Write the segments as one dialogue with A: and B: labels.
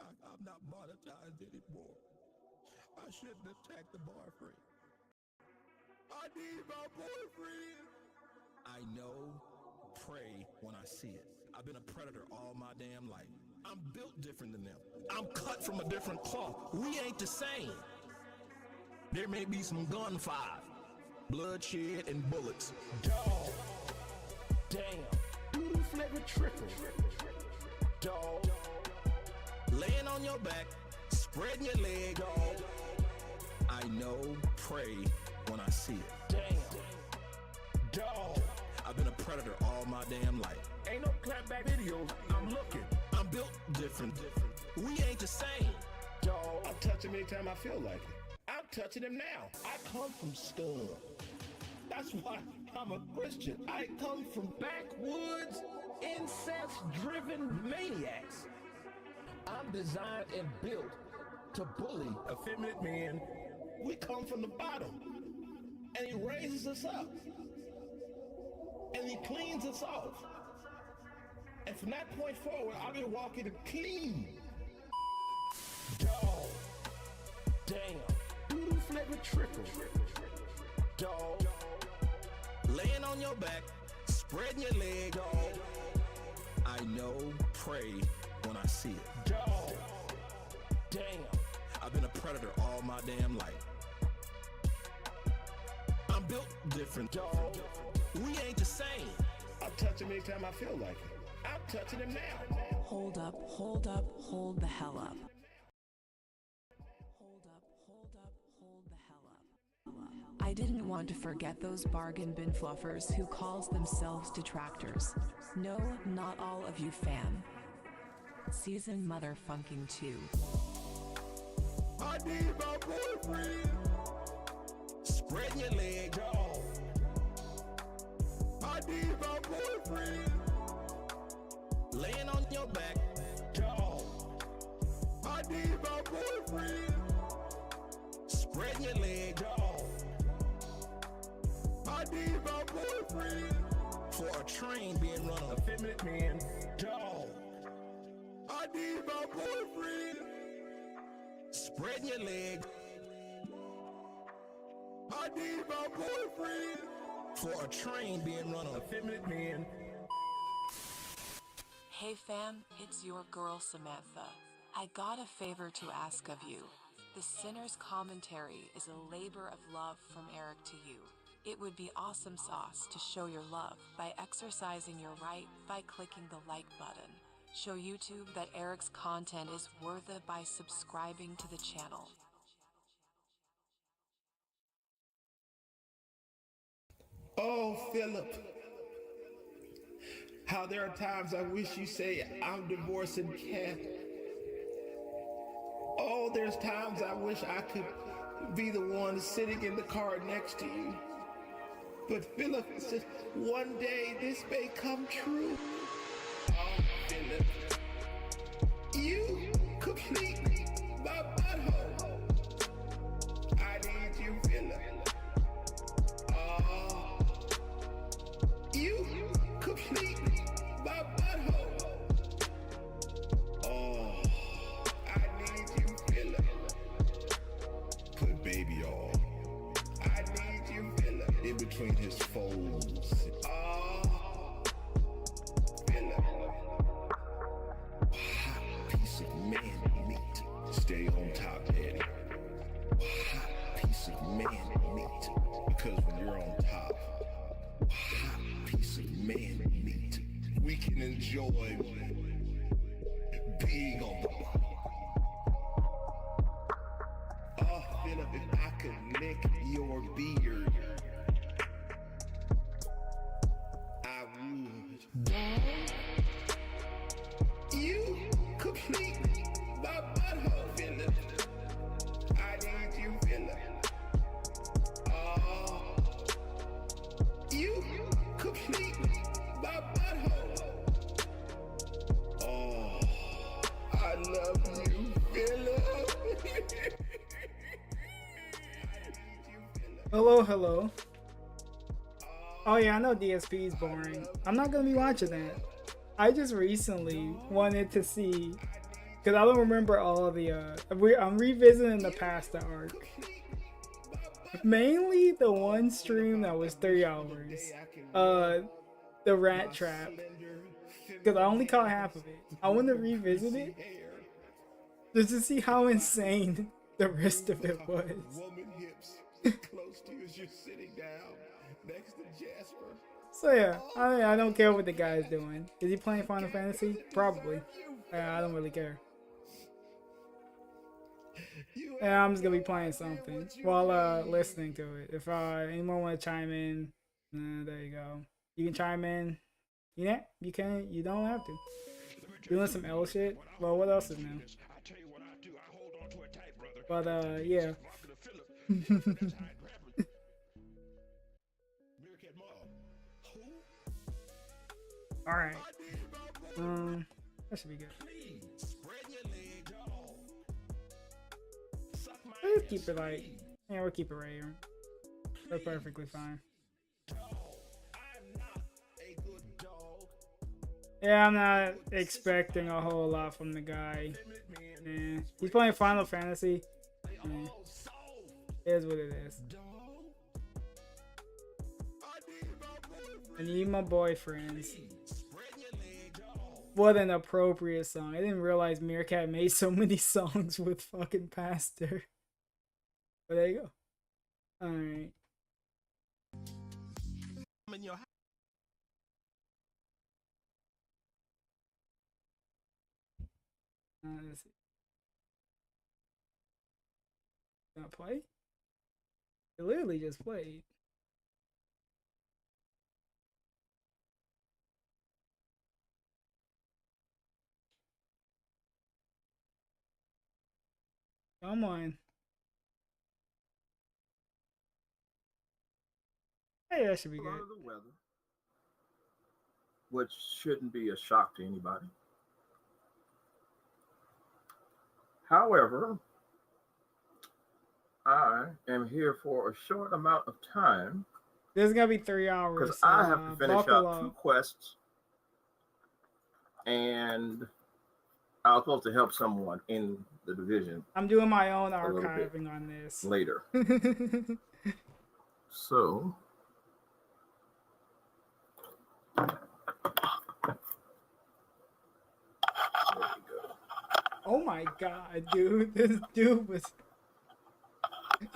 A: I'm not monetized anymore. I shouldn't attack the boyfriend. I need my boyfriend. I know, pray when I see it. I've been a predator all my damn life. I'm built different than them. I'm cut from a different cloth. We ain't the same. There may be some gunfire, bloodshed, and bullets. Dog. Damn. Doodle flavored triple. Dog. Laying on your back, spreading your leg, dog. I know, pray when I see it. Damn. Dog. I've been a predator all my damn life. Ain't no clapback videos. I'm looking. I'm built different. We ain't the same. Dog. I touch him anytime I feel like it. I'm touching him now. I come from scum. That's why I'm a Christian. I come from backwoods, incest-driven maniacs. I'm designed and built to bully effeminate men. We come from the bottom, and he raises us up, and he cleans us off. And from that point forward, I've been walking clean. Dog. Damn. Doodle flavored triple. Dog. Laying on your back, spreading your leg, dog. I know, pray when I see it. Dog. Damn. I've been a predator all my damn life. I'm built different, dog. We ain't the same. I'll touch him anytime I feel like it. I'm touching him now.
B: Hold up, hold up, hold the hell up. Hold up, hold up, hold the hell up. I didn't want to forget those bargain bin fluffers who calls themselves detractors. No, not all of you, fam. Season motherfucking 2.
A: I need my boyfriend. Spread your leg, dog. I need my boyfriend. Laying on your back, dog. I need my boyfriend. Spread your leg, dog. I need my boyfriend. For a train being run on effeminate men, dog. I need my boyfriend. Spread your leg. I need my boyfriend. For a train being run on effeminate men.
B: Hey fam, it's your girl Samantha. I got a favor to ask of you. The Sinner's Commentary is a labor of love from Eric to you. It would be awesome sauce to show your love by exercising your right by clicking the like button. Show YouTube that Eric's content is worth it by subscribing to the channel.
C: Oh, Philip. How there are times I wish you say I'm divorcing Kat. Oh, there's times I wish I could be the one sitting in the car next to you. But Philip, it's just one day this may come true. Oh, Philip, you complete my butthole. I need you, Philip. Oh, you complete my butthole. Oh, I need you, Philip. Put baby on. I need you, Philip. In between his folds. Oh, Philip. Hot piece of man meat. Stay on top, Daddy. Hot piece of man meat. Because when you're on top, hot piece of man meat, we can enjoy being on the bottom. Oh, Philip, if I could lick your beard, I would. Dog, you complete my butthole, Philip. I need you, Philip. Oh, you complete my butthole. Oh, I love you, Philip.
D: Hello, hello. Oh yeah, I know DSP is boring. I'm not gonna be watching that. I just recently wanted to see, because I don't remember all of the, I'm revisiting the pasta arc. Mainly the one stream that was 3 hours. The rat trap. Because I only caught half of it. I want to revisit it just to see how insane the rest of it was. So yeah, I don't care what the guy's doing. Is he playing Final Fantasy? Probably. I don't really care. Yeah, I'm just gonna be playing something while listening to it. If anyone want to chime in, there you go. You can chime in. You can. You don't have to. Doing some L shit. Well, what else is new? But yeah. All right. That should be good. Let's keep it like, yeah, we'll keep it right here. That's perfectly fine. Yeah, I'm not expecting a whole lot from the guy. Yeah. He's playing Final Fantasy. Yeah. It is what it is. I need my boyfriends. What an appropriate song. I didn't realize Meerkat made so many songs with fucking Pastor. But there you go. Alright. Let's see. Gonna play? It literally just played. Come on. Hey, that should be good.
E: The weather, which shouldn't be a shock to anybody. However, I am here for a short amount of time.
D: This is gonna be 3 hours.
E: Because I have to finish out 2 quests, and I was supposed to help someone in the division.
D: I'm doing my own archiving on this
E: later. So.
D: Oh my god, dude. This dude was...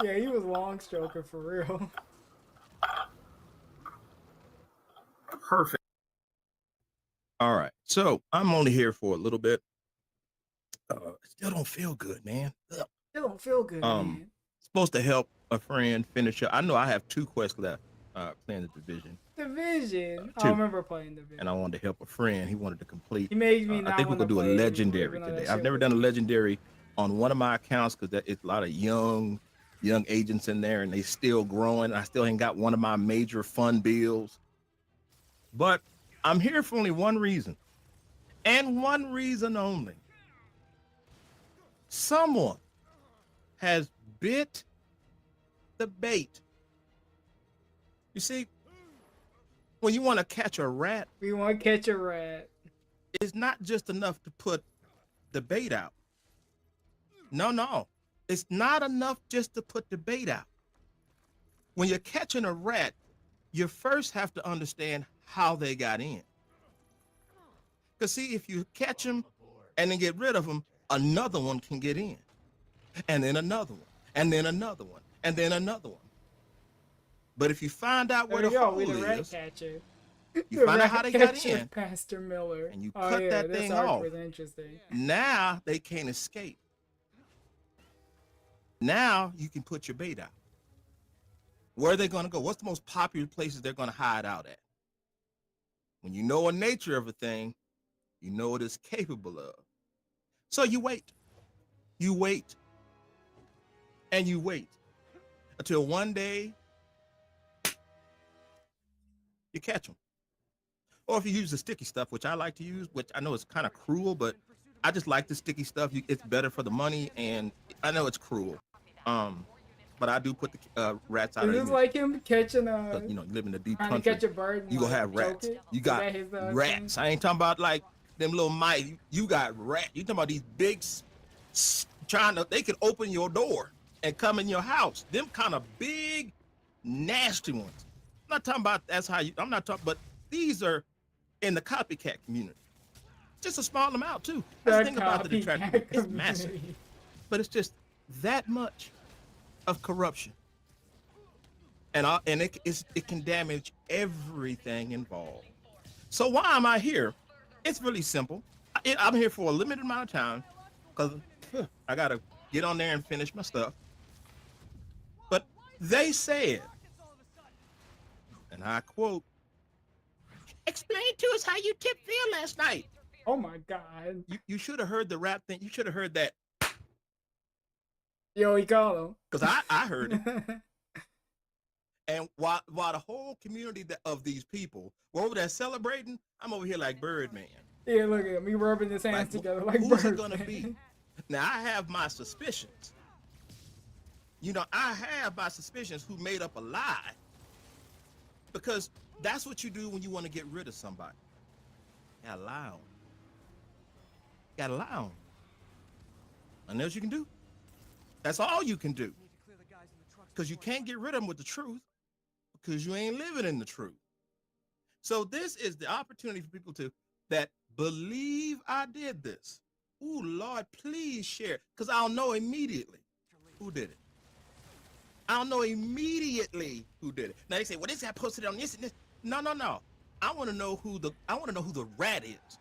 D: Yeah, he was long stroking for real.
E: Perfect.
A: All right. So I'm only here for a little bit. Still don't feel good, man.
D: Still don't feel good, man.
A: Supposed to help a friend finish up. I know I have 2 quests left playing the division.
D: Division? I remember playing Division.
A: And I wanted to help a friend. He wanted to complete.
D: He made me not
A: I think we're going to do a legendary today. I've never done a legendary on one of my accounts because it's a lot of young agents in there and they still growing. I still ain't got one of my major fun bills. But I'm here for only one reason. And one reason only. Someone has bit the bait. You see, when you want to catch a rat,
D: we want to catch a rat.
A: It's not just enough to put the bait out. No. It's not enough just to put the bait out. When you're catching a rat, you first have to understand how they got in. Because see, if you catch them and then get rid of them, another one can get in. And then another one. And then another one. And then another one. But if you find out where the hole is,
D: rat catcher.
A: You find out how they got in,
D: Pastor Miller,
A: and you cut that thing off.
D: Interesting.
A: Now they can't escape. Now you can put your bait out. Where are they going to go? What's the most popular places they're going to hide out at? When you know the nature of a thing, you know what it's capable of. So you wait. You wait. And you wait. Until one day, you catch them. Or if you use the sticky stuff, which I like to use, which I know is kind of cruel, but I just like the sticky stuff. It's better for the money, and I know it's cruel. but I do put the rats out
D: Is
A: of
D: this
A: the
D: like him catching
A: you know, you live in the deep
D: trying to
A: country.
D: catch a bird and
A: You gonna
D: like,
A: have
D: choke
A: rats.
D: it?
A: You
D: Is
A: got
D: that his,
A: rats.
D: thing?
A: I ain't talking about like them little mice. You got rats. You talking about these big trying to, they can open your door and come in your house. Them kind of big, nasty ones. I'm not talking about that's how you, I'm not talking, but these are in the copycat community. Just a small amount too. That's the thing about the Detractor. It's massive. But it's just that much of corruption. And it can damage everything involved. So why am I here? It's really simple. I'm here for a limited amount of time because I gotta get on there and finish my stuff. But they said, and I quote, "Explain to us how you tipped Phil last night."
D: Oh my God.
A: You should have heard the rap thing. You should have heard that.
D: Yo, he called him.
A: Because I heard it. And while the whole community of these people were over there celebrating, I'm over here like Birdman.
D: Yeah, look at him. He rubbing his hands together like
A: who's
D: Birdman.
A: It gonna be? Now I have my suspicions. You know, I have my suspicions who made up a lie. Because that's what you do when you want to get rid of somebody. You gotta lie on them. You gotta lie on them. Nothing else you can do. That's all you can do. Because you can't get rid of them with the truth. Because you ain't living in the truth. So this is the opportunity for people that believe I did this. Ooh, Lord, please share. Because I'll know immediately who did it. I'll know immediately who did it. Now they say, well, this guy posted on this and this. No. I want to know who the rat is.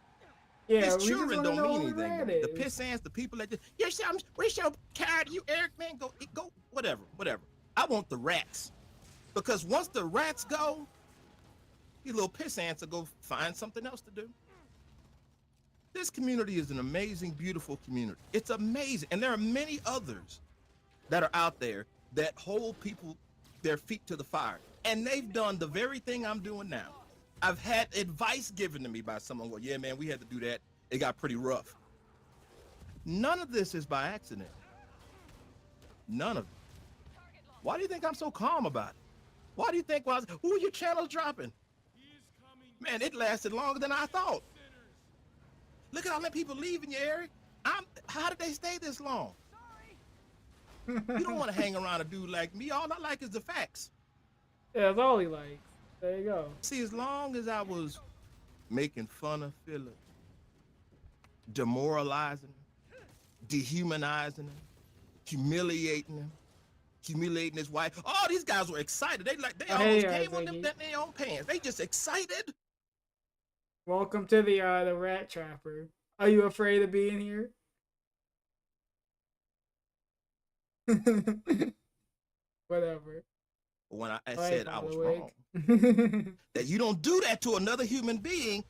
D: Yeah,
A: his children don't mean anything. The piss ants, the people that just, where's your card, you Eric, man, go, whatever. I want the rats. Because once the rats go, these little piss ants will go find something else to do. This community is an amazing, beautiful community. It's amazing. And there are many others that are out there that hold people, their feet to the fire. And they've done the very thing I'm doing now. I've had advice given to me by someone, well, yeah, man, we had to do that. It got pretty rough. None of this is by accident. None of it. Why do you think I'm so calm about it? Why do you think, ooh, your channel's dropping? Man, it lasted longer than I thought. Look at all the people leaving you, Eric. How did they stay this long? You don't want to hang around a dude like me. All I like is the facts.
D: Yeah, that's all he likes. There you go.
A: See, as long as I was making fun of Philip, demoralizing him, dehumanizing him, humiliating his wife. All these guys were excited. They almost came on them their own pants. They just excited.
D: Welcome to the rat trapper. Are you afraid of being here? Whatever.
A: When I said I was wrong, that you don't do that to another human being,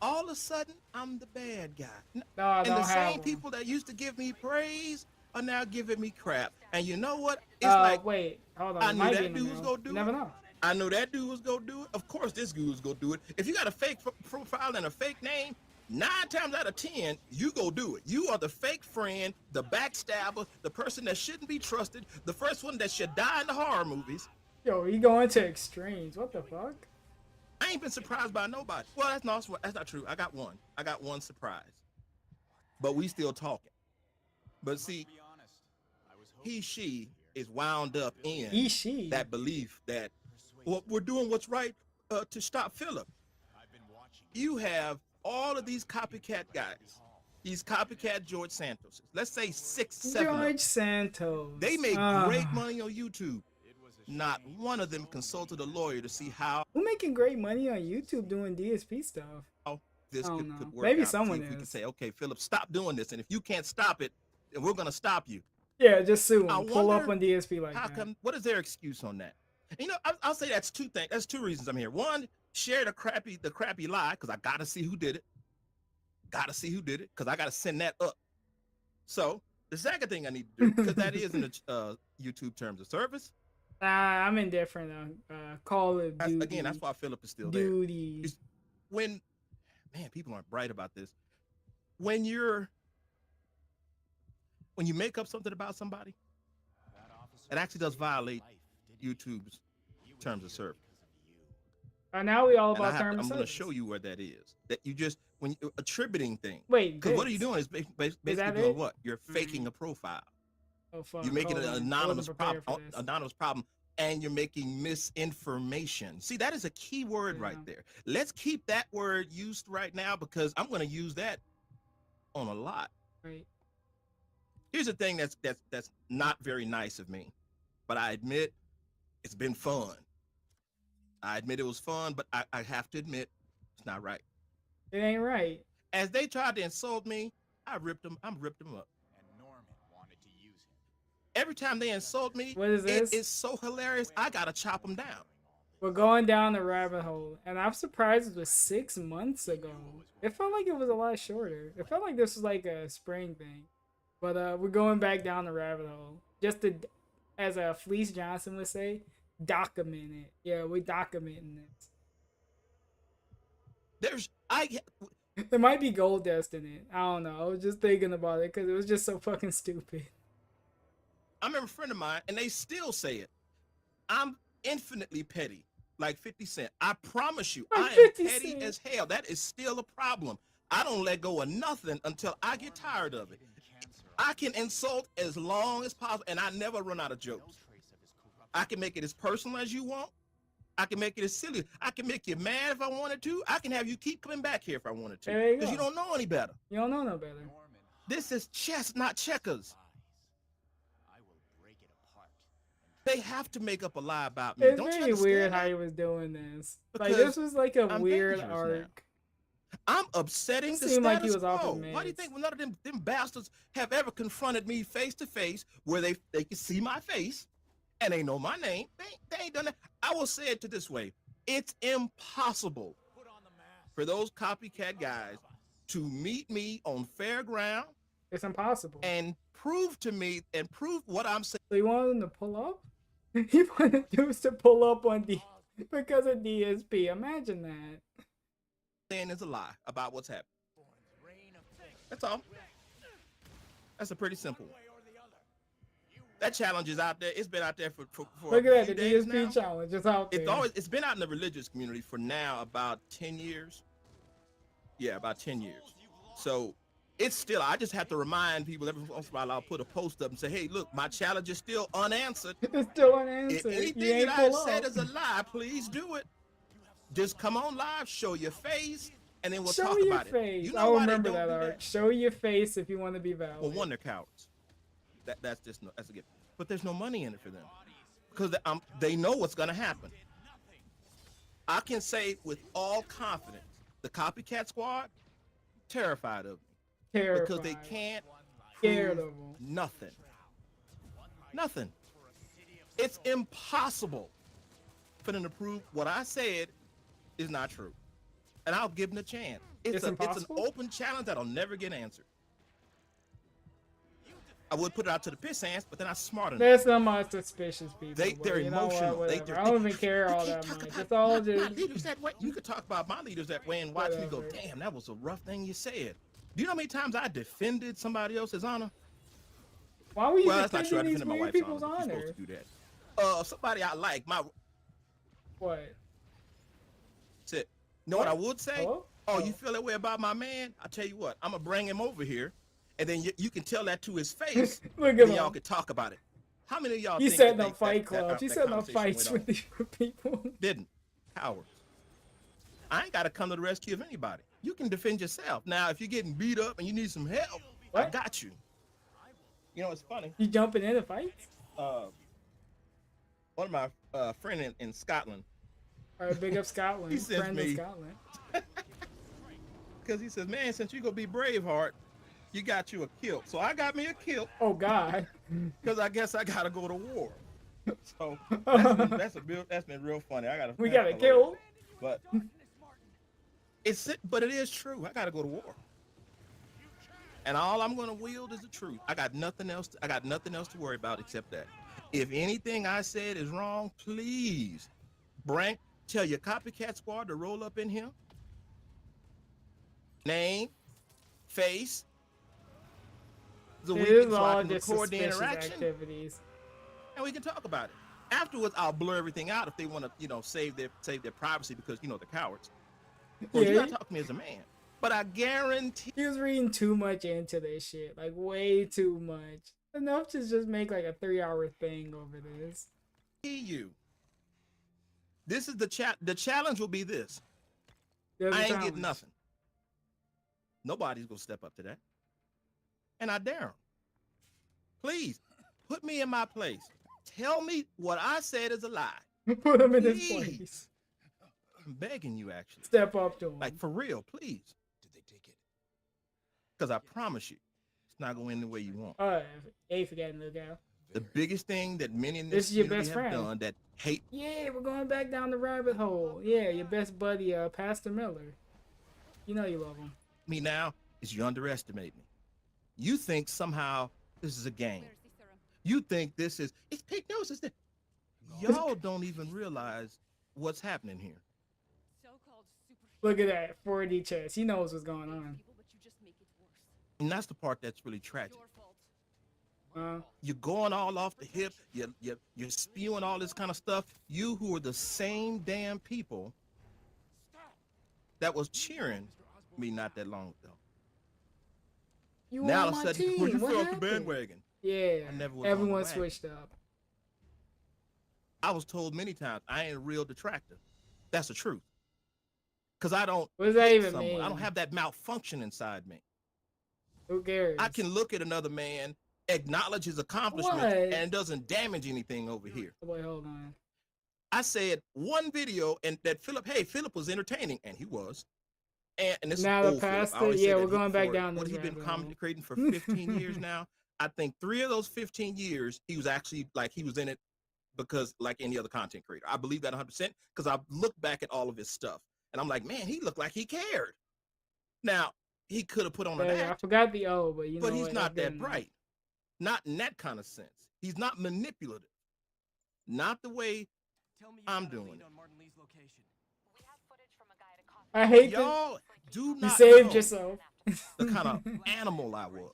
A: all of a sudden I'm the bad guy.
D: No,
A: and the same people that used to give me praise are now giving me crap. And you know what? It's like,
D: wait, hold on.
A: I knew that dude was gonna do it.
D: Never know.
A: I know that dude was gonna do it. Of course, this dude was gonna do it. If you got a fake profile and a fake name, 9 times out of 10, you go do it. You are the fake friend, the backstabber, the person that shouldn't be trusted, the first one that should die in the horror movies.
D: Yo, he going to extremes. What the fuck?
A: I ain't been surprised by nobody. Well, that's not true. I got one surprise. But we still talking. But see, she is wound up in that belief that we're doing what's right to stop Philip. You have all of these copycat guys, these copycat George Santos. Let's say 6, 7.
D: George Santos.
A: They make great money on YouTube. Not one of them consulted a lawyer to see how.
D: Who making great money on YouTube doing DSP stuff?
A: This could work.
D: Maybe
A: out.
D: someone
A: we can say, okay, Philip, stop doing this, and if you can't stop it, then we're gonna stop you.
D: Yeah, just sue him. Pull up on DSP like that.
A: Come? What is their excuse on that? You know, I'll say that's 2 things. That's 2 reasons I'm here. One, share the crappy lie, because I gotta see who did it. Because I gotta send that up. So the second thing I need to do, because that is in the YouTube terms of service.
D: I'm indifferent. Call of Duty.
A: Again, that's why Philip is still there. When, man, people aren't bright about this. When you make up something about somebody, It actually does violate YouTube's terms of service.
D: Now we all
A: And
D: about terms
A: I'm
D: of
A: going to
D: service.
A: show you where that is. That you just, when you're attributing things.
D: Wait,
A: Because what are you
D: this?
A: doing is basically
D: that
A: doing
D: it?
A: what? You're faking a profile.
D: Oh fuck!
A: You're making
D: hold
A: an
D: on. I
A: anonymous
D: wasn't prepared
A: problem,
D: for this.
A: anonymous problem, and you're making misinformation. See, that is a key word right there. Let's keep that word used right now because I'm going to use that on a lot.
D: Right.
A: Here's the thing that's not very nice of me, but I admit it's been fun. I admit it was fun, but I have to admit it's not right.
D: It ain't right.
A: As they tried to insult me, I ripped them up. And Norman wanted to use him. Every time they insult me,
D: What is this?
A: It is so hilarious. I gotta chop them down.
D: We're going down the rabbit hole, and I'm surprised it was 6 months ago. It felt like it was a lot shorter. It felt like this was like a spring thing, but we're going back down the rabbit hole just to, as Fleece Johnson would say, document it. Yeah, we're documenting this. There might be gold dust in it. I don't know. I was just thinking about it because it was just so fucking stupid.
A: I remember a friend of mine, and they still say it. I'm infinitely petty, like 50 Cent. I promise you, I am petty as hell. That is still a problem. I don't let go of nothing until I get tired of it. I can insult as long as possible, and I never run out of jokes. I can make it as personal as you want. I can make it as silly. I can make you mad if I wanted to. I can have you keep coming back here if I wanted to. Because you don't know any better.
D: You don't know no better.
A: This is chess, not checkers. They have to make up a lie about me.
D: It's very weird how he was doing this. Like, this was like a weird arc.
A: I'm upsetting the
D: seemed like he
A: status
D: was
A: quo.
D: off his
A: Why do you
D: meds.
A: think none of them bastards have ever confronted me face to face where they can see my face and they know my name? They ain't done that. I will say it to this way. It's impossible for those copycat guys to meet me on fair ground.
D: It's impossible.
A: And prove to me and prove what I'm saying.
D: So you wanted them to pull up? He wanted dudes to pull up on D because of DSP. Imagine that.
A: Saying is a lie about what's happening. That's all. That's a pretty simple one. That challenge is out there. It's been out there for
D: Look at that, the
A: days
D: DSP
A: now.
D: challenge is out there.
A: It's been out in the religious community for now about 10 years. Yeah, about 10 years. So it's still, I just have to remind people every once in a while I'll put a post up and say, hey, look, my challenge is still unanswered.
D: It's still unanswered.
A: If anything that I said is a lie, please do it. Just come on live, show your face, and then we'll talk about it. You know
D: I
A: why
D: remember
A: they don't
D: that
A: do
D: arc. Show your face if you want to be valid.
A: Well, one, they're cowards. That's a gift. But there's no money in it for them because they know what's going to happen. I can say with all confidence, the Copycat Squad terrified of me because they can't prove nothing. Nothing. It's impossible for them to prove what I said is not true, and I'll give them a chance. It's an open challenge that'll never get answered. I would put it out to the piss ants, but then I'm smart enough.
D: There's some suspicious people.
A: They're emotional.
D: I don't even care all that much. It's all just.
A: My leaders that way. You could talk about my leaders that way and watch me go, damn, that was a rough thing you said. Do you know how many times I defended somebody else's honor?
D: Why were you
A: that's not true. I
D: defending these
A: defended my
D: weird
A: wife's
D: people's
A: honor.
D: honor?
A: You're supposed to do that. Somebody I like.
D: What?
A: That's it. You know what I would say?
D: Hello?
A: Oh, you feel that way about my man? I tell you what, I'm gonna bring him over here, and then you can tell that to his face.
D: Look at
A: and
D: him.
A: y'all can talk about it. How many of y'all?
D: He said no fight clubs. He said no fights with these people.
A: Didn't. Cowards. I ain't got to come to the rescue of anybody. You can defend yourself. Now, if you're getting beat up and you need some help, I got you. You know, it's funny.
D: You jumping in a fight?
A: One of my friend in Scotland.
D: All right, big up Scotland.
A: He sends
D: Friend
A: me,
D: in Scotland.
A: Because he says, man, since you go be Braveheart, you got you a kilt. So I got me a kilt.
D: Oh, God.
A: Because I guess I got to go to war. So that's been real funny.
D: We got a kilt.
A: But it is true. I got to go to war. And all I'm going to wield is the truth. I got nothing else to worry about except that. If anything I said is wrong, please tell your Copycat Squad to roll up in here. Name, face. So we can record the interaction.
D: Activities.
E: and we can talk about it. Afterwards, I'll blur everything out if they want to, you know, save their privacy because, you know, they're cowards. Well, you gotta talk to me as a man. But I guarantee
D: he was reading too much into this shit, like way too much. Enough to just make like a 3-hour thing over this.
E: you. This is the challenge will be this.
D: There's a
E: I ain't
D: challenge.
E: getting nothing. Nobody's gonna step up to that. And I dare them. Please, put me in my place. Tell me what I said is a lie.
D: Put him in his
E: Please.
D: place.
E: I'm begging you, actually.
D: Step up to him.
E: Like, for real, please.
A: Did they take it?
E: Because I promise you, it's not going to end the way you want.
D: Hey, forgetting the guy.
E: The biggest thing that many in
D: This
E: this
D: is your
E: community
D: best
E: have
D: friend.
E: done that hate
D: Yeah, we're going back down the rabbit hole. Yeah, your best buddy, Pastor Miller. You know you love him.
E: me now is you underestimate me. You think somehow this is a game. You think this is, it's hypnosis. Y'all don't even realize what's happening here.
D: Look at that 4D chess. He knows what's going on.
E: And that's the part that's really tragic.
D: Uh,
E: You're going all off the hip. You're spewing all this kind of stuff. You who are the same damn people that was cheering me not that long ago.
D: you
E: Now
D: on
E: all of
D: my
E: a sudden,
D: team.
E: well, you
D: What
E: fell off the
D: happened?
E: bandwagon.
D: Yeah,
E: I never was on the
D: everyone
E: wagon.
D: switched up.
E: I was told many times I ain't a real detractor. That's the truth. Because I don't
D: What does that
E: hate
D: even
E: someone.
D: mean?
E: I don't have that malfunction inside me.
D: Who cares?
E: I can look at another man, acknowledge his accomplishments,
D: What?
E: and it doesn't damage anything over here.
D: Wait, hold on.
E: I said one video and that Philip was entertaining, and he was. And this
D: Now
E: is
D: the
E: old Philip. I
D: pastor,
E: always say
D: yeah,
E: that
D: we're going back
E: for
D: down
E: what
D: this
E: he's been
D: rabbit hole.
E: comedy creating for 15 years now. I think 3 of those 15 years, he was actually like he was in it because like any other content creator. I believe that 100% because I've looked back at all of his stuff and I'm like, man, he looked like he cared. Now, he could have put on an
D: Yeah, I
E: act,
D: forgot the O, but you know
E: but he's
D: what,
E: not
D: that's
E: that
D: good enough.
E: bright. Not in that kind of sense. He's not manipulative. Not the way I'm doing it.
D: I hate that.
E: Y'all do
D: You
E: not
D: saved
E: know
D: yourself.
E: the kind of animal I was.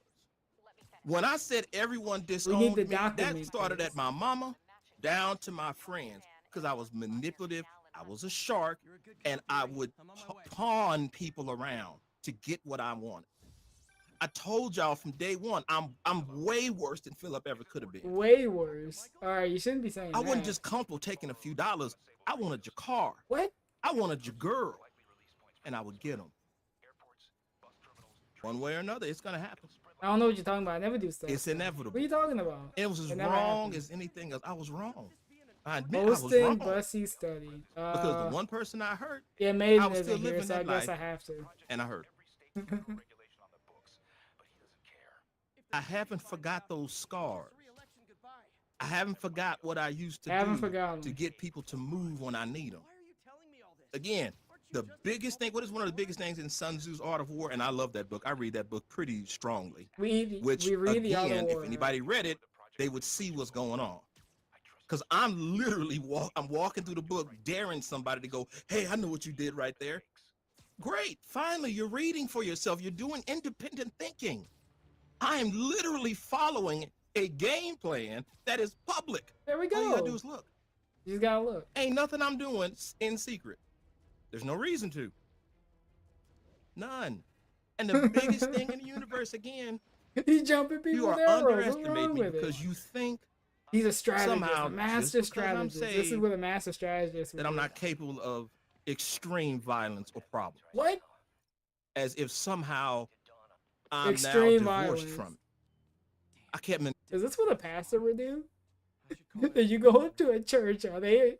E: When I said everyone
D: We
E: disowned
D: need to
E: me, that
D: document
E: started
D: this.
E: at my mama down to my friends because I was manipulative. I was a shark, and I would pawn people around to get what I wanted. I told y'all from day one, I'm way worse than Philip ever could have been.
D: Way worse. All right, you shouldn't be saying
E: I
D: that.
E: wasn't just comfortable taking a few dollars. I wanted your car.
D: What?
E: I wanted your girl, and I would get them. One way or another, it's gonna happen.
D: I don't know what you're talking about. I never do stuff.
E: It's inevitable.
D: What are you talking about?
E: It was as
D: It never
E: wrong
D: happened.
E: as anything else. I was wrong. I admit I was
D: Hosting
E: wrong.
D: Bussy study.
E: Because the one person I hurt,
D: Yeah,
E: I
D: Maiden
E: was still
D: isn't here,
E: living
D: so I
E: that
D: guess I
E: life.
D: have to.
E: and I hurt. I haven't forgot those scars. I haven't forgot what I used to
D: Haven't
E: do
D: forgotten.
E: to get people to move when I need them. Again, the biggest thing, what is one of the biggest things in Sun Tzu's Art of War? And I love that book. I read that book pretty strongly.
D: We
E: Which,
D: read the other
E: again,
D: war.
E: if anybody read it, they would see what's going on. Because I'm literally I'm walking through the book, daring somebody to go, hey, I know what you did right there. Great. Finally, you're reading for yourself. You're doing independent thinking. I am literally following a game plan that is public.
D: There we
E: All you gotta
D: go.
E: do is look.
D: You just gotta look.
E: Ain't nothing I'm doing in secret. There's no reason to. None. And the biggest thing in the universe, again,
D: He's jumping people
E: you are
D: with arrows. What's
E: underestimating
D: wrong
E: me
D: with it?
E: because you think
D: He's a strategist,
E: somehow,
D: a master
E: just because I'm
D: strategist. This is
E: saying
D: what a master strategist would
E: that I'm
D: do.
E: not capable of extreme violence or problems.
D: What?
E: As if somehow I'm
D: Extreme
E: now divorced
D: violence.
E: from it. I kept
D: Is this what a pastor would do? If you go into a church, are they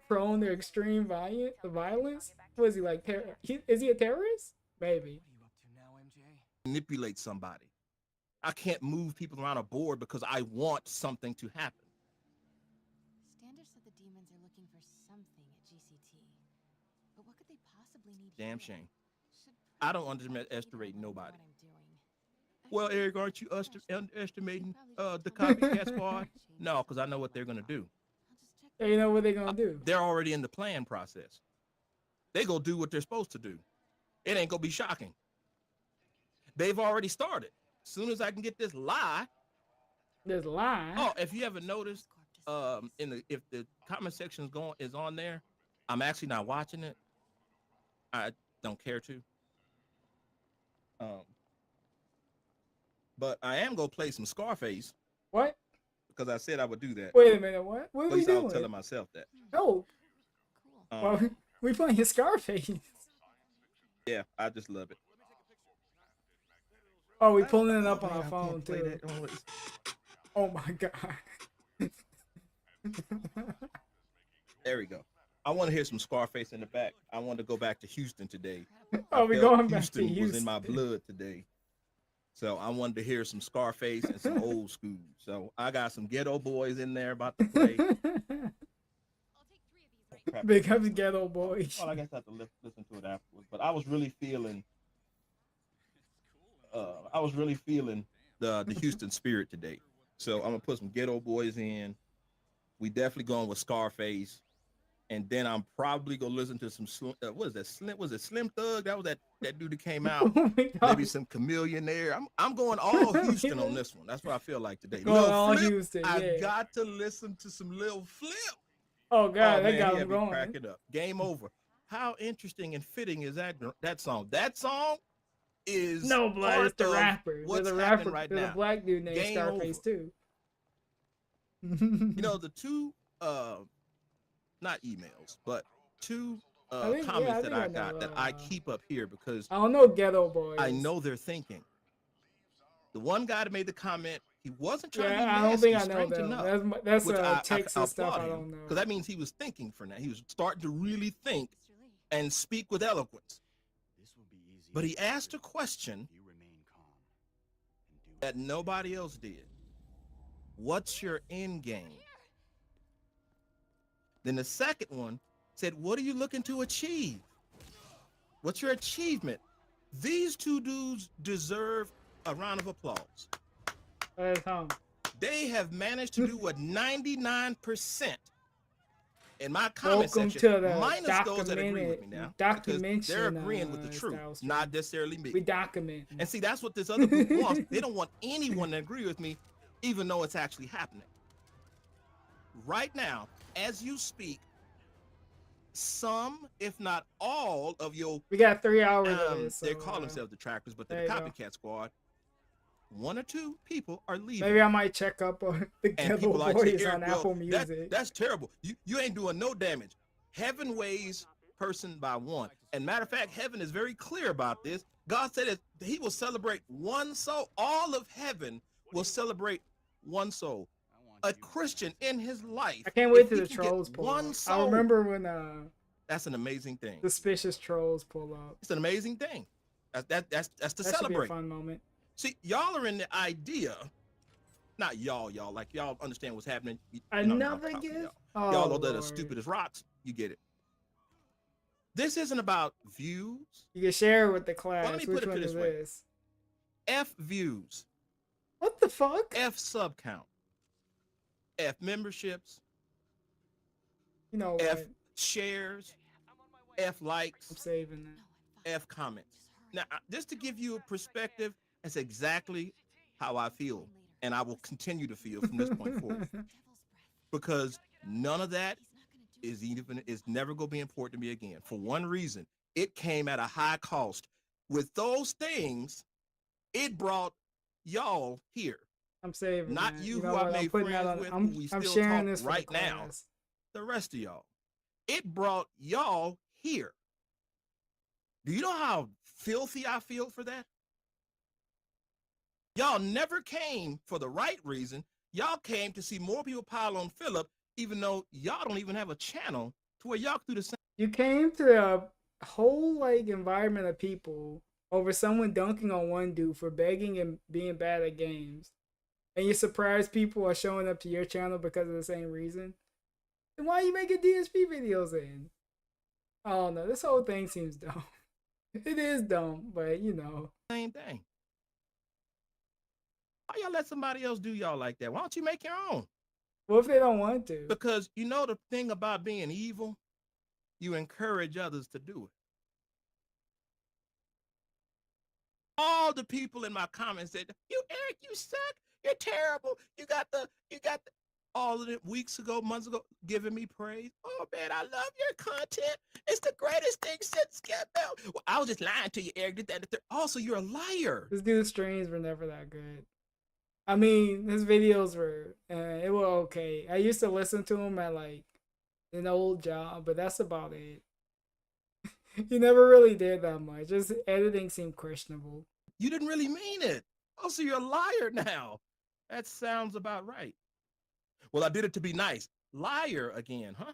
D: prone to extreme violence? What is he like? Is he a terrorist? Maybe.
E: manipulate somebody. I can't move people around a board because I want something to happen.
F: Standard said the demons are looking for something at GCT. But what could they possibly need?
E: Damn
F: here?
E: shame.
F: Should
E: I don't
F: probably
E: underestimate
F: know
E: nobody.
F: what I'm doing.
E: Well, Eric, aren't you underestimating the copycat squad? No, because I know what they're going to do.
F: I'll just check.
D: Yeah, you know what they're gonna do?
E: They're already in the plan process. They go do what they're supposed to do. It ain't going to be shocking. They've already started. As soon as I can get this lie
D: There's a line.
E: Oh, if you ever noticed, if the comment section is on there, I'm actually not watching it. I don't care to. But I am gonna play some Scarface
D: What?
E: because I said I would do that.
D: Wait a minute. What? What
E: At
D: are we
E: least I was
D: doing?
E: telling myself that.
D: Oh,
F: Cool.
D: well, we playing Scarface.
E: Yeah, I just love it.
D: Oh, we pulling it up on
E: man,
D: our
E: I
D: phone
E: can't play
D: too.
E: that. Oh, it's-
D: Oh my god.
E: There we go. I want to hear some Scarface in the back. I want to go back to Houston today.
D: Oh,
E: I
D: we
E: felt
D: going back to
E: Houston was
D: Houston.
E: in my blood today. So I wanted to hear some Scarface and some old school. So I got some Ghetto Boys in there about to play. Crap.
D: Big up Ghetto Boys.
E: Well, I guess I have to listen to it afterwards. But I was really feeling the Houston spirit today. So I'm gonna put some Ghetto Boys in. We definitely going with Scarface. And then I'm probably gonna listen to some what is that? Slim Thug? That was that dude that came out.
D: Oh my God.
E: Maybe some Chameleon there. I'm going all Houston on this one. That's what I feel like today.
D: Going
E: Lil
D: all
E: Flip,
D: Houston,
E: I
D: yeah.
E: got to listen to some Lil Flip.
D: Oh god,
E: Oh,
D: that
E: man,
D: got
E: he
D: him
E: had me
D: going.
E: cracking up. Game over. How interesting and fitting is that song? That song is
D: No, blood,
E: part
D: it's the
E: of
D: rapper.
E: what's
D: There's a
E: happening
D: rapper.
E: right
D: There's
E: now.
D: a black dude named
E: Game
D: Scarface
E: over.
D: too.
E: You know, the two not emails, but two comments that I got that I keep up here because
D: I don't know Ghetto Boys.
E: I know they're thinking. The one guy that made the comment, he wasn't trying to be
D: Yeah, I
E: nasty,
D: don't think I know
E: strange
D: them.
E: enough.
D: That's
E: which
D: Texas stuff. I
E: applaud him,
D: don't know.
E: because that means he was thinking for now. He was starting to really think and speak with eloquence. But he asked a question that nobody else did. What's your end game? Then the second one said, what are you looking to achieve? What's your achievement? These two dudes deserve a round of applause. They have managed to do what 99% in my comment
D: Welcome
E: section,
D: to the
E: minus those that agree with me now, because they're agreeing with the truth,
D: style stream.
E: not necessarily me.
D: We document.
E: And see, that's what this other group wants. They don't want anyone to agree with me, even though it's actually happening. Right now, as you speak, some, if not all, of your
D: We got 3 hours of this.
E: they
D: So,
E: call themselves detractors, but
D: there
E: they're the
D: you go.
E: copycat squad. One or two people are leaving.
D: Maybe I might check up on the
E: And
D: Ghetto
E: people like
D: Boys
E: Eric,
D: on
E: well,
D: Apple Music.
E: That's terrible. You ain't doing no damage. Heaven weighs person by one. And matter of fact, heaven is very clear about this. God said that he will celebrate one soul. All of heaven will celebrate one soul. A Christian in his life.
D: I can't wait
E: if
D: till
E: he
D: the
E: can get
D: trolls pull
E: one
D: up.
E: soul,
D: I remember when
E: that's an amazing thing.
D: suspicious trolls pull up.
E: It's an amazing thing. That's to
D: That should be a
E: celebrate.
D: fun moment.
E: See, y'all are in the idea, not y'all, like y'all understand what's happening. You know,
D: Another
E: I'm talking to
D: gift?
E: Y'all,
D: Oh,
E: y'all know that are
D: Lord.
E: stupid as rocks. You get it. This isn't about views.
D: You can share it with the class.
E: let me
D: Which
E: put it
D: one
E: this
D: is
E: way.
D: this?
E: F views,
D: What the fuck?
E: F sub count, F memberships,
D: You know
E: F
D: what?
E: shares, F likes,
D: I'm saving that.
E: F comments. Now, just to give you a perspective, that's exactly how I feel, and I will continue to feel from this point forward, because none of that is never going to be important to me again. For one reason, it came at a high cost. With those things, it brought y'all here.
D: I'm saving
E: Not
D: that.
E: you
D: know
E: who I
D: what? I'm
E: made
D: putting that
E: friends
D: on.
E: with,
D: I'm,
E: who we
D: I'm
E: still
D: sharing
E: talk
D: this for
E: right
D: the
E: now.
D: class.
E: The rest of y'all. It brought y'all here. Do you know how filthy I feel for that? Y'all never came for the right reason. Y'all came to see more people pile on Philip, even though y'all don't even have a channel to where y'all can do the same.
D: You came to a whole like environment of people over someone dunking on one dude for begging and being bad at games, and you're surprised people are showing up to your channel because of the same reason. Then why are you making DSP videos then? I don't know. This whole thing seems dumb. It is dumb, but you know.
E: Same thing. Why y'all let somebody else do y'all like that? Why don't you make your own?
D: What if they don't want to?
E: Because you know the thing about being evil, you encourage others to do it. All the people in my comments said, "You Eric, you suck. You're terrible. You got the all of it weeks ago, months ago, giving me praise. Oh man, I love your content. It's the greatest thing since Get Bell. Well, I was just lying to you, Eric. Did that. Also, you're a liar.
D: This dude's streams were never that good. I mean, his videos were, it were okay. I used to listen to him at like an old job, but that's about it. He never really did that much. His editing seemed questionable.
E: You didn't really mean it. Also, you're a liar now. That sounds about right. Well, I did it to be nice. Liar again, huh?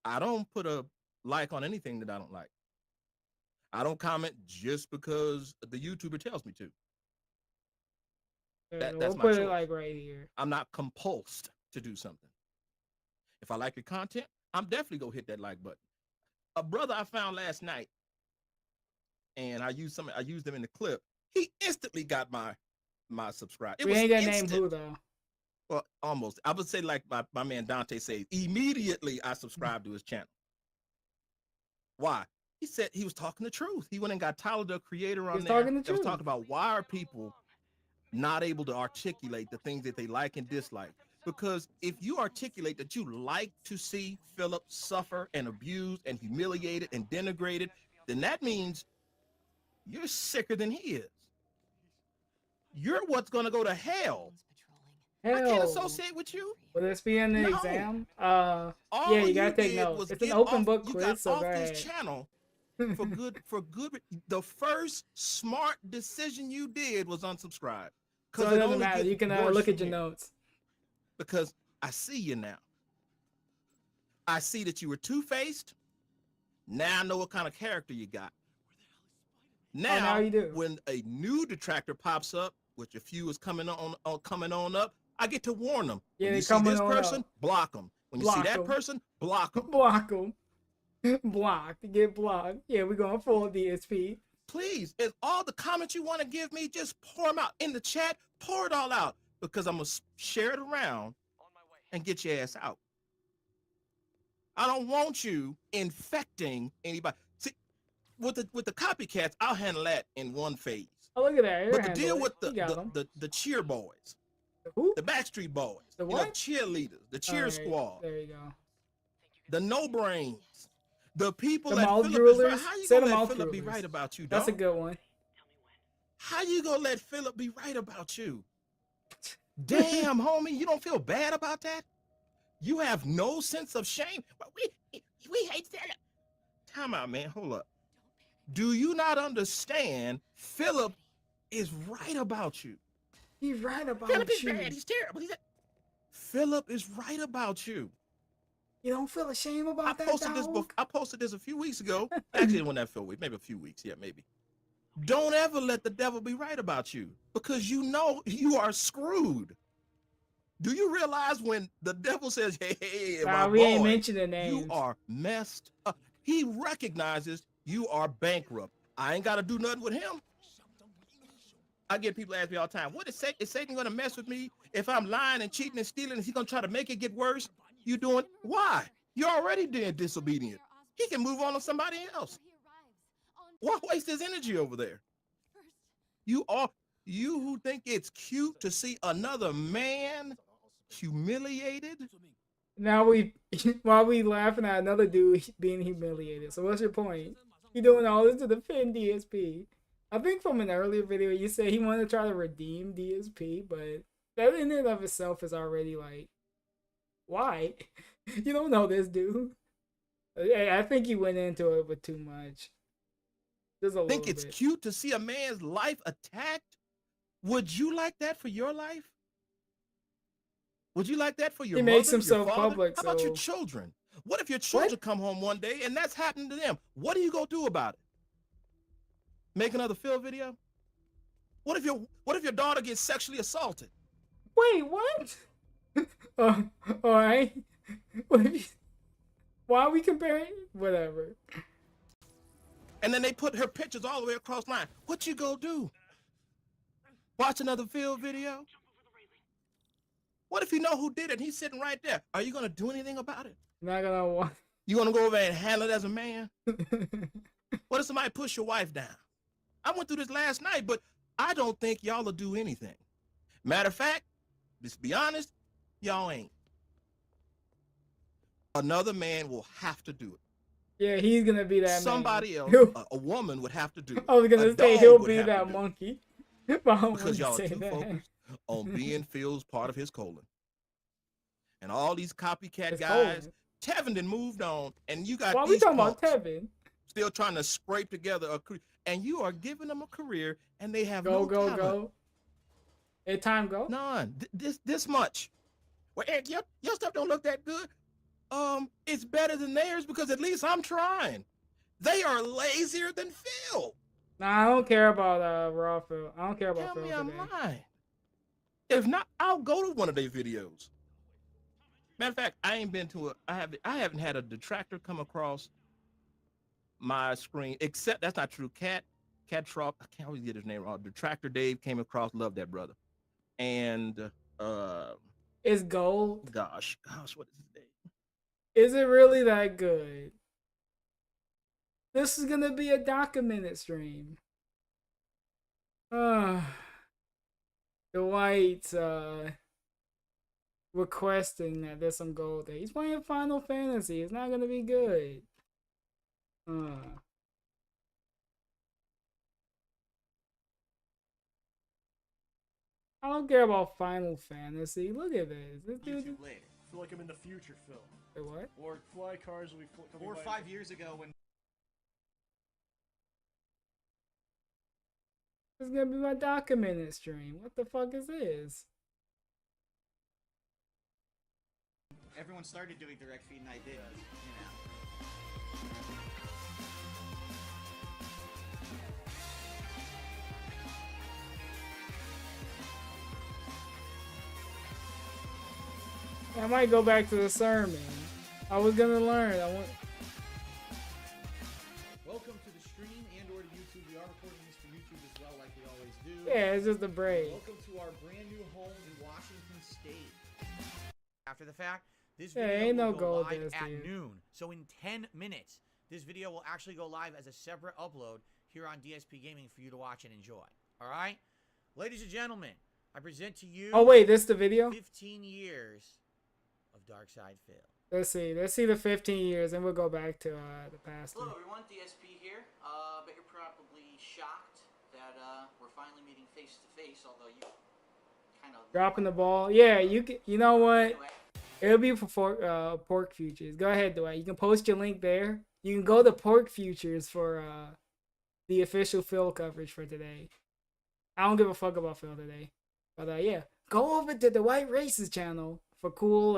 E: I don't put a like on anything that I don't like. I don't comment just because the YouTuber tells me to. That's
D: we'll
E: my
D: put
E: choice.
D: it like right here.
E: I'm not compulsed to do something. If I like your content, I'm definitely gonna hit that like button. A brother I found last night, and I used them in the clip. He instantly got my subscribe.
D: We ain't got name who though.
E: Well, almost. I would say like my man Dante says, immediately I subscribed to his channel. Why? He said he was talking the truth. He went and got Tyler, the creator, on there. He was talking about why are people not able to articulate the things that they like and dislike. Because if you articulate that you like to see Philip suffer and abused and humiliated and denigrated, then that means you're sicker than he is. You're what's going to go to hell. I can't associate with you.
D: Will this be in the exam? Yeah, you gotta take notes. It's an open book quiz, so go ahead.
E: This channel for good. The first smart decision you did was unsubscribe.
D: So it doesn't matter. You can look at your notes.
E: Because I see you now. I see that you were two-faced. Now I know what kind of character you got. Now
D: you do.
E: When a new detractor pops up, which a few is coming on up, I get to warn them.
D: Yeah,
E: when you see this person, block them. When you see that person, block them.
D: Block them. Blocked. Get blocked. Yeah, we're going full DSP.
E: Please, if all the comments you want to give me, just pour them out in the chat. Pour it all out. Because I'm going to share it around and get your ass out. I don't want you infecting anybody. See, with the copycats, I'll handle that in one phase.
D: Oh, look at that.
E: But to deal with the cheer boys,
D: who?
E: the Backstreet Boys,
D: the what?
E: Cheerleaders, the cheer squad.
D: There you go.
E: The no brains, the people
D: the
E: that
D: mouth
E: Philip is right.
D: droolers.
E: How you
D: Say
E: gonna
D: the
E: let
D: mouth
E: Philip be
D: droolers.
E: right about you, dog?
D: That's a good one.
E: How you gonna let Philip be right about you? Damn, homie, you don't feel bad about that? You have no sense of shame. We hate Philip. Time out, man. Hold up. Do you not understand? Philip is right about you.
D: He's right about
E: Philip is
D: you.
E: bad. He's terrible. Philip is right about you.
D: You don't feel ashamed about that,
E: I posted this a few weeks ago. Actually, when that fell week, maybe a few weeks. Yeah, maybe. Don't ever let the devil be right about you, because you know you are screwed. Do you realize when the devil says, hey, my
D: we
E: boy,
D: ain't mentioning names.
E: You are messed up. He recognizes you are bankrupt. I ain't got to do nothing with him. I get people ask me all the time, what is Satan? Is Satan going to mess with me if I'm lying and cheating and stealing? Is he going to try to make it get worse? You doing, why? You're already being disobedient. He can move on to somebody else. Why waste his energy over there? You who think it's cute to see another man humiliated?
D: Now while we laughing at another dude being humiliated. So what's your point? You doing all this to defend DSP? I think from an earlier video you said he wanted to try to redeem DSP, but that in and of itself is already like, why? You don't know this dude. I think you went into it with too much.
E: Think it's cute to see a man's life attacked? Would you like that for your life? Would you like that for your mother,
D: makes himself
E: your father?
D: public.
E: How about your children? What if your children come home one day and that's happening to them? What are you gonna do about it? Make another Phil video? What if your daughter gets sexually assaulted?
D: Wait, what? All right. Why are we comparing? Whatever.
E: And then they put her pictures all the way across line. What you gonna do? Watch another Phil video? What if you know who did it? He's sitting right there. Are you gonna do anything about it?
D: Not gonna watch.
E: You gonna go over and handle it as a man? What if somebody push your wife down? I went through this last night, but I don't think y'all will do anything. Matter of fact, just be honest, y'all ain't. Another man will have to do it.
D: Yeah, he's gonna be that
E: Somebody
D: man.
E: else, a woman would have to do it.
D: I was gonna
E: A
D: say
E: dog
D: he'll
E: would
D: be
E: have to
D: that
E: do it.
D: monkey. But I don't
E: Because y'all
D: wanna
E: are
D: say
E: too
D: that.
E: focused on being Phil's part of his colon. And all these copycat
D: His
E: guys,
D: colon.
E: Tevin done moved on, and you got
D: Why are we
E: these
D: talking about
E: punks
D: Tevin?
E: still trying to scrape together a career, and you are giving them a career, and they have
D: Go,
E: no
D: go,
E: talent.
D: go. Hey, time go.
E: None. This much. Well, Eric, your stuff don't look that good. It's better than theirs because at least I'm trying. They are lazier than Phil.
D: Nah, I don't care about Raw Phil. I don't care about
E: Tell
D: Phil
E: me I'm
D: today.
E: lying. If not, I'll go to one of their videos. Matter of fact, I ain't been to I haven't had a detractor come across my screen, except that's not true. Cat Truck, I can't always get his name wrong. Detractor Dave came across, love that brother. And
D: It's gold.
E: gosh, what is his name?
D: Is it really that good? This is gonna be a documented stream. Dwight's requesting that there's some gold there. He's playing Final Fantasy. It's not gonna be good. I don't care about Final Fantasy. Look at this. This dude.
G: YouTube later. I feel like I'm in the future, Phil.
D: Wait, what?
G: Or fly cars will be coming
H: 4 or
G: by
H: 5 years ago when
D: This is gonna be my documented stream. What the fuck is this?
H: everyone started doing direct feed and I didn't, you know.
D: I might go back to the sermon. I was gonna learn.
H: Welcome to the stream and or to YouTube. We are recording this for YouTube as well, like we always do.
D: Yeah, it's just a break.
H: Welcome to our brand new home in Washington State. After the fact, this
D: Yeah,
H: video
D: ain't
H: will
D: no
H: go
D: gold
H: live
D: there,
H: at
D: dude.
H: noon. So in 10 minutes, this video will actually go live as a separate upload here on DSP Gaming for you to watch and enjoy. All right, ladies and gentlemen, I present to you.
D: Oh wait, this the video?
H: 15 years of Darkside Phil.
D: Let's see the 15 years, and we'll go back to the past.
H: Hello everyone, DSP here. But you're probably shocked that we're finally meeting face to face, although you kind of
D: Dropping the ball. Yeah, you know what?
H: Anyway,
D: It'll be for Pork Futures. Go ahead, Dwight. You can post your link there. You can go to Pork Futures for the official Phil coverage for today. I don't give a fuck about Phil today. But yeah, go over to the White Races channel for cool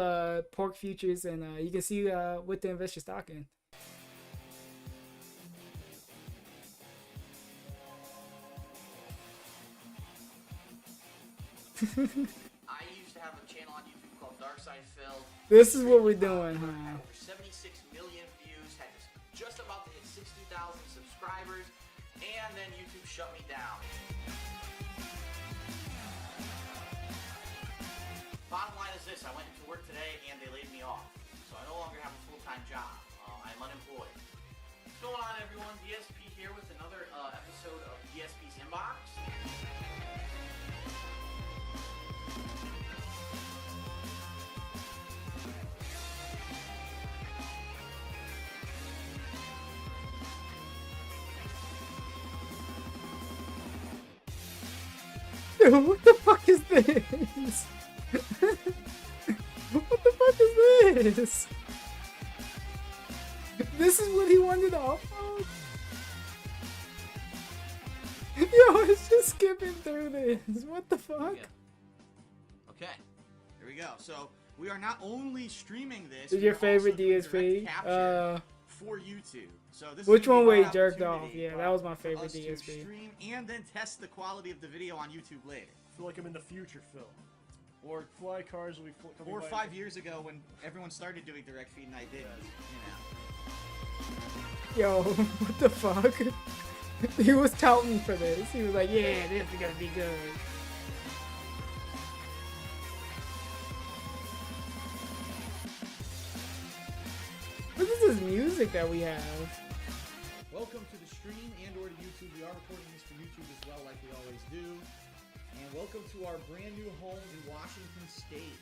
D: Pork Futures, and you can see what to invest your stock in.
H: I used to have a channel on YouTube called Darkside Phil.
D: This is what we're doing,
H: Had
D: huh?
H: over 76 million views, had just about to hit 60,000 subscribers, and then YouTube shut me down. Bottom line is this, I went into work today and they laid me off. So I no longer have a full-time job. I'm unemployed. What's going on, everyone? DSP here with another episode of DSP's Inbox.
D: Dude, what the fuck is this? What the fuck is this? This is what he wanted to upload? Yo, it's just skipping through this. What the fuck?
H: Okay, here we go. So we are not only streaming this.
D: Is
H: we
D: your
H: are
D: favorite
H: also doing
D: DSP?
H: direct capture for YouTube. So this
D: Which
H: is gonna
D: one
H: be
D: where
H: a
D: he
H: good
D: jerked off?
H: opportunity
D: Yeah, that was my
H: for
D: favorite
H: us to
D: DSP.
H: stream and then test the quality of the video on YouTube later.
G: I feel like I'm in the future, Phil. Or fly cars will be coming
H: 4 or
G: by
H: 5 years ago when everyone started doing direct feed and I didn't, you know.
D: Yo, what the fuck? He was touting for this. He was like, yeah, this is gonna be good. What is this music that we have?
H: Welcome to the stream and or to YouTube. We are recording this for YouTube as well, like we always do.
I: and welcome to our brand new home in Washington State.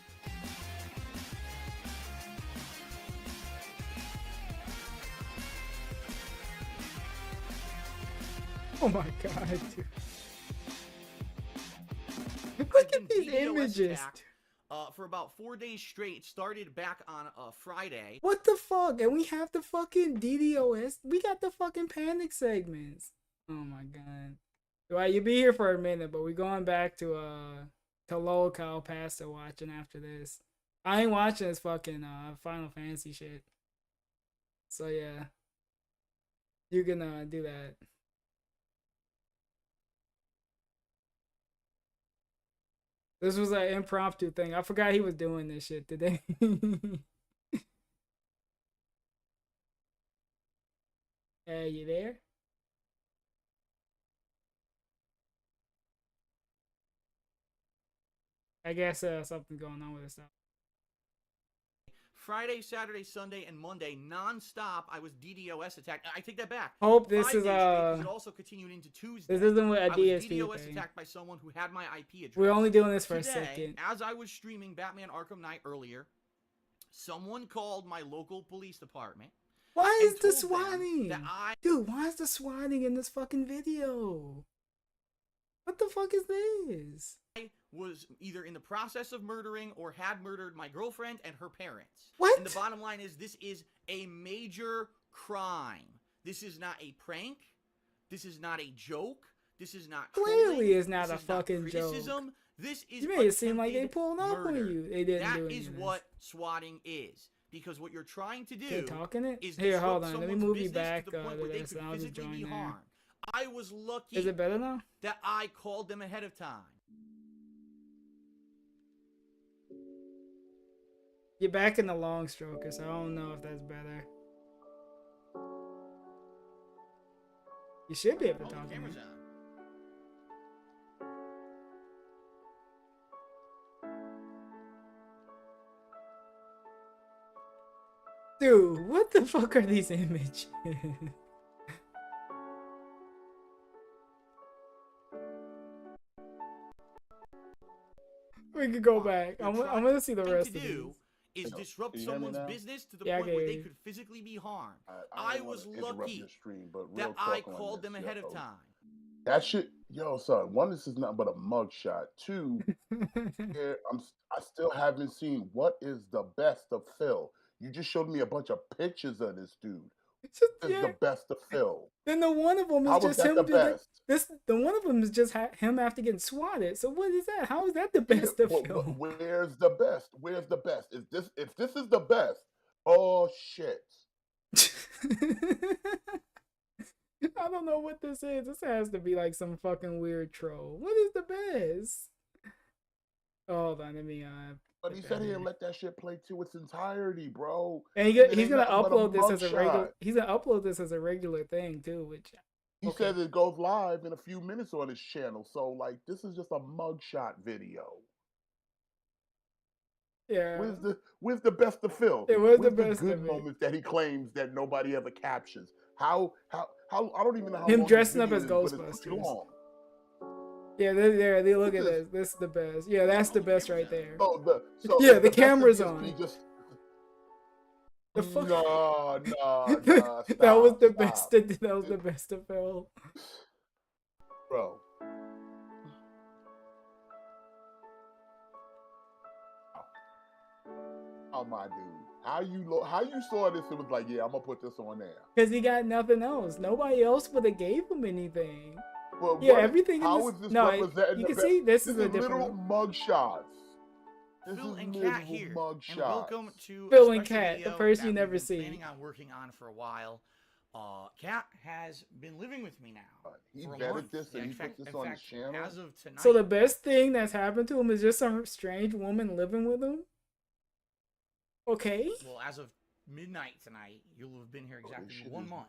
D: Oh my god, dude. Look at these images.
I: For about 4 days straight. It started back on Friday.
D: What the fuck? And we have the fucking DDoS. We got the fucking panic segments. Oh my god. Well, you'll be here for a minute, but we're going back to local pasta watching after this. I ain't watching this fucking Final Fantasy shit. So yeah. You can do that. This was an impromptu thing. I forgot he was doing this shit today. Hey, you there? I guess something going on with this stuff.
I: Friday, Saturday, Sunday, and Monday, non-stop, I was DDoS attacked. I take that back.
D: Hope this
I: 5
D: is
I: days straight, 'cause it also continued into Tuesday.
D: This isn't what a
I: I was
D: DSP
I: DDoS
D: thing.
I: attacked by someone who had my IP address.
D: We're only doing this for
I: Today,
D: a second.
I: As I was streaming Batman Arkham Knight earlier, someone called my local police department.
D: Why
I: and
D: is the
I: told them
D: swatting?
I: that
D: Dude, why is the swatting in this fucking video? What the fuck is this?
I: I was either in the process of murdering or had murdered my girlfriend and her parents.
D: What?
I: And the bottom line is, this is a major crime. This is not a prank. This is not a joke. This is not
D: Clearly
I: trolling.
D: is not
I: This
D: a
I: is not
D: fucking joke.
I: criticism. This is
D: You made it seem like they
I: attempted
D: pulled up on
I: murder.
D: you. They didn't
I: That
D: do any
I: is
D: of this.
I: what swatting is. Because what you're trying to do
D: They're talking it?
I: is
D: Here, hold
I: disrupt
D: on. Let me
I: someone's
D: move you
I: business
D: back
I: to the point
D: to
I: where they
D: this,
I: could
D: and I'll just
I: physically
D: join
I: be
D: there.
I: harmed. I was lucky
D: Is it better now?
I: that I called them ahead of time.
D: You're back in the long stroker, so I don't know if that's better. You should be able to talk to me.
I: Camera's on.
D: Dude, what the fuck are these images? We could go back. I'm gonna see the rest of these.
I: Is disrupt
J: Can you hear me
I: someone's
J: now?
I: business to the
D: Yeah, I
I: point where
D: can
I: they
D: hear you.
I: could physically be harmed.
J: I
I: I
J: don't
I: was
J: wanna interrupt
I: lucky
J: your stream, but real
I: that
J: talk
I: I
J: on
I: called
J: this,
I: them ahead of
J: yo.
I: time.
J: That shit, yo, son. One, this is nothing but a mugshot. Two, I still haven't seen what is the best of Phil. You just showed me a bunch of pictures of this dude. This is the best of Phil.
D: Then the one of them
J: How
D: is
J: was
D: just
J: that
D: him.
J: the best?
D: The one of them is just him after getting swatted. So what is that? How is that the best of
J: But
D: film?
J: where's the best? Where's the best? If this is the best, oh shit.
D: I don't know what this is. This has to be like some fucking weird troll. What is the best? Hold on, let me
J: But he said he'd let that shit play to its entirety, bro.
D: and
J: It
D: he's
J: ain't
D: gonna
J: nothing but a
D: upload this as a regular.
J: mugshot.
D: He's gonna upload this as a regular thing too, which
J: He says it goes live in a few minutes on his channel. So like, this is just a mugshot video.
D: yeah.
J: Where's the best of Phil?
D: Yeah, where's the
J: Where's
D: best
J: good
D: of it?
J: moments that he claims that nobody ever captures? How I don't even know how
D: Him
J: long
D: dressing
J: this
D: up as
J: video is, but it's pretty
D: Ghostbusters.
J: long.
D: Yeah, they look at this. This is the best. Yeah, that's the best right there.
J: So
D: Yeah, the
J: best of
D: camera's
J: just
D: on.
J: be just-
D: The fuck?
J: Nah,
D: That was the
J: stop.
D: best. That was the best of Phil.
J: Bro. Oh my dude. How you saw this and was like, yeah, I'm gonna put this on there.
D: Because he got nothing else. Nobody else would have gave him anything.
J: Well,
D: Yeah,
J: what-
D: everything in
J: How
D: this-
J: is this
D: no,
J: representing
D: you
J: the
D: can see this is a
J: literal
D: different-
J: mugshots. This
I: Phil
J: is
I: and Kat
J: literal
I: here, and
J: mugshots.
I: welcome to
D: Phil
I: a
D: and
I: special
D: Kat, the
I: video
D: person you
I: that
D: never
I: we've been
D: see.
I: planning on working on for a while. Kat has been living with me now.
J: He
I: for a
J: vetted
I: month.
J: this and
I: Yeah,
J: he put this on his channel?
I: As of tonight,
D: So the best thing that's happened to him is just some strange woman living with him? Okay.
I: well, as of midnight tonight, you'll have been here exactly
J: shit
I: 1
J: is-
I: month.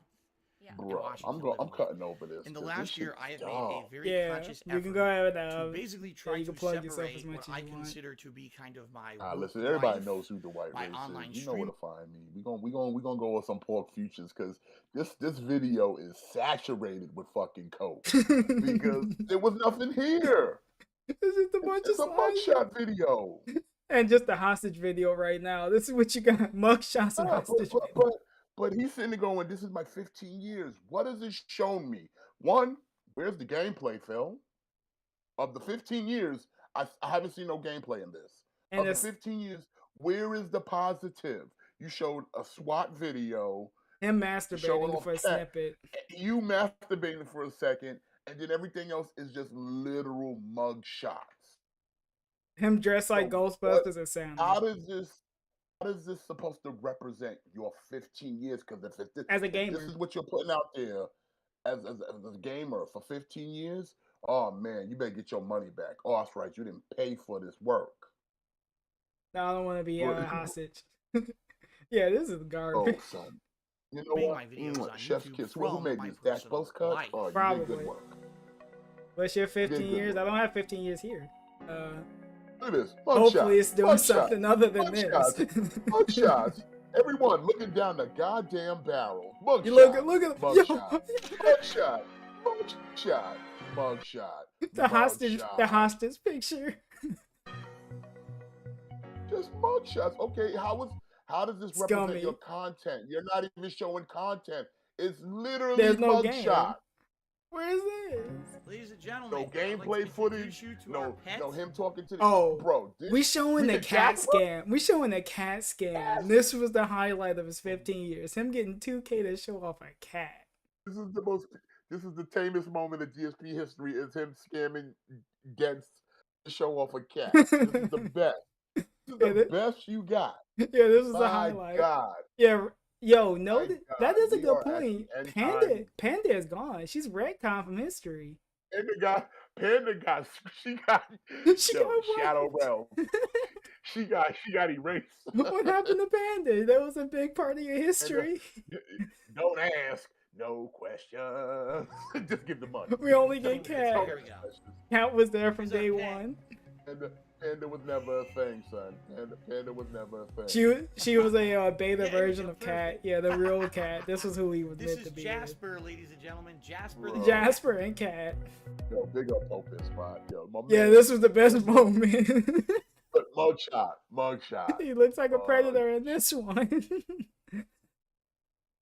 F: Yeah.
J: Bro,
I: Washington
J: I'm
I: living
J: cutting over this.
I: In the
J: 'cause
I: last
J: this
I: year,
J: shit's
I: I have made
J: dog.
I: a very
D: Yeah,
I: conscious
D: you
I: effort
D: can go ahead
I: to
D: and
I: basically try
D: you
I: to
D: can plug yourself as
I: separate
D: much
I: what
D: as
I: I
D: you want.
I: consider to be kind of my
J: Listen,
I: work
J: everybody
I: life,
J: knows who the white
I: my
J: race
I: online
J: is. You know where
I: stream.
J: to find me. We gonna go with some pork futures because this video is saturated with fucking coke because there was nothing here.
D: It's just a bunch
J: It's
D: of
J: a
D: slides.
J: mugshot video.
D: And just the hostage video right now. This is what you got. Mugshots and
J: Yeah,
D: hostage video.
J: but he's sitting there going, this is my 15 years. What has it shown me? One, where's the gameplay, Phil? Of the 15 years, I haven't seen no gameplay in this.
D: And
J: Of the
D: it's
J: 15 years, where is the positive? You showed a SWAT video.
D: him
J: Showing
D: masturbating
J: off
D: for a
J: cat.
D: snippet.
J: You masturbating for a second, and then everything else is just literal mug shots.
D: Him dressed like
J: So
D: Ghostbusters and Sandman.
J: How is this supposed to represent your 15 years? Because if this,
D: As a
J: if
D: gamer.
J: this is what you're putting out there as a gamer for 15 years, oh man, you better get your money back. Oh, that's right, you didn't pay for this work.
D: No, I don't want to be
J: Well,
D: hostage. Yeah, this is
J: Oh,
D: garbage.
J: son. You know
I: Being
J: what?
I: my videos on
J: Chef's
I: YouTube
J: kiss. Who
I: from
J: made
I: my
J: these Dash
I: personal
J: Buzz cuts?
I: life.
J: Oh, you did
D: Probably.
J: good work.
D: What's your
J: You
D: 15
J: did good
D: years? I
J: work.
D: don't have 15 years here.
J: Look at this. Mug
D: Hopefully
J: shot.
D: it's doing
J: Mug
D: something
J: shot.
D: other than
J: Mug
D: this.
J: shots. Mug shots. Everyone looking down the goddamn barrel. Mug
D: You
J: shot.
D: look at
J: Mug
D: yo,
J: shot. Mug shot. Mug shot. Mug shot.
D: the
J: Mug
D: hostage,
J: shot.
D: the hostage picture.
J: Just mug shots. Okay, how does this represent
D: Scummy.
J: your content? You're not even showing content. It's literally
D: There's no
J: mug
D: game.
J: shot.
D: Where is this?
I: Ladies and gentlemen,
J: No
I: I'd like to
J: gameplay
I: introduce
J: footage.
I: you to our
J: No,
I: pet.
J: no him talking to the
D: Oh,
J: bro.
D: We showing the
J: can
D: cat
J: Jasper?
D: scam. We showing the cat scam.
J: Yes.
D: This was the highlight of his 15 years. Him getting 2K to show off a cat.
J: This is the tamest moment of GSP history is him scamming against to show off a cat. This is the best. This is
D: Yeah,
J: the best you got.
D: Yeah, this is the
J: My
D: highlight.
J: God.
D: Yeah, yo, no,
J: My
D: that
J: God,
D: is a
J: we
D: good
J: are at
D: point.
J: the end
D: Panda,
J: time.
D: Panda is gone. She's retcon from history.
J: Panda got
D: She
J: yo,
D: got
J: Shadow
D: wiped.
J: Realm. she got erased.
D: What happened to Panda? That was a big part of your history.
J: Don't ask no questions. Just give the money.
D: We only get Cat.
I: Here we go.
D: Cat was there from
I: Here's our
D: day
I: cat.
D: one.
J: Panda was never a thing, son. Panda was never a thing.
D: She was a beta
I: Yeah,
D: version
I: yeah,
D: of Cat. Yeah, the real Cat. This was who he was
I: This
D: meant
I: is
D: to be.
I: Jasper, ladies and gentlemen. Jasper the
J: Bro.
D: With. Jasper and Cat.
J: Yo, big up Pope Pisspot. Yo, my
D: Yeah,
J: man.
D: this was the best moment.
J: Mugshot.
D: He looks like a
J: Oh,
D: predator in this one.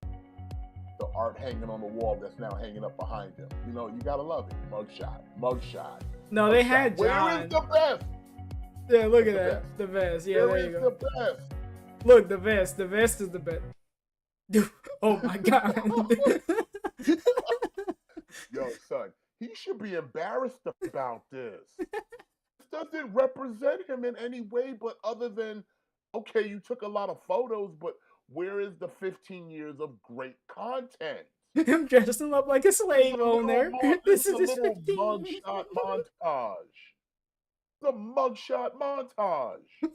J: The art hanging on the wall that's now hanging up behind him. You know, you gotta love it. Mugshot.
D: No, they had
J: Where
D: John.
J: is the best?
D: Yeah, look at
J: The
D: that.
J: vest.
D: The vest. Yeah,
J: Where
D: there
J: is
D: you go.
J: the best?
D: Look, the vest. The vest is the best. Dude, oh my god.
J: Yo, son, he should be embarrassed about this. This doesn't represent him in any way, but other than, okay, you took a lot of photos, but where is the 15 years of great content?
D: I'm dressing up like a slave owner. This is
J: a
D: his
J: little
D: 15
J: mugshot montage. The mugshot montage.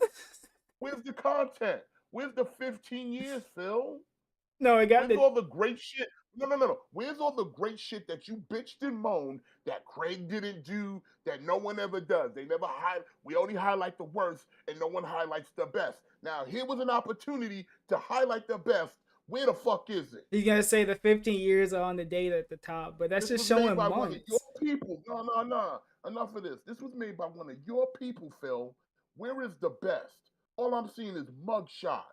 J: Where's the content? Where's the 15 years, Phil?
D: No, I got
J: Where's
D: the.
J: all the great shit? No. Where's all the great shit that you bitched and moaned that Craig didn't do, that no one ever does? They never we only highlight the worst and no one highlights the best. Now, here was an opportunity to highlight the best. Where the fuck is it?
D: He's gonna say the 15 years are on the data at the top, but that's
J: This
D: just
J: was made
D: showing
J: by one of
D: months.
J: your people. No. Enough of this. This was made by one of your people, Phil. Where is the best? All I'm seeing is mug shots.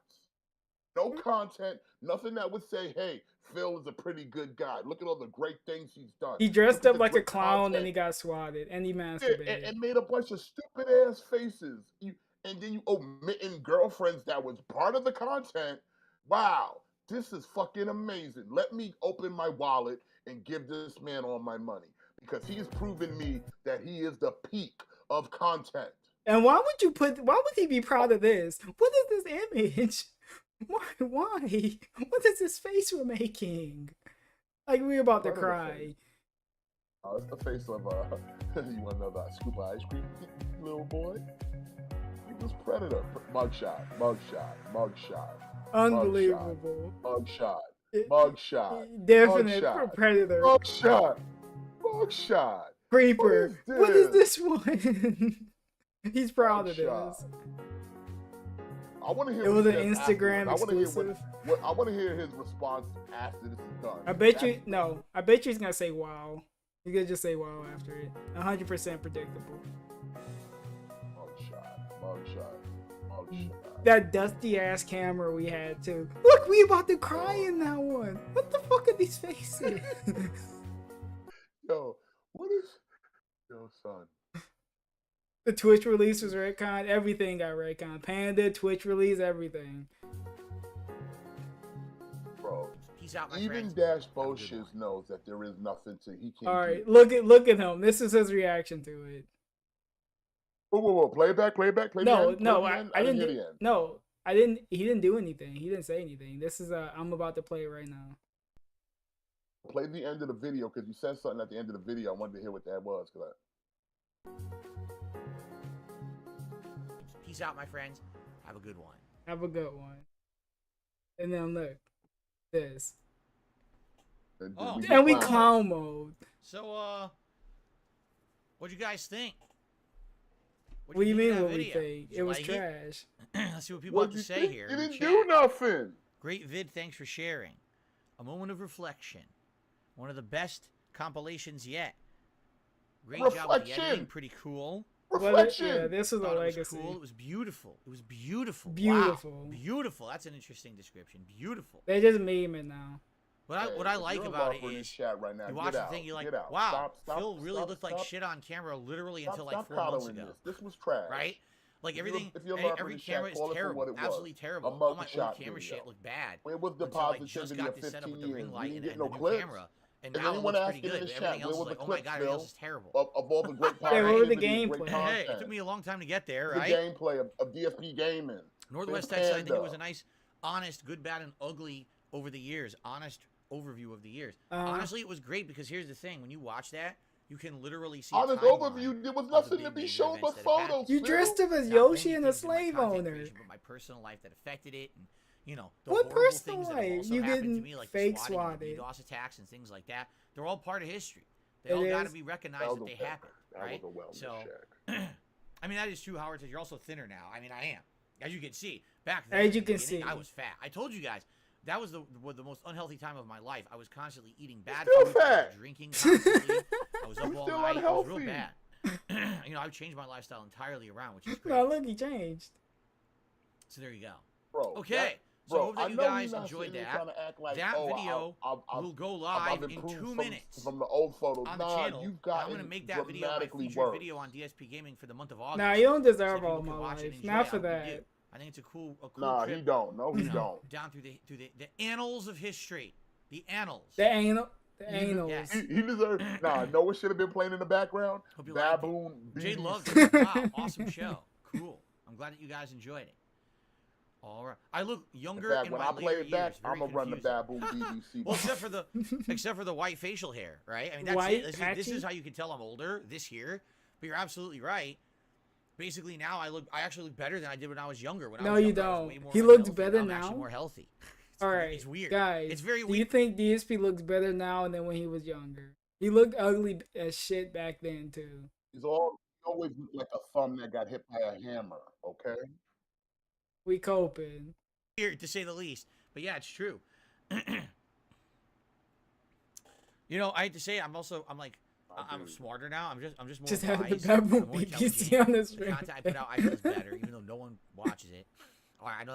J: No content, nothing that would say, hey, Phil is a pretty good guy. Look at all the great things he's done.
D: He dressed
J: Look at
D: up
J: the
D: like a
J: great
D: clown and
J: content.
D: he got swatted and he
J: Yeah,
D: masturbated.
J: and made a bunch of stupid ass faces. And then you omitting girlfriends that was part of the content. Wow, this is fucking amazing. Let me open my wallet and give this man all my money because he's proven me that he is the peak of content.
D: And why would he be proud of this? What is this image? Why? What is this face we're making? Like we're about to
J: Part of the
D: cry.
J: face. Oh, it's the face of you want another scoop of ice cream, little boy? He was Predator. Mugshot.
D: Unbelievable.
J: Mugshot.
D: Definite
J: Mugshot.
D: predator.
J: Mugshot.
D: Creeper. What is
J: this?
D: this one? He's proud of
J: Mugshot.
D: this.
J: I want to hear.
D: It
J: what
D: was
J: he
D: an
J: says
D: Instagram
J: afterwards. I want to hear
D: exclusive.
J: I want to hear his response after this is done.
D: I bet you he's gonna say wow. He's gonna just say wow after it. 100% predictable.
J: Mugshot.
D: That dusty ass camera we had too. Look, we about to cry in that one. What the fuck are these faces?
J: Yo, what is? Yo, son.
D: The Twitch release was retcon. Everything got retcon. Panda, Twitch release, everything.
J: Bro,
I: Peace out, my
J: even
I: friends.
J: Dash Boshiz knows that there is nothing to he can't.
D: All right,
J: do.
D: look at him. This is his reaction to it.
J: Whoa. Play back.
D: No,
J: the
D: no,
J: end.
D: I didn't
J: hear
D: do.
J: the end.
D: No, I didn't. He didn't do anything. He didn't say anything. This is I'm about to play it right now.
J: Play the end of the video because you said something at the end of the video. I wanted to hear what that was.
I: Peace out, my friends. Have a good one.
D: Have a good one. And then look, this.
I: Oh.
D: And we clown mode.
I: So, what'd you guys think?
D: What do you mean?
I: What
D: What we think? It was trash.
I: Let's see what people have to say here.
J: You
I: in the
J: didn't
I: chat.
J: do nothing.
I: Great vid, thanks for sharing. A moment of reflection. One of the best compilations yet. Great job with the
J: Reflection.
I: editing, pretty cool.
J: Reflection.
D: Yeah, this is a
I: Thought it was
D: legacy.
I: cool. It was beautiful. It was beautiful.
D: Beautiful.
I: Wow. Beautiful. That's an interesting description. Beautiful.
D: They just meme it now.
I: What I like about it is
J: chat right now.
I: you watch the thing, you're like, wow, Phil really looked like shit on camera literally until like 4 months ago.
J: This was trash.
I: Right? Like everything,
J: if you're
I: every camera is terrible, absolutely terrible.
J: A
I: All my
J: mugshot
I: old camera
J: video.
I: shit looked bad.
J: Where was the
I: until I just
J: positivity
I: got
J: of
I: this set up
J: 15
I: with the
J: years?
I: ring
J: We
I: light
J: didn't
I: and
J: get
I: the
J: no
I: new
J: clips.
I: camera. And
J: If
I: now it
J: anyone
I: looks pretty
J: asking in
I: good,
J: the
I: but
J: chat,
I: everything else
J: where
I: is
J: was
I: like,
J: the
I: oh my
J: clips,
I: god,
J: Phil?
I: this is terrible.
J: Of all the great
D: Yeah, where were the
J: positivity,
D: gameplay?
J: great
I: Hey, it
J: content.
I: took me a long time to get there,
J: The
I: right?
J: gameplay of DSP gaming.
I: Northwest
J: There's
I: Tech, I think it
J: Panda.
I: was a nice, honest, good, bad, and ugly over the years. Honest overview of the years. Honestly, it was great because here's the thing: when you watch that, you can literally see.
J: Honest overview, there was nothing to be shown but photos.
D: You
J: Phil.
D: dressed him as
I: Not
D: Yoshi
I: many
D: and a
I: things in my
D: slave
I: content
D: owner.
I: creation, but my personal life that affected it, and you know, the
D: What
I: horrible
D: personal
I: things that have
D: life?
I: also
D: You
I: happened to
D: getting
I: me, like
D: fake
I: the swatting and
D: swatted.
I: DDoS attacks and things like that. They're all part of history. They
D: It
I: all got to
D: is.
I: be recognized that they happened, right? So, I mean, that is true, Howard says you're also thinner now. I mean, I am, as you can see. Back then,
D: As you
I: at the
D: can
I: beginning,
D: see.
I: I was fat. I told you guys. That was the most unhealthy time of my life. I was constantly eating bad
J: Still
I: food, I
J: fat.
I: was drinking constantly. I was up
J: You're
I: all
J: still
I: night. It was real
J: unhealthy.
I: bad. You know, I've changed my lifestyle entirely around, which is great.
D: No, look, he changed.
I: So there you go.
J: Bro,
I: Okay. So I hope that you guys enjoyed that. That video will go live in 2 minutes
J: from the old photos.
I: on the
J: Nah,
I: channel.
J: you've
I: And
J: got
I: I'm going to make that video my featured
J: worse.
I: video on DSP Gaming for the month of August.
D: Nah, you don't
I: So
D: deserve
I: people
D: all
I: can
D: my
I: watch it
D: life.
I: and enjoy
D: Not
I: it.
D: for
I: I hope you
D: that.
I: do. I think it's a cool
J: Nah,
I: trip,
J: he don't. No, he
I: you know,
J: don't.
I: down through the annals of history. The annals.
D: The anal. The anals.
I: Yes.
J: He deserves. Nah, know what should have been playing in the background?
I: Hope you liked it.
J: Baboon.
I: Jade
J: BBC.
I: loves it. Wow, awesome show. Cool. I'm glad that you guys enjoyed it. All right. I look
J: In
I: younger
J: fact,
I: in
J: when
I: my
J: I play
I: later
J: it back,
I: years. Very
J: I'm gonna run the
I: confusing.
J: Baboon BBC.
I: Well, except for the white facial hair, right? I mean, that's
D: White,
I: it. This
D: patchy?
I: is how you can tell I'm older this year. But you're absolutely right. Basically, now I actually look better than I did when I was younger. When I
D: No,
I: was
D: you
I: younger, I was
D: don't.
I: way more
D: He looks
I: unhealthy.
D: better
I: I'm
D: now?
I: actually more healthy.
D: All right,
I: It's weird.
D: guys.
I: It's very
D: Do you
I: weird.
D: think DSP looks better now than when he was younger? He looked ugly as shit back then too.
J: He always looked like a thumb that got hit by a hammer. Okay.
D: We coping.
I: Weird to say the least. But yeah, it's true. You know, I hate to say, I'm smarter now. I'm just more
D: Just have the
I: wise.
D: Baboon
I: I'm more
D: BBC
I: intelligent.
D: on the
I: The
D: screen.
I: content I put out, I feel is better, even though no one watches it. All right,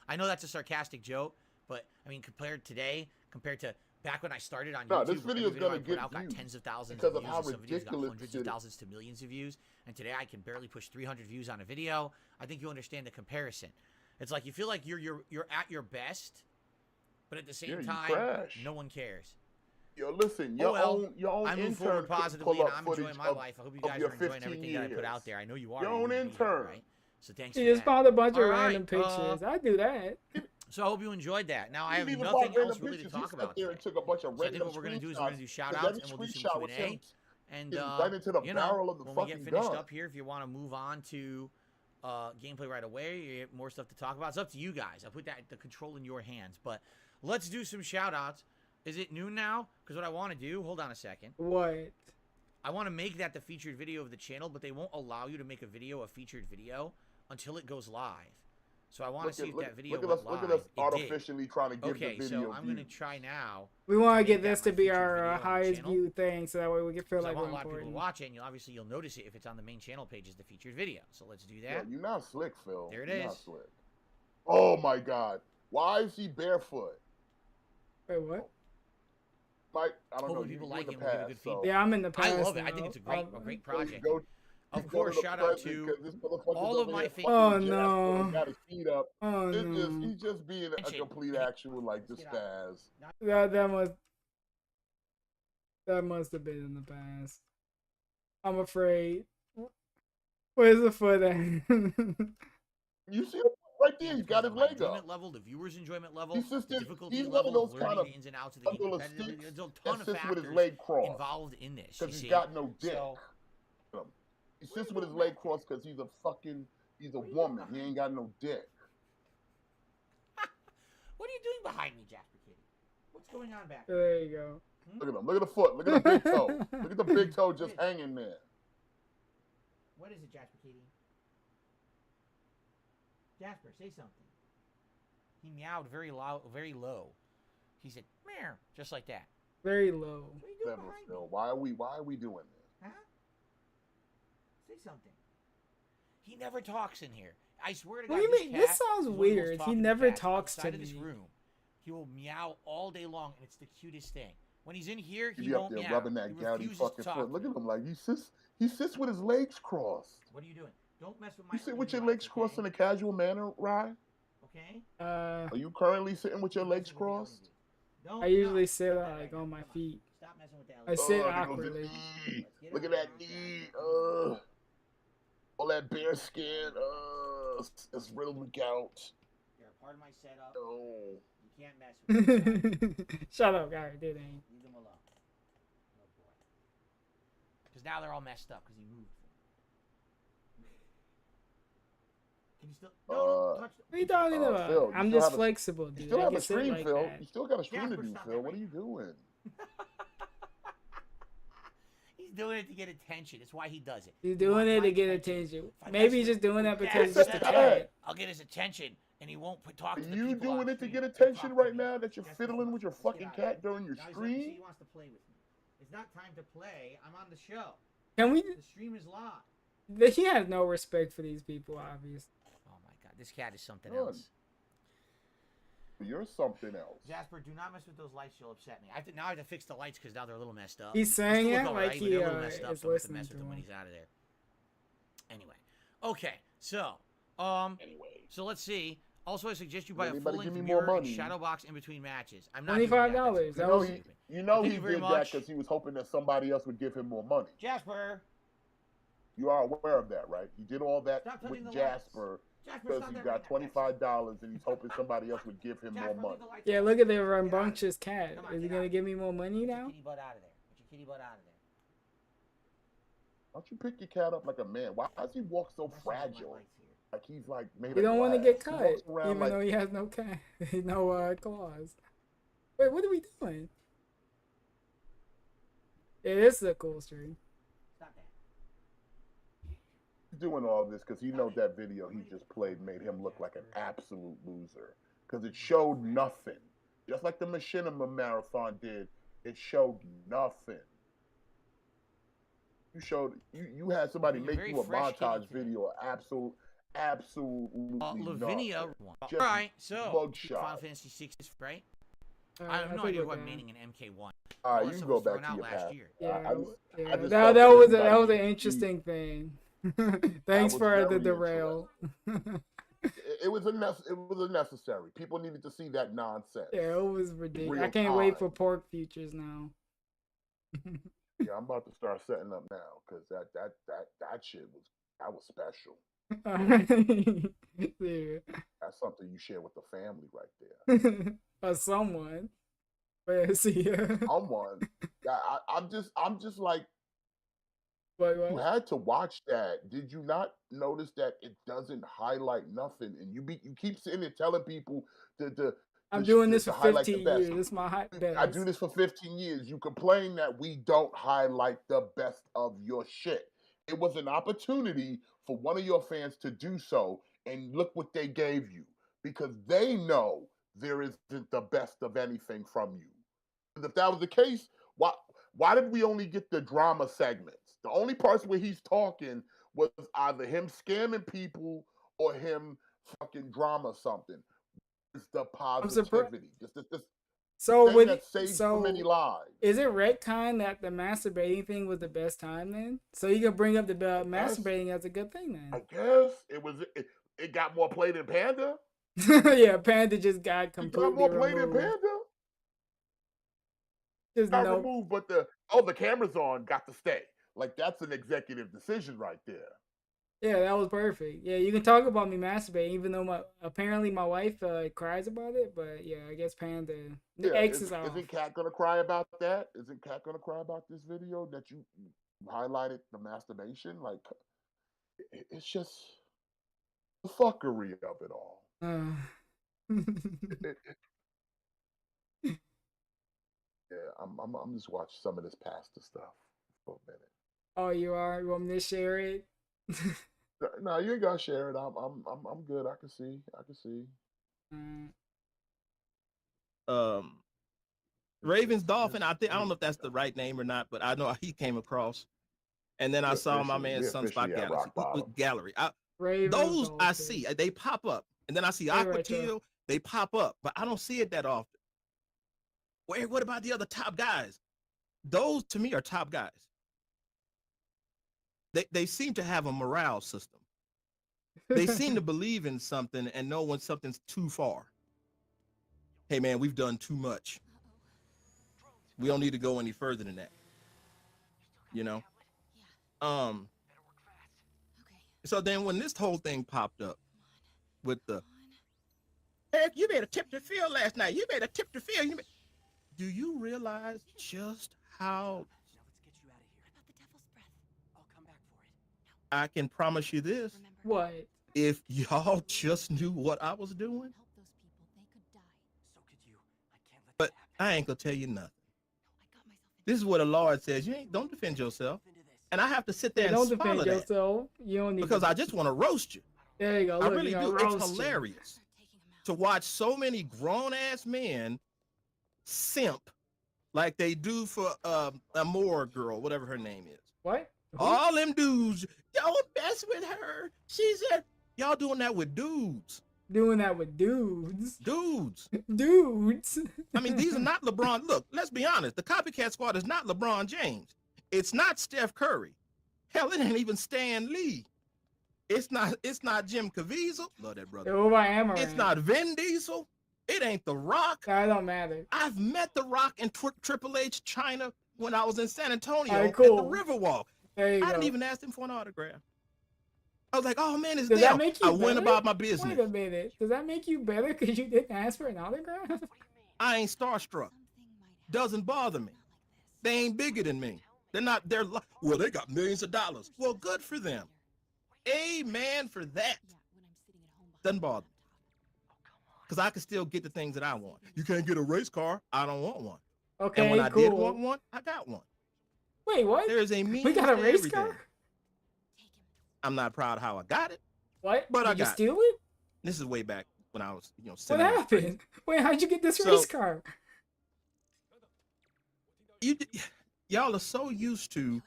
I: I know that's a sarcastic joke, but I mean, compared to back when I started on
J: No,
I: YouTube,
J: this video is
I: every
J: gonna
I: I put
J: get
I: out got
J: views
I: tens of thousands
J: because
I: of
J: of
I: views,
J: how
I: and some videos got
J: ridiculous
I: hundreds
J: it
I: of
J: is.
I: thousands to millions of views. And today I can barely push 300 views on a video. I think you understand the comparison. It's like you feel like you're at your best, but at the same
J: Yeah, you
I: time,
J: trash.
I: no one cares.
J: Yo, listen,
I: Oh well,
J: your own
I: I move
J: intern
I: forward
J: could
I: positively,
J: pull
I: and
J: up
I: I'm enjoying
J: footage
I: my
J: of-
I: life. I hope you
J: of
I: guys
J: your
I: are enjoying
J: 15
I: everything that I put
J: years.
I: out there. I know you are.
J: Your
I: You
J: own
I: wouldn't be here,
J: intern.
I: right? So thanks
D: He
I: for
D: just
I: that.
D: found a bunch of
I: All
D: random
I: right,
D: pictures. I do that.
I: So I hope you enjoyed that. Now I have
J: He even
I: nothing
J: bought random
I: else really to
J: pictures. He
I: talk
J: sat
I: about
J: there
I: today.
J: and took a bunch of
I: So I think
J: random
I: what we're gonna do is we're gonna do shout
J: because
I: outs
J: every
I: and we'll do some
J: screenshot was
I: Q&A.
J: him
I: And
J: getting right into the
I: you
J: barrel
I: know,
J: of the
I: when we get
J: fucking
I: finished
J: gun.
I: up here, if you want to move on to gameplay right away, you get more stuff to talk about. It's up to you guys. I put the control in your hands. But let's do some shout outs. Is it noon now? Because what I want to do, hold on a second.
D: What?
I: I want to make that the featured video of the channel, but they won't allow you to make a featured video until it goes live. So I want to see if that video
J: look at
I: went
J: us,
I: live.
J: look at us
I: It
J: artificially trying to
I: did.
J: give
I: Okay,
J: the video
I: so I'm going to
J: views.
I: try now.
D: We want to
I: make
D: get
I: that
D: this
I: my
D: to be
I: featured
D: our
I: video on the
D: highest
I: channel.
D: view thing, so that way we can feel
I: 'Cause
D: like
I: I
D: we're
I: want a lot of people to
D: important.
I: watch it, and you'll notice it if it's on the main channel page as the featured video. So let's do
J: Yo,
I: that.
J: you're not slick, Phil.
I: There it
J: You're
I: is.
J: not slick. Oh my God. Why is he barefoot?
D: Wait, what?
J: Mike, I don't know.
I: Hopefully people
J: you're
I: like
J: in
I: it
J: the
I: and we'll give a
J: past,
I: good
J: so-
I: feedback.
D: Yeah, I'm in the past.
I: I love it. I
D: now.
I: think it's a great project.
J: Go-
I: Of
J: go
I: course,
J: to the
I: shout out
J: present,
I: to
J: 'cause this motherfucker's
I: all of
J: over
I: my
J: here
I: fa-
J: fucking
D: Oh,
J: Jasper
D: no.
J: and got his feet up.
D: Oh no.
J: He's just being a
I: Attention.
J: complete actual like
I: Let's
J: the
I: get out.
J: spaz.
D: That must have been in the past. I'm afraid. Where's the foot at?
J: You see him right there? He's got his
I: My
J: leg
I: enjoyment
J: up.
I: level, the viewers' enjoyment level,
J: He's just
I: the
J: in-
I: difficulty
J: he's one
I: level,
J: of those
I: learning
J: kind of
I: the ins and outs of the game
J: bundle of
I: competitively.
J: sticks
I: There's a
J: that
I: ton of
J: sits with his
I: factors
J: leg crossed
I: involved in this. You
J: because
I: see?
J: he's got no dick.
I: So,
J: He sits with his leg crossed because he's a woman. He ain't got no dick.
I: what are you doing behind me, Jasper Kitty? What's going on back there?
D: There you go.
J: Look at him. Look at the foot. Look at the big toe. Look at the big toe just hanging there.
I: What is it, Jasper Kitty? Jasper, say something. He meowed very loud, very low. He said, meow, just like that.
D: Very low.
I: What are you doing
J: Never,
I: behind
J: Phil.
I: me?
J: Why are we doing this?
I: Huh? Say something. He never talks in here. I swear to God,
D: What do you
I: this
D: mean?
I: cat
D: This
I: is
D: sounds
I: one of the most
D: weird. He
I: talkative
D: never
I: cats
D: talks
I: outside
D: to
I: of this
D: me.
I: room. He will meow all day long, and it's the cutest thing. When he's in here,
J: He
I: he
J: be up
I: won't
J: there
I: meow.
J: rubbing that
I: He
J: gouty
I: refuses to
J: fucking
I: talk
J: foot.
I: to
J: Look
I: me.
J: at him like he sits with his legs crossed.
I: What are you doing? Don't mess with my.
J: You sit with your
I: living
J: legs
I: life,
J: crossed in
I: okay?
J: a casual manner, Rye?
I: Okay.
J: Are you currently sitting with your
I: Don't
J: legs
I: mess with the
J: crossed?
I: Don't
D: I usually
I: no,
D: sit
I: stop that
D: like
I: right now.
D: on my
I: Come
D: feet.
I: Stop messing with that.
D: I sit
J: there goes the
D: awkwardly.
J: knee. Look at that knee. All that bare skin. It's riddled with gout.
I: You're a part of my setup.
J: Oh.
I: You can't mess with me.
D: Shut up, Gary. Did ain't.
I: Leave them alone. Oh boy. Because now they're all messed up because he moved. Can you still? No, don't touch.
D: What are you talking about?
J: Phil, you
D: I'm
J: still
D: just
J: have a-
D: flexible,
J: You
D: dude.
J: still
D: I
J: have
D: can
J: a
D: sit
J: stream,
D: like
J: Phil.
D: that.
J: You still got a stream
I: Jasper,
J: to do,
I: stop
J: Phil.
I: that
J: What
I: right
J: are you doing?
I: He's doing it to get attention. That's why he does it.
D: He's
I: He
D: doing
I: wants
D: it
I: my
D: to get
I: attention.
D: attention.
I: If I
D: Maybe
I: mess
D: he's
I: with-
D: just doing that
I: Yeah,
D: because it's just a
J: that's
D: cat.
J: it.
I: I'll get his attention, and he won't talk to the
J: You
I: people on
J: doing it to
I: stream.
J: get
I: Don't
J: attention
I: talk to
J: right
I: me.
J: now that you're
I: Jasper,
J: fiddling with your
I: let's get
J: fucking
I: out of here.
J: cat during your
I: Now he's
J: stream?
I: he wants to play with me. It's not time to play. I'm on the show.
D: Can we?
I: The stream is live.
D: He has no respect for these people, obviously.
I: Oh my god, this cat is something
J: Good.
I: else.
J: You're something else.
I: Jasper, do not mess with those lights. You'll upset me. Now I have to fix the lights because now they're a little messed up.
D: He's
I: They
D: saying
I: still
D: it
I: look
D: like
I: alright, but
D: he
I: they're a little messed up,
D: is
I: so I have to
D: listening
I: mess
D: to
I: with them when
D: him.
I: he's out of there. Anyway, okay, so
J: Anyway.
I: so let's see. Also, I suggest you buy a
J: Anybody
I: full-length
J: give me more
I: mirror and
J: money?
I: shadow box in between matches. I'm not doing that.
D: $25.
I: That's
D: That
J: You know
D: was-
J: he,
I: stupid.
J: you know
I: Thank
J: he
I: you very
J: did that
I: much.
J: because he was hoping that somebody else would give him more money.
I: Jasper,
J: You are aware of that, right? He did all that
I: Stop touching
J: with
I: the lights.
J: Jasper
I: Jasper,
J: because
I: stop
J: he
I: that
J: got
I: right now.
J: $25 and he's hoping somebody else would give him more
I: Jasper, leave
J: money.
I: the lights
D: Yeah,
I: on.
D: look at the
I: Get out of there.
D: rambunctious cat.
I: Come on,
D: Is he
I: get
D: gonna
I: out.
D: give me more money
I: Get your
D: now?
I: kitty butt out of there. Get your kitty butt out of there.
J: Why don't you pick your cat up like a man? Why does he walk so
I: Messing with my
J: fragile?
I: lights here.
J: Like he's like made
D: You
J: of
D: don't want to
J: glass.
D: get
J: He
D: cut,
J: walks around
D: even
J: like
D: though he has no cat, no claws. Wait, what are we doing? It is a cool stream.
I: Stop that.
J: he's doing all this because he knows that video he just played made him look like an absolute loser. Because it showed nothing. Just like the Machinima Marathon did, it showed nothing. You had somebody
I: You're
J: make
I: very
J: you a
I: fresh kitty
J: montage
I: today.
J: video, absolutely
I: Lavinia.
J: nothing.
I: All
J: Just
I: right, so
J: mugshot.
I: Final Fantasy 6, right?
D: Uh,
I: I have no
D: think
I: idea
D: we're
I: what I'm
D: done.
I: meaning in MK1.
J: All right,
I: Unless
J: you
I: it
J: can go
I: was
J: back
I: thrown
J: to
I: out
J: your
I: last
J: past.
I: year.
D: Yeah,
J: I just
D: that
J: felt
D: was an
J: everybody-
D: interesting thing.
J: That
D: Thanks
J: was
D: for the
J: very
D: derail.
J: It was unnecessary. People needed to see that nonsense.
D: Yeah, it was ridiculous. I
J: Real
D: can't wait
J: time.
D: for pork futures now.
J: Yeah, I'm about to start setting up now because that shit was special.
D: Yeah.
J: That's something you share with the family right there.
D: Or someone. But see,
J: Someone. I'm just like,
D: what?
J: you had to watch that. Did you not notice that it doesn't highlight nothing? And you keep sitting there telling people
D: I'm doing this
J: to
D: for
J: highlight the
D: 15
J: best.
D: years. This is my hot best.
J: I do this for 15 years. You complain that we don't highlight the best of your shit. It was an opportunity for one of your fans to do so, and look what they gave you, because they know there isn't the best of anything from you. And if that was the case, why did we only get the drama segments? The only parts where he's talking was either him scamming people or him fucking drama something. It's the positivity. This
D: So
J: thing
D: would
J: that saved so many lives.
D: Is it retcon that the masturbating thing was the best time then? So you can bring up the masturbating as a good thing then?
J: I guess it got more play than Panda.
D: Yeah, Panda just got completely
J: got more play
D: removed.
J: than Panda.
D: Just
J: got removed, but the camera's on, got to stay. Like, that's an executive decision right there.
D: Yeah, that was perfect. Yeah, you can talk about me masturbating, even though apparently my wife cries about it. But yeah, I guess Panda X is off.
J: Isn't Kat gonna cry about that? Isn't Kat gonna cry about this video that you highlighted the masturbation? Like, it's just the fuckery of it all. Yeah, I'm just watching some of this pasta stuff for a minute.
D: Oh, you are? You want me to share it?
J: No, you ain't gotta share it. I'm good. I can see.
E: Raven's Dolphin. I don't know if that's the right name or not, but I know he came across. And then I saw my man Sunspot Gallery. Those Dolphins. I see. They pop up. And then I see Aqua Teal. They pop up, but I don't see it that often. What about the other top guys? Those to me are top guys. They seem to have a morale system. They seem to believe in something and know when something's too far. Hey man, we've done too much. We don't need to go any further than that. You know? So then when this whole thing popped up with the Eric, you made a tip to Phil last night. You made a tip to Phil. Do you realize just how I can promise you this?
D: What?
E: If y'all just knew what I was doing. But I ain't gonna tell you nothing. This is what the Lord says. Don't defend yourself. And I have to sit there and
D: don't
E: swallow
D: defend yourself. You don't need
E: because I just want to roast you.
D: There you go.
E: I really do. It's hilarious to watch so many grown-ass men simp like they do for Amore girl, whatever her name is.
D: What?
E: All them dudes, don't mess with her. She said, y'all doing that with dudes.
D: Doing that with dudes.
E: Dudes.
D: Dudes.
E: I mean, these are not LeBron. Look, let's be honest. The copycat squad is not LeBron James. It's not Steph Curry. Hell, it ain't even Stan Lee. It's not Jim Caviezel. Love that brother. It's not Vin Diesel. It ain't The Rock.
D: That don't matter.
E: I've met The Rock in Triple H China when I was in San Antonio
D: at the
E: Riverwalk.
D: I
E: didn't even ask him for an autograph. I was like, oh man, it's
D: Does
E: them.
D: That make you
E: I
D: better?
E: went about my business.
D: Wait a minute. Does that make you better because you didn't ask for an autograph?
E: I ain't starstruck. Doesn't bother me. They ain't bigger than me. Well, they got millions of dollars. Well, good for them. Amen for that. Doesn't bother me. Because I can still get the things that I want. You can't get a race car. I don't want one.
D: Okay,
E: and when I did want one, I got one.
D: Wait, what?
E: There is a means.
D: We got a race car?
E: I'm not proud of how I got it.
D: What?
E: But
D: Did you steal it?
E: This is way back when I was,
D: what happened? Wait, how'd you get this race car?
E: Y'all are so used to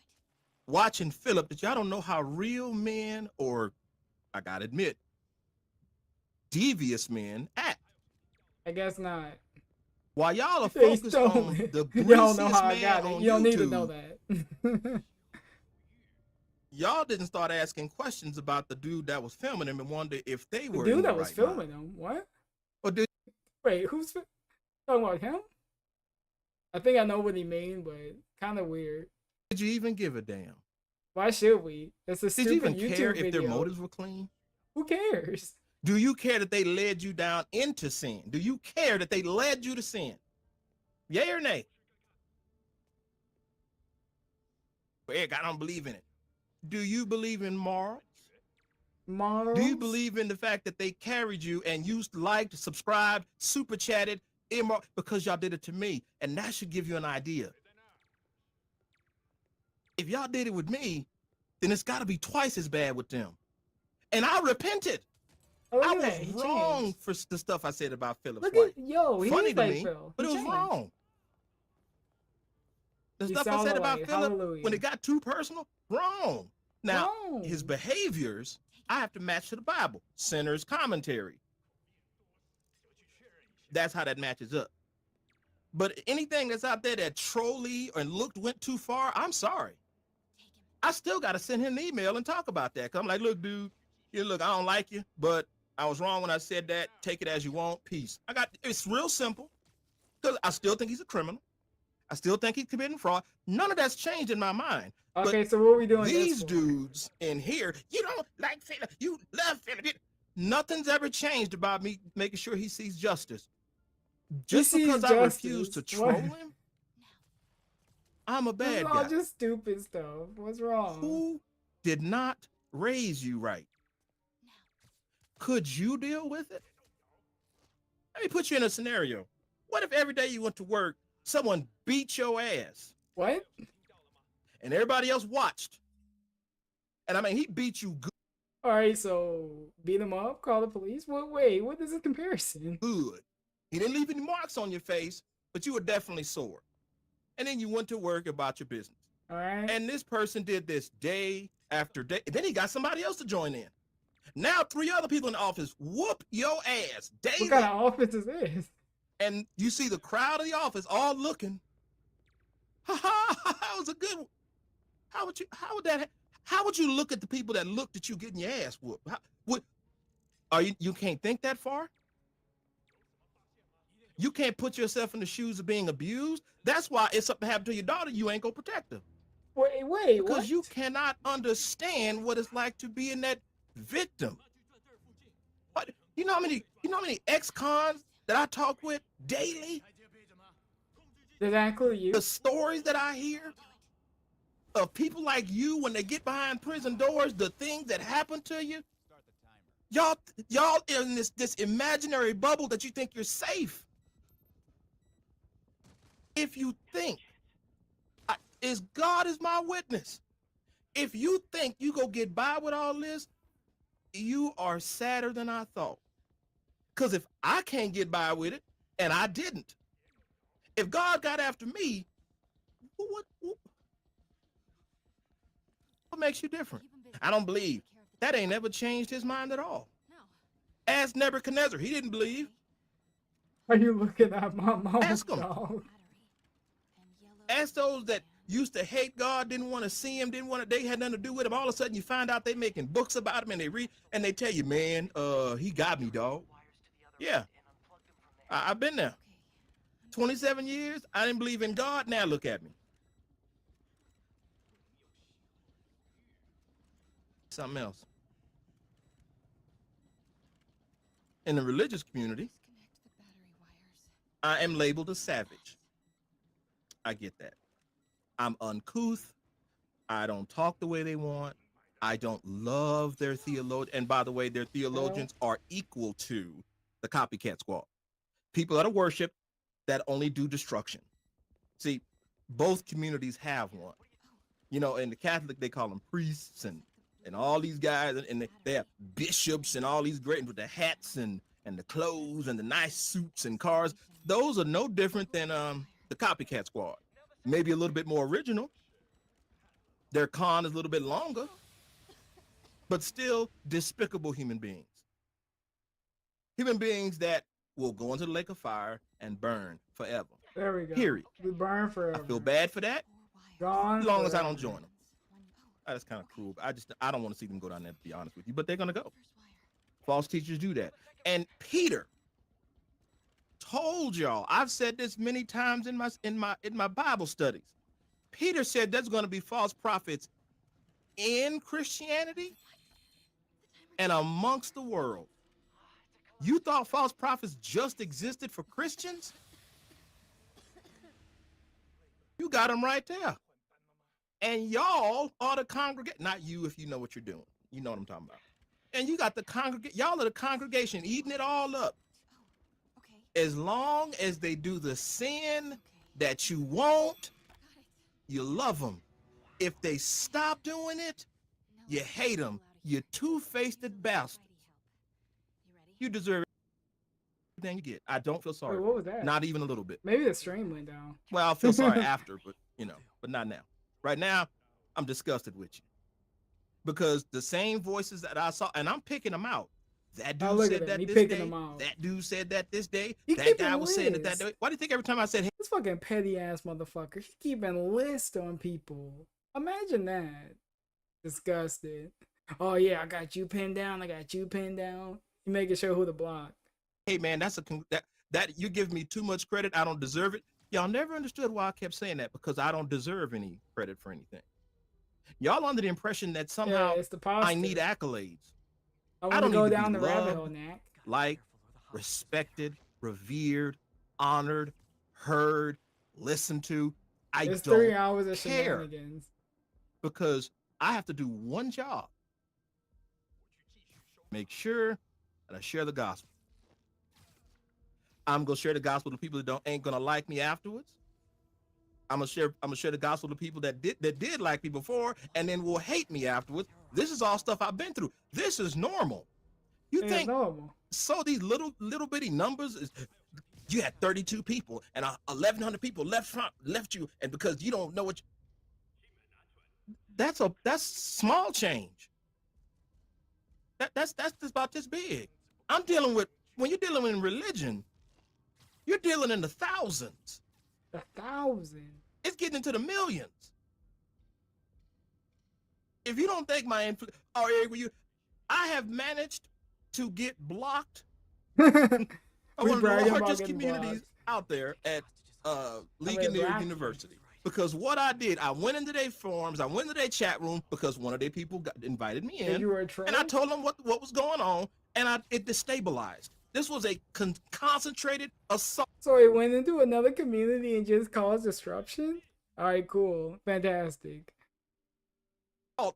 E: watching Philip that y'all don't know how real men, or I gotta admit, devious men act.
D: I guess not.
E: While y'all are focused on the greasiest
D: you don't know how I got
E: man
D: it.
E: on
D: You don't
E: YouTube,
D: need to know that.
E: y'all didn't start asking questions about the dude that was filming him and wonder if they were
D: the dude that was
E: right
D: filming
E: mind.
D: him. What?
E: Or did
D: Wait, who's talking about him? I think I know what he mean, but kind of weird.
E: Did you even give a damn?
D: Why should we? It's a
E: Did
D: stupid
E: you even
D: YouTube
E: care
D: video.
E: if their motives were clean?
D: Who cares?
E: Do you care that they led you down into sin? Do you care that they led you to sin? Yay or nay? Eric, I don't believe in it. Do you believe in morals?
D: Morals?
E: Do you believe in the fact that they carried you and you liked, subscribed, super chatted, because y'all did it to me? And that should give you an idea. If y'all did it with me, then it's got to be twice as bad with them. And I repented.
D: Oh, look
E: I
D: at
E: was
D: that. He
E: wrong
D: changed.
E: for the stuff I said about Philip's
D: Look
E: wife.
D: at yo. He
E: Funny
D: is
E: to
D: like
E: me,
D: Phil.
E: but
D: He
E: it was
D: changed.
E: wrong. The
D: You
E: stuff I
D: sound
E: said about
D: like
E: Philip,
D: hallelujah.
E: when it got too personal, wrong. Now,
D: Wrong.
E: his behaviors, I have to match to the Bible. Sinner's commentary. That's how that matches up. But anything that's out there that trolly and went too far, I'm sorry. I still got to send him an email and talk about that. Cause I'm like, look, dude, look, I don't like you, but I was wrong when I said that. Take it as you want. Peace. It's real simple. Because I still think he's a criminal. I still think he's committing fraud. None of that's changed in my mind.
D: Okay,
E: But
D: so what are we doing?
E: these
D: this for?
E: dudes in here, you don't like Philip, you love Philip. Nothing's ever changed about me making sure he sees justice. Just
D: He
E: because
D: sees
E: I refuse to
D: justice.
E: troll
D: What?
E: him, I'm a
D: This
E: bad
D: is all
E: guy.
D: just stupid stuff. What's wrong?
E: Who did not raise you right? Could you deal with it? Let me put you in a scenario. What if every day you went to work, someone beat your ass?
D: What?
E: And everybody else watched. And I mean, he beat you good.
D: All right, so beat him up, call the police. Wait, what is this comparison?
E: Good. He didn't leave any marks on your face, but you were definitely sore. And then you went to work about your business.
D: All right.
E: And this person did this day after day. And then he got somebody else to join in. Now 3 other people in the office whoop your ass daily.
D: What kind of office is this?
E: And you see the crowd of the office all looking. Ha ha! That was a good one. How would you look at the people that looked at you getting your ass whooped? You can't think that far? You can't put yourself in the shoes of being abused? That's why if something happened to your daughter, you ain't gonna protect her.
D: Wait,
E: Because
D: what?
E: you cannot understand what it's like to be in that victim. What? You know how many ex-cons that I talk with daily?
D: Does that include you?
E: The stories that I hear of people like you when they get behind prison doors, the things that happen to you. Y'all in this imaginary bubble that you think you're safe. If you think, God is my witness. If you think you go get by with all this, you are sadder than I thought. Because if I can't get by with it, and I didn't, if God got after me, what makes you different? I don't believe. That ain't never changed his mind at all. Ask Nebuchadnezzar. He didn't believe.
D: Are you looking at my mom?
E: Ask him.
D: Dog?
E: Ask those that used to hate God, didn't want to see him, they had nothing to do with him. All of a sudden you find out they making books about him and they read and they tell you, man, he got me, dog. Yeah. I've been there. 27 years, I didn't believe in God. Now look at me. Something else. In the religious community, I am labeled a savage. I get that. I'm uncouth. I don't talk the way they want. I don't love their theologians. And by the way, their theologians are equal to the copycat squad. People that are worship that only do destruction. See, both communities have one. You know, in the Catholic, they call them priests and all these guys, and they have bishops and all these great with the hats and the clothes and the nice suits and cars. Those are no different than the copycat squad. Maybe a little bit more original. Their con is a little bit longer, but still despicable human beings. Human beings that will go into the lake of fire and burn forever.
D: There we go.
E: Period.
D: We burn forever.
E: I feel bad for that.
D: Gone.
E: As long as I
D: forever.
E: don't join them. That's kind of cruel. I don't want to see them go down there, to be honest with you, but they're gonna go. False teachers do that. And Peter told y'all, I've said this many times in my Bible studies. Peter said there's going to be false prophets in Christianity and amongst the world. You thought false prophets just existed for Christians? You got them right there. And y'all are the congregation. Not you if you know what you're doing. You know what I'm talking about. And you got the congregation. Y'all are the congregation eating it all up. As long as they do the sin that you want, you love them. If they stop doing it, you hate them. You two-faced bastard. You deserve everything you get. I don't feel sorry.
D: Wait, what was that?
E: Not even a little bit.
D: Maybe the stream went down.
E: Well, I'll feel sorry after, but but not now. Right now, I'm disgusted with you. Because the same voices that I saw, and I'm picking them out. That dude said that this day. That dude said that this day. That guy was saying it that day. Why do you think every time I said, hey,
D: this fucking petty ass motherfucker, he keeping lists on people. Imagine that. Disgusted. Oh yeah, I got you pinned down. I got you pinned down. You making sure who to block.
E: hey man, that you give me too much credit. I don't deserve it. Y'all never understood why I kept saying that, because I don't deserve any credit for anything. Y'all under the impression that somehow I need accolades.
D: I don't go down the rabbit hole, Knack.
E: Liked, respected, revered, honored, heard, listened to. I
D: It's
E: don't
D: 3 hours of
E: care,
D: shenanigans.
E: because I have to do one job. Make sure that I share the gospel. I'm gonna share the gospel to people that ain't gonna like me afterwards. I'm gonna share the gospel to people that did like me before and then will hate me afterwards. This is all stuff I've been through. This is normal. You think
D: normal.
E: So these little bitty numbers is, you had 32 people and 1,100 people left you, and because you don't know what that's small change. That's just about this big. I'm dealing with, when you're dealing in religion, you're dealing in the thousands.
D: The thousand.
E: It's getting into the millions. If you don't think my influence, I have managed to get blocked. One of the largest communities out there at Lincoln University. Because what I did, I went into their forums, I went into their chat room, because one of their people invited me in, and I told them what was going on, and it destabilized. This was a concentrated assault.
D: So it went into another community and just caused disruption? All right, cool. Fantastic.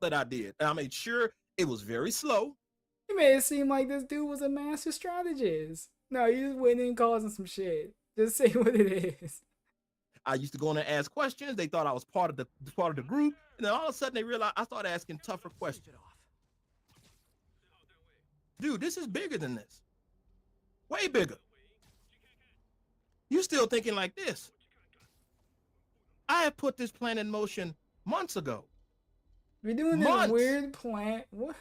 E: That I did. And I made sure it was very slow.
D: You made it seem like this dude was a master strategist. No, you just went in causing some shit. Just say what it is.
E: I used to go in and ask questions. They thought I was part of the group. And then all of a sudden they realized I started asking tougher questions. Dude, this is bigger than this. Way bigger. You still thinking like this. I had put this plan in motion months ago.
D: We're doing this weird plan. What?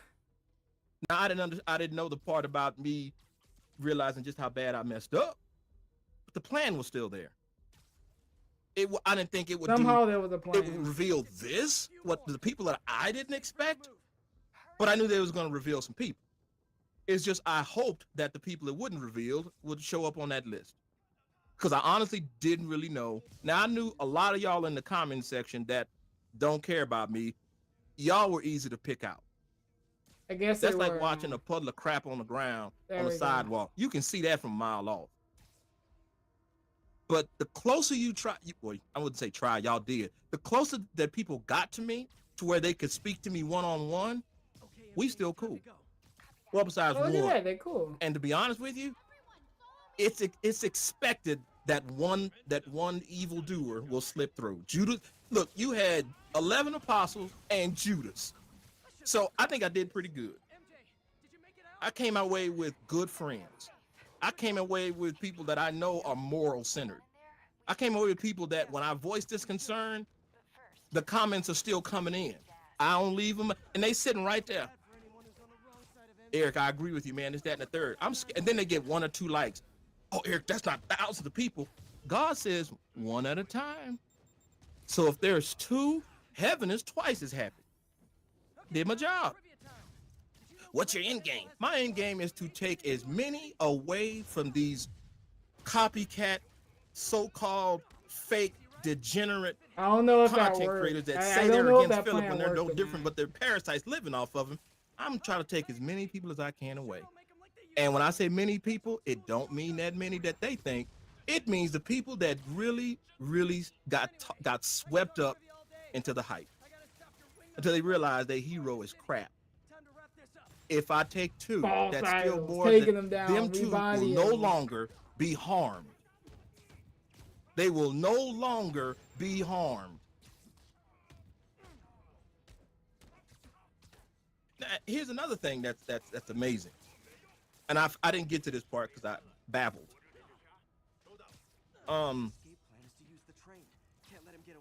E: Now I didn't know the part about me realizing just how bad I messed up. But the plan was still there. I didn't think it would
D: there was a plan.
E: It would reveal this, what the people that I didn't expect. But I knew they was going to reveal some people. It's just I hoped that the people it wouldn't reveal would show up on that list. Because I honestly didn't really know. Now, I knew a lot of y'all in the comment section that don't care about me. Y'all were easy to pick out.
D: I guess
E: that's like watching a puddle of crap on the ground on the sidewalk. You can see that from a mile off. But the closer you try, well, I wouldn't say try, y'all did. The closer that people got to me, to where they could speak to me one-on-one, we still cool. Well, besides one.
D: Yeah, they're cool.
E: And to be honest with you, it's expected that one evildoer will slip through. Judas, look, you had 11 apostles and Judas. So I think I did pretty good. I came away with good friends. I came away with people that I know are moral centered. I came away with people that when I voice this concern, the comments are still coming in. I don't leave them, and they sitting right there. Eric, I agree with you, man. It's that and the third. I'm scared. And then they get 1 or 2 likes. Oh, Eric, that's not thousands of people. God says 1 at a time. So if there's 2, heaven is twice as happy. Did my job. What's your end game? My end game is to take as many away from these copycat, so-called fake, degenerate content creators that say they're against Philip when they're no different, but they're parasites living off of him. I'm trying to take as many people as I can away. And when I say many people, it don't mean that many that they think. It means the people that really, really got swept up into the hype until they realize their hero is crap. If I take 2, that's still more than them 2 will no longer be harmed. They will no longer be harmed. Now, here's another thing that's amazing. and I didn't get to this part because I babbled.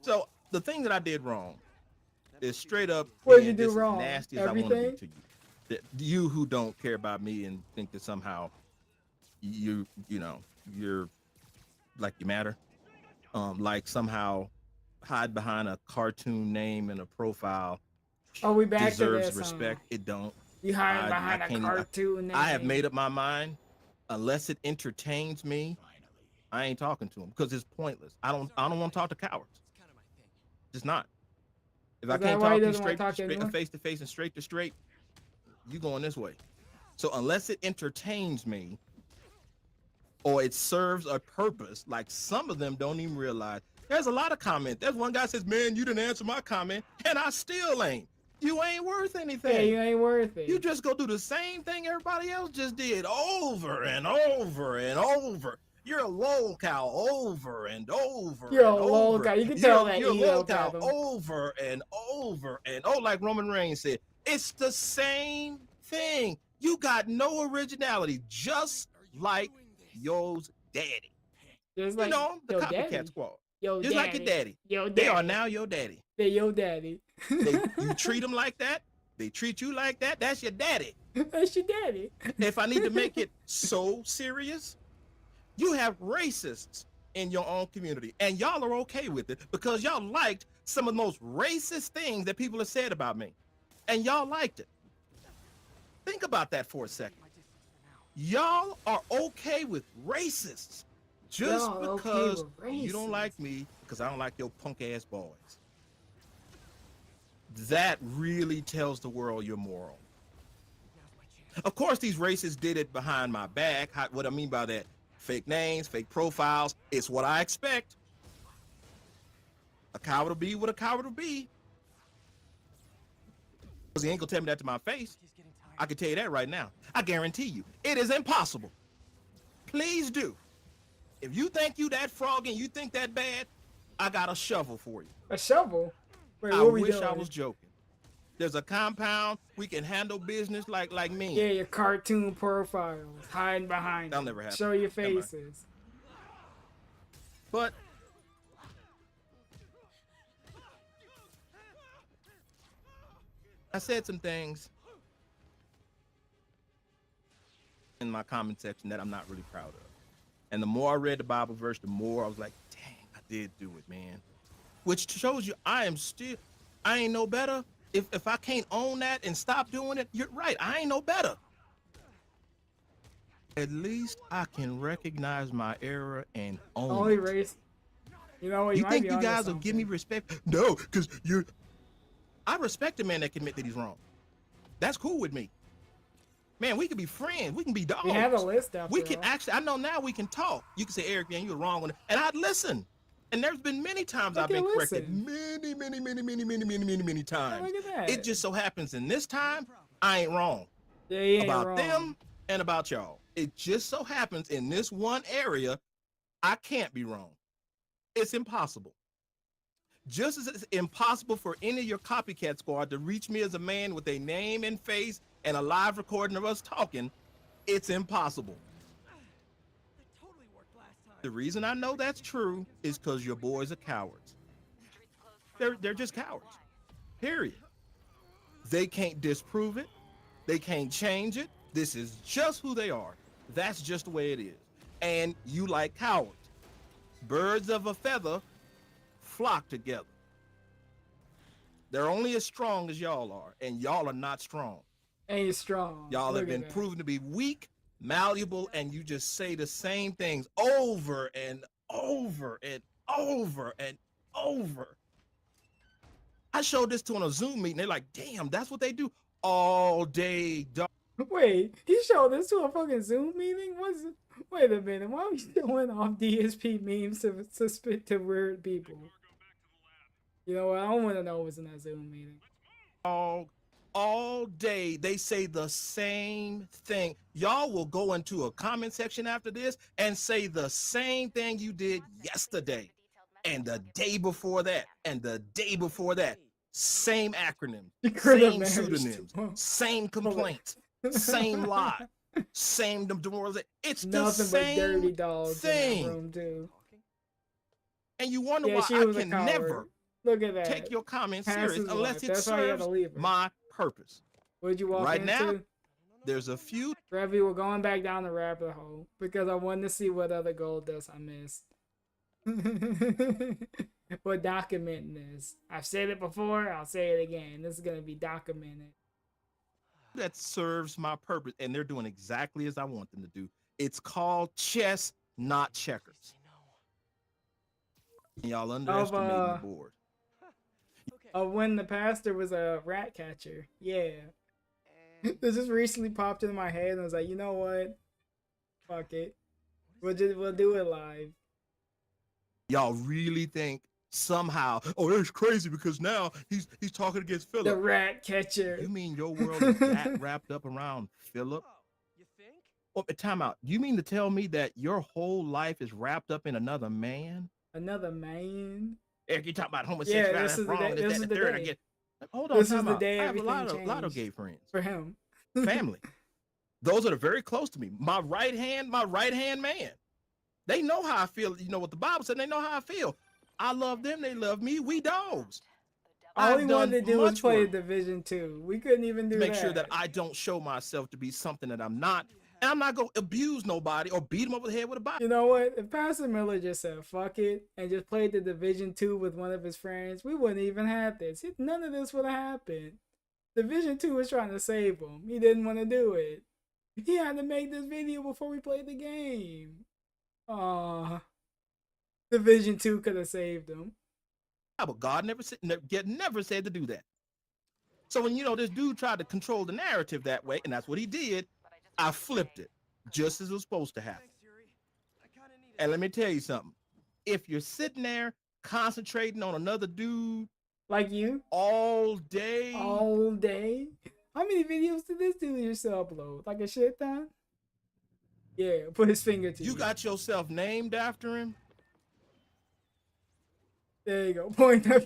E: So the thing that I did wrong is straight up.
D: What did you do
E: just
D: wrong?
E: As nasty as I want to
D: Everything?
E: be to you. That you who don't care about me and think that somehow you're like you matter. Like somehow hide behind a cartoon name and a profile.
D: Oh, we back to
E: deserves
D: this.
E: respect. It don't.
D: You hide
E: I
D: behind
E: can't
D: a
E: even-
D: cartoon.
E: I have made up my mind. Unless it entertains me, I ain't talking to him because it's pointless. I don't want to talk to cowards. Just not. If I
D: Is that
E: can't
D: why
E: talk
D: he
E: to you
D: doesn't wanna
E: straight,
D: talk to anyone?
E: face to face and straight to straight, you going this way. So unless it entertains me or it serves a purpose, like some of them don't even realize. There's a lot of comments. There's one guy says, "Man, you didn't answer my comment," and I still ain't. You ain't worth anything.
D: Yeah, you ain't worth it.
E: You just go do the same thing everybody else just did over and over and over. You're a lol cow over and over.
D: You're a
E: and
D: lol
E: over.
D: cow. You can tell that
E: you're a
D: ego
E: lol cow
D: problem.
E: over and over and like Roman Reigns said, it's the same thing. You got no originality, just like yo's daddy.
D: Just like
E: you know, the
D: your
E: copycat
D: daddy.
E: squad.
D: Yo,
E: Just like your daddy.
D: Yo, daddy.
E: They are now your daddy.
D: They're your daddy.
E: You treat them like that. They treat you like that. That's your daddy.
D: That's your daddy.
E: If I need to make it so serious, you have racists in your own community, and y'all are okay with it because y'all liked some of the most racist things that people have said about me, and y'all liked it. Think about that for a second. Y'all are okay with racists just
D: Y'all okay
E: because
D: with
E: you don't
D: racists.
E: like me because I don't like your punk ass boys. That really tells the world you're moral. Of course, these racists did it behind my back. What I mean by that, fake names, fake profiles. It's what I expect. A coward will be what a coward will be. Because he ain't gonna tell me that to my face. I can tell you that right now. I guarantee you, it is impossible. Please do. If you think you that froggy and you think that bad, I got a shovel for you.
D: A shovel? Wait,
E: I
D: what we
E: wish
D: doing?
E: I was joking. There's a compound. We can handle business like me.
D: Yeah, your cartoon profiles. Hiding behind
E: That'll
D: them.
E: never happen.
D: Show your
E: Never mind.
D: faces.
E: But I said some things in my comment section that I'm not really proud of. And the more I read the Bible verse, the more I was like, dang, I did do it, man. Which shows you I ain't no better. If I can't own that and stop doing it, you're right. I ain't no better. At least I can recognize my error and own
D: Only
E: it.
D: race. You know what?
E: You
D: might
E: think
D: be
E: you
D: onto
E: guys will give me
D: something.
E: respect? No, because I respect a man that can admit that he's wrong. That's cool with me. Man, we can be friends. We can be dogs.
D: We have a list after
E: We can
D: all.
E: actually, I know now we can talk. You can say, Eric, man, you were wrong on it. And I'd listen. And there's been many times
D: We
E: I've been
D: can
E: corrected.
D: listen.
E: Many times.
D: Look at that.
E: It just so happens in this time, I ain't wrong.
D: Yeah, you ain't
E: About
D: wrong.
E: them and about y'all. It just so happens in this one area, I can't be wrong. It's impossible. Just as it's impossible for any of your copycat squad to reach me as a man with a name and face and a live recording of us talking, it's impossible. The reason I know that's true is because your boys are cowards. They're just cowards. Period. They can't disprove it. They can't change it. This is just who they are. That's just the way it is. And you like cowards. Birds of a feather flock together. They're only as strong as y'all are, and y'all are not strong.
D: Ain't strong.
E: Y'all
D: Look
E: have
D: at
E: been
D: that.
E: proven to be weak, malleable, and you just say the same things over and over and over and over. I showed this to on a Zoom meeting. They're like, damn, that's what they do all day, dog.
D: Wait, he showed this to a fucking Zoom meeting? Wait a minute, why are we showing off DSP memes to spit to weird people? You know what? I don't want to know what's in that Zoom meeting.
E: All day they say the same thing. Y'all will go into a comment section after this and say the same thing you did yesterday and the day before that and the day before that. Same acronym,
D: You could have
E: same
D: managed.
E: pseudonyms, same complaints, same lie. Same demoralization. It's the
D: Nothing but
E: same
D: dirty dogs in
E: thing.
D: that room too.
E: And you wonder
D: Yeah,
E: why
D: she
E: I
D: was a
E: can
D: coward.
E: never
D: Look at that.
E: take your comments
D: Pass
E: serious
D: his
E: unless
D: wife.
E: it
D: That's why you had
E: serves
D: to leave her.
E: my purpose.
D: What'd you walk
E: Right
D: into?
E: now, there's a few.
D: Ravi, we're going back down the rabbit hole because I wanted to see what other gold dust I missed. We're documenting this. I've said it before, I'll say it again. This is gonna be documented.
E: That serves my purpose, and they're doing exactly as I want them to do. It's called chess, not checkers. Y'all underestimating the board.
D: When the pastor was a rat catcher. Yeah. This just recently popped into my head and I was like, you know what? Fuck it. We'll do it live.
E: Y'all really think somehow, oh, that's crazy because now he's talking against Philip.
D: The rat catcher.
E: You mean your world is that wrapped up around Philip?
G: You think?
E: Oh, time out. You mean to tell me that your whole life is wrapped up in another man?
D: Another man?
E: Eric, you talk about homosexuality.
D: Yeah, this
E: that's
D: is
E: wrong.
D: the
E: This, that, the third.
D: day.
E: Again. Hold on,
D: This is
E: time
D: the
E: out.
D: day
E: I have a
D: everything
E: lot of
D: changed
E: gay friends.
D: for him.
E: Family. Those that are very close to me. My right hand man. They know how I feel. You know what the Bible said. They know how I feel. I love them. They love me. We dogs.
D: All we
E: I've
D: wanted to
E: done
D: do was
E: much
D: play
E: work
D: Division 2. We couldn't even do
E: to make
D: that.
E: sure that I don't show myself to be something that I'm not. And I'm not going to abuse nobody or beat them over the head with a Bible.
D: You know what? If Pastor Miller just said fuck it and just played the Division 2 with one of his friends, we wouldn't even have this. None of this would have happened. Division 2 was trying to save him. He didn't want to do it. He had to make this video before we played the game. Aww. Division 2 could have saved him.
E: But God never said to do that. So when, this dude tried to control the narrative that way, and that's what he did, I flipped it just as it was supposed to happen. And let me tell you something. If you're sitting there concentrating on another dude
D: like you
E: all day.
D: How many videos did this dude used to upload? Like a shit ton? Yeah, put his finger to you.
E: You got yourself named after him?
D: There you go. Point up.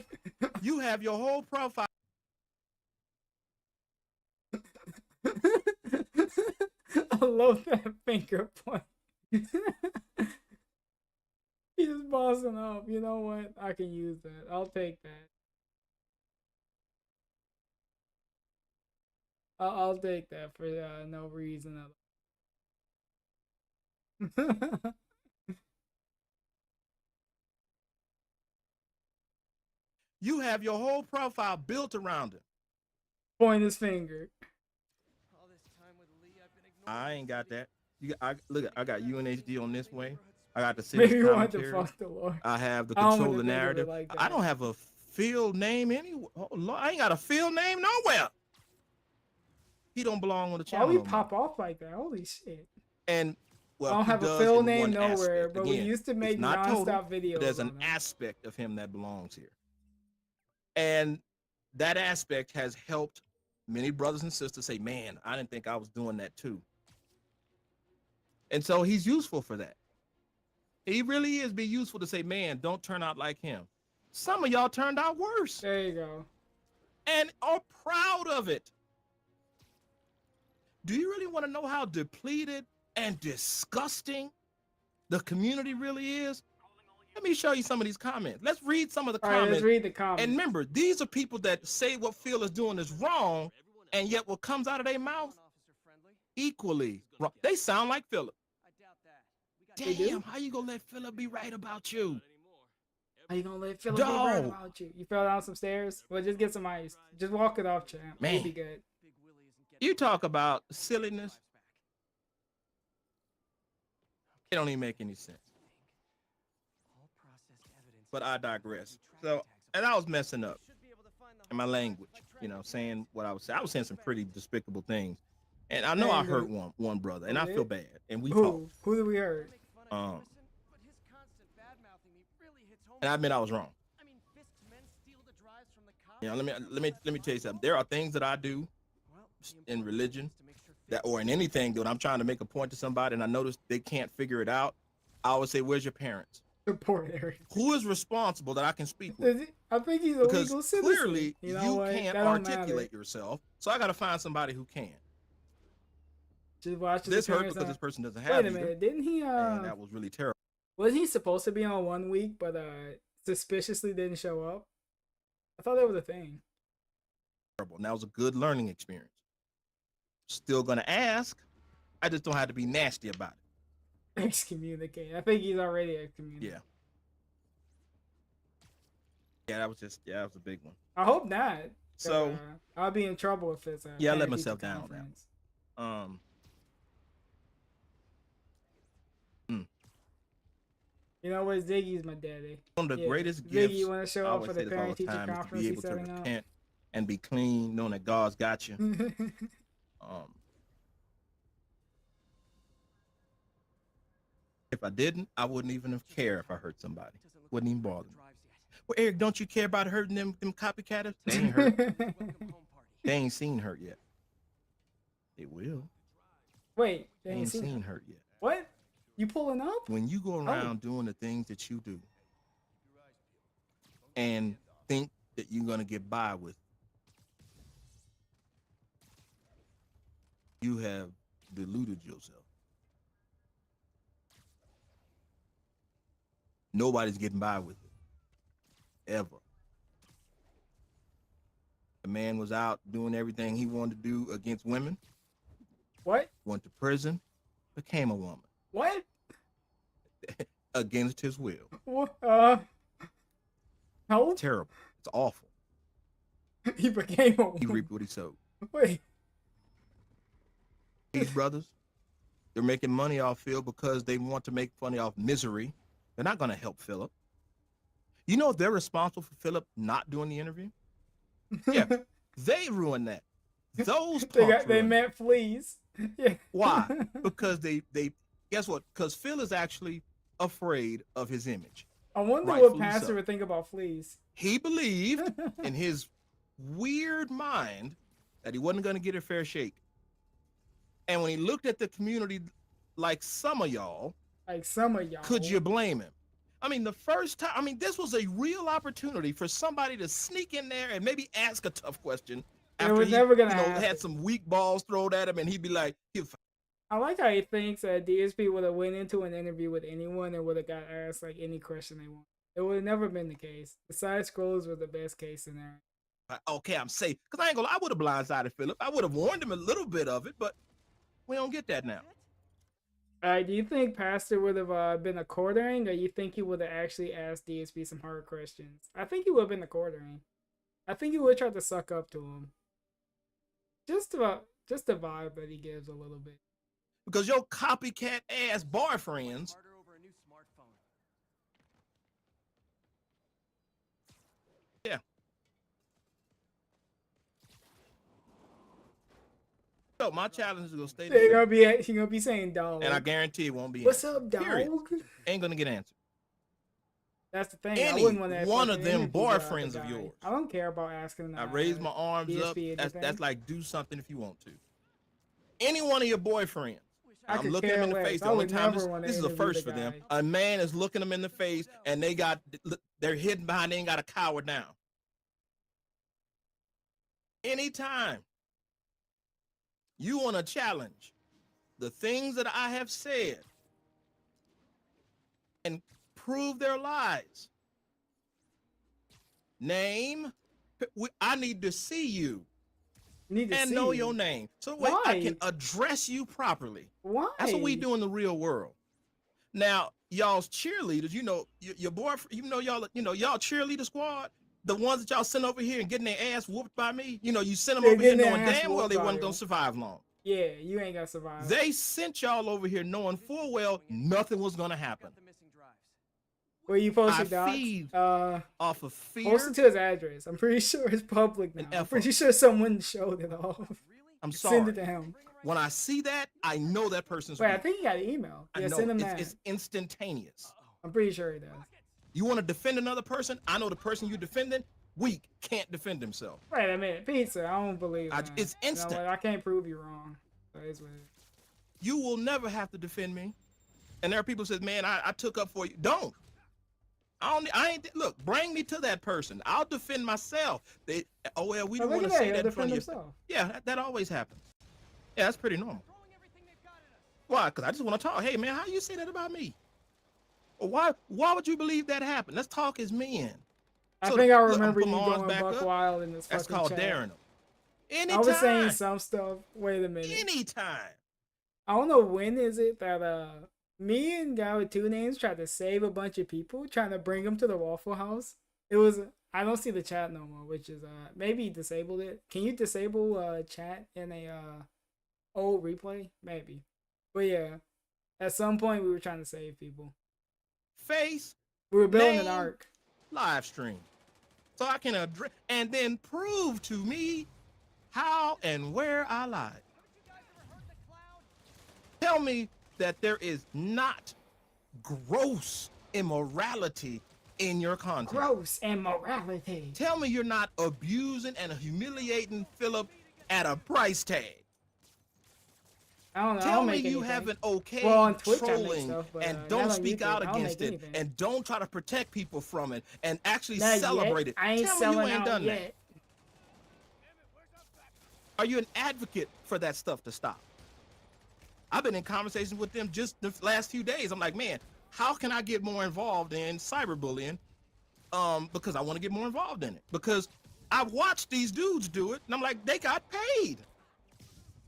E: You have your whole profile.
D: I love that finger point. He's just bossing up. You know what? I can use that. I'll take that. I'll take that for no reason at all.
E: You have your whole profile built around him.
D: Point his finger.
E: I ain't got that. Look, I got UNHD on this way. I got the
D: Maybe
E: series
D: you want to
E: commentary.
D: fuck the Lord.
E: I have the
D: I don't
E: control
D: wanna
E: the
D: think of it
E: narrative.
D: like
E: I
D: that.
E: don't have a field name anywhere. Oh, Lord, I ain't got a field name nowhere. He don't belong on the
D: Why
E: channel.
D: we
E: no more.
D: pop off like that? Holy shit.
E: And well,
D: I don't
E: he
D: have a
E: does
D: fill
E: in
D: name
E: one
D: nowhere,
E: aspect.
D: but we
E: Again,
D: used to make
E: it's not total,
D: non-stop videos.
E: but there's
D: on
E: an
D: him.
E: aspect of him that belongs here. And that aspect has helped many brothers and sisters say, man, I didn't think I was doing that too. And so he's useful for that. He really is be useful to say, man, don't turn out like him. Some of y'all turned out worse.
D: There you go.
E: And are proud of it. Do you really want to know how depleted and disgusting the community really is? Let me show you some of these comments. Let's read some of the comments.
D: Let's read the comments.
E: And remember, these are people that say what Phil is doing is wrong, and yet what comes out of their mouth equally wrong. They sound like Philip. Damn, how you gonna let Philip be right about you?
D: How you gonna let Philip be right about you? You fell down some stairs? Well, just get some ice. Just walk it off, champ.
E: Man.
D: You'll be good.
E: You talk about silliness. It don't even make any sense. But I digress. So, and I was messing up in my language, saying what I was saying. I was saying some pretty despicable things. And I know I hurt one brother, and I feel bad. And we talked.
D: Who did we hurt?
E: And I admit I was wrong. Let me tell you something. There are things that I do in religion or in anything that I'm trying to make a point to somebody, and I notice they can't figure it out. I always say, "Where's your parents?"
D: Poor Eric.
E: Who is responsible that I can speak with?
D: I think he's a
E: because
D: legal citizen.
E: clearly
D: you
E: can't articulate yourself, so I got to find somebody who can.
D: Just watch his
E: This hurt
D: appearance
E: because
D: on-
E: this person doesn't have
D: Wait a
E: either,
D: minute, didn't he?
E: and that was really terrible.
D: Was he supposed to be on 1 week, but suspiciously didn't show up? I thought that was a thing.
E: And that was a good learning experience. Still gonna ask. I just don't have to be nasty about it.
D: Excommunicate. I think he's already excommunicated.
E: Yeah. Yeah, that was a big one.
D: I hope not.
E: So
D: I'll be in trouble if it's
E: I let myself down now.
D: You know what? Ziggy's my daddy.
E: One of the greatest
D: Ziggy,
E: gifts.
D: you want to show
E: I
D: up
E: always
D: for
E: say
D: the
E: this all
D: parent
E: the
D: teacher
E: time, is to
D: conference
E: be
D: he's
E: able to
D: setting up?
E: repent and be clean, knowing that God's got you. If I didn't, I wouldn't even have cared if I hurt somebody. Wouldn't even bother me. Well, Eric, don't you care about hurting them copycatters? They ain't hurt. They ain't seen hurt yet. They will.
D: Wait,
E: They ain't seen hurt yet.
D: What? You pulling up?
E: When you go around doing the things that you do and think that you're gonna get by with, you have deluded yourself. Nobody's getting by with it. Ever. The man was out doing everything he wanted to do against women.
D: What?
E: Went to prison, became a woman.
D: What?
E: Against his will.
D: What? How?
E: Terrible. It's awful.
D: He became a woman.
E: He reaped what he sowed.
D: Wait.
E: These brothers, they're making money off Phil because they want to make money off misery. They're not going to help Philip. You know they're responsible for Philip not doing the interview? Yeah, they ruined that. Those punks
D: they met fleas. Yeah.
E: Why? Because they guess what? Because Phil is actually afraid of his image.
D: I wonder
E: Rightfully
D: what Pastor
E: so.
D: would think about fleas.
E: He believed in his weird mind that he wasn't going to get a fair shake. And when he looked at the community like some of y'all, could you blame him? I mean, the first time, I mean, this was a real opportunity for somebody to sneak in there and maybe ask a tough question after
D: was
E: he
D: never gonna
E: had some weak balls thrown at him, and he'd be like,
D: I like how he thinks that DSP would have went into an interview with anyone and would have got asked like any question they want. It would have never been the case. The side scrollers were the best case scenario.
E: okay, I'm safe. Because I ain't gonna lie, I would have blindsided Philip. I would have warned him a little bit of it, but we don't get that now.
D: Do you think Pastor would have been a quartering, or you think he would have actually asked DSP some hard questions? I think he would have been a quartering. I think he would try to suck up to him. Just the vibe that he gives a little bit.
E: Because your copycat ass boyfriends yeah. So my challenge is gonna stay the same.
D: He gonna be saying dog.
E: And I guarantee it won't be
D: What's
E: answered.
D: up, dog?
E: Period. Ain't gonna get answered.
D: That's the thing.
E: Any
D: I wouldn't want to
E: one of them boyfriends of yours.
D: I don't care about asking.
E: I raise my arms up. That's like do something if you want to. Any one of your boyfriends. I'm looking them in the face. The only time this is a first for them. A man is looking them in the face, and they're hidden behind. They ain't got to cower down. Anytime you want to challenge the things that I have said and prove their lies, name. I need to see you. And know your name. So wait, I can address you properly.
D: Why?
E: That's what we do in the real world. Now, y'all's cheerleaders, you know, your boyfriend, y'all cheerleader squad, the ones that y'all send over here and getting their ass whooped by me, you send them over here knowing damn well they wasn't gonna survive long.
D: Yeah, you ain't gonna survive.
E: They sent y'all over here knowing full well nothing was gonna happen.
D: Where you posted
E: feed off of fear.
D: Post it to his address. I'm pretty sure it's public now. I'm pretty sure someone showed it off.
E: I'm sorry.
D: Send it to him.
E: When I see that, I know that person's
D: Wait, I think he got an email. Yeah, send him that.
E: It's instantaneous.
D: I'm pretty sure he does.
E: You want to defend another person? I know the person you're defending, weak, can't defend himself.
D: Wait a minute. Pizza, I don't believe that.
E: It's instant.
D: I can't prove you wrong. That is weird.
E: You will never have to defend me. And there are people who said, man, I took up for you. Don't. Look, bring me to that person. I'll defend myself. We don't want to say that in front of yourself. Yeah, that always happens. Yeah, that's pretty normal. Why? Because I just want to talk. Hey, man, how you say that about me? Or why would you believe that happened? Let's talk as men.
D: I
E: So,
D: think I
E: look, I'm
D: remember you
E: putting my arms
D: going
E: back
D: buck
E: up.
D: wild in this
E: That's
D: fucking
E: called
D: chat.
E: daring them. Anytime.
D: I was saying some stuff. Wait a minute.
E: Anytime.
D: I don't know when is it that me and guy with two names tried to save a bunch of people, trying to bring them to the Waffle House. It was, I don't see the chat no more, which is maybe he disabled it. Can you disable chat in a old replay? Maybe. But yeah, at some point we were trying to save people.
E: Face.
D: We were building
E: name,
D: an arc.
E: Live stream. So I can address and then prove to me how and where I lied. Tell me that there is not gross immorality in your content.
D: Gross immorality.
E: Tell me you're not abusing and humiliating Philip at a price tag.
D: I don't know.
E: Tell me you haven't okayed trolling
D: stuff, but,
E: and don't speak
D: YouTube,
E: out against it and don't try to protect people from it and actually celebrate it.
D: I ain't
E: Tell
D: selling
E: me you ain't
D: out
E: done
D: yet.
E: that. Are you an advocate for that stuff to stop? I've been in conversations with them just the last few days. I'm like, man, how can I get more involved in cyberbullying? Because I want to get more involved in it. Because I've watched these dudes do it, and I'm like, they got paid.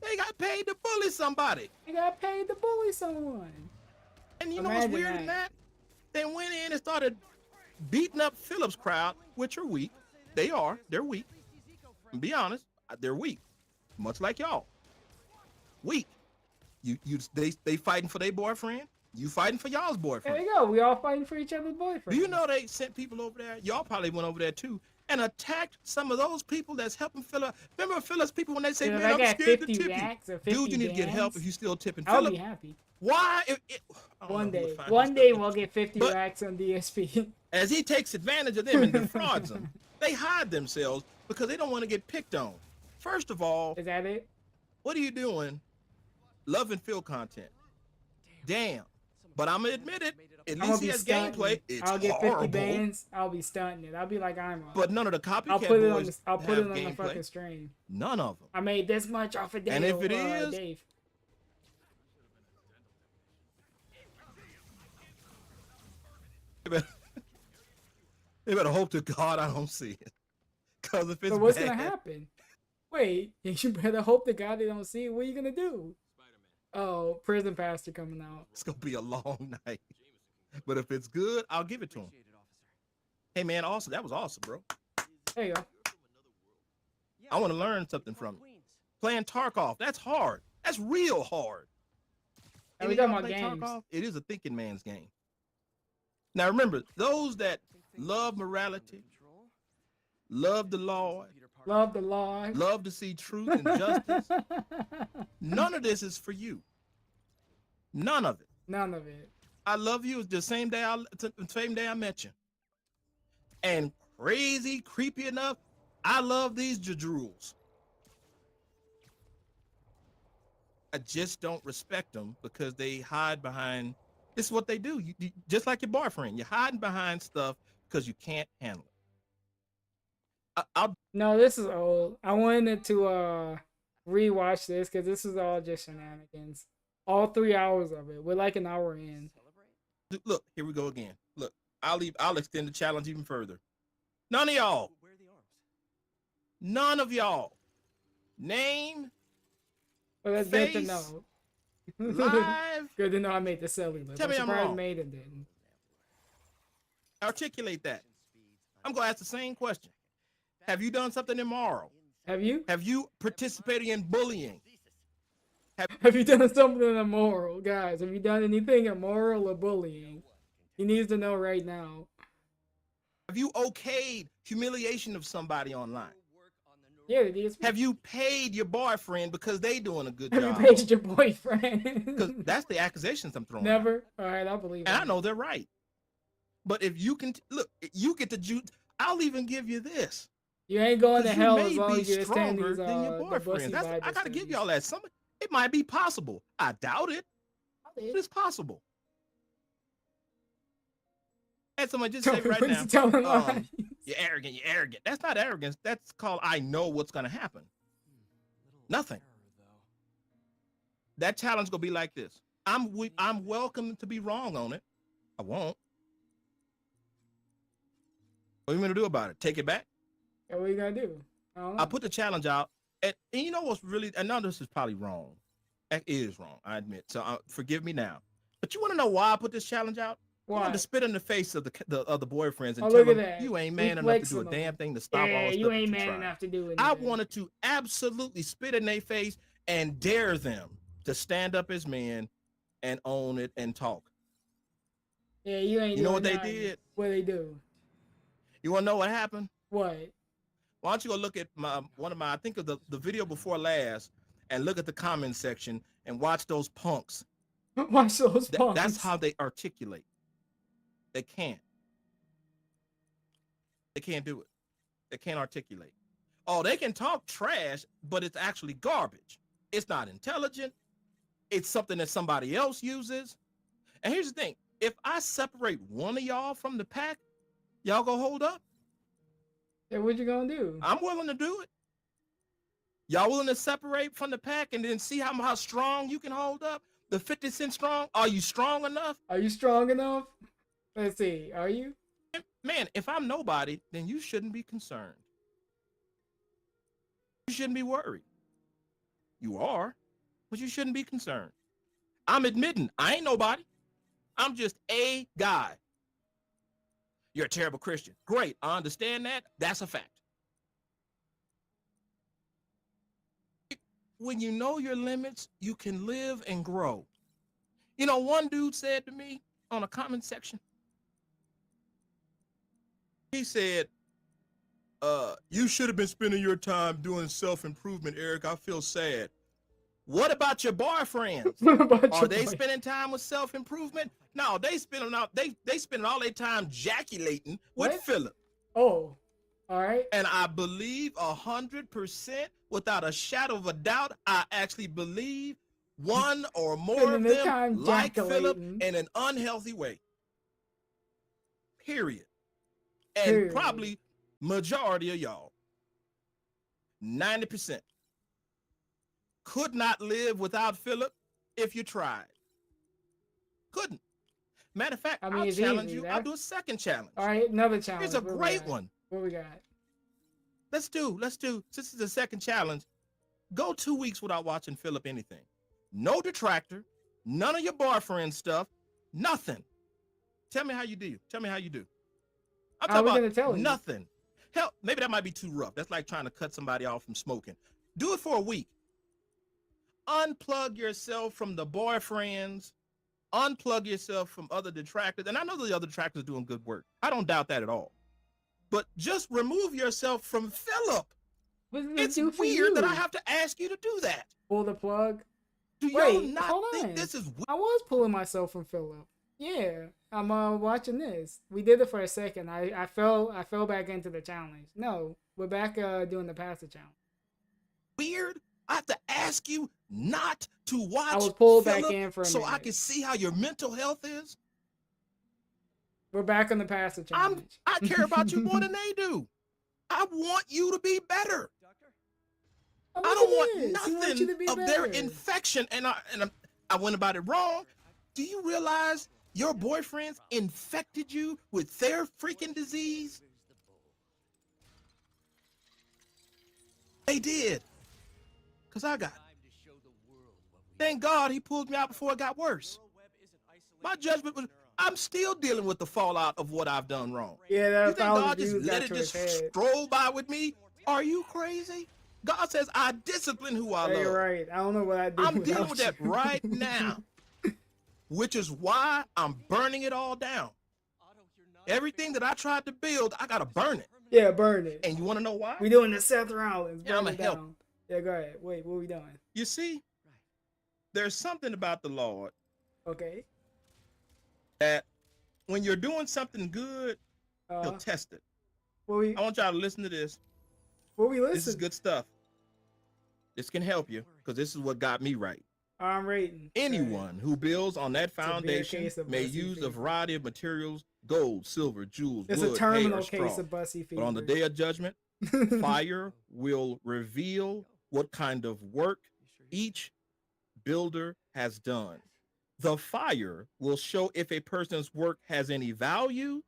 E: They got paid to bully somebody.
D: They got paid to bully someone.
E: And you know what's weird in that? They went in and started beating up Philip's crowd, which are weak. They're weak. And be honest, they're weak. Much like y'all. Weak. They fighting for their boyfriend. You fighting for y'all's boyfriend.
D: There you go. We all fighting for each other's boyfriend.
E: Do you know they sent people over there? Y'all probably went over there too and attacked some of those people that's helping Philip. Remember Philip's people when they say, man, I'm scared to tip you. Dude, you need to get help if you still tipping
D: I'll
E: Philip.
D: be happy.
E: Why?
D: One day we'll get 50 racks on DSP.
E: As he takes advantage of them and defrauds them, they hide themselves because they don't want to get picked on. First of all,
D: is that it?
E: What are you doing? Love and feel content. Damn. But I'm gonna admit it. At least he has gameplay.
D: I'll get 50 bans. I'll be stunting it. I'll be like I'm.
E: But none of the copycat boys
D: I'll put it on
E: gameplay.
D: the fucking stream.
E: None of them.
D: I made this much off a day.
E: And if it is,
D: Dave.
E: They better hope to God I don't see it. Cause if it's
D: so what's
E: bad,
D: gonna happen? Wait, you better hope to God they don't see it. What are you gonna do? Oh, Prison Pastor coming out.
E: It's gonna be a long night. But if it's good, I'll give it to him. Hey man, awesome. That was awesome, bro.
D: There you go.
E: I want to learn something from it. Playing Tarkov, that's hard. That's real hard.
D: And we talking about games.
E: Tarkov? It is a thinking man's game. Now remember, those that love morality, love the Lord,
D: love
E: to see truth and justice, none of this is for you. None of it.
D: None of it.
E: I love you the same day I met you. And crazy, creepy enough, I love these jadrules. I just don't respect them because they hide behind. This is what they do. You just like your boyfriend. You're hiding behind stuff because you can't handle it.
D: No, this is old. I wanted to rewatch this because this is all just shenanigans. All 3 hours of it. We're like an hour in.
E: Look, here we go again. Look, I'll extend the challenge even further. None of y'all. None of y'all. Name.
D: Well, that's
E: face,
D: good to know.
E: Live.
D: Good to know I made the cellular.
E: Tell me I'm wrong.
D: Maiden didn't.
E: Articulate that. I'm gonna ask the same question. Have you done something immoral?
D: Have you?
E: Have you participated in bullying?
D: Have you done something immoral, guys? Have you done anything immoral or bullying? He needs to know right now.
E: Have you okayed humiliation of somebody online?
D: Yeah, it is.
E: Have you paid your boyfriend because they doing a good
D: job?
E: Have
D: you paid your boyfriend?
E: Because that's the accusations I'm throwing.
D: Never. All right, I believe.
E: And I know they're right. But if you can look, you get the juice. I'll even give you this.
D: You ain't going to hell as long as you're
E: stronger than your boyfriend. I gotta give y'all that. It might be possible. I doubt it. But it's possible. And someone just say right now, you're arrogant, you're arrogant. That's not arrogance. That's called I know what's gonna happen. Nothing. That challenge gonna be like this. I'm welcome to be wrong on it. I won't. What are you gonna do about it? Take it back?
D: And what are you gonna do? I don't know.
E: I put the challenge out, and you know what's really, and now this is probably wrong. It is wrong, I admit. So forgive me now. But you want to know why I put this challenge out? I wanted to spit in the face of the other boyfriends and tell them you ain't man enough to do a damn thing to stop all the stuff
D: you ain't
E: that you
D: man
E: try.
D: enough to do it.
E: I wanted to absolutely spit in their face and dare them to stand up as men and own it and talk.
D: Yeah, you ain't.
E: You know what they did?
D: What they do?
E: You want to know what happened?
D: What?
E: Why don't you go look at I think of the video before last, and look at the comment section and watch those punks.
D: Watch those punks.
E: That's how they articulate. They can't. They can't do it. They can't articulate. Oh, they can talk trash, but it's actually garbage. It's not intelligent. It's something that somebody else uses. And here's the thing. If I separate one of y'all from the pack, y'all go hold up?
D: Yeah, what you gonna do?
E: I'm willing to do it. Y'all willing to separate from the pack and then see how strong you can hold up? The 50 Cent strong? Are you strong enough?
D: Are you strong enough? Let's see. Are you?
E: Man, if I'm nobody, then you shouldn't be concerned. You shouldn't be worried. You are, but you shouldn't be concerned. I'm admitting I ain't nobody. I'm just a guy. You're a terrible Christian. Great, I understand that. That's a fact. When you know your limits, you can live and grow. You know, one dude said to me on a comment section, he said, you should have been spending your time doing self-improvement, Eric. I feel sad. What about your boyfriends? Are they spending time with self-improvement? No, they spend all their time jaculating with Philip.
D: Oh, all right.
E: And I believe 100%, without a shadow of a doubt, I actually believe one or more of them like Philip in an unhealthy way. Period. And probably majority of y'all, 90%, could not live without Philip if you tried. Couldn't. Matter of fact,
D: I mean,
E: I'll challenge you. I'll do a second challenge.
D: All right, another challenge.
E: Here's a great one.
D: What we got?
E: Let's do. Since this is the second challenge, go 2 weeks without watching Philip anything. No Detractor, none of your boyfriend stuff, nothing. Tell me how you do. I'm talking about nothing. Hell, maybe that might be too rough. That's like trying to cut somebody off from smoking. Do it for a week. Unplug yourself from the boyfriends. Unplug yourself from other detractors. And I know the other detractors are doing good work. I don't doubt that at all. But just remove yourself from Philip. It's weird that I have to ask you to do that.
D: Pull the plug?
E: Do y'all not think this is weird?
D: I was pulling myself from Philip. Yeah, I'm watching this. We did it for a second. I fell back into the challenge. No, we're back doing the pastor challenge.
E: Weird. I have to ask you not to watch.
D: I was pulled
E: Philip
D: back in for a
E: so
D: minute.
E: I can see how your mental health is.
D: We're back on the pastor challenge.
E: I care about you more than they do. I want you to be better. I don't want nothing of their infection, and I went about it wrong. Do you realize your boyfriends infected you with their freaking disease? They did. Because I got it. Thank God he pulled me out before it got worse. My judgment was, I'm still dealing with the fallout of what I've done wrong.
D: Yeah,
E: you think God just let it just stroll by with me? Are you crazy? God says I discipline who I love.
D: You're right. I don't know what I do.
E: I'm dealing with that right now, which is why I'm burning it all down. Everything that I tried to build, I gotta burn it.
D: Yeah, burn it.
E: And you want to know why?
D: We doing the Seth Rollins.
E: Yeah, I'm
D: burn
E: a
D: it
E: help.
D: down. Yeah, go ahead. Wait, what are we doing?
E: You see, there's something about the Lord.
D: Okay.
E: That when you're doing something good, he'll test it. I want y'all to listen to this.
D: What we listen?
E: This is good stuff. This can help you because this is what got me right.
D: I'm rating.
E: Anyone who builds on that foundation may use a variety of materials: gold, silver, jewels,
D: it's
E: wood,
D: a terminal
E: hay, or
D: case
E: straw.
D: of Bussy fever.
E: But on the day of judgment, fire will reveal what kind of work each builder has done. The fire will show if a person's work has any value.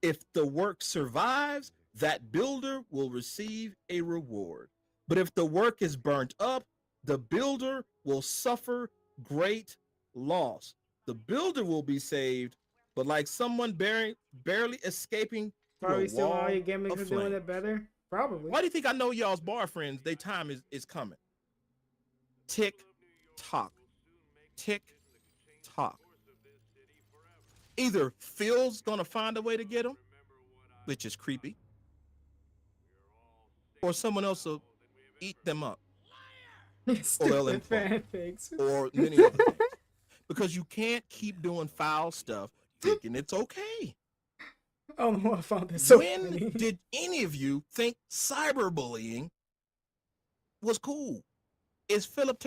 E: If the work survives, that builder will receive a reward. But if the work is burnt up, the builder will suffer great loss. The builder will be saved, but like someone barely escaping through
D: Probably
E: a
D: still
E: wall
D: all your gimmicks
E: of
D: are doing
E: flame.
D: it better. Probably.
E: Why do you think I know y'all's bar friends? Their time is coming. Tick tock. Tick tock. Either Phil's gonna find a way to get them, which is creepy, or someone else will eat them up.
D: Stupid fanfics.
E: Or many other things. Because you can't keep doing foul stuff thinking it's okay.
D: I don't know why I found this so
E: When
D: funny.
E: did any of you think cyberbullying was cool? Is Philip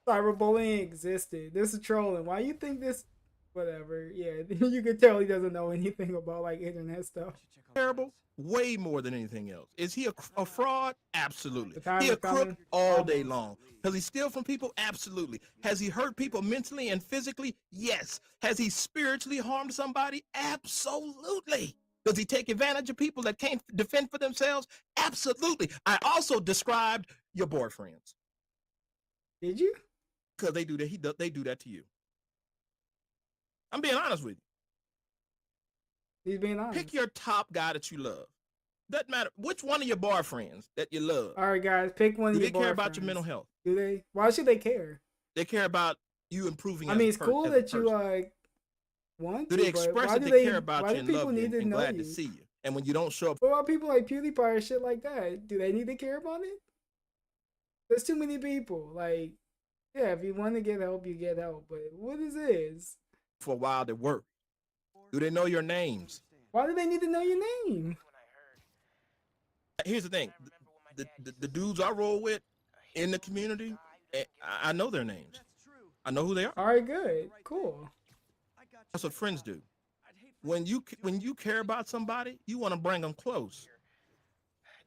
D: Cyberbullying existed. This is trolling. Why you think this? Whatever. Yeah, you can tell he doesn't know anything about like internet stuff.
E: terrible? Way more than anything else. Is he a fraud? Absolutely.
D: time
E: He
D: is
E: a crook
D: coming.
E: all day long. Does he steal from people? Absolutely. Has he hurt people mentally and physically? Yes. Has he spiritually harmed somebody? Absolutely. Does he take advantage of people that can't defend for themselves? Absolutely. I also described your boyfriends.
D: Did you?
E: Because they do that. They do that to you. I'm being honest with you.
D: He's being honest.
E: Pick your top guy that you love. Doesn't matter which one of your boyfriends that you love.
D: All right, guys, pick one
E: Do
D: of
E: they
D: your
E: care about your
D: boyfriends.
E: mental health?
D: Do they? Why should they care?
E: They care about you improving.
D: I
E: as
D: mean,
E: a
D: it's
E: per-
D: cool
E: as a
D: that you
E: person.
D: want
E: Do
D: to,
E: they
D: but
E: express
D: why
E: that
D: do
E: they care about
D: why
E: you
D: do
E: and
D: people
E: love you
D: need to
E: and
D: know
E: glad
D: you?
E: to see you? And when you don't show up,
D: What about people like PewDiePie or shit like that? Do they need to care about it? There's too many people. Like, yeah, if you want to get help, you get help. But what is this?
E: for a while they work. Do they know your names?
D: Why do they need to know your name?
E: Here's the thing: the dudes I roll with in the community, I know their names. I know who they are.
D: All right, good, cool.
E: That's what friends do. When you care about somebody, you want to bring them close.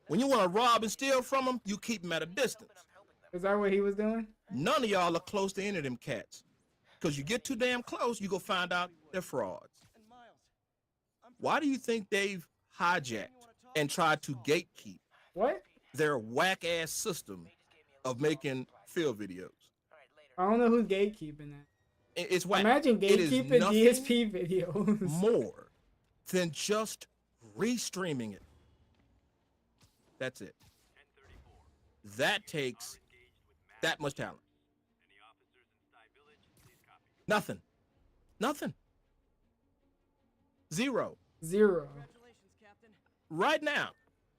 E: When you want to rob and steal from them, you keep them at a distance.
D: Is that what he was doing?
E: None of y'all are close to any of them cats. Because you get too damn close, you go find out they're frauds. Why do you think they've hijacked and tried to gatekeep
D: What?
E: their whack-ass system of making field videos?
D: I don't know who's gatekeeping that.
E: It's whack.
D: Imagine
E: It is
D: gatekeeping
E: nothing
D: DSP videos.
E: more than just restreaming it. That's it. That takes that much talent. Nothing. Nothing. Zero. Right now,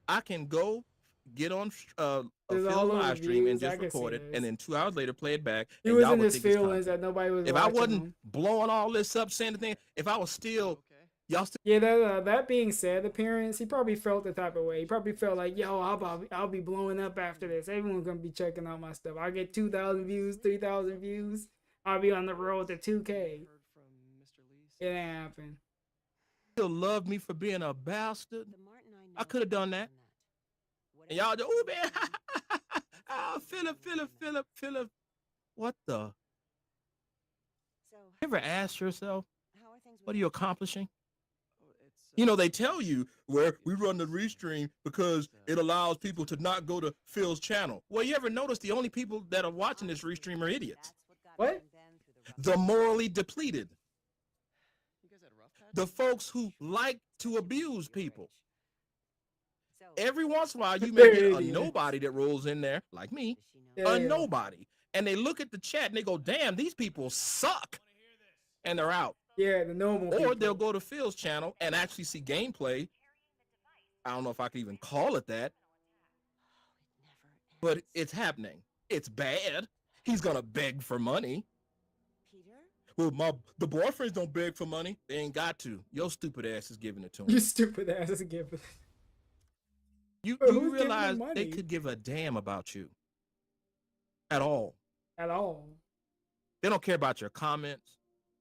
E: I can go get on a
D: There's
E: field
D: all those
E: live stream and
D: views, I
E: just
D: can
E: record
D: see
E: it,
D: this.
E: and then 2 hours later play it back.
D: He
E: and
D: was
E: y'all
D: in
E: would
D: his
E: think it's
D: feelings
E: content.
D: that nobody was
E: If I
D: watching
E: wasn't
D: him.
E: blowing all this up, saying the thing, if I was still, y'all still.
D: Yeah, that being said, appearance, he probably felt the type of way. He probably felt like, yo, I'll be blowing up after this. Everyone's gonna be checking out my stuff. I'll get 2,000 views, 3,000 views. I'll be on the road to 2K. It ain't happen.
E: Still love me for being a bastard. I could have done that. And y'all just, oh man, oh, Philip. What the? You ever ask yourself, what are you accomplishing? You know, they tell you where we run the restream because it allows people to not go to Phil's channel. Well, you ever notice the only people that are watching this restream are idiots?
D: What?
E: The morally depleted. The folks who like to abuse people. Every once in a while, you may get a nobody that rolls in there, like me, a nobody. And they look at the chat and they go, damn, these people suck. And they're out.
D: Yeah, the normal
E: Or
D: people.
E: they'll go to Phil's channel and actually see gameplay. I don't know if I can even call it that. But it's happening. It's bad. He's going to beg for money. Well, the boyfriends don't beg for money. They ain't got to. Your stupid ass is giving it to them.
D: You stupid ass is giving.
E: You
D: Who's giving
E: realize
D: them money?
E: they could give a damn about you. At all.
D: At all.
E: They don't care about your comments.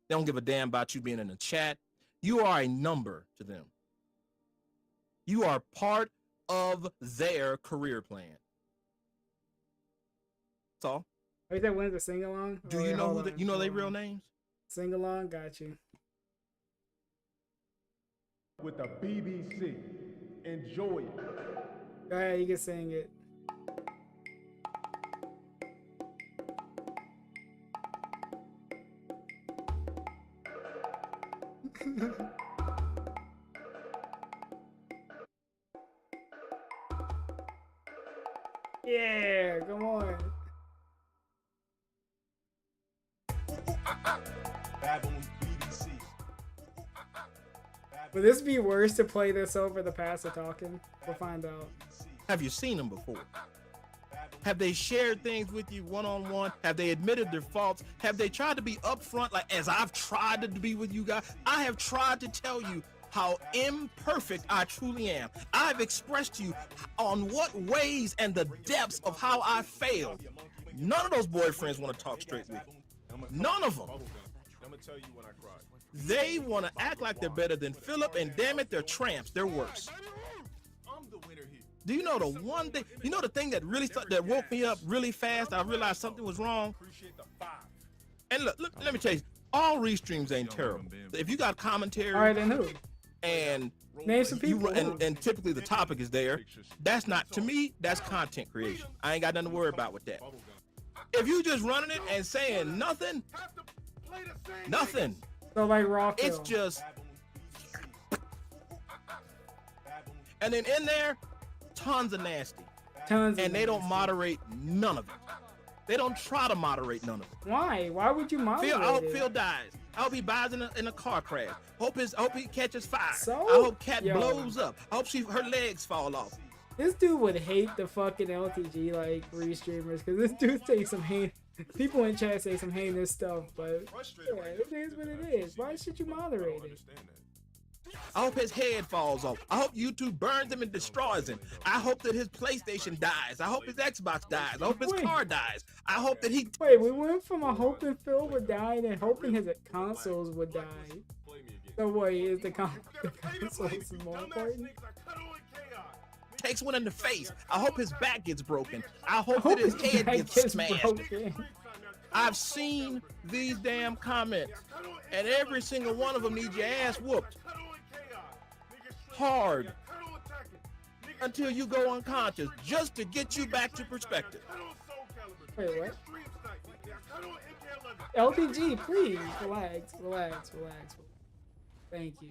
E: They don't give a damn about you being in the chat. You are a number to them. You are part of their career plan. That's all.
D: Are you that when's the sing along?
E: Do you know who you know their real names?
D: Sing along, got you.
K: With the BBC. Enjoy it.
D: Go ahead, you can sing it. Yeah, come on. Would this be worse to play this over the pastor talking? We'll find out.
E: Have you seen them before? Have they shared things with you one-on-one? Have they admitted their faults? Have they tried to be upfront, like as I've tried to be with you guys? I have tried to tell you how imperfect I truly am. I've expressed to you on what ways and the depths of how I failed. None of those boyfriends want to talk straight with me. None of them. They want to act like they're better than Philip, and damn it, they're tramps. They're worse. Do you know the one thing? You know the thing that really that woke me up really fast? I realized something was wrong. And look, let me tell you, all restreams ain't terrible. If you got commentary,
D: all right, then who?
E: And
D: name some people,
E: and typically the topic is there. That's not, to me, that's content creation. I ain't got nothing to worry about with that. If you just running it and saying nothing,
D: so like raw kill.
E: It's just, and then in there, tons of nasty.
D: Tons,
E: and they don't moderate none of it. They don't try to moderate none of it.
D: Why? Why would you moderate
E: I hope
D: it?
E: Phil dies. I hope he dies in a car crash. Hope he catches fire.
D: So?
E: I hope Cat blows up. I hope her legs fall off.
D: This dude would hate the fucking LTG like Ree-Streamers, because this dude takes some hate. People in chat say some heinous stuff, but yeah, it is what it is. Why should you moderate it?
E: I hope his head falls off. I hope YouTube burns him and destroys him. I hope that his PlayStation dies. I hope his Xbox dies. I hope his car dies. I hope that he...
D: Wait, we went from a hoping Phil would die to hoping his consoles would die. So wait, is the consoles more important?
E: Takes one in the face. I hope his back gets broken. I hope that his head gets smashed. I've seen these damn comments, and every single one of them needs your ass whooped hard until you go unconscious, just to get you back to perspective.
D: Wait, what? LPG, please relax. Thank you.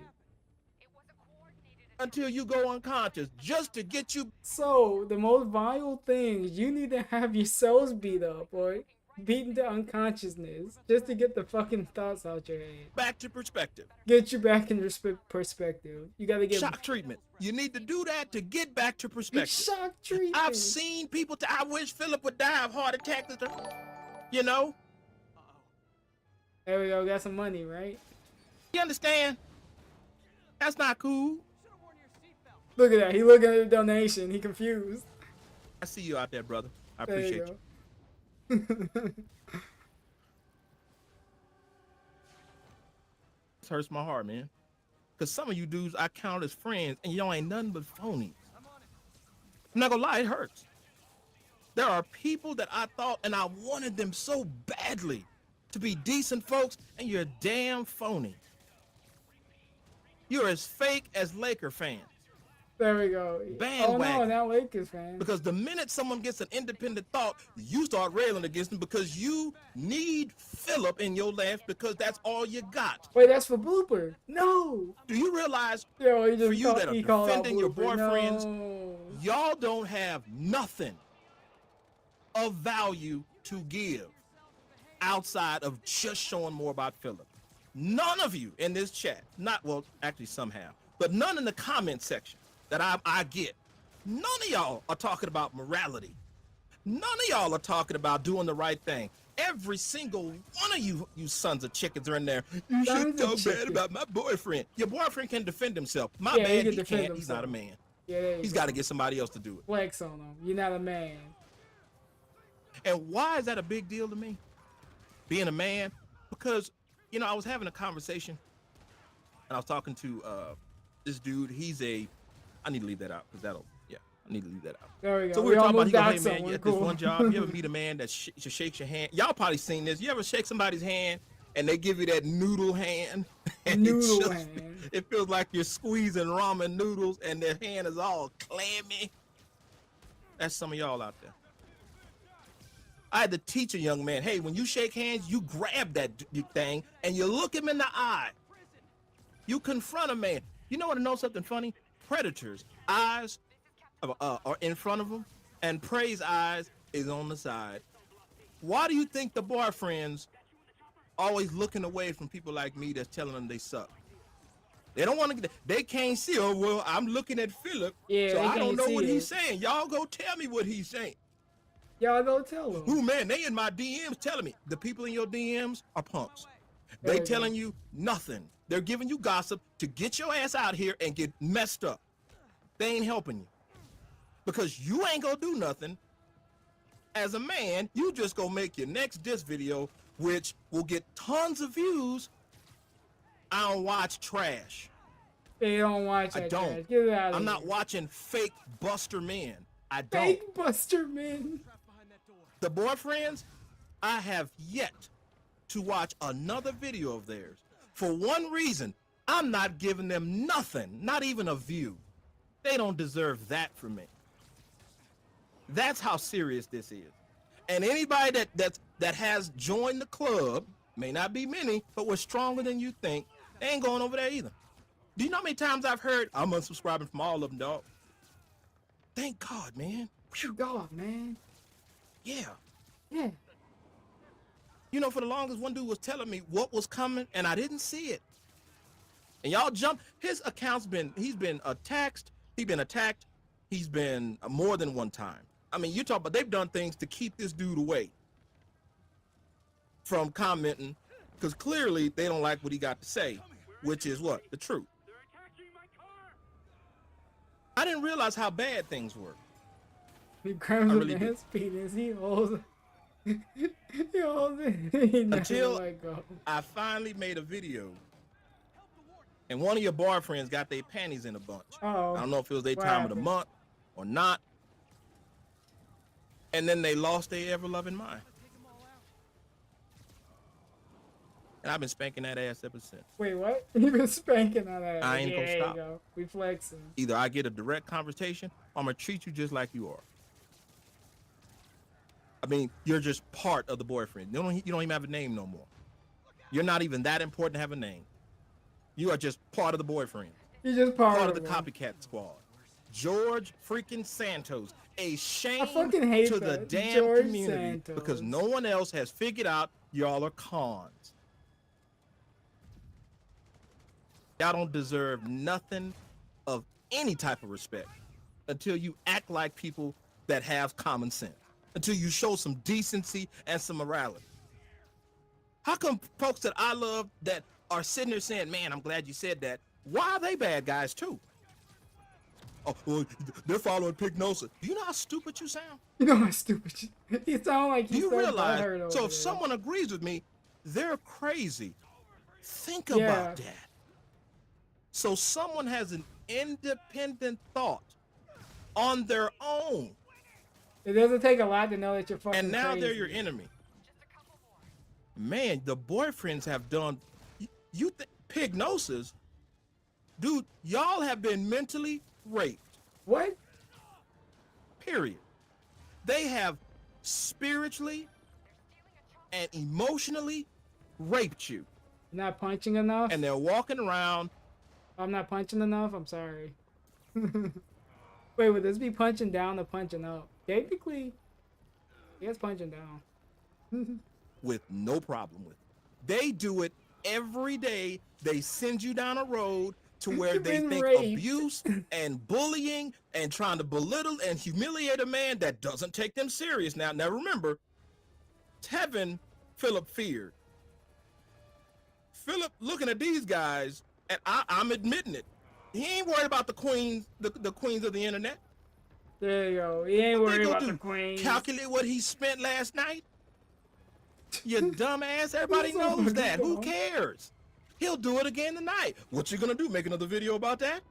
E: Until you go unconscious, just to get you.
D: So the most vile things, you need to have your cells beat up or beaten to unconsciousness just to get the fucking thoughts out your head.
E: Back to perspective.
D: Get you back in perspective. You gotta get
E: shock treatment. You need to do that to get back to perspective.
D: Shock treatment.
E: I've seen people. I wish Philip would die of heart attack. You know.
D: There we go. Got some money, right?
E: You understand? That's not cool.
D: Look at that. He looking at the donation. He confused.
E: I see you out there, brother. I appreciate you. This hurts my heart, man. Because some of you dudes I count as friends, and y'all ain't nothing but phonies. I'm not gonna lie, it hurts. There are people that I thought, and I wanted them so badly to be decent folks, and you're a damn phony. You're as fake as Laker fans.
D: There we go.
E: Bandwagon.
D: Oh no, not Lakers fan.
E: Because the minute someone gets an independent thought, you start railing against them because you need Philip in your life because that's all you got.
D: Wait, that's for Blooper. No.
E: Do you realize
D: for
E: you that are defending your boyfriends, y'all don't have nothing of value to give outside of just showing more about Philip. None of you in this chat, actually some have, but none in the comment section that I get. None of y'all are talking about morality. None of y'all are talking about doing the right thing. Every single one of you sons of chickens are in there. You should talk bad about my boyfriend. Your boyfriend can defend himself. My bad, he can't. He's not a man.
D: Yeah,
E: he's got to get somebody else to do it.
D: Flex on him. You're not a man.
E: And why is that a big deal to me? Being a man? Because, you know, I was having a conversation and I was talking to this dude. I need to leave that out because I need to leave that out.
D: There we go.
E: So we were talking about, he goes, hey man, you at this one job, you ever meet a man that shakes your hand? Y'all probably seen this. You ever shake somebody's hand and they give you that noodle hand. And
D: Noodle hand.
E: It feels like you're squeezing ramen noodles, and their hand is all clammy. That's some of y'all out there. I had to teach a young man, hey, when you shake hands, you grab that thing and you look him in the eye. You confront a man. You know what? I know something funny? Predators' eyes are in front of them, and prey's eyes is on the side. Why do you think the boyfriends always looking away from people like me that's telling them they suck? They don't want to. They can't see. Oh well, I'm looking at Philip,
D: Yeah,
E: so I don't know what
D: it.
E: he's saying. Y'all go tell me what he's saying.
D: Y'all go tell them.
E: Ooh man, they in my DMs telling me. The people in your DMs are punks. They telling you nothing. They're giving you gossip to get your ass out here and get messed up. They ain't helping you. Because you ain't gonna do nothing. As a man, you just gonna make your next diss video, which will get tons of views. I don't watch trash.
D: They don't watch that.
E: I don't.
D: Trash. Get it out of
E: I'm
D: here.
E: not watching fake Buster men. I don't.
D: Fake Buster men.
E: The boyfriends, I have yet to watch another video of theirs. For one reason, I'm not giving them nothing, not even a view. They don't deserve that from me. That's how serious this is. And anybody that has joined the club, may not be many, but we're stronger than you think, they ain't going over there either. Do you know how many times I've heard, I'm unsubscribing from all of them, dog? Thank God, man.
D: Thank God, man.
E: Yeah.
D: Yeah.
E: You know, for the longest, one dude was telling me what was coming, and I didn't see it. And y'all jump. His account's he's been attacked. He's been more than one time. I mean, you talk about they've done things to keep this dude away from commenting, because clearly they don't like what he got to say, which is what? The truth. I didn't realize how bad things were.
D: He grabs
E: really
D: a
E: did.
D: man's penis. He holds it. He holds it. He never
E: Until
D: let go.
E: I finally made a video, and one of your boyfriends got their panties in a bunch.
D: Uh-oh.
E: I don't know if it was their
D: What
E: time of the
D: happened?
E: month or not. And then they lost their ever-loving mind. And I've been spanking that ass ever since.
D: Wait, what? You been spanking that ass.
E: I ain't gonna
D: There
E: stop.
D: You go. We flexing.
E: Either I get a direct conversation, or I'm gonna treat you just like you are. I mean, you're just part of the boyfriend. You don't even have a name no more. You're not even that important to have a name. You are just part of the boyfriend.
D: You're just part
E: of the
D: one.
E: copycat squad. George freaking Santos. A shame
D: fucking hate
E: to the
D: that.
E: damn
D: George
E: community
D: Santos.
E: because no one else has figured out y'all are cons. Y'all don't deserve nothing of any type of respect until you act like people that have common sense. Until you show some decency and some morality. How come folks that I love that are sitting there saying, man, I'm glad you said that, why are they bad guys too? Oh, well, they're following Pignosa. Do you know how stupid you sound?
D: You know how stupid you sound like.
E: Do you
D: so
E: realize?
D: butthurt over
E: So if
D: there.
E: someone agrees with me, they're crazy. Think
D: Yeah.
E: about that. So someone has an independent thought on their own,
D: It doesn't take a lot to know that you're fucking
E: and now
D: crazy.
E: they're your enemy. Man, the boyfriends have done. You think Pignosis, dude? Y'all have been mentally raped.
D: What?
E: Period. They have spiritually and emotionally raped you.
D: Not punching enough?
E: And they're walking around.
D: I'm not punching enough? I'm sorry. Wait, would this be punching down or punching up? Technically, it's punching down.
E: With no problem with it. They do it every day. They send you down a road to where
D: You've
E: they
D: been
E: think
D: raped.
E: abuse and bullying and trying to belittle and humiliate a man that doesn't take them serious. Now remember, Tevin, Philip feared. Philip looking at these guys, and I'm admitting it. He ain't worried about the queens, the queens of the internet.
D: There you go. He ain't
E: What they
D: worried
E: gonna
D: about
E: do?
D: the queen.
E: Calculate what he spent last night? You dumb ass. Everybody
D: He's so
E: knows that. Who
D: dumb.
E: cares? He'll do it again tonight. What you gonna do? Make another video about that?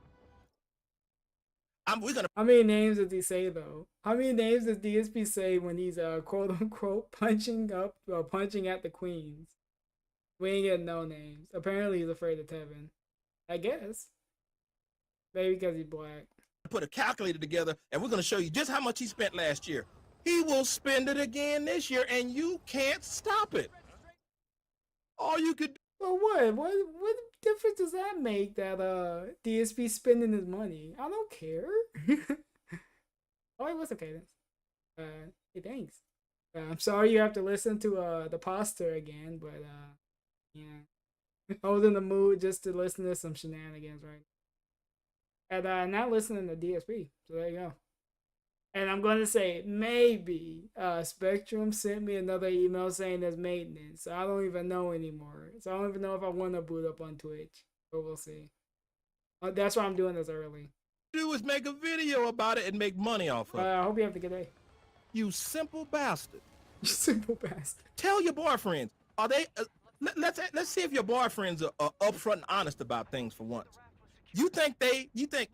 E: We're gonna.
D: How many names does he say though? How many names does DSP say when he's quote unquote punching up, punching at the queens? We ain't getting no names. Apparently he's afraid of Tevin. I guess. Maybe because he's black.
E: Put a calculator together, and we're going to show you just how much he spent last year. He will spend it again this year, and you can't stop it. All you could do.
D: Well, what difference does that make that DSP spending his money? I don't care. Oh, it was okay then. Hey, thanks. I'm sorry you have to listen to the poster again, but yeah. I was in the mood just to listen to some shenanigans right now. And not listening to DSP. So there you go. And I'm going to say, maybe Spectrum sent me another email saying there's maintenance. So I don't even know anymore. So I don't even know if I want to boot up on Twitch. But we'll see. That's why I'm doing this early.
E: Do is make a video about it and make money off of it.
D: I hope you have a good day.
E: You simple bastard.
D: You simple bastard.
E: Tell your boyfriends. Are they? Let's see if your boyfriends are upfront and honest about things for once. You think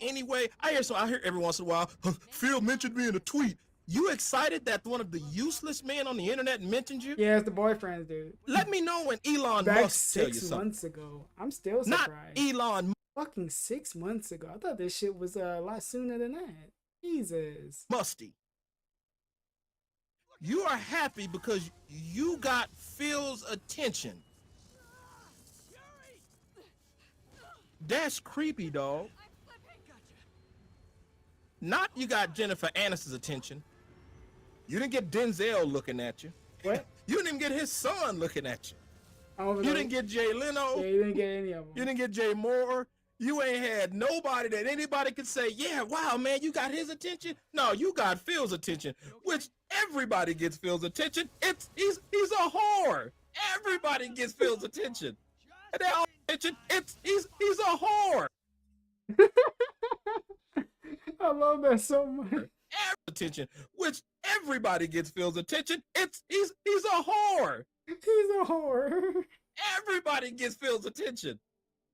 E: anyway? I hear every once in a while, Phil mentioned me in a tweet. You excited that one of the useless men on the internet mentioned you?
D: Yeah, it's the boyfriends, dude.
E: Let me know when Elon
D: Back
E: Musk tell you
D: 6
E: something.
D: months ago. I'm still surprised.
E: Not Elon.
D: Fucking 6 months ago. I thought this shit was a lot sooner than that. Jesus.
E: Musty. You are happy because you got Phil's attention. That's creepy, dog. Not you got Jennifer Aniston's attention. You didn't get Denzel looking at you.
D: What?
E: You didn't even get his son looking at you. You
D: know.
E: didn't get Jay Leno.
D: Yeah, you didn't get any of them.
E: You didn't get Jay Moore. You ain't had nobody that anybody could say, yeah, wow, man, you got his attention. No, you got Phil's attention, which everybody gets Phil's attention. He's a whore. Everybody gets Phil's attention. And they all attention. He's a whore.
D: I love that so much.
E: Attention, which everybody gets Phil's attention. He's a whore.
D: He's a whore.
E: Everybody gets Phil's attention.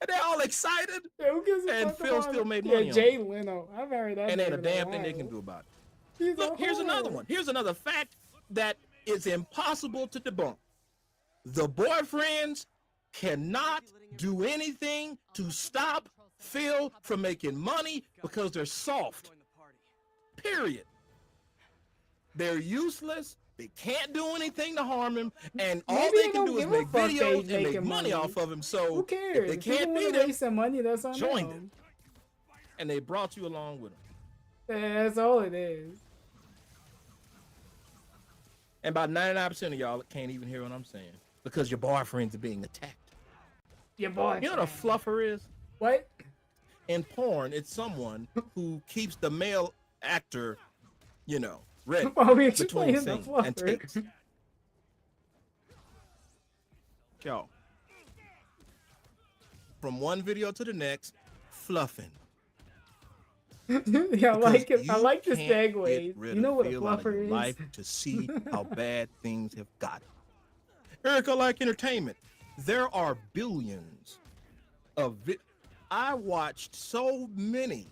E: And they're all excited.
D: Yeah, who gives a
E: and
D: fuck
E: Phil
D: about
E: still
D: it?
E: made money
D: Yeah,
E: on
D: Jay
E: it.
D: Leno. I've heard that.
E: And ain't a damn thing they can do about it. Look, here's another one. Here's another fact that is impossible to debunk. The boyfriends cannot do anything to stop Phil from making money because they're soft. Period. They're useless. They can't do anything to harm him, and all
D: Maybe
E: they can do is make videos and make money off of him. So
D: who cares?
E: if they can't beat
D: waste
E: him,
D: some money, that's on
E: join
D: them.
E: them. And they brought you along with them.
D: Yeah, that's all it is.
E: And about 99% of y'all can't even hear what I'm saying because your boyfriends are being attacked.
D: Your boyfriend.
E: You know what a fluffer is?
D: What?
E: In porn, it's someone who keeps the male actor, you know, ready
D: While we
E: between
D: explain the
E: scenes and
D: fluffer.
E: takes. Yo. From one video to the next, fluffing.
D: Yeah, I like it. I
E: You
D: like the
E: can't
D: segue.
E: get rid
D: You know
E: of
D: what a
E: Phil out of
D: fluffer
E: your
D: is?
E: life to see how bad things have gotten. Erica like entertainment. There are billions of I watched so many.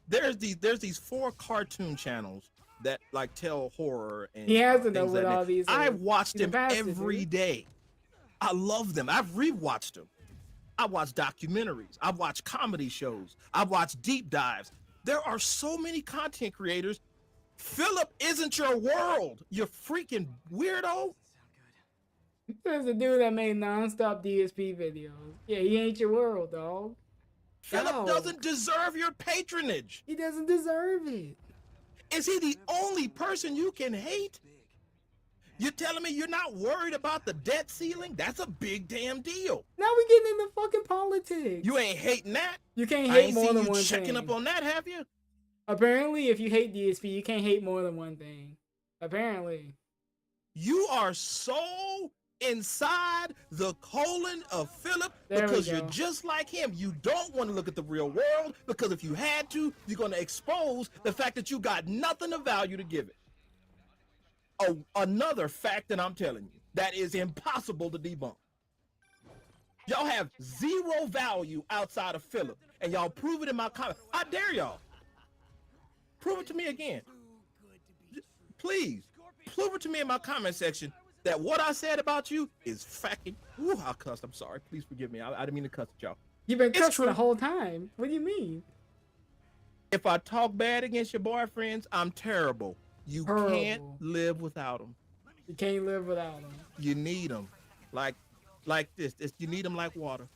E: There's these 4 cartoon channels that like tell horror and
D: He has to know
E: things
D: what
E: like
D: all
E: that.
D: these
E: I
D: are.
E: watched
D: He's a
E: them
D: bastard,
E: every
D: dude.
E: day. I love them. I've rewatched them. I watch documentaries. I watch comedy shows. I watch deep dives. There are so many content creators. Philip isn't your world, you freaking weirdo.
D: There's a dude that made non-stop DSP videos. Yeah, he ain't your world, dog.
E: Philip
D: Dog.
E: doesn't deserve your patronage.
D: He doesn't deserve it.
E: Is he the only person you can hate? You're telling me you're not worried about the debt ceiling? That's a big damn deal.
D: Now we getting into fucking politics.
E: You ain't hating that?
D: You can't
E: I
D: hate
E: ain't
D: more
E: seen
D: than
E: you
D: one
E: checking
D: thing.
E: up on that, have you?
D: Apparently, if you hate DSP, you can't hate more than one thing. Apparently.
E: You are so inside the colon of Philip
D: There we
E: because you're
D: go.
E: just like him. You don't want to look at the real world because if you had to, you're going to expose the fact that you got nothing of value to give it. Oh, another fact that I'm telling you that is impossible to debunk. Y'all have zero value outside of Philip, and y'all prove it in my comment. I dare y'all. Prove it to me again. Please, prove it to me in my comment section that what I said about you is fucking. Ooh, I cussed. I'm sorry. Please forgive me. I didn't mean to cuss at y'all.
D: You've been
E: It's
D: cussing
E: true.
D: the whole time. What do you mean?
E: If I talk bad against your boyfriends, I'm terrible. You can't live without them.
D: You can't live without them.
E: You need them, like this. You need them like water.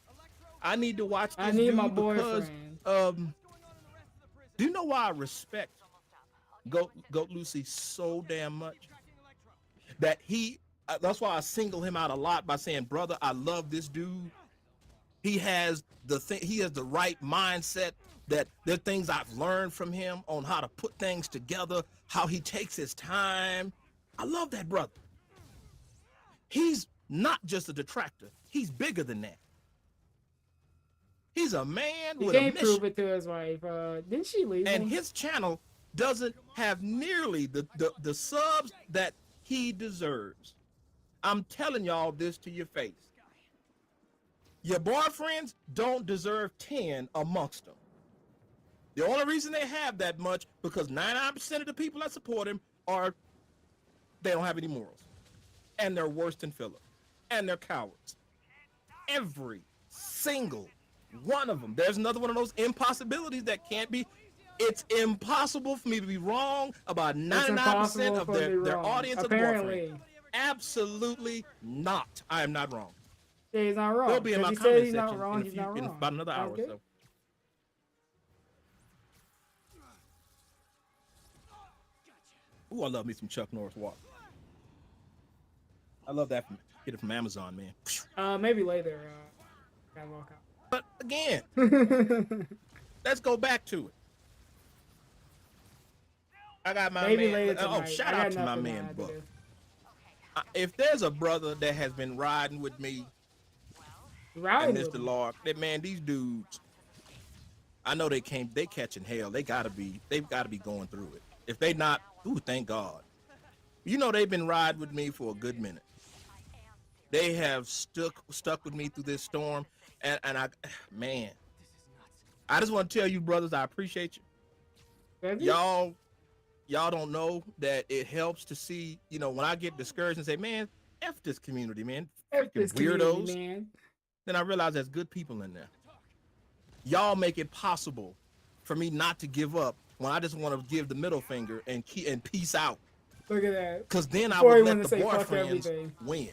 E: I need to watch this
D: I need
E: dude
D: my
E: because
D: boyfriend.
E: do you know why I respect Goat Lucy so damn much? That that's why I single him out a lot by saying, brother, I love this dude. He has the right mindset. That there are things I've learned from him on how to put things together, how he takes his time. I love that brother. He's not just a detractor. He's bigger than that. He's a man with a mission.
D: He can't prove it to his wife. Didn't she leave him?
E: And his channel doesn't have nearly the subs that he deserves. I'm telling y'all this to your face. Your boyfriends don't deserve 10 amongst them. The only reason they have that much because 99% of the people that support him they don't have any morals. And they're worse than Philip. And they're cowards. Every single one of them. There's another one of those impossibilities that can't be. It's impossible for me to be wrong about 99% of their audience of boyfriend. Absolutely not. I am not wrong.
D: Yeah, he's not wrong.
E: They'll be in my comment section in about another hour or so. Ooh, I love me some Chuck Norris water. I love that. Get it from Amazon, man.
D: Maybe later. Gotta walk out.
E: But again, let's go back to it. I got my man. Oh, shout out to my man, Buck. If there's a brother that has been riding with me, and Mr. Lark, that man, these dudes, I know they catching hell. They've got to be going through it. If they not, ooh, thank God. You know they've been riding with me for a good minute. They have stuck with me through this storm, and I just want to tell you, brothers, I appreciate you. Y'all don't know that it helps to see, when I get discouraged and say, man, F this community, man. Freaking weirdos. Man. Then I realize there's good people in there. Y'all make it possible for me not to give up when I just want to give the middle finger and peace out.
D: Look at that.
E: Because then I would let the boyfriends win.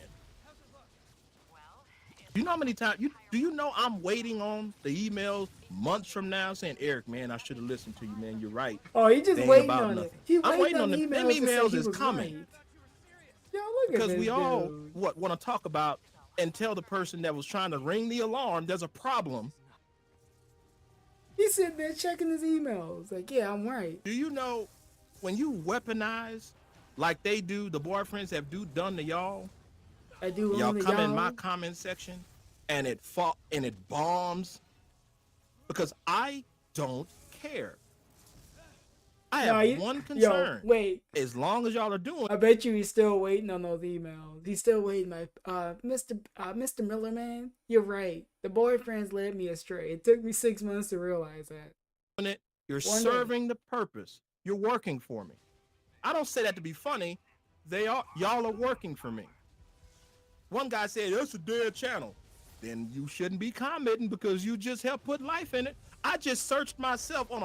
E: You know how many times do you know I'm waiting on the emails months from now saying, Eric, man, I should have listened to you, man. You're right.
D: Oh, he just waiting on
E: nothing.
D: it.
E: I'm waiting on them emails is coming.
D: Right. Yo, look
E: because
D: at
E: we
D: this
E: all
D: dude.
E: want to talk about and tell the person that was trying to ring the alarm there's a problem.
D: He's sitting there checking his emails. Like, yeah, I'm right.
E: Do you know when you weaponize like they do, the boyfriends have done to y'all? Y'all come in my comment section and it bombs because I don't care. I have one concern.
D: Yo, wait.
E: As long as y'all are doing,
D: I bet you he's still waiting on those emails. He's still waiting. Mr. Miller, man, you're right. The boyfriends led me astray. It took me 6 months to realize that.
E: You're serving the purpose. You're working for me. I don't say that to be funny. Y'all are working for me. One guy said, it's a dead channel. Then you shouldn't be commenting because you just helped put life in it. I just searched myself on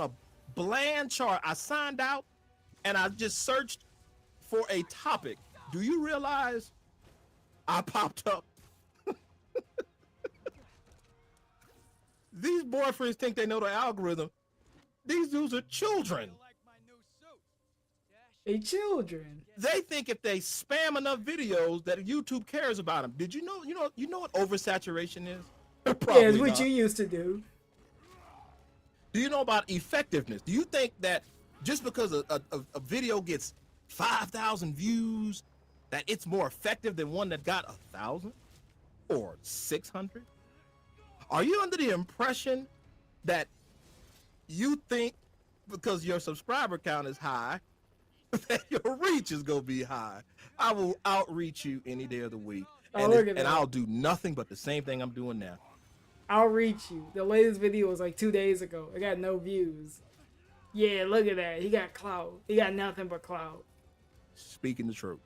E: a bland chart. I signed out and I just searched for a topic. Do you realize I popped up? These boyfriends think they know the algorithm. These dudes are children.
D: They children.
E: They think if they spam enough videos that YouTube cares about them. Did you know? You know what oversaturation is?
D: Probably yeah, it's what you used to do.
E: Do you know about effectiveness? Do you think that just because a video gets 5,000 views, that it's more effective than one that got 1,000 or 600? Are you under the impression that you think because your subscriber count is high, that your reach is gonna be high? I will outreach you any day of the week, and I'll do nothing but the same thing I'm doing now.
D: I'll reach you. The latest video was like 2 days ago. I got no views. Yeah, look at that. He got clout. He got nothing but clout.
E: Speaking the truth.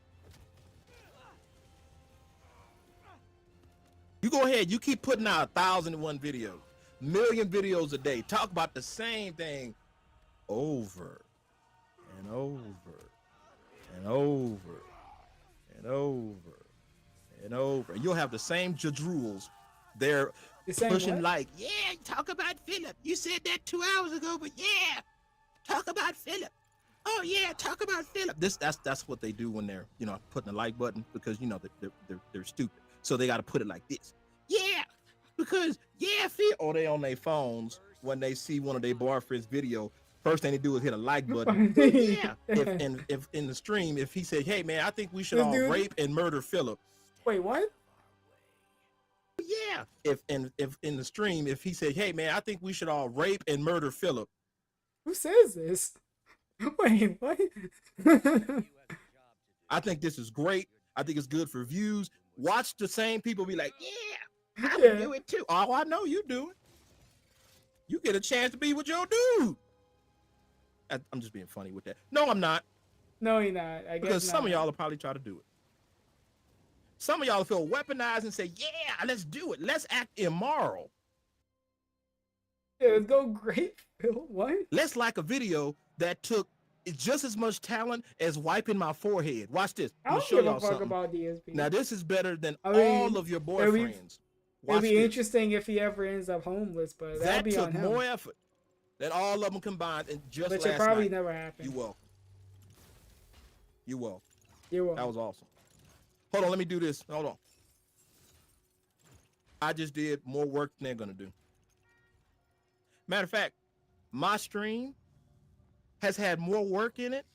E: You go ahead, you keep putting out 1,001 videos, million videos a day. Talk about the same thing over and over and over and over and over. You'll have the same jadrules. They're pushing
D: what?
E: like, yeah, talk about Philip. You said that 2 hours ago, but yeah, talk about Philip. Oh yeah, talk about Philip. That's what they do when they're, you know, putting the like button, because you know they're stupid. So they got to put it like this. Yeah, because yeah, Phil. Or they on their phones when they see one of their boyfriend's video. First thing they do is hit a like button. Yeah. If in the stream, if he said, hey man, I think we should all rape and murder Philip.
D: Wait, what?
E: Yeah. If in the stream, if he said, hey man, I think we should all rape and murder Philip.
D: Who says this? Wait, what?
E: I think this is great. I think it's good for views. Watch the same people be like, yeah, I can do it too. Oh, I know you do it. You get a chance to be with your dude. I'm just being funny with that. No, I'm not.
D: No, you're not. I guess
E: because some of
D: not.
E: y'all will probably try to do it. Some of y'all feel weaponized and say, yeah, let's do it. Let's act immoral.
D: Yeah, let's go great, Phil. What?
E: Let's like a video that took just as much talent as wiping my forehead. Watch this.
D: I don't give a fuck about DSP.
E: Now, this is better than all of your boyfriends.
D: It'd be interesting if he ever ends up homeless, but that'd be on him.
E: That took more effort than all of them combined. And just
D: Which
E: last
D: it probably
E: night.
D: never happened.
E: You welcome. You welcome.
D: You're welcome.
E: That was awesome. Hold on, let me do this. Hold on. I just did more work than they're gonna do. Matter of fact, my stream has had more work in it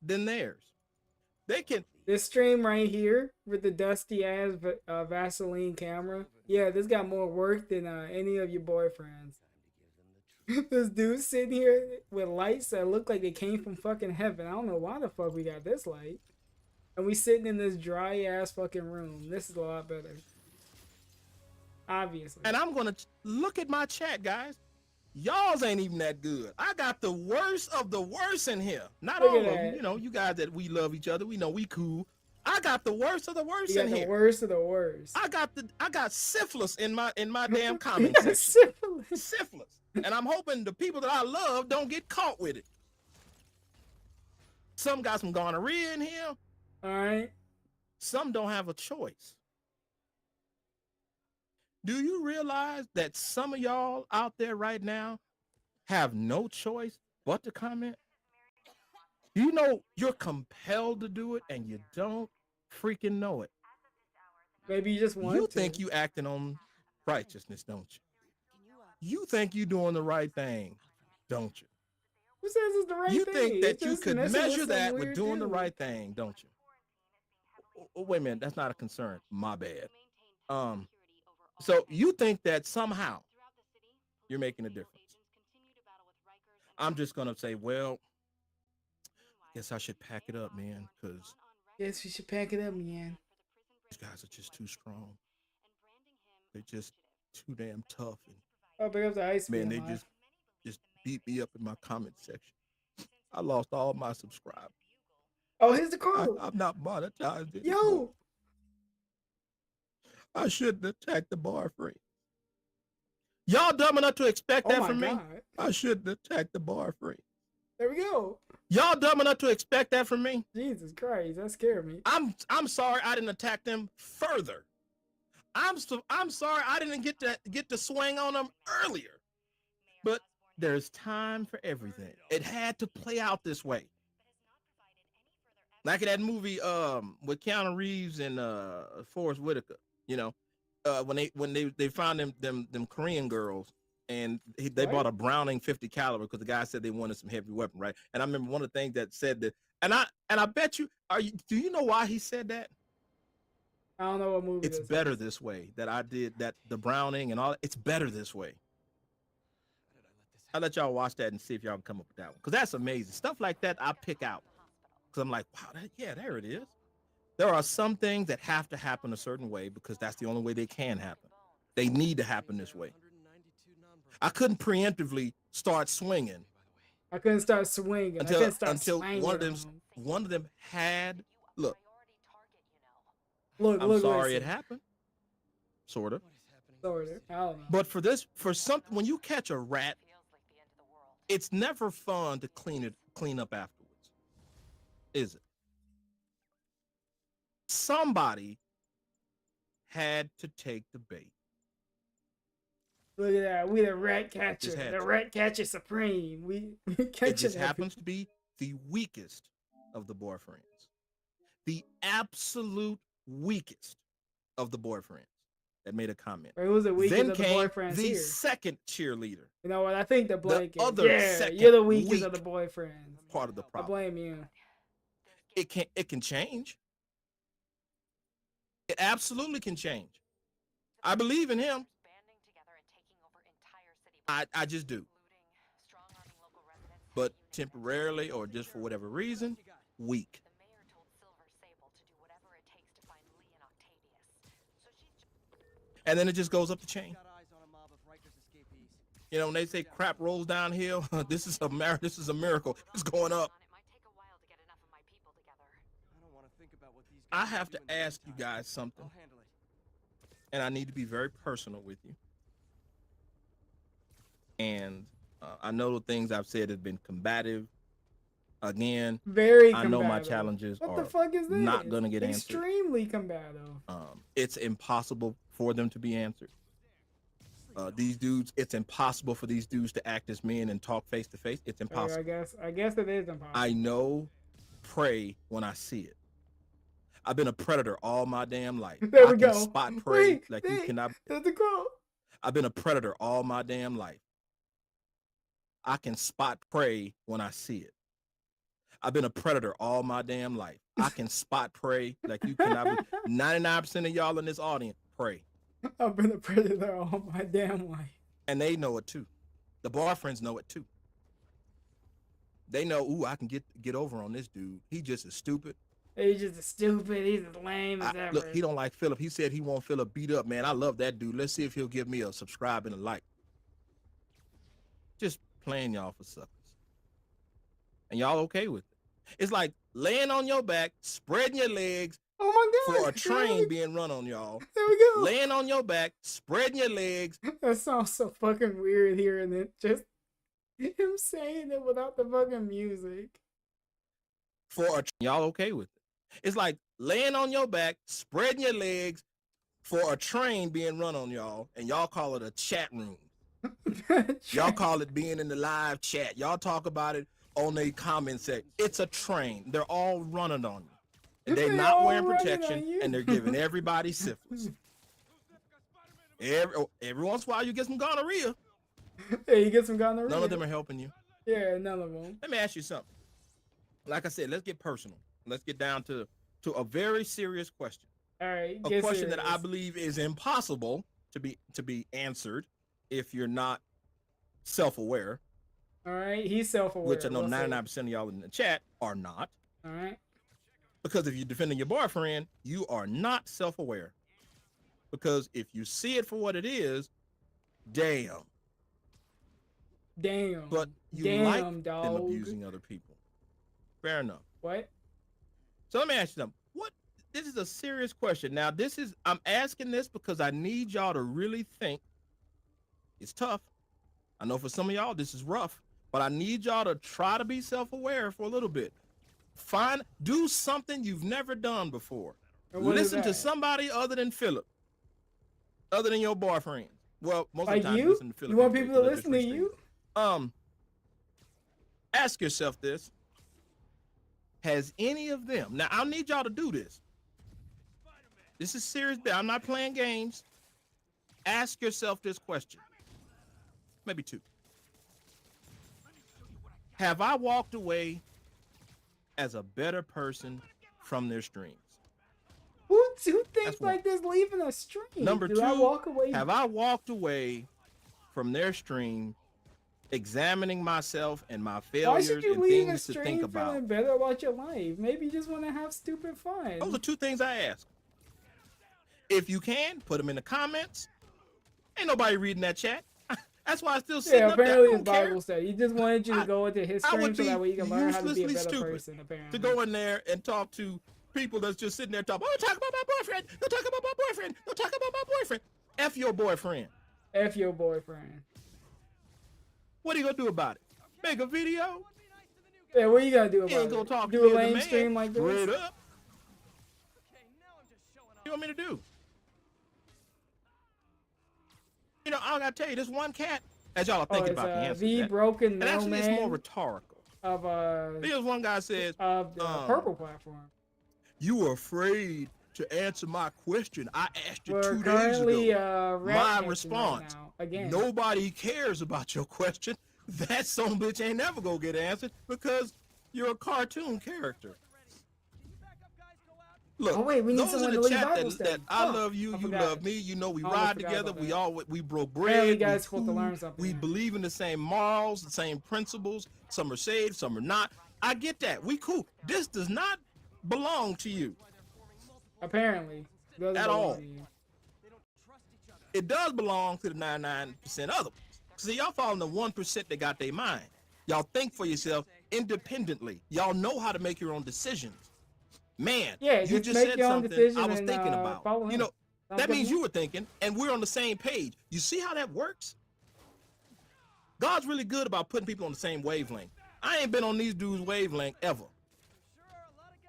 E: than theirs. They can.
D: This stream right here with the dusty ass Vaseline camera. Yeah, this got more work than any of your boyfriends. This dude sitting here with lights that look like they came from fucking heaven. I don't know why the fuck we got this light. And we sitting in this dry ass fucking room. This is a lot better. Obviously.
E: And I'm gonna look at my chat, guys. Y'all's ain't even that good. I got the worst of the worst in here. Not all of them. You know, you guys that we love each other. We know we cool. I got the worst of the worst in here.
D: The worst of the worst.
E: I got syphilis in my damn comment section. Syphilis. And I'm hoping the people that I love don't get caught with it. Some got some gonorrhea in here.
D: All right.
E: Some don't have a choice. Do you realize that some of y'all out there right now have no choice but to comment? You know you're compelled to do it and you don't freaking know it.
D: Maybe you just want
E: to. You think you acting on righteousness, don't you? You think you doing the right thing, don't you?
D: Who says it's the right thing?
E: You think that you could measure that with doing the right thing, don't you? Oh, wait a minute, that's not a concern. My bad. So you think that somehow you're making a difference. I'm just gonna say, well, I guess I should pack it up, man, because
D: yes, you should pack it up, man.
E: These guys are just too strong. They're just too damn tough. And,
D: oh, pick up the ice
E: man, they just beat me up in my comment section. I lost all my subscribers.
D: Oh, here's the code.
E: I'm not monetized anymore.
D: Yo.
E: I shouldn't attack the bar free. Y'all dumb enough to expect that from me? I shouldn't attack the bar free.
D: There we go.
E: Y'all dumb enough to expect that from me?
D: Jesus Christ, that scared me.
E: I'm sorry I didn't attack them further. I'm sorry I didn't get to swing on them earlier. But there's time for everything. It had to play out this way. Like in that movie with Keanu Reeves and Forrest Whitaker. You know, when they found them Korean girls and they bought a Browning 50 caliber because the guy said they wanted some heavy weapon, right? And I remember one of the things that said that, and I bet you, do you know why he said that?
D: I don't know what movie.
E: It's better this way. That I did that, the Browning and all. It's better this way. I'll let y'all watch that and see if y'all can come up with that one, because that's amazing stuff like that. I pick out because I'm like, wow, yeah, there it is. There are some things that have to happen a certain way because that's the only way they can happen. They need to happen this way. I couldn't preemptively start swinging.
D: I couldn't start swinging
E: until one of them had look. I'm sorry it happened. sort of.
D: Sort of. I don't know.
E: But for something, when you catch a rat, it's never fun to clean up afterwards, is it? Somebody had to take the bait.
D: Look at that. We the rat catcher. The rat catcher supreme. We catch
E: it. Just happens to be the weakest of the boyfriends. The absolute weakest of the boyfriends that made a comment.
D: Wait, who's the weakest
E: then
D: of the
E: came
D: boyfriends
E: the
D: here?
E: second cheerleader.
D: You know what? I think the blanket.
E: The other
D: you're the weakest of the boyfriends.
E: Part of the problem.
D: I blame you.
E: It can change. It absolutely can change. I believe in him. I just do. But temporarily or just for whatever reason, weak. And then it just goes up the chain. You know, when they say crap rolls downhill, this is a miracle. It's going up. I have to ask you guys something. And I need to be very personal with you. And I know the things I've said have been combative. Again,
D: very
E: I know my challenges
D: what
E: are
D: the fuck is this?
E: Not going to get answered.
D: Extremely combative.
E: It's impossible for them to be answered. These dudes, it's impossible for these dudes to act as men and talk face to face. It's impossible.
D: I guess it is impossible.
E: I know prey when I see it. I've been a predator all my damn life.
D: There we go.
E: Spot prey like you cannot.
D: That's the quote.
E: I've been a predator all my damn life. I can spot prey when I see it. I've been a predator all my damn life. I can spot prey like you cannot. 99% of y'all in this audience, prey.
D: I've been a predator all my damn life.
E: And they know it too. The boyfriends know it too. They know, ooh, I can get over on this dude. He just as stupid.
D: He's just as stupid. He's as lame as ever.
E: Look, he don't like Philip. He said he want Philip beat up. Man, I love that dude. Let's see if he'll give me a subscribe and a like. Just playing y'all for suckers. And y'all okay with it. It's like laying on your back, spreading your legs,
D: oh my God,
E: for a train being run on y'all.
D: There we go.
E: Laying on your back, spreading your legs.
D: That sounds so fucking weird hearing it. Just him saying it without the fucking music.
E: Y'all okay with it. It's like laying on your back, spreading your legs for a train being run on y'all, and y'all call it a chat room. Y'all call it being in the live chat. Y'all talk about it on the comment section. It's a train. They're all running on you. And they're not wearing protection, and they're giving everybody syphilis. Every once in a while, you get some gonorrhea.
D: Yeah, you get some gonorrhea.
E: None of them are helping you.
D: Yeah, none of them.
E: Let me ask you something. Like I said, let's get personal. Let's get down to a very serious question.
D: All right,
E: a question that I believe is impossible to be answered if you're not self-aware.
D: All right, he's self-aware.
E: Which I know 99% of y'all in the chat are not.
D: All right.
E: Because if you're defending your boyfriend, you are not self-aware. Because if you see it for what it is, damn. But you like them abusing other people. Fair enough.
D: What?
E: So let me ask you something. This is a serious question. Now, I'm asking this because I need y'all to really think. It's tough. I know for some of y'all, this is rough. But I need y'all to try to be self-aware for a little bit. Do something you've never done before. Listen to somebody other than Philip. Other than your boyfriend. Well, most of the time, listen to Philip.
D: You want people to listen to you?
E: Ask yourself this. Has any of them... Now, I'll need y'all to do this. This is serious. I'm not playing games. Ask yourself this question. Maybe two. Have I walked away as a better person from their streams?
D: Who thinks like this leaving a stream?
E: Number two, have I walked away from their stream examining myself and my failures and things to think about?
D: Feeling better about your life? Maybe you just want to have stupid fun.
E: Those are two things I ask. If you can, put them in the comments. Ain't nobody reading that chat. That's why I still sit up there.
D: Apparently it's Bible study. He just wanted you to go into his stream so that way you can learn how to be a better person, apparently.
E: To go in there and talk to people that's just sitting there talking, oh, talk about my boyfriend. Don't talk about my boyfriend. Don't talk about my boyfriend. F your boyfriend.
D: F your boyfriend.
E: What are you gonna do about it? Make a video?
D: Yeah, what are you gonna do about
E: You ain't
D: it?
E: gonna talk
D: Do
E: to
D: a
E: me as a
D: lame
E: man.
D: stream like this?
E: Straight up. What you want me to do? You know, I gotta tell you, this one cat, as y'all are thinking about the answer.
D: The broken
E: and actually, it's more
D: mailman
E: rhetorical.
D: of
E: Because one guy says,
D: of the purple platform.
E: You were afraid to answer my question. I asked you
D: We're
E: 2 days
D: currently
E: ago.
D: rat
E: My
D: catching
E: response,
D: right now. Again.
E: nobody cares about your question. That son bitch ain't never gonna get answered because you're a cartoon character. Look,
D: Oh wait, we need
E: those
D: someone
E: in
D: to
E: the
D: lead
E: chat
D: Bible
E: that
D: study.
E: I
D: Huh,
E: love you,
D: I
E: you
D: forgot.
E: love me. You know, we
D: I almost
E: ride
D: forgot
E: together.
D: about
E: We broke
D: Apparently,
E: bread.
D: you guys
E: We
D: supposed to learn something.
E: We believe in the same morals, the same principles. Some are saved, some are not. I get that. We cool. This does not belong to you.
D: Apparently, doesn't
E: At
D: belong
E: all.
D: to you.
E: It does belong to the 99% other ones. See, y'all fall in the 1% that got their mind. Y'all think for yourself independently. Y'all know how to make your own decisions. Man,
D: Yeah,
E: you
D: just
E: just
D: make
E: said
D: your own
E: something
D: decision
E: I was
D: and,
E: thinking about.
D: follow
E: You
D: him.
E: know,
D: Sounds
E: that
D: good
E: means
D: to me.
E: you were thinking, and we're on the same page. You see how that works? God's really good about putting people on the same wavelength. I ain't been on these dudes' wavelength ever.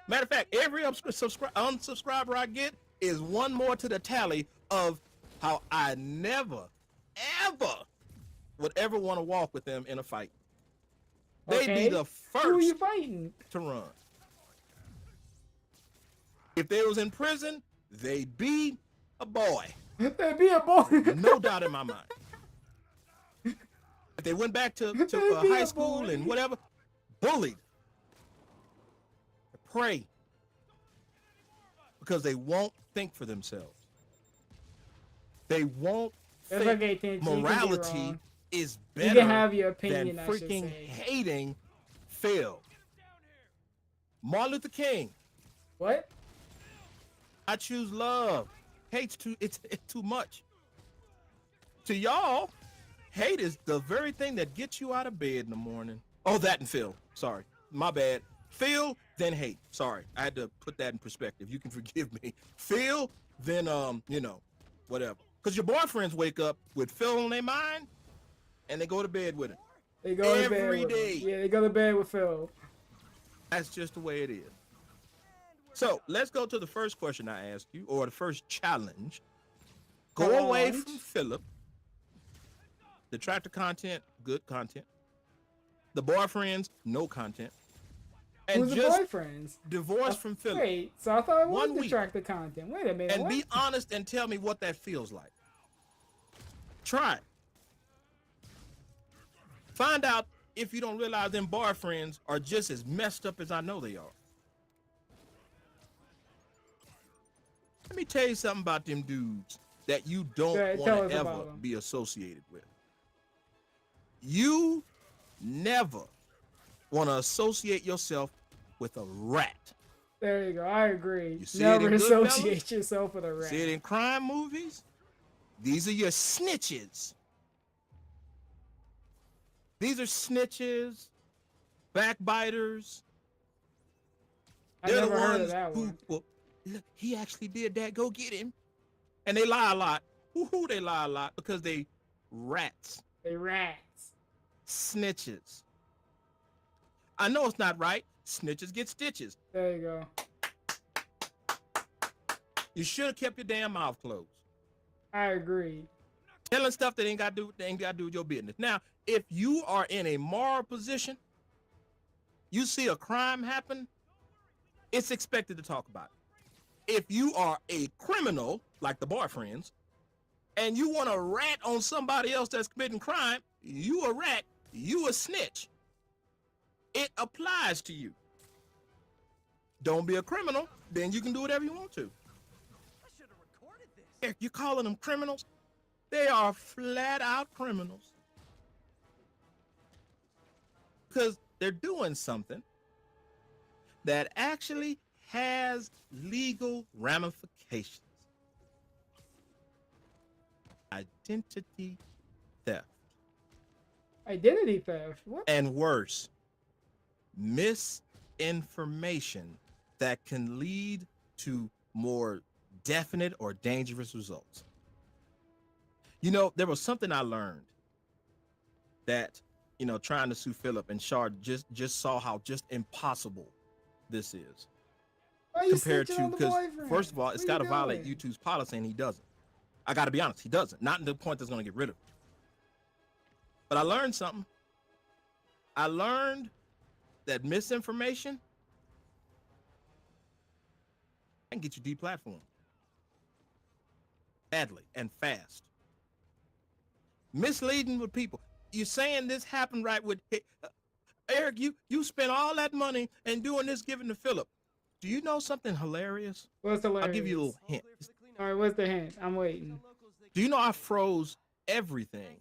E: Matter of fact, every unsubscriber I get is one more to the tally of how I never, ever would ever want to walk with them in a fight. They'd be the
D: Who are you
E: first
D: fighting?
E: to run. If they was in prison, they'd be a boy.
D: They'd be a boy.
E: No doubt in my mind. If they went back to high school and whatever, bullied. Pray. Because they won't think for themselves. They won't
D: That's
E: think
D: okay, Tinch, you can be
E: morality
D: wrong.
E: is
D: You
E: better
D: can have your opinion,
E: than
D: I should
E: freaking
D: say.
E: hating Phil. Martin Luther King.
D: What?
E: I choose love. Hate's it's too much. To y'all, hate is the very thing that gets you out of bed in the morning. Oh, that and Phil. Sorry. My bad. Phil, then hate. Sorry. I had to put that in perspective. You can forgive me. Phil, then you know, whatever. Because your boyfriends wake up with Phil on their mind and they go to bed with it.
D: They go to bed
E: every
D: with him.
E: day.
D: Yeah, they go to bed with Phil.
E: That's just the way it is. So let's go to the first question I asked you, or the first challenge. Go away from Philip. Detractor content, good content. The boyfriends, no content. And
D: Who's the
E: just
D: boyfriends?
E: divorce from Philip.
D: Wait, so I thought it was
E: 1 week.
D: Detractor content. Wait a minute.
E: And
D: what?
E: be honest and tell me what that feels like. Try it. Find out if you don't realize them boyfriends are just as messed up as I know they are. Let me tell you something about them dudes that you don't
D: tell
E: want
D: us
E: to
D: about
E: ever
D: them.
E: be associated with. You never want to associate yourself with a rat.
D: There you go. I agree.
E: You see it
D: Never
E: in
D: associate
E: Goodfellas?
D: yourself with a rat.
E: See it in crime movies? These are your snitches. These are snitches, backbiters.
D: I
E: They're
D: never
E: the
D: heard of
E: ones
D: that
E: who,
D: one.
E: well, look, he actually did that. Go get him. And they lie a lot. Who they lie a lot? Because they rats.
D: They rats.
E: Snitches. I know it's not right. Snitches get stitches.
D: There you go.
E: You should have kept your damn mouth closed.
D: I agree.
E: Telling stuff that ain't got to do with your business. Now, if you are in a moral position, you see a crime happen, it's expected to talk about it. If you are a criminal, like the boyfriends, and you want to rat on somebody else that's committing crime, you a rat, you a snitch. It applies to you. Don't be a criminal, then you can do whatever you want to. If you're calling them criminals, they are flat out criminals. Because they're doing something that actually has legal ramifications. Identity theft.
D: Identity theft. What?
E: And worse, misinformation that can lead to more definite or dangerous results. You know, there was something I learned that, you know, trying to sue Philip and Shard just saw how just impossible this is.
D: Why you
E: Compared
D: snitching
E: to,
D: on the
E: because
D: boyfriend?
E: first of all,
D: What
E: it's
D: you
E: got to violate
D: doing?
E: YouTube's policy, and he doesn't. I got to be honest, he doesn't. Not to the point that's going to get rid of it. But I learned something. I learned that misinformation can get you deplatformed badly and fast. Misleading with people. You're saying this happened right with Eric. You spent all that money and doing this, giving to Philip. Do you know something hilarious?
D: What's hilarious?
E: I'll give you a little hint.
D: All right, what's the hint? I'm waiting.
E: Do you know I froze everything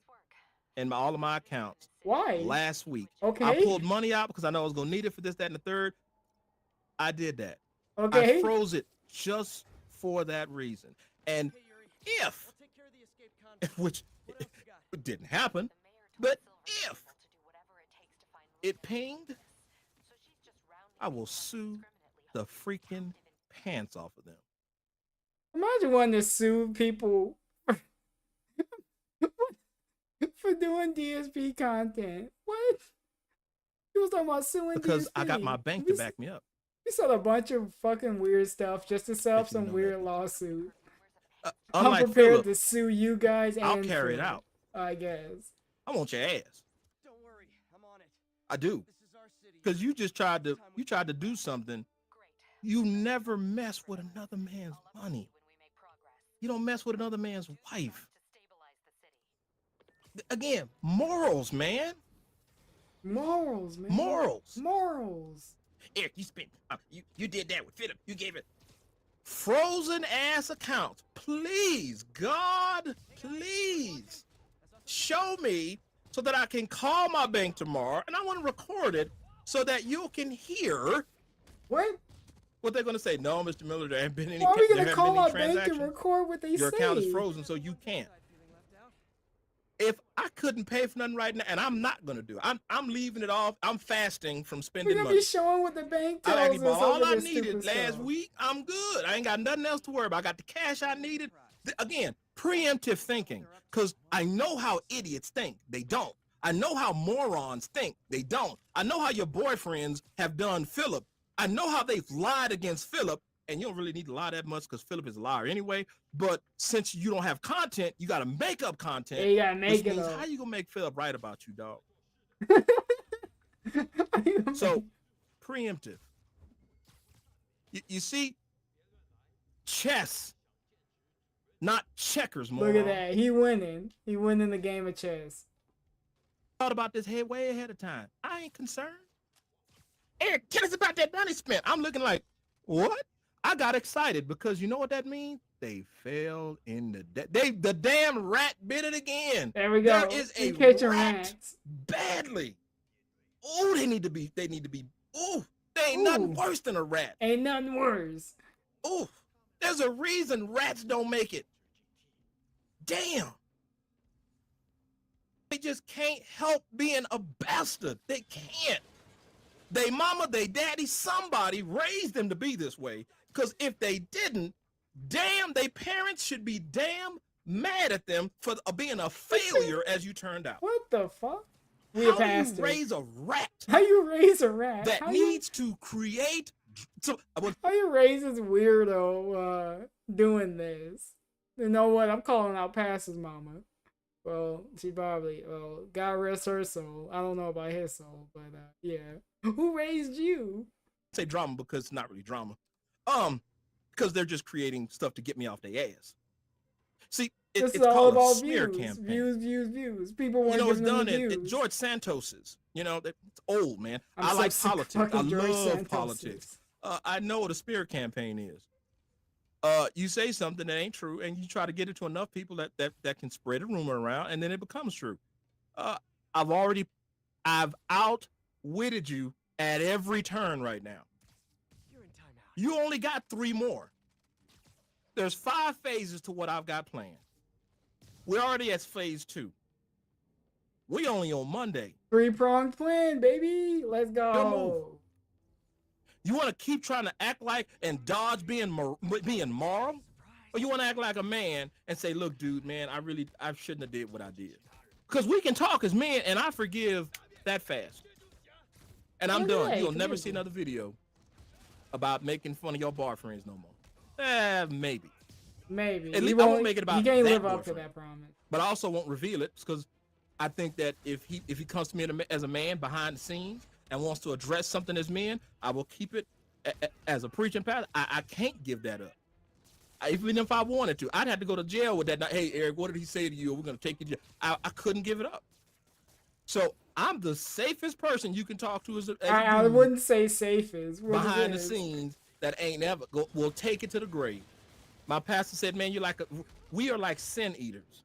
E: in all of my accounts?
D: Why?
E: Last week.
D: Okay.
E: I pulled money out because I know I was going to need it for this, that, and the third. I did that.
D: Okay.
E: I froze it just for that reason. And which it didn't happen, but if it pinged, I will sue the freaking pants off of them.
D: Imagine wanting to sue people for doing DSP content. What? He was talking about suing
E: because
D: DSP.
E: I got my bank to back me up.
D: You said a bunch of fucking weird stuff just to set up some weird lawsuit. I'm prepared to sue you guys. And
E: I'll carry it
D: Philip,
E: out.
D: I guess.
E: I want your ass. Don't worry, I'm on it. I do. Because you just tried to do something. You never mess with another man's money. You don't mess with another man's wife. Again, morals, man.
D: Morals, man.
E: Morals.
D: Morals.
E: Eric, you spent, you did that with Philip. You gave it frozen ass accounts. Please, God, please show me so that I can call my bank tomorrow, and I want to record it so that you can hear what they're going to say. No, Mr. Miller, there haven't been any.
D: Why are we
E: there
D: gonna
E: haven't
D: call
E: been any
D: our bank and
E: transactions.
D: record what they
E: Your
D: say?
E: account is frozen, so you can't. If I couldn't pay for nothing right now, and I'm not gonna do it, I'm leaving it off. I'm fasting from
D: We're
E: spending
D: gonna
E: money.
D: be showing what the bank tells
E: I actually bought
D: us
E: all
D: over
E: I
D: this
E: needed
D: stupid
E: last
D: stuff.
E: week. I'm good. I ain't got nothing else to worry about. I got the cash I needed. Again, preemptive thinking, because I know how idiots think. They don't. I know how morons think. They don't. I know how your boyfriends have done Philip. I know how they've lied against Philip, and you don't really need to lie that much because Philip is a liar anyway. But since you don't have content, you got to make up content.
D: Yeah, you gotta make
E: which
D: it
E: means
D: up.
E: how you gonna make Philip right about you, dog? So, preemptive. You see, chess, not checkers, moron.
D: Look at that. He winning. He winning the game of chess.
E: Thought about this way ahead of time. I ain't concerned. Eric, tell us about that money spent. I'm looking like, what? I got excited because you know what that means? They fell in the damn rat bit it again.
D: There we go.
E: There is a
D: catching
E: rat
D: rats.
E: badly. Oh, they need to be. Oh, they ain't nothing worse than a rat.
D: Ain't nothing worse.
E: Oh, there's a reason rats don't make it. Damn. They just can't help being a bastard. They can't. They mama, they daddy, somebody raised them to be this way. Because if they didn't, damn, they parents should be damn mad at them for being a failure as you turned out.
D: What the fuck?
E: How do you raise a rat?
D: How you raise a rat?
E: That
D: How
E: needs to create.
D: How you raise this weirdo doing this? You know what? I'm calling out Pastor's mama. Well, she probably, God rest her soul. I don't know about his soul, but yeah. Who raised you?
E: Say drama because it's not really drama. Because they're just creating stuff to get me off their ass. See, it's
D: all
E: called
D: about
E: a smear
D: views.
E: campaign.
D: Views. People want
E: You know,
D: to
E: it's
D: give them
E: done
D: the
E: at
D: views.
E: George Santos's. You know, it's old, man.
D: I'm
E: I
D: so
E: like
D: sick of
E: politics. I
D: fucking George
E: love
D: Santos's.
E: politics. I know what a smear campaign is. You say something that ain't true, and you try to get it to enough people that can spread a rumor around, and then it becomes true. I've outwitted you at every turn right now. You only got 3 more. There's 5 phases to what I've got planned. We're already at phase 2. We only on Monday.
D: 3-pronged plan, baby. Let's go.
E: You want to keep trying to act like and dodge being moral? or you want to act like a man and say, look, dude, man, I shouldn't have did what I did. Because we can talk as men, and I forgive that fast. And I'm done. You'll never see another video about making fun of your boyfriends no more. Maybe.
D: Maybe.
E: At least I won't make it about
D: he can't
E: that
D: live up to
E: boyfriend.
D: that promise.
E: But I also won't reveal it because I think that if he comes to me as a man behind the scenes and wants to address something as men, I will keep it as a preaching pastor. I can't give that up. Even if I wanted to, I'd have to go to jail with that. Hey, Eric, what did he say to you? We're going to take you to jail. I couldn't give it up. So I'm the safest person you can talk to as a
D: I wouldn't say safest.
E: Behind the scenes that ain't ever will take it to the grave. My pastor said, man, we are like sin eaters.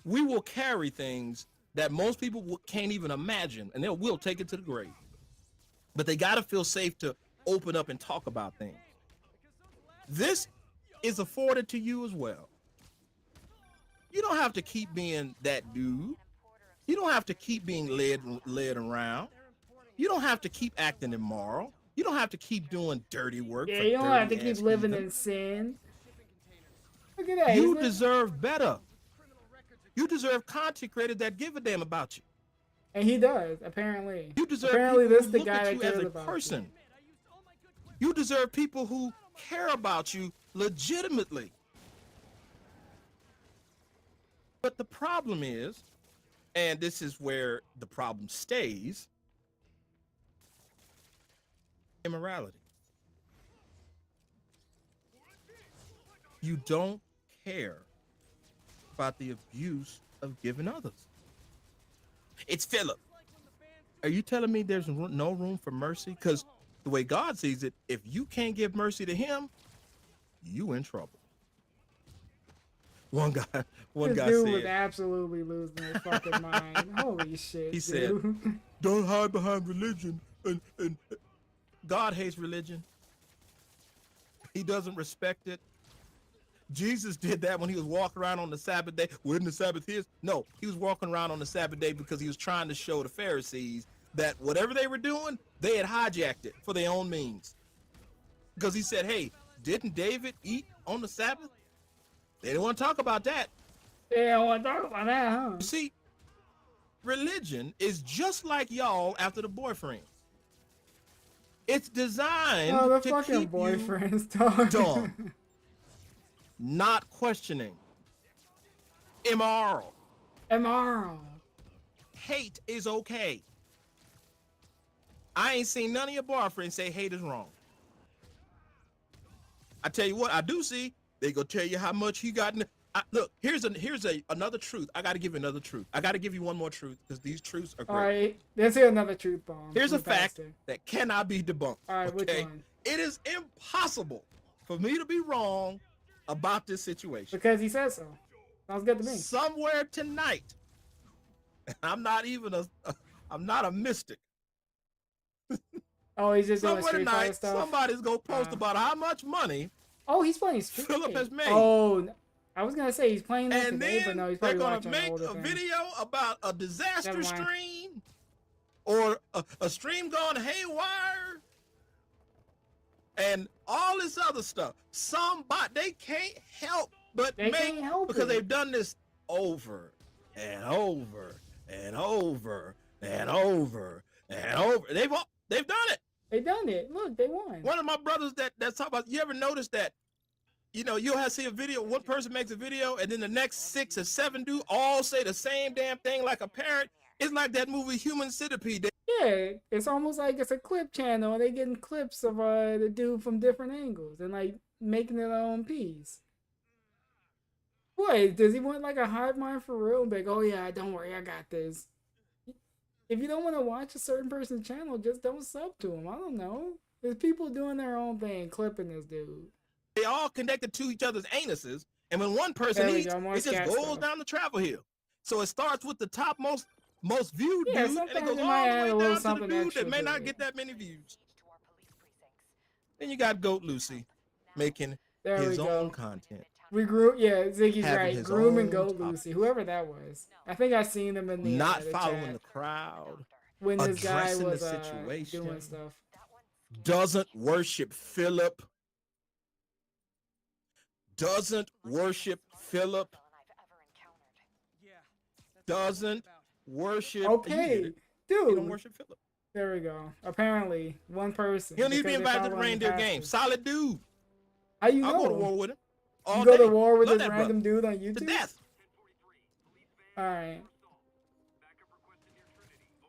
E: We will carry things that most people can't even imagine, and we'll take it to the grave. But they got to feel safe to open up and talk about things. This is afforded to you as well. You don't have to keep being that dude. You don't have to keep being led around. You don't have to keep acting immoral. You don't have to keep doing dirty work.
D: Yeah, you don't have to keep living in sin. Look at that.
E: You deserve better. You deserve content creators that give a damn about you.
D: And he does, apparently.
E: You deserve
D: apparently
E: people
D: this
E: who
D: the
E: look
D: guy
E: at
D: that
E: you
D: cares
E: as a
D: about
E: person. You deserve people who care about you legitimately. But the problem is, and this is where the problem stays, immorality. You don't care about the abuse of giving others. It's Philip. Are you telling me there's no room for mercy? Because the way God sees it, if you can't give mercy to him, you in trouble. One guy
D: dude
E: said,
D: was absolutely losing his fucking mind. Holy shit.
E: He
D: dude.
E: said, don't hide behind religion. And God hates religion. He doesn't respect it. Jesus did that when he was walking around on the Sabbath day. Wasn't the Sabbath his? No, he was walking around on the Sabbath day because he was trying to show the Pharisees that whatever they were doing, they had hijacked it for their own means. Because he said, hey, didn't David eat on the Sabbath? They didn't want to talk about that.
D: They don't want to talk about that, huh?
E: You see, religion is just like y'all after the boyfriends. It's designed
D: the
E: to
D: fucking
E: keep
D: boyfriends
E: you dumb, not questioning, immoral. Hate is okay. I ain't seen none of your boyfriends say hate is wrong. I tell you what, I do see. They go tell you how much he got. Look, here's another truth. I got to give you another truth. I got to give you one more truth because these truths are great.
D: All right, let's hear another truth bomb.
E: Here's a fact that cannot be debunked.
D: All right,
E: okay?
D: which one?
E: It is impossible for me to be wrong about this situation.
D: Because he says so. Sounds good to me.
E: Somewhere tonight, I'm not a mystic.
D: Oh, he's just
E: somewhere
D: doing
E: tonight,
D: stuff.
E: somebody's gonna post about how much money.
D: Oh, he's playing Street
E: Philip has made.
D: Oh, I was gonna say he's playing that
E: and
D: today,
E: then
D: but no, he's
E: they're
D: probably
E: gonna
D: watching
E: make
D: older
E: a
D: thing.
E: video about a disaster
D: Never mind.
E: stream or a stream gone haywire and all this other stuff. They can't help but because they've done this over and over and over and over and over. They've done it.
D: They done it. Look, they won.
E: One of my brothers that's talking about. You ever notice that? You know, you'll have see a video. One person makes a video, and then the next 6 or 7 do all say the same damn thing like a parrot. It's like that movie Human Centipede.
D: Yeah, it's almost like it's a clip channel, and they getting clips of the dude from different angles and like making their own piece. What does he want, like a hive mind for real? Like, oh yeah, don't worry, I got this. If you don't want to watch a certain person's channel, just don't sub to him. I don't know. There's people doing their own thing, clipping this dude.
E: They all connected to each other's anuses, and when one person eats, it just goes down the travel hill. So it starts with the top most viewed dude, and it goes all the way down to the dude that may not get that many views. Then you got Goat Lucy making his own content.
D: We grew, yeah, Ziggy's
E: Having
D: right. Groom and Goat Lucy, whoever that was. I think I seen him in the
E: not
D: the
E: following
D: chat
E: the crowd,
D: when this guy
E: addressing
D: was
E: the situation,
D: doing stuff.
E: doesn't worship Philip, doesn't worship Philip, doesn't worship.
D: Okay,
E: You don't
D: dude.
E: worship Philip.
D: There we go. Apparently, one person.
E: He'll need to be
D: because they
E: invited to the
D: follow him
E: reindeer
D: past
E: game.
D: it.
E: Solid dude.
D: How you
E: I'll
D: know?
E: go to war with him. All
D: You go
E: day.
D: to war with
E: Love
D: this
E: that
D: random
E: brother.
D: dude on YouTube?
E: To death.
D: All right.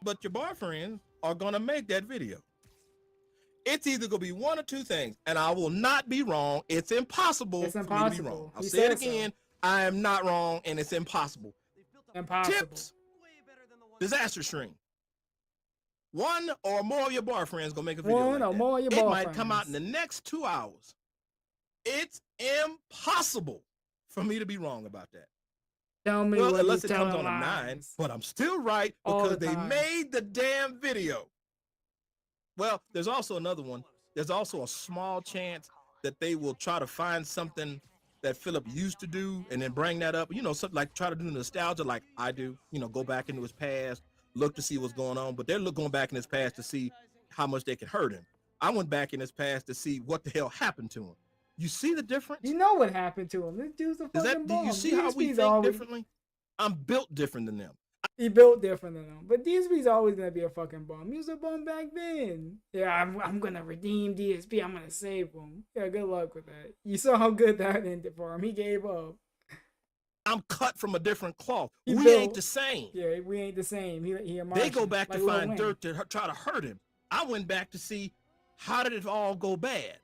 E: But your boyfriends are gonna make that video. It's either gonna be one or two things, and I will not be wrong. It's impossible,
D: It's
E: for me to be
D: impossible.
E: wrong. I'll
D: He
E: say it
D: said so.
E: again. I am not wrong, and it's impossible.
D: Impossible.
E: Tips. Disaster stream. One or more of your boyfriends gonna make a video.
D: One
E: like
D: or
E: that.
D: more of your
E: It might come out
D: boyfriends.
E: in the next 2 hours. It's impossible for me to be wrong about that.
D: Tell me
E: Well,
D: what
E: unless
D: you
E: it comes
D: telling
E: on a 9,
D: lies.
E: but I'm still right
D: All
E: because
D: the
E: they
D: time.
E: made the damn video. Well, there's also another one. There's also a small chance that they will try to find something that Philip used to do and then bring that up. You know, something like try to do nostalgia like I do. You know, go back into his past, look to see what's going on. But they're going back in his past to see how much they can hurt him. I went back in his past to see what the hell happened to him. You see the difference?
D: You know what happened to him. This dude's a
E: Is
D: fucking
E: that, do
D: bum.
E: you see how we
D: DSP's
E: think
D: always,
E: differently? I'm built different than them.
D: He built different than him. But DSP's always going to be a fucking bum. He was a bum back then. Yeah, I'm going to redeem DSP. I'm going to save him. Yeah, good luck with that. You saw how good that ended for him. He gave up.
E: I'm cut from a different cloth.
D: He
E: We
D: built-
E: ain't the same.
D: Yeah, we ain't the same. He a
E: They
D: Martian,
E: go back
D: like
E: to
D: Lil
E: find
D: Wayne.
E: dirt to try to hurt him. I went back to see how did it all go bad.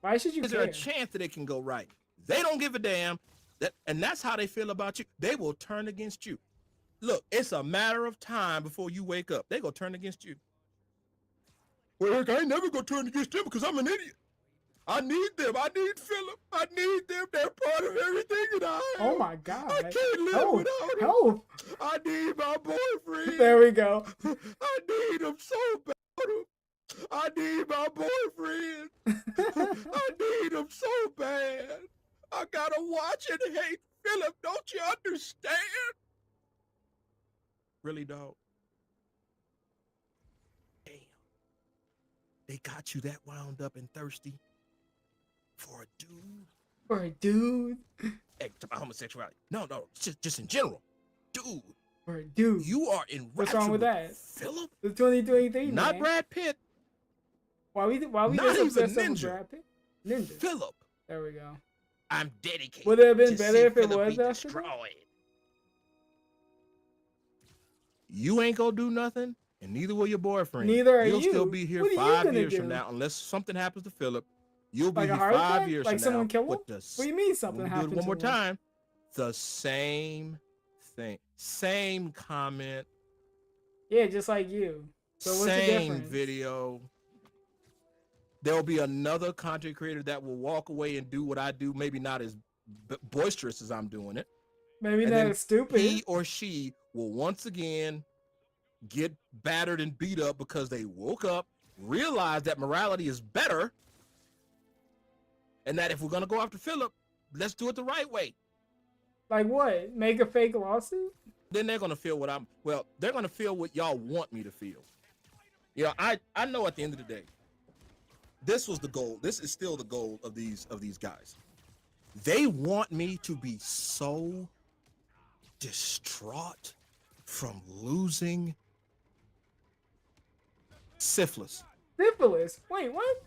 D: Why should you
E: Is
D: care?
E: there a chance that it can go right? They don't give a damn. And that's how they feel about you. They will turn against you. Look, it's a matter of time before you wake up. They gonna turn against you. Well, Eric, I ain't never gonna turn against them because I'm an idiot. I need them. I need Philip. I need them. They're part of everything that I am.
D: Oh my God.
E: I can't live
D: Help.
E: without them.
D: Help.
E: I need my boyfriend.
D: There we go.
E: I need him so bad. I need my boyfriend. I need him so bad. I gotta watch and hate Philip. Don't you understand? Really, dog? Damn. They got you that wound up and thirsty for a dude?
D: For a dude.
E: Hey, talk about homosexuality. No, just in general. Dude.
D: For a dude.
E: You are in
D: What's wrong with that?
E: Philip?
D: The 2023,
E: Not
D: man.
E: Brad Pitt.
D: Why we
E: Not
D: just
E: even
D: obsessed with
E: Ninja.
D: Brad Pitt? Ninja.
E: Philip.
D: There we go.
E: I'm dedicated.
D: Would it have been
E: to
D: better
E: see
D: if it
E: Philip
D: was
E: be
D: after that?
E: destroyed. You ain't gonna do nothing, and neither will your boyfriend.
D: Neither are
E: You'll
D: you.
E: still be here
D: What are you
E: 5
D: gonna
E: years from
D: do?
E: now, unless something happens to Philip. You'll be
D: Like a
E: here
D: heart
E: 5
D: attack?
E: years
D: Like
E: from
D: someone
E: now.
D: kill him?
E: with the
D: What do you mean something
E: Let me do
D: happened
E: it one more
D: to him?
E: time. The same thing, same comment,
D: Yeah, just like you. So what's the
E: same
D: difference?
E: video. There'll be another content creator that will walk away and do what I do, maybe not as boisterous as I'm doing it.
D: Maybe
E: And
D: not
E: then
D: as stupid.
E: He or she will once again get battered and beat up because they woke up, realized that morality is better, and that if we're gonna go after Philip, let's do it the right way.
D: Like what? Make a fake lawsuit?
E: Then they're gonna feel they're gonna feel what y'all want me to feel. You know, I know at the end of the day, this was the goal. This is still the goal of these guys. They want me to be so distraught from losing syphilis.
D: Syphilis? Wait, what?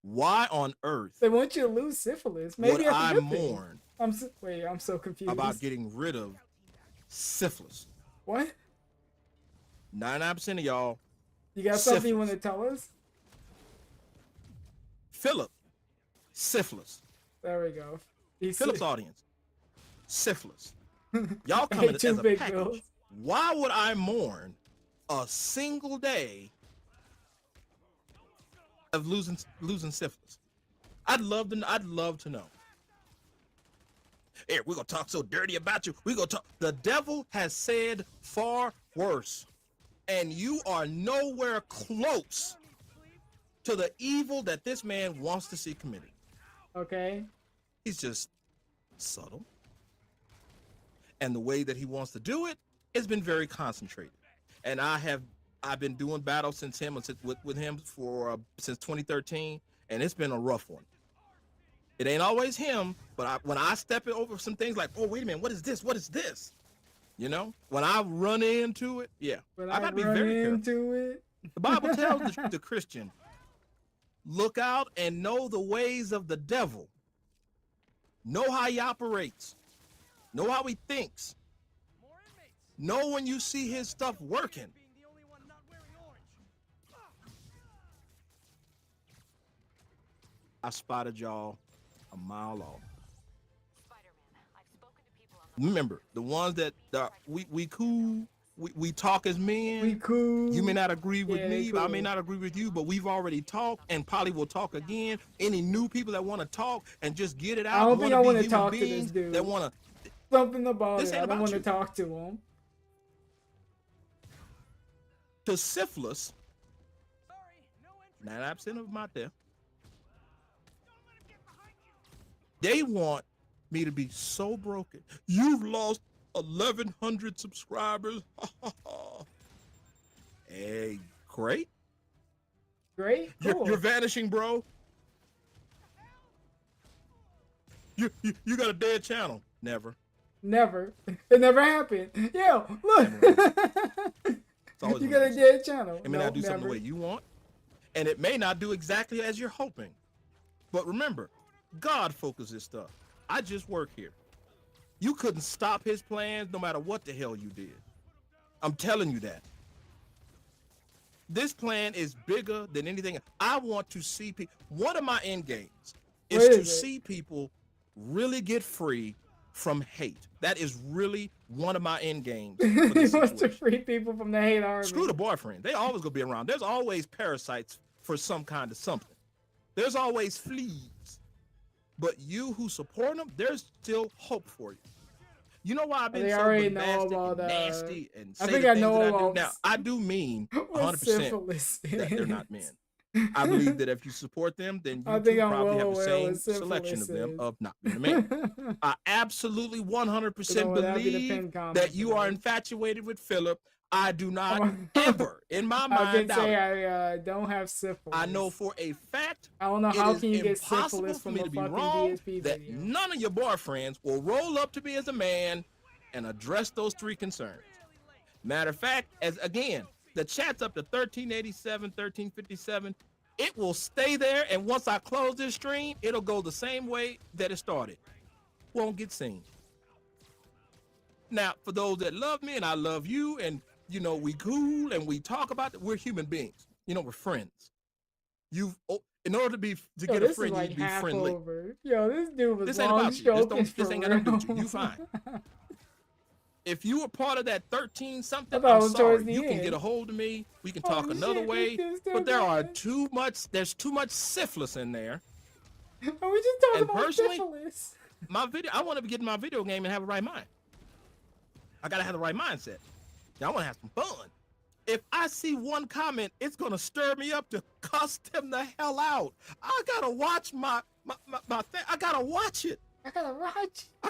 E: Why on earth
D: They want you to lose syphilis. Maybe
E: would
D: that's a
E: I
D: good thing.
E: mourn
D: I'm so confused.
E: about getting rid of syphilis?
D: What?
E: 99% of y'all.
D: You got something you
E: syphilis.
D: want to tell us?
E: Philip, syphilis.
D: There we go.
E: Philip's audience, syphilis. Y'all
D: Hey,
E: coming
D: two
E: as a
D: big
E: package.
D: bills.
E: Why would I mourn a single day of losing syphilis? I'd love to know. Hey, we're gonna talk so dirty about you. We're gonna talk. The devil has said far worse, and you are nowhere close to the evil that this man wants to see committed.
D: Okay.
E: He's just subtle. And the way that he wants to do it has been very concentrated. And I've been doing battle with him for since 2013, and it's been a rough one. It ain't always him, but when I step it over some things like, oh, wait a minute, what is this? What is this? You know, when I run into it, yeah, I gotta be very careful. The Bible tells the Christian, look out and know the ways of the devil. Know how he operates. Know how he thinks. Know when you see his stuff working. I spotted y'all a mile off. Remember, the ones that we cool, we talk as men.
D: We cool.
E: You may not agree with me,
D: cool.
E: I may not agree with you, but we've already talked and probably will talk again. Any new people that want to talk and just get it out.
D: I don't think I want to talk to this
E: beings
D: dude.
E: That want to.
D: Something about
E: This
D: it.
E: ain't
D: I don't
E: about
D: want to
E: you.
D: talk to him.
E: To syphilis, 99% of them out there, they want me to be so broken. You've lost 1,100 subscribers. Hey, great.
D: Great. Cool.
E: You're vanishing, bro. You got a dead channel. Never.
D: Never. It never happened. Yo, look. You got a dead channel.
E: It may not do something the way you want, and it may not do exactly as you're hoping. But remember, God focuses stuff. I just work here. You couldn't stop his plans no matter what the hell you did. I'm telling you that. This plan is bigger than anything. I want to see people. One of my end games is to see people really get free from hate. That is really one of my end games.
D: He wants to free people from the hate army.
E: Screw the boyfriend. They always gonna be around. There's always parasites for some kind of something. There's always fleas. But you who support them, there's still hope for you. You know why I've been so bombastic and nasty and say the things that I do? Now, I do mean 100% that they're not men. I believe that if you support them, then you too probably have the same selection of them of not being a man. I absolutely 100% believe that you are infatuated with Philip. I do not ever, in my mind,
D: I can say I don't have syphilis.
E: I know for a fact.
D: I don't know how can you get
E: impossible
D: syphilis
E: for
D: from
E: me
D: a
E: to be
D: fucking
E: wrong
D: DSP
E: that
D: video.
E: none of your boyfriends will roll up to me as a man and address those three concerns. Matter of fact, as again, the chat's up to 1387, 1357. It will stay there, and once I close this stream, it'll go the same way that it started. Won't get seen. Now, for those that love me and I love you, and you know we cool and we talk about it, we're human beings. You know, we're friends. In order to get a friend, you need to be friendly.
D: Over. Yo, this dude was
E: this ain't about you. This ain't got nothing to do with you. You fine. If you were part of that 13 something, I'm sorry. You can get a hold of me. We can talk another way. But there's too much syphilis in there.
D: Are we just talking about syphilis?
E: My video, I want to get in my video game and have a right mind. I gotta have the right mindset. I want to have some fun. If I see one comment, it's gonna stir me up to cuss them the hell out. I gotta watch my thing. I gotta watch it.
D: I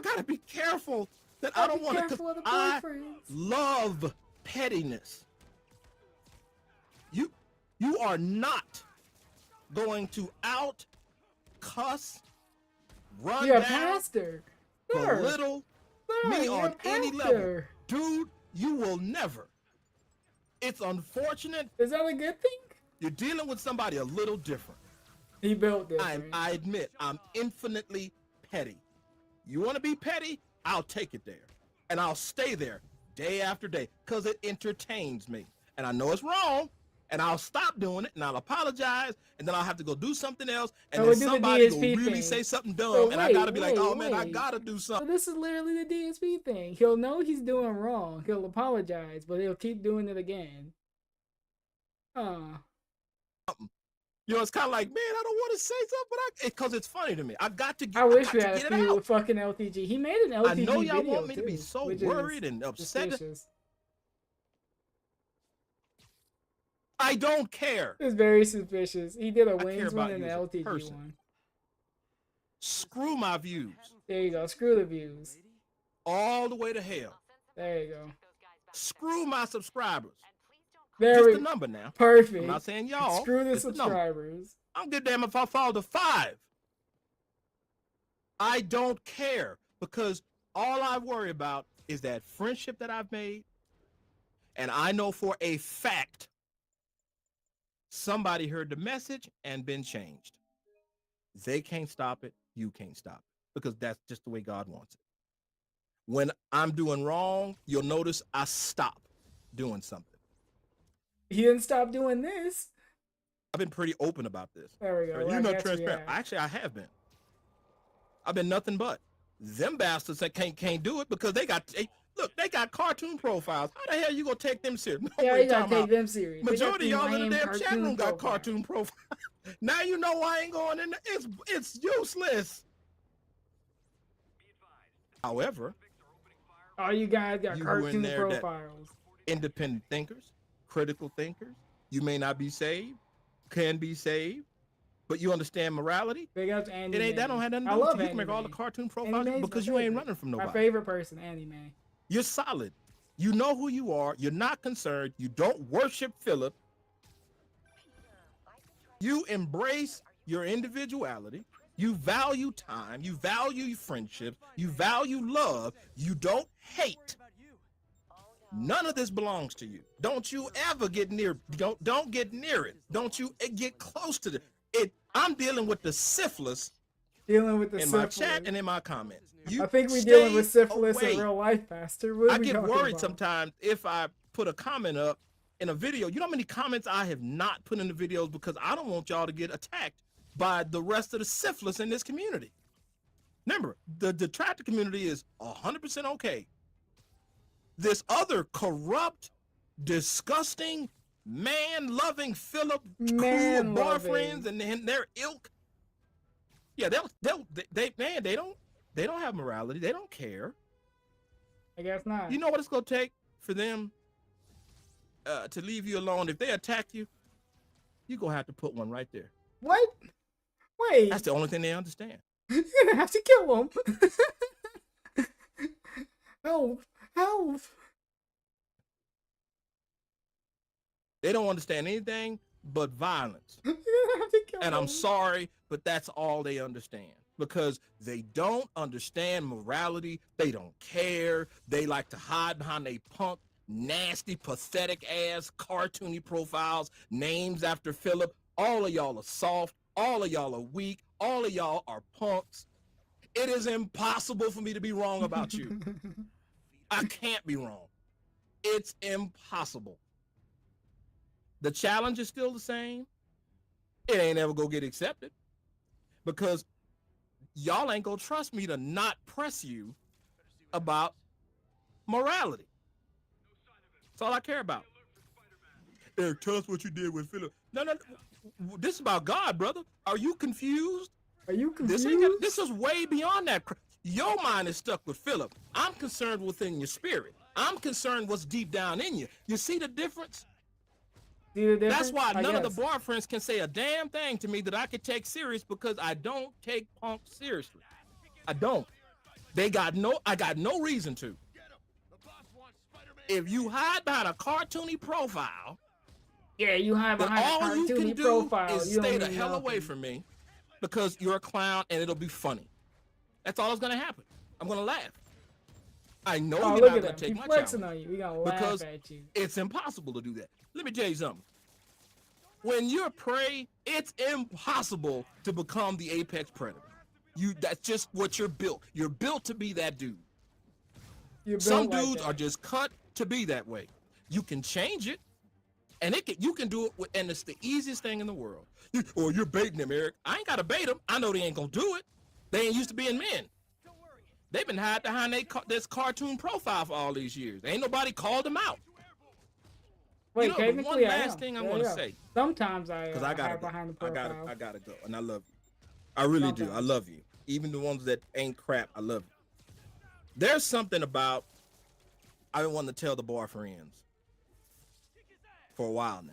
E: gotta be careful that I don't want to. I love pettiness. You are not going to cuss, run down,
D: pastor.
E: belittle me on any level, dude. You will never. It's unfortunate.
D: Is that a good thing?
E: You're dealing with somebody a little different.
D: He built this.
E: I admit, I'm infinitely petty. You want to be petty? I'll take it there. And I'll stay there day after day because it entertains me. And I know it's wrong. And I'll stop doing it and I'll apologize. And then I'll have to go do something else. And then somebody will really say something dumb. And I got to be like, oh man, I got to do something.
D: So this is literally the DSP thing. He'll know he's doing wrong. He'll apologize, but he'll keep doing it again.
E: You know, it's kind of like, man, I don't want to say something, but because it's funny to me. I got to get
D: I wish we had
E: a
D: few with fucking LTG. He made an LTG
E: I know y'all
D: video
E: want me to be so worried and upset.
D: Suspicious.
E: I don't care.
D: It's very suspicious. He did a wings one and an LTG one.
E: Screw my views.
D: There you go. Screw the views.
E: All the way to hell.
D: There you go.
E: Screw my subscribers.
D: There
E: Just
D: we
E: the number now.
D: Perfect.
E: I'm not saying y'all.
D: Screw the
E: just the number.
D: subscribers.
E: I'm good damn if I fall to 5. I don't care because all I worry about is that friendship that I've made. And I know for a fact somebody heard the message and been changed. They can't stop it. You can't stop it because that's just the way God wants it. When I'm doing wrong, you'll notice I stop doing something.
D: He didn't stop doing this.
E: I've been pretty open about this.
D: There we go.
E: You're not transparent. Actually, I have been. I've been nothing but. Them bastards that can't do it because they got cartoon profiles. How the hell you gonna take them serious?
D: Yeah, you gotta take them serious.
E: Majority of y'all in the damn chat room got cartoon profiles. Now you know why I ain't going in there. It's useless. However,
D: all you guys got cartoon profiles.
E: Independent thinkers, critical thinkers. You may not be saved, can be saved, but you understand morality.
D: Big ups Andy.
E: That don't have nothing to do with you. You can make all the cartoon profiles because you ain't running from nobody.
D: My favorite person, Andy, man.
E: You're solid. You know who you are. You're not concerned. You don't worship Philip. You embrace your individuality. You value time. You value friendships. You value love. You don't hate. None of this belongs to you. Don't you ever get near. Don't get near it. Don't you get close to it. I'm dealing with the syphilis. In my chat and in my comments.
D: I think we're dealing with syphilis in real life, Pastor.
E: I get worried sometimes if I put a comment up in a video. You know how many comments I have not put in the videos because I don't want y'all to get attacked by the rest of the syphilis in this community. Remember, the detractor community is 100% okay. This other corrupt, disgusting, man-loving Philip cool boyfriends and their ilk. Yeah, they don't have morality. They don't care.
D: I guess not.
E: You know what it's gonna take for them to leave you alone? If they attack you, you're gonna have to put one right there.
D: What? Wait.
E: That's the only thing they understand.
D: You're gonna have to kill them. Help! Help!
E: They don't understand anything but violence.
D: You're gonna have to kill them.
E: I'm sorry, but that's all they understand. Because they don't understand morality. They don't care. They like to hide behind a punk, nasty, pathetic ass, cartoony profiles, names after Philip. All of y'all are soft. All of y'all are weak. All of y'all are punks. It is impossible for me to be wrong about you. I can't be wrong. It's impossible. The challenge is still the same. It ain't ever gonna get accepted because y'all ain't gonna trust me to not press you about morality. That's all I care about. Eric, tell us what you did with Philip. No. This is about God, brother. Are you confused?
D: Are you confused?
E: This is way beyond that. Your mind is stuck with Philip. I'm concerned within your spirit. I'm concerned what's deep down in you. You see the difference? That's why none of the boyfriends can say a damn thing to me that I could take serious because I don't take punk seriously. I don't. I got no reason to. If you hide behind a cartoony profile,
D: yeah, you hide behind a cartoony profile.
E: All you can do is stay the hell away from me because you're a clown and it'll be funny. That's all that's gonna happen. I'm gonna laugh. I know you're not gonna take my challenge
D: on you. We gonna laugh at you.
E: It's impossible to do that. Let me tell you something. When you're prey, it's impossible to become the apex predator. That's just what you're built. You're built to be that dude. Some dudes are just cut to be that way. You can change it, and you can do it, and it's the easiest thing in the world. You're baiting them, Eric. I ain't gotta bait them. I know they ain't gonna do it. They ain't used to being men. They've been hiding behind this cartoon profile for all these years. Ain't nobody called them out.
D: Wait,
E: you know, one last thing I'm gonna say.
D: Sometimes I
E: gotta go.
D: behind the profile.
E: I gotta go, and I love you. I really do. I love you. Even the ones that ain't crap, I love you. There's something about I want to tell the boyfriends for a while now,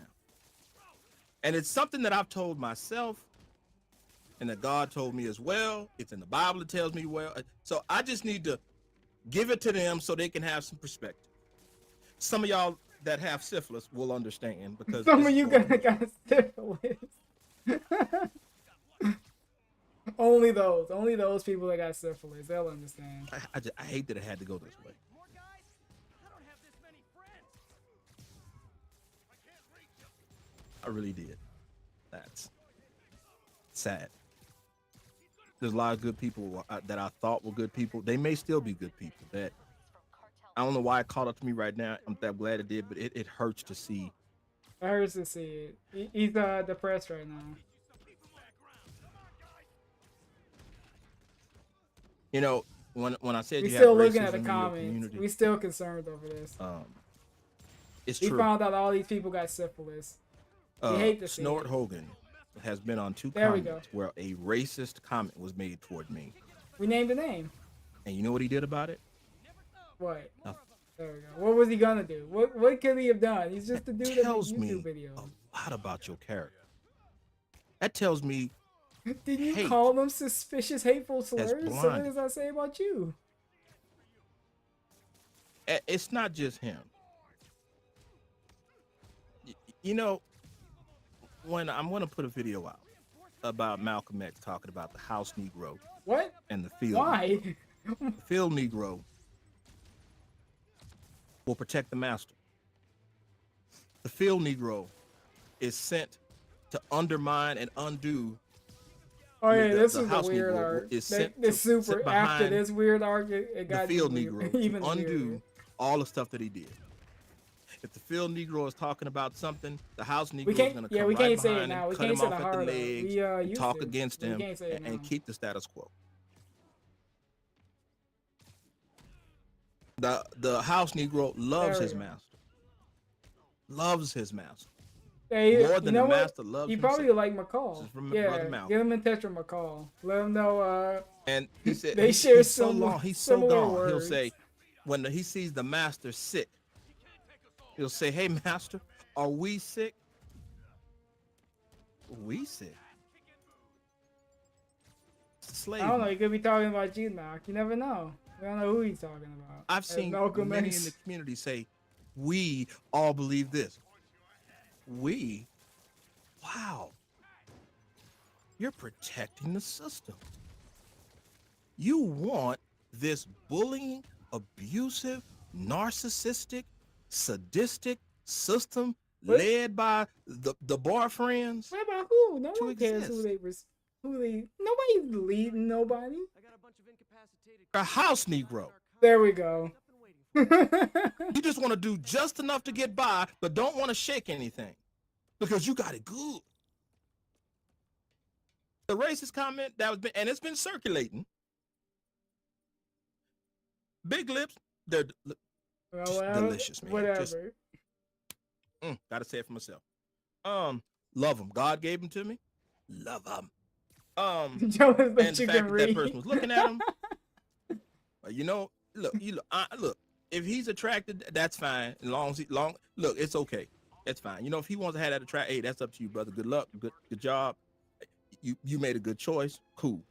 E: and it's something that I've told myself, and that God told me as well. It's in the Bible. It tells me well. So I just need to give it to them so they can have some perspective. Some of y'all that have syphilis will understand because
D: Some
E: this
D: of
E: is
D: you
E: going
D: gonna got syphilis. Only those people that got syphilis, they'll understand.
E: I hate that it had to go this way. I really did. That's sad. There's a lot of good people that I thought were good people. They may still be good people. That I don't know why it caught up to me right now. I'm glad it did, but it hurts to see.
D: It hurts to see it. He's depressed right now.
E: You know, when I said
D: we
E: you
D: still
E: have
D: looking at
E: racism
D: the
E: in your
D: comments.
E: community,
D: We still concerned over this.
E: it's
D: we
E: true.
D: found out all these people got syphilis. We hate to see
E: Snort
D: it.
E: Hogan has been on 2
D: There we
E: comments
D: go.
E: where a racist comment was made toward me.
D: We named the name.
E: And you know what he did about it?
D: What?
E: Nothing.
D: There we go. What was he gonna do? What could he have done? He's just a dude that makes
E: Tells me
D: YouTube videos.
E: a lot about your character. That tells me
D: Did you
E: hate
D: call them suspicious, hateful slurs? So what
E: blinded.
D: does that say about you?
E: it's not just him. You know, when I'm going to put a video out about Malcolm X talking about the house Negro.
D: What?
E: And the field.
D: Why?
E: The field Negro will protect the master. The field Negro is sent to undermine and undo.
D: Oh yeah, this
E: the
D: was
E: house
D: a weird
E: Negro
D: arc.
E: is sent
D: This
E: to sit
D: super after
E: behind
D: this weird arc, it got
E: the field
D: even
E: Negro
D: even
E: to undo
D: weirder.
E: all the stuff that he did. If the field Negro is talking about something, the house Negro
D: We
E: is
D: can't-
E: going to
D: yeah,
E: come
D: we
E: right
D: can't say it
E: behind
D: now.
E: him,
D: We
E: cut
D: can't
E: him
D: say
E: off
D: the
E: at the
D: hard R.
E: legs,
D: We,
E: and
D: used
E: talk
D: to.
E: against
D: We
E: him,
D: can't say it
E: and
D: now.
E: keep the status quo. The house Negro loves
D: There we
E: his
D: go.
E: master. Loves his master.
D: Hey,
E: More
D: you
E: than
D: know
E: the
D: what?
E: master loves
D: He
E: himself.
D: probably like McCall.
E: This is from
D: Yeah,
E: Brother Malcolm.
D: get him in touch with McCall. Let him know.
E: And he said
D: they
E: he-
D: share
E: he's so
D: similar-
E: long, he's so
D: similar
E: gone. He'll
D: words.
E: say, when he sees the master sick, he'll say, "Hey, master, are we sick? We sick?" Slave.
D: I don't know. He could be talking about G-Knock. You never know. We don't know who he's talking about.
E: I've
D: As
E: seen
D: Malcolm
E: many
D: X.
E: in the community say, "We all believe this." We? Wow. You're protecting the system. You want this bullying, abusive, narcissistic, sadistic system led by the bar friends?
D: What about who? No
E: to
D: one cares
E: exist.
D: who they. Nobody's leading nobody.
E: A house Negro.
D: There we go.
E: You just want to do just enough to get by, but don't want to shake anything because you got it good. The racist comment that was, and it's been circulating. Big lips, they're
D: Well,
E: delicious, man.
D: Whatever.
E: Just, gotta say it for myself. Love them. God gave them to me. Love them.
D: Joe is
E: And
D: that
E: the
D: you
E: fact
D: can
E: that
D: read.
E: that person was looking at him. You know, look. If he's attracted, that's fine. As long as look, it's okay. It's fine. You know, if he wants to have that attract, hey, that's up to you, brother. Good luck. Good job. You made a good choice. Cool.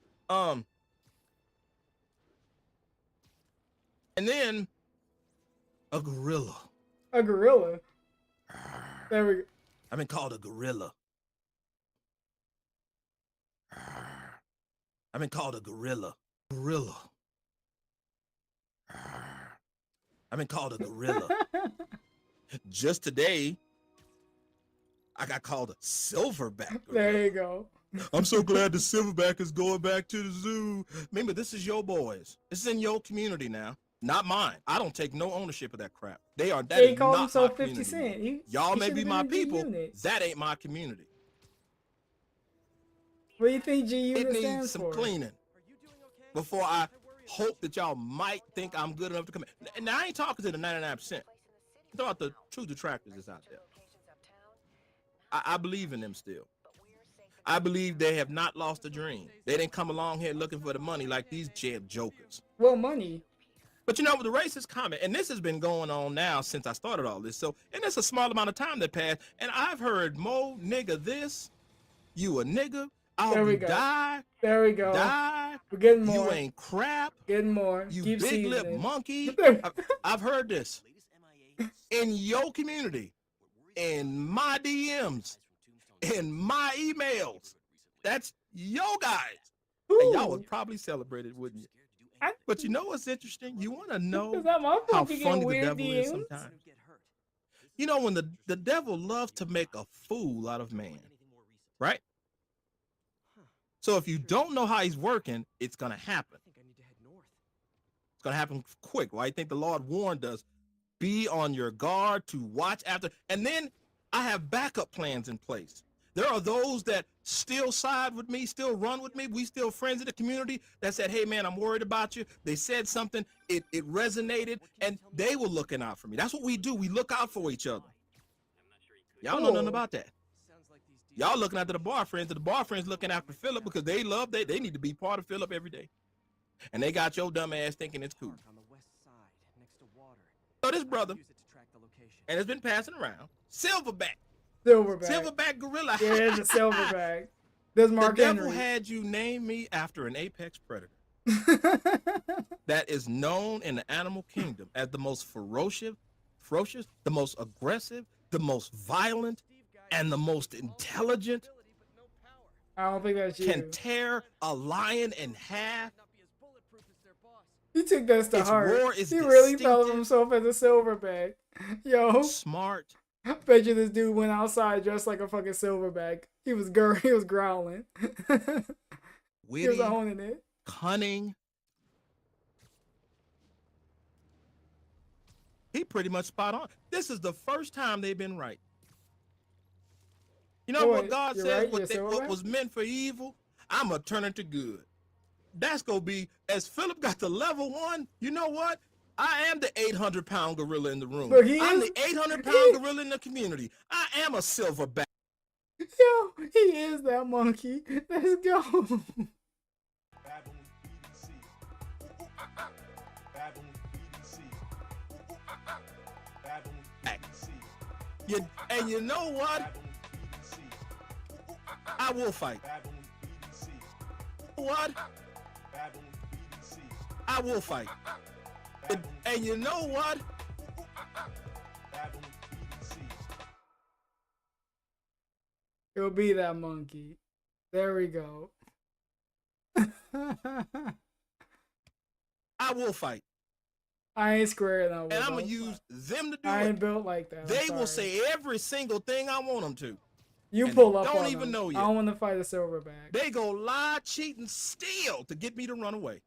E: And then a gorilla.
D: A gorilla. There we go.
E: I've been called a gorilla. I've been called a gorilla. Gorilla. I've been called a gorilla. Just today, I got called a silverback gorilla.
D: There you go.
E: I'm so glad the silverback is going back to the zoo. Remember, this is your boys. This is in your community now, not mine. I don't take no ownership of that crap. They are. That
D: They
E: is
D: called
E: not
D: himself
E: my
D: 50
E: community.
D: Cent.
E: Y'all
D: he
E: may
D: should've
E: be
D: been
E: my
D: in G
E: people.
D: Unit.
E: That ain't my community.
D: What do you think G
E: It
D: Unit
E: needs
D: stands
E: some
D: for?
E: cleaning before I hope that y'all might think I'm good enough to come in. Now, I ain't talking to the 99%. I'm talking about the true detractors that's out there. I believe in them still. I believe they have not lost a dream. They didn't come along here looking for the money like these jokers.
D: Well, money.
E: But you know, with the racist comment, and this has been going on now since I started all this, so, and it's a small amount of time that passed, and I've heard more nigga this, you a nigga, I
D: There
E: hope
D: we
E: you
D: go.
E: die,
D: There we go.
E: die,
D: We're getting more.
E: you ain't crap,
D: Getting more.
E: you
D: Keep
E: big lip
D: seasoning.
E: monkey. I've heard this. in your community, in my DMs, in my emails. That's your guys. And y'all would probably celebrate it, wouldn't you? But you know what's interesting? You want to know how funny the devil is sometimes? You know, when the devil loves to make a fool out of man, right? So if you don't know how he's working, it's going to happen. It's going to happen quick. Well, I think the Lord warned us, be on your guard to watch after. And then I have backup plans in place. There are those that still side with me, still run with me. We still friends in the community that said, hey, man, I'm worried about you. They said something, it resonated, and they were looking out for me. That's what we do. We look out for each other. Y'all know nothing about that. Y'all looking after the bar friends, and the bar friends looking after Philip because they love, they need to be part of Philip every day. And they got your dumb ass thinking it's cool. So this brother, and it's been passing around, Silverback gorilla.
D: Yeah, it's a silverback. There's Mark
E: The devil
D: Henry.
E: had you name me after an apex predator that is known in the animal kingdom as the most ferocious, the most aggressive, the most violent, and the most intelligent.
D: I don't think that's you.
E: Can tear a lion in half.
D: He took that to
E: Its
D: heart.
E: roar is
D: He really thought of
E: distinctive.
D: himself as a silverback. Yo,
E: Smart.
D: I bet you this dude went outside dressed like a fucking silverback. He was growling.
E: Witty,
D: he was owning it.
E: cunning. He pretty much spot on. This is the first time they've been right. You know
D: Boy,
E: what God
D: you're
E: says?
D: right,
E: What was meant for evil, I'm going to turn it to good. That's going to be, as Philip got to level 1, you know what? I am the 800-pound gorilla in the room.
D: But
E: I'm the 800-pound gorilla in the community. I am a silverback.
D: Yo, he is that monkey. Let's go.
E: And you know what? I will fight. What? I will fight. And you know what?
D: It'll be that monkey. There we go.
E: I will fight.
D: I ain't squaring up.
E: And I'm going to use them to do
D: I
E: it.
D: ain't built like that.
E: They will say every single thing I want them to.
D: You
E: and
D: pull up
E: don't
D: on
E: even
D: them.
E: know
D: I
E: yet.
D: don't want to fight a silverback.
E: They go lie, cheat, and steal to get me to run away.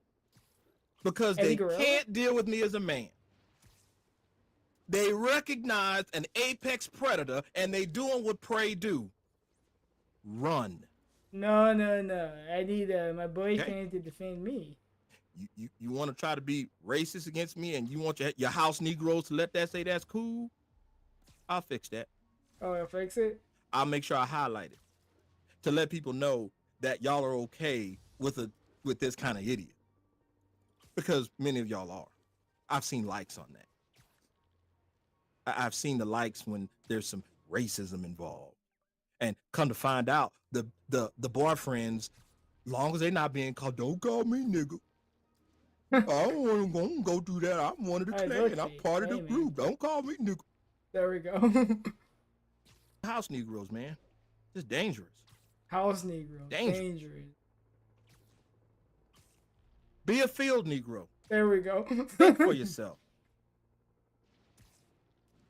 E: Because
D: Eddie
E: they
D: Guerrero?
E: can't deal with me as a man. They recognize an apex predator, and they doing what prey do. Run.
D: No. I need my boyfriend to defend me.
E: You want to try to be racist against me, and you want your house Negroes to let that say that's cool? I'll fix that.
D: Oh, I'll fix it?
E: I'll make sure I highlight it to let people know that y'all are okay with this kind of idiot. Because many of y'all are. I've seen likes on that. I've seen the likes when there's some racism involved. And come to find out, the boyfriends, long as they're not being called, don't call me nigga. I don't want to go do that. I'm one of the clan. I'm part of the group. Don't call me nigga.
D: There we go.
E: House Negroes, man. It's dangerous.
D: House Negro. Dangerous.
E: Be a field Negro.
D: There we go.
E: Think for yourself.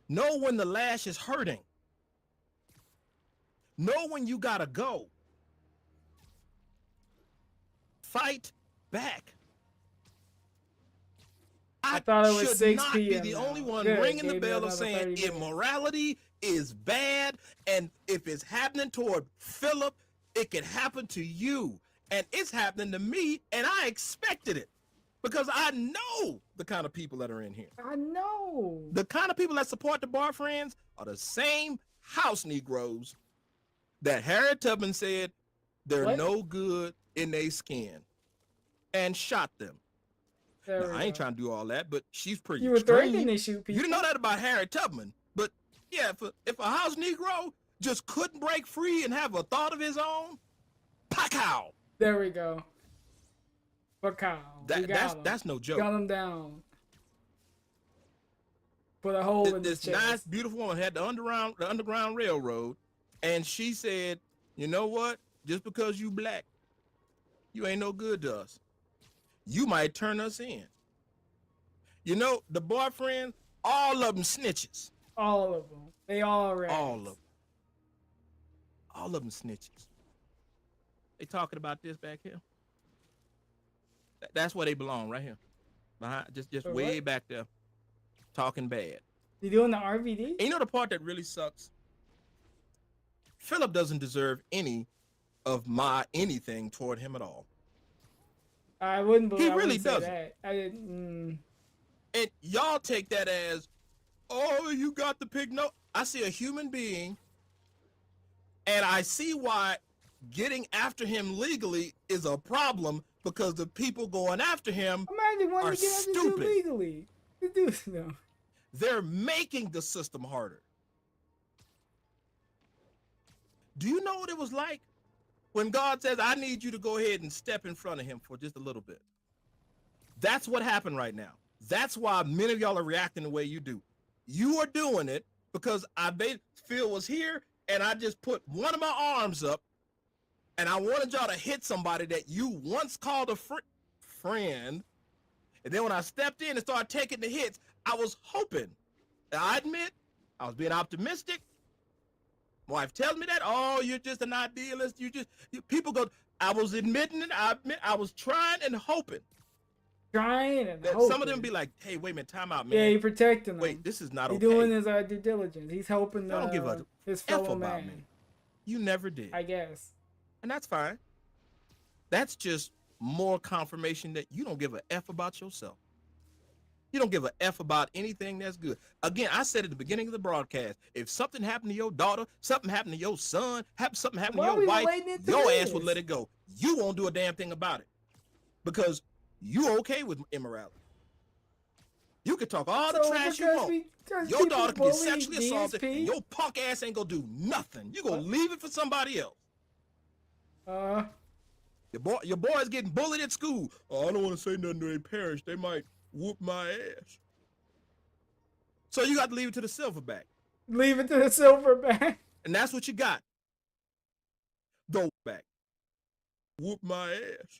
E: Know when the lash is hurting. Know when you gotta go. Fight back.
D: I thought it was
E: should
D: 6
E: not
D: p.m.
E: be the
D: now.
E: only one
D: Good,
E: ringing the
D: gave me
E: bell of
D: another
E: saying
D: 30 minutes.
E: immorality is bad, and if it's happening toward Philip, it can happen to you. And it's happening to me, and I expected it. Because I know the kind of people that are in here.
D: I know.
E: The kind of people that support the bar friends are the same house Negroes that Harriet Tubman said they're no good in their skin and shot them. Now, I ain't trying to do all that, but she's pretty
D: You were
E: extreme.
D: threatening to shoot people.
E: You didn't know that about Harriet Tubman. But yeah, if a house Negro just couldn't break free and have a thought of his own, pow.
D: There we go. But Kyle,
E: That's no joke.
D: Got him down. Put a hole in
E: this
D: the
E: nice,
D: chest.
E: beautiful woman had the underground railroad, and she said, "You know what? Just because you black, you ain't no good to us. You might turn us in." You know, the boyfriend, all of them snitches.
D: All of them. They all rats.
E: All of them. All of them snitches. They talking about this back here. That's where they belong, right here. Behind, just
D: For
E: way
D: what?
E: back there, talking bad.
D: You doing the RVD?
E: And you know the part that really sucks? Philip doesn't deserve any of my anything toward him at all.
D: I wouldn't believe.
E: He
D: I
E: really
D: wouldn't say
E: doesn't.
D: that. I didn't.
E: And y'all take that as, oh, you got the pig. No, I see a human being, and I see why getting after him legally is a problem, because the people going after him
D: Imagine wanting
E: are
D: to get after you
E: stupid.
D: legally. The dude, no.
E: They're making the system harder. Do you know what it was like when God says, I need you to go ahead and step in front of him for just a little bit? That's what happened right now. That's why many of y'all are reacting the way you do. You are doing it because Phil was here, and I just put one of my arms up, and I wanted y'all to hit somebody that you once called a friend. And then when I stepped in and started taking the hits, I was hoping. I admit, I was being optimistic. My wife tells me that, oh, you're just an idealist. People go, I was admitting it. I was trying and hoping.
D: Trying and
E: That
D: hoping.
E: some of them be like, hey, wait a minute, time out, man.
D: Yeah, he protecting them.
E: Wait, this is not
D: He's
E: okay.
D: doing his due diligence. He's helping
E: I don't give a
D: his
E: F
D: fellow
E: about
D: man.
E: me. You never did.
D: I guess.
E: And that's fine. That's just more confirmation that you don't give a F about yourself. You don't give a F about anything that's good. Again, I said at the beginning of the broadcast, if something happened to your daughter, something happened to your son, something happened
D: Why
E: to
D: are
E: your
D: we
E: wife,
D: relating it to
E: your
D: this?
E: ass would let it go. You won't do a damn thing about it because you okay with immorality. You can talk all the
D: So
E: trash you
D: because
E: want.
D: because
E: Your
D: people
E: daughter can get
D: bully
E: sexually assaulted,
D: DSP?
E: and your punk ass ain't gonna do nothing. You gonna
D: What?
E: leave it for somebody else. Your boy's getting bullied at school. Oh, I don't want to say nothing to their parents. They might whoop my ass. So you got to leave it to the silverback.
D: Leave it to the silverback.
E: And that's what you got. Go back. Whoop my ass.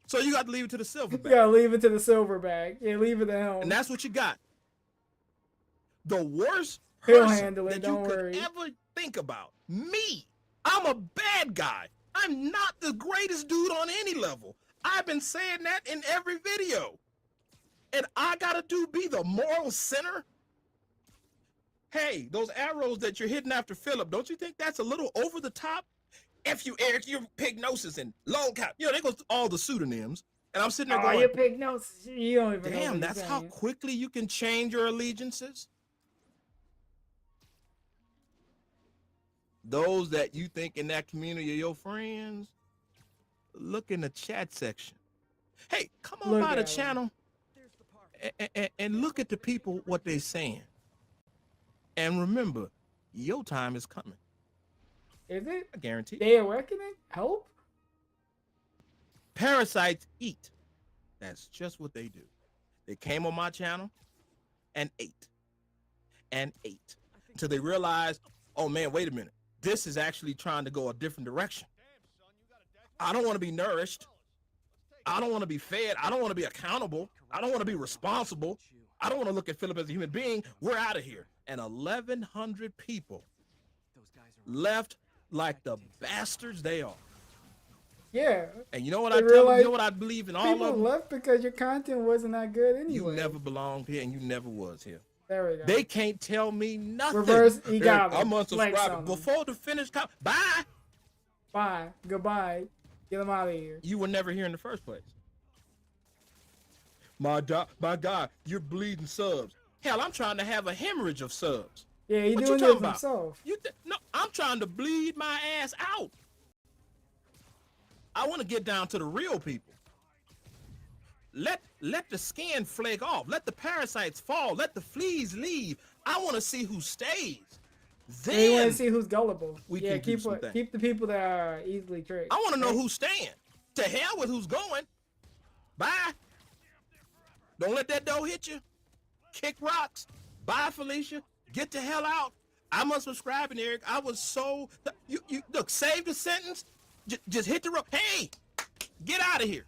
E: So you got to leave it to the silverback.
D: Yeah, leave it to the silverback. Yeah, leave it to him.
E: And that's what you got. The worst
D: He'll
E: person
D: handle it,
E: that
D: don't
E: you could
D: worry.
E: ever think about. Me. I'm a bad guy. I'm not the greatest dude on any level. I've been saying that in every video. And I gotta be the moral sinner? Hey, those arrows that you're hitting after Philip, don't you think that's a little over the top? F you, Eric, you're Pignosis and Long Cap. You know, there goes all the pseudonyms. And I'm sitting there
D: Oh,
E: going,
D: you pick notes. You don't even know
E: damn,
D: what
E: that's
D: he's
E: how
D: saying.
E: quickly you can change your allegiances? Those that you think in that community are your friends, look in the chat section. Hey, come on
D: Look
E: by the
D: at 'em.
E: channel and look at the people, what they're saying. And remember, your time is coming.
D: Is it?
E: I guarantee.
D: Day of Reckoning? Help?
E: Parasites eat. That's just what they do. They came on my channel and ate. And ate. Until they realized, oh man, wait a minute. This is actually trying to go a different direction. I don't want to be nourished. I don't want to be fed. I don't want to be accountable. I don't want to be responsible. I don't want to look at Philip as a human being. We're out of here. And 1,100 people left like the bastards they are.
D: Yeah.
E: And you know what
D: They
E: I tell them?
D: realized
E: You know what I believe in all
D: People
E: of them?
D: left because your content wasn't that good anyway.
E: You never belonged here and you never was here.
D: There we go.
E: They can't tell me nothing.
D: Reverse, he got
E: I'm
D: him. Flex on
E: unsubscribing.
D: him.
E: Before the finish time, bye.
D: Bye. Goodbye. Get him out of here.
E: You were never here in the first place. My God, you're bleeding subs. Hell, I'm trying to have a hemorrhage of subs.
D: Yeah, he's
E: What
D: doing
E: you
D: this
E: talking about?
D: himself.
E: No, I'm trying to bleed my ass out. I want to get down to the real people. Let the skin flake off. Let the parasites fall. Let the fleas leave. I want to see who stays.
D: And you want
E: Then
D: to see who's gullible.
E: we
D: Yeah,
E: can do
D: keep
E: some things.
D: keep the people that are easily tricked.
E: I want to know
D: right?
E: who's staying. To hell with who's going. Bye. Don't let that door hit you. kick rocks. Bye, Felicia. Get the hell out. I'm unsubscribing, Eric. I was so you look. Save the sentence. Just hit the road. Hey, get out of here.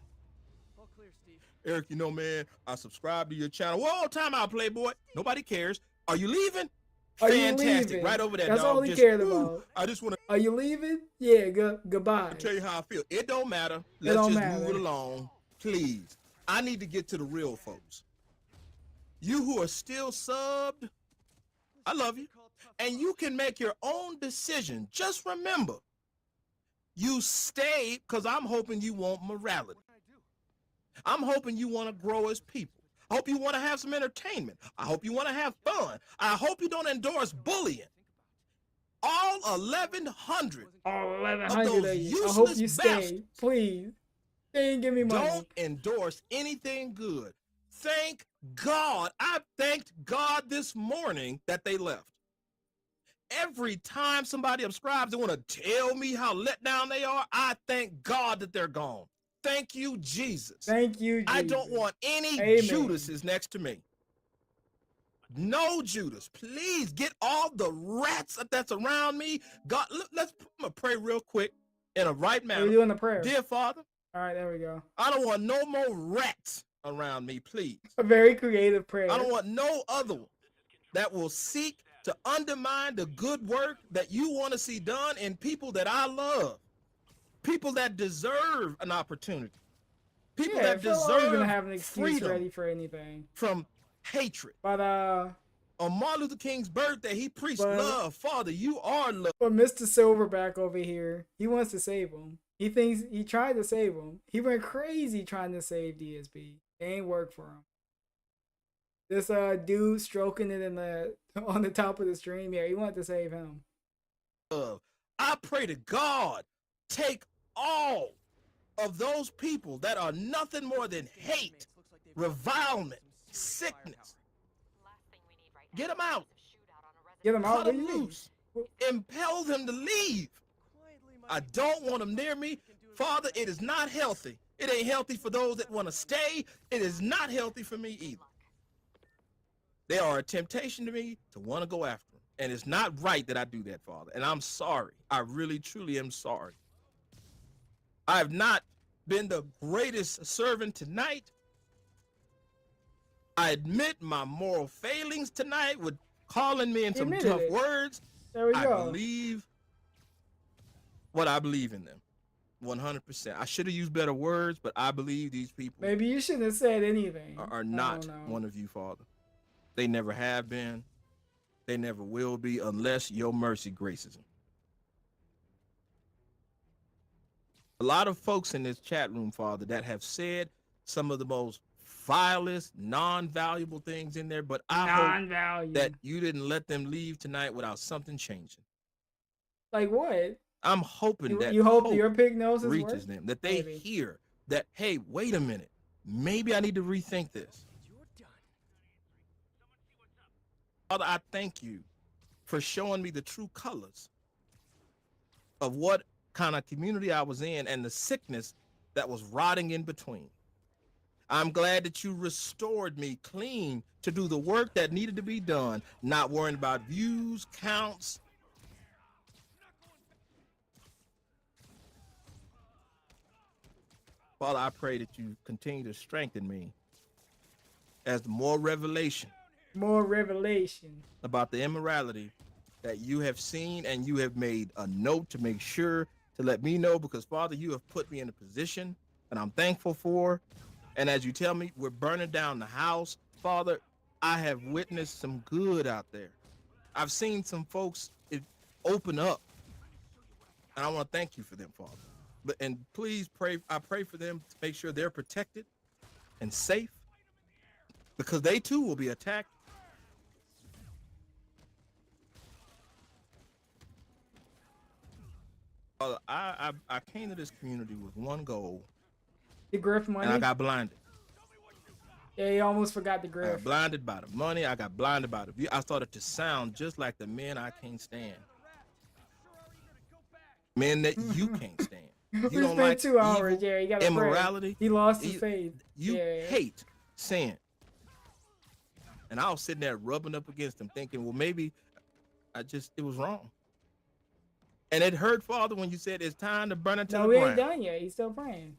G: All clear, Steve.
E: Eric, you know, man, I subscribe to your channel. Whoa, time out, Playboy. Nobody cares. Are you leaving?
D: Are you
E: Fantastic.
D: leaving?
E: Right over there,
D: That's
E: dog.
D: all he cared about.
E: I just want to
D: Are you leaving? Yeah, goodbye.
E: tell you how I feel. It don't matter. Let's
D: don't
E: just
D: matter.
E: move it along, please. I need to get to the real folks. You who are still subbed, I love you. And you can make your own decision. Just remember, you stay because I'm hoping you want morality. I'm hoping you want to grow as people. I hope you want to have some entertainment. I hope you want to have fun. I hope you don't endorse bullying. All 1,100
D: All
E: of
D: 1,100
E: those
D: of you. I
E: useless
D: hope you stay.
E: bastards
D: Please. Stay and give me money.
E: don't endorse anything good. Thank God. I thanked God this morning that they left. Every time somebody subscribes, they want to tell me how let down they are. I thank God that they're gone. Thank you, Jesus.
D: Thank you, Jesus.
E: I don't want any
D: Amen.
E: Judases next to me. No Judas. Please get all the rats that's around me. God, I'm gonna pray real quick in a right manner.
D: We're doing the prayer.
E: Dear Father,
D: All right, there we go.
E: I don't want no more rats around me, please.
D: A very creative prayer.
E: I don't want no other one that will seek to undermine the good work that you want to see done in people that I love. People that deserve an opportunity. People that
D: Phil always
E: deserve
D: gonna have an excuse
E: freedom
D: ready for anything.
E: from hatred.
D: But
E: On Martin Luther King's birthday, he preached
D: But-
E: love. Father, you are love.
D: Mr. Silverback over here, he wants to save him. He thinks he tried to save him. He went crazy trying to save DSP. It ain't work for him. This dude stroking it in the on the top of the stream here. He wanted to save him.
E: I pray to God, take all of those people that are nothing more than hate, revilement, sickness. Get them out.
D: Get him out.
E: Cut
D: What do
E: them
D: you mean?
E: loose. Impel them to leave. I don't want them near me. Father, it is not healthy. It ain't healthy for those that want to stay. It is not healthy for me either. They are a temptation to me to want to go after them. And it's not right that I do that, Father. And I'm sorry. I really, truly am sorry. I have not been the greatest servant tonight. I admit my moral failings tonight with calling me in some
D: Admitted
E: tough
D: it.
E: words.
D: There we
E: I
D: go.
E: believe what I believe in them. 100%. I should have used better words, but I believe these people
D: Maybe you shouldn't have said anything.
E: are
D: I
E: not
D: don't know.
E: one of you, Father. They never have been. They never will be unless your mercy graces them. A lot of folks in this chat room, Father, that have said some of the most vilest, non-valuable things in there, but I hope
D: Non-value.
E: that you didn't let them leave tonight without something changing.
D: Like what?
E: I'm hoping that
D: You hope your prognosis
E: reaches
D: works?
E: them, that they
D: Maybe.
E: hear that, hey, wait a minute, maybe I need to rethink this. Father, I thank you for showing me the true colors of what kind of community I was in and the sickness that was rotting in between. I'm glad that you restored me clean to do the work that needed to be done, not worrying about views, counts. Father, I pray that you continue to strengthen me as more revelation about the immorality that you have seen, and you have made a note to make sure to let me know, because Father, you have put me in a position and I'm thankful for. And as you tell me, we're burning down the house. Father, I have witnessed some good out there. I've seen some folks open up, and I want to thank you for them, Father. And please pray, I pray for them to make sure they're protected and safe, because they too will be attacked. I came to this community with one goal.
D: The grift money.
E: And I got blinded.
D: Yeah, you almost forgot the
E: I
D: grift.
E: got blinded by the money. I got blinded by the view. I started to sound just like the men I can't stand. Men that you can't stand. You
D: We
E: don't
D: spent
E: like
D: 2 hours,
E: evil,
D: yeah. You gotta
E: immorality.
D: pray. He lost his faith.
E: You
D: Yeah.
E: hate sin. And I was sitting there rubbing up against him thinking, well, maybe it was wrong. And it hurt, Father, when you said it's time to burn it to the
D: No, we
E: ground.
D: ain't done yet. He's still praying.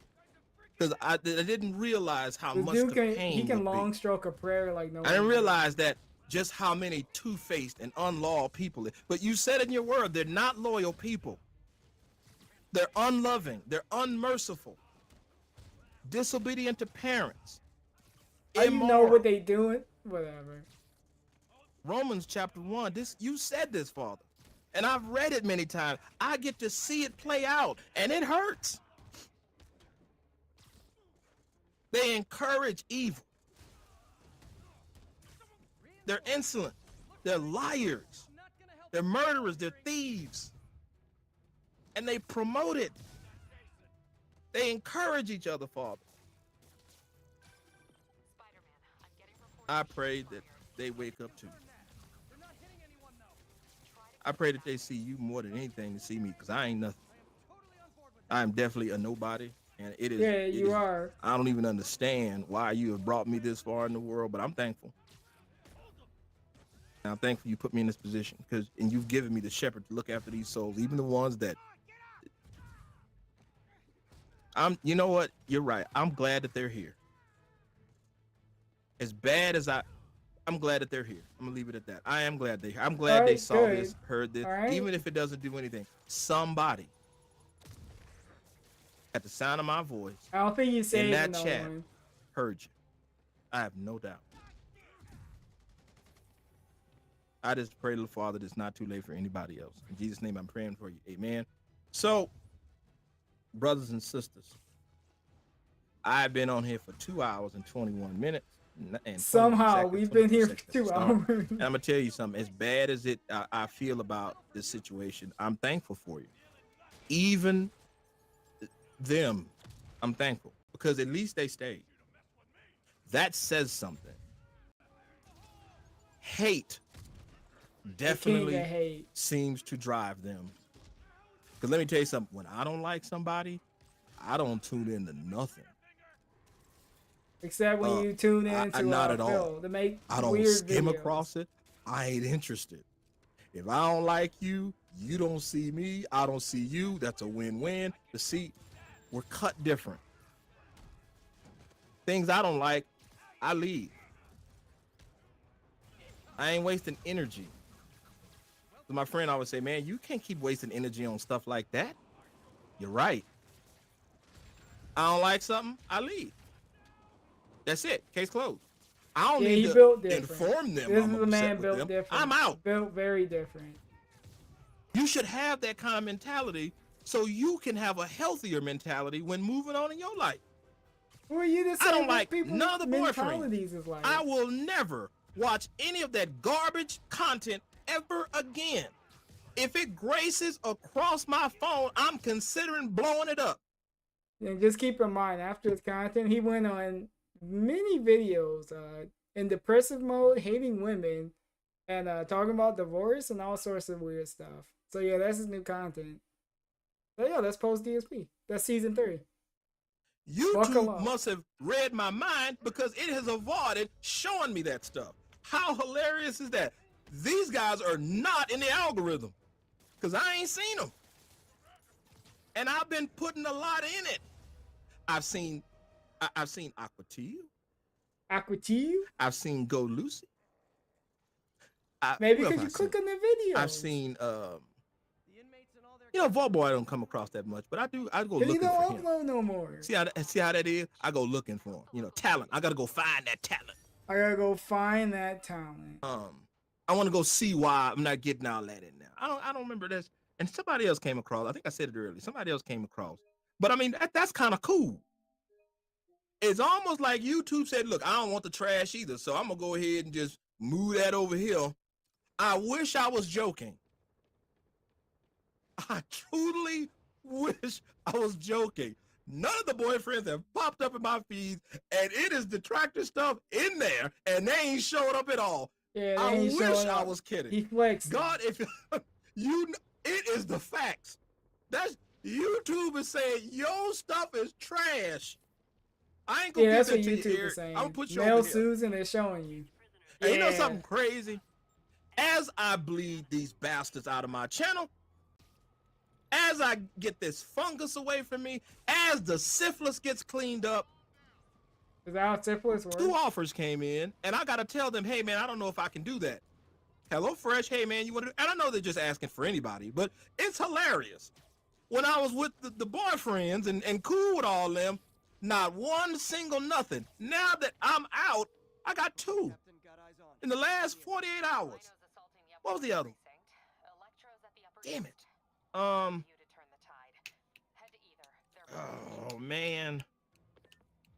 E: Because I didn't realize how
D: This
E: much
D: dude
E: the
D: can,
E: pain
D: he can
E: would
D: long
E: be.
D: stroke a prayer like no
E: I didn't
D: one
E: realize that just how many two-faced and unloyal people. But you said in your word, they're not loyal people. They're unloving. They're unmerciful. Disobedient to parents.
D: How you know what they doing? Whatever.
E: Romans chapter 1. You said this, Father. And I've read it many times. I get to see it play out, and it hurts. They encourage evil. They're insolent. They're liars. They're murderers. They're thieves. And they promote it. They encourage each other, Father. I pray that they wake up too. I pray that they see you more than anything to see me, because I ain't nothing. I am definitely a nobody, and it is.
D: Yeah, you are.
E: I don't even understand why you have brought me this far in the world, but I'm thankful. And I'm thankful you put me in this position, and you've given me the shepherd to look after these souls, even the ones that. You know what? You're right. I'm glad that they're here. As bad as I'm glad that they're here. I'm gonna leave it at that. I am glad they're here. I'm glad they saw this, heard this, even if it doesn't do anything. Somebody at the sound of my voice,
D: I don't think you saved
E: in that
D: no
E: chat
D: one.
E: heard you. I have no doubt. I just pray to the Father that it's not too late for anybody else. In Jesus' name, I'm praying for you. Amen. So, brothers and sisters, I've been on here for 2 hours and 21 minutes. And
D: Somehow we've been here for 2 hours.
E: And I'm gonna tell you something. As bad as I feel about this situation, I'm thankful for you. Even them, I'm thankful, because at least they stayed. That says something. Hate definitely seems to drive them. Because let me tell you something. When I don't like somebody, I don't tune into nothing.
D: Except when you tune in to
E: not at all.
D: To make
E: I don't
D: weird
E: skim
D: videos.
E: across it. I ain't interested. If I don't like you, you don't see me, I don't see you. That's a win-win. But see, we're cut different. Things I don't like, I leave. I ain't wasting energy. So my friend always say, man, you can't keep wasting energy on stuff like that. You're right. I don't like something, I leave. That's it. Case closed. I don't need to inform them.
D: This
E: I'm
D: is a man
E: upset with
D: built
E: them.
D: different.
E: I'm out.
D: Built very different.
E: You should have that kind of mentality so you can have a healthier mentality when moving on in your life.
D: Who are you to say
E: I don't
D: what
E: like
D: people's
E: none of the boyfriends.
D: mentalities is like?
E: I will never watch any of that garbage content ever again. If it graces across my phone, I'm considering blowing it up.
D: And just keep in mind, after his content, he went on many videos in depressive mode, hating women, and talking about divorce and all sorts of weird stuff. So yeah, that's his new content. So yeah, that's post DSP. That's season 3.
E: YouTube must have read my mind, because it has avoided showing me that stuff. How hilarious is that? These guys are not in the algorithm, because I ain't seen them. And I've been putting a lot in it. I've seen Aquatillo.
D: Aquatillo?
E: I've seen Go Lucy.
D: Maybe because you click on the video.
E: I've seen Vault Boy I don't come across that much, but I go looking for him.
D: He don't upload no more.
E: See how that is? I go looking for him. Talent. I gotta go find that talent.
D: I gotta go find that talent.
E: I want to go see why I'm not getting all that in there. I don't remember this. And somebody else came across. I think I said it earlier. Somebody else came across. But I mean, that's kind of cool. It's almost like YouTube said, look, I don't want the trash either, so I'm gonna go ahead and just move that over here. I wish I was joking. I truly wish I was joking. None of the boyfriends have popped up in my feeds, and it is Detractor stuff in there, and they ain't showed up at all.
D: Yeah,
E: I wish I was kidding.
D: He flexed.
E: God, if it is the facts. That's YouTube is saying your stuff is trash. I ain't gonna
D: that's
E: give
D: what
E: that to
D: YouTube
E: you,
D: is saying.
E: I'll put you
D: Mel
E: over here.
D: Susan is showing you.
E: And you know something crazy? As I bleed these bastards out of my channel, as I get this fungus away from me, as the syphilis gets cleaned up,
D: is that how syphilis works?
E: 2 offers came in, and I gotta tell them, hey man, I don't know if I can do that. Hello Fresh, hey man, you want to? And I know they're just asking for anybody, but it's hilarious. When I was with the boyfriends and cool with all them, not one single nothing. Now that I'm out, I got 2 in the last 48 hours. What was the other one? Damn it. Oh man.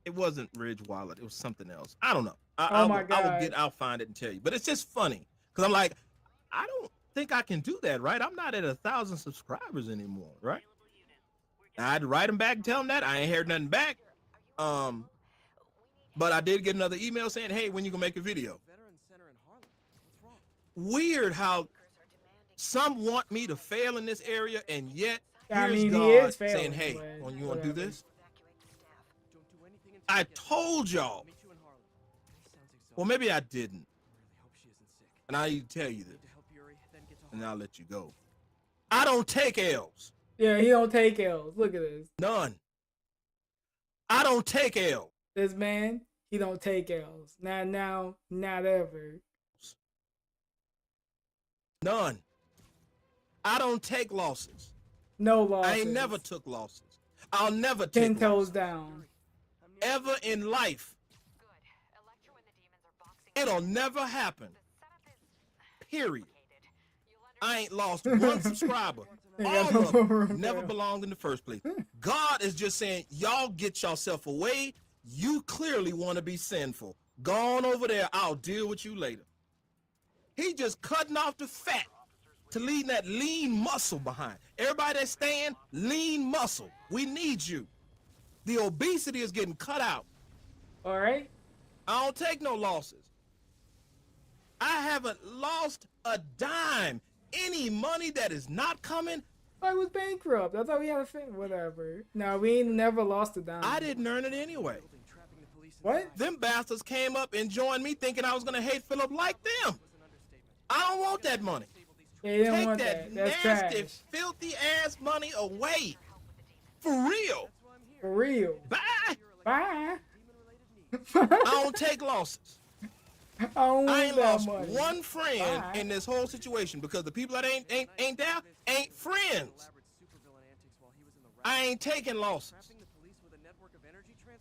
E: It wasn't Ridge Wallet. It was something else. I don't know. I'll find it and tell you. But it's just funny because I'm like, I don't think I can do that, right? I'm not at 1,000 subscribers anymore, right? I had to write them back and tell them that. I ain't heard nothing back. But I did get another email saying, hey, when you gonna make a video? Weird how some want me to fail in this area, and yet here's God saying, hey, you want to do this? I told y'all. Well, maybe I didn't. And I need to tell you this. And I'll let you go. I don't take L's.
D: Yeah, he don't take L's. Look at this.
E: None. I don't take L's.
D: This man, he don't take L's. Not now, not ever.
E: None. I don't take losses.
D: No losses.
E: I ain't never took losses. I'll never take
D: 10 toes
E: losses.
D: down.
E: Ever in life. It'll never happen. Period. I ain't lost one subscriber. All of them never belonged in the first place. God is just saying, y'all get yourself away. You clearly want to be sinful. Go on over there. I'll deal with you later. He just cutting off the fat to leave that lean muscle behind. Everybody that's staying, lean muscle. We need you. The obesity is getting cut out.
D: All right.
E: I don't take no losses. I haven't lost a dime. Any money that is not coming.
D: I was bankrupt. I thought we had a thing. Whatever. No, we ain't never lost a dime.
E: I didn't earn it anyway.
D: What?
E: Them bastards came up and joined me thinking I was going to hate Philip like them. I don't want that money.
D: Yeah, you don't
E: Take
D: want
E: that
D: That's
E: nasty,
D: trash.
E: filthy ass money away. For real.
D: For real.
E: Bye.
D: Bye.
E: I don't take losses. I ain't lost one friend in this whole situation because the people that ain't there ain't friends. I ain't taking losses.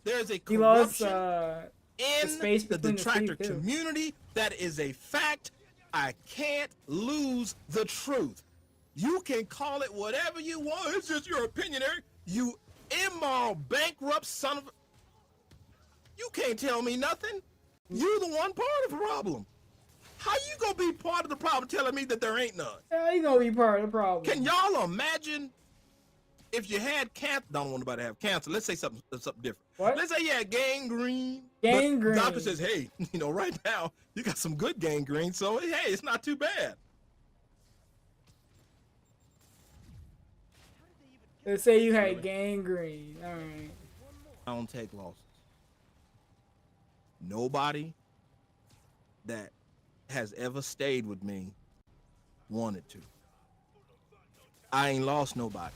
E: There's a corruption in the detractor community. That is a fact. I can't lose the truth. You can call it whatever you want. It's just your opinion, Eric. You immoral, bankrupt son of a... You can't tell me nothing. You're the one part of the problem. How you gonna be part of the problem telling me that there ain't none?
D: How you gonna be part of the problem?
E: Can y'all imagine if you had cancer? Don't want nobody to have cancer. Let's say something different.
D: What?
E: Let's say you had gangrene.
D: Gangrene.
E: Doctor says, hey, right now you got some good gangrene, so hey, it's not too bad.
D: Let's say you had gangrene. All right.
E: I don't take losses. Nobody that has ever stayed with me wanted to. I ain't lost nobody.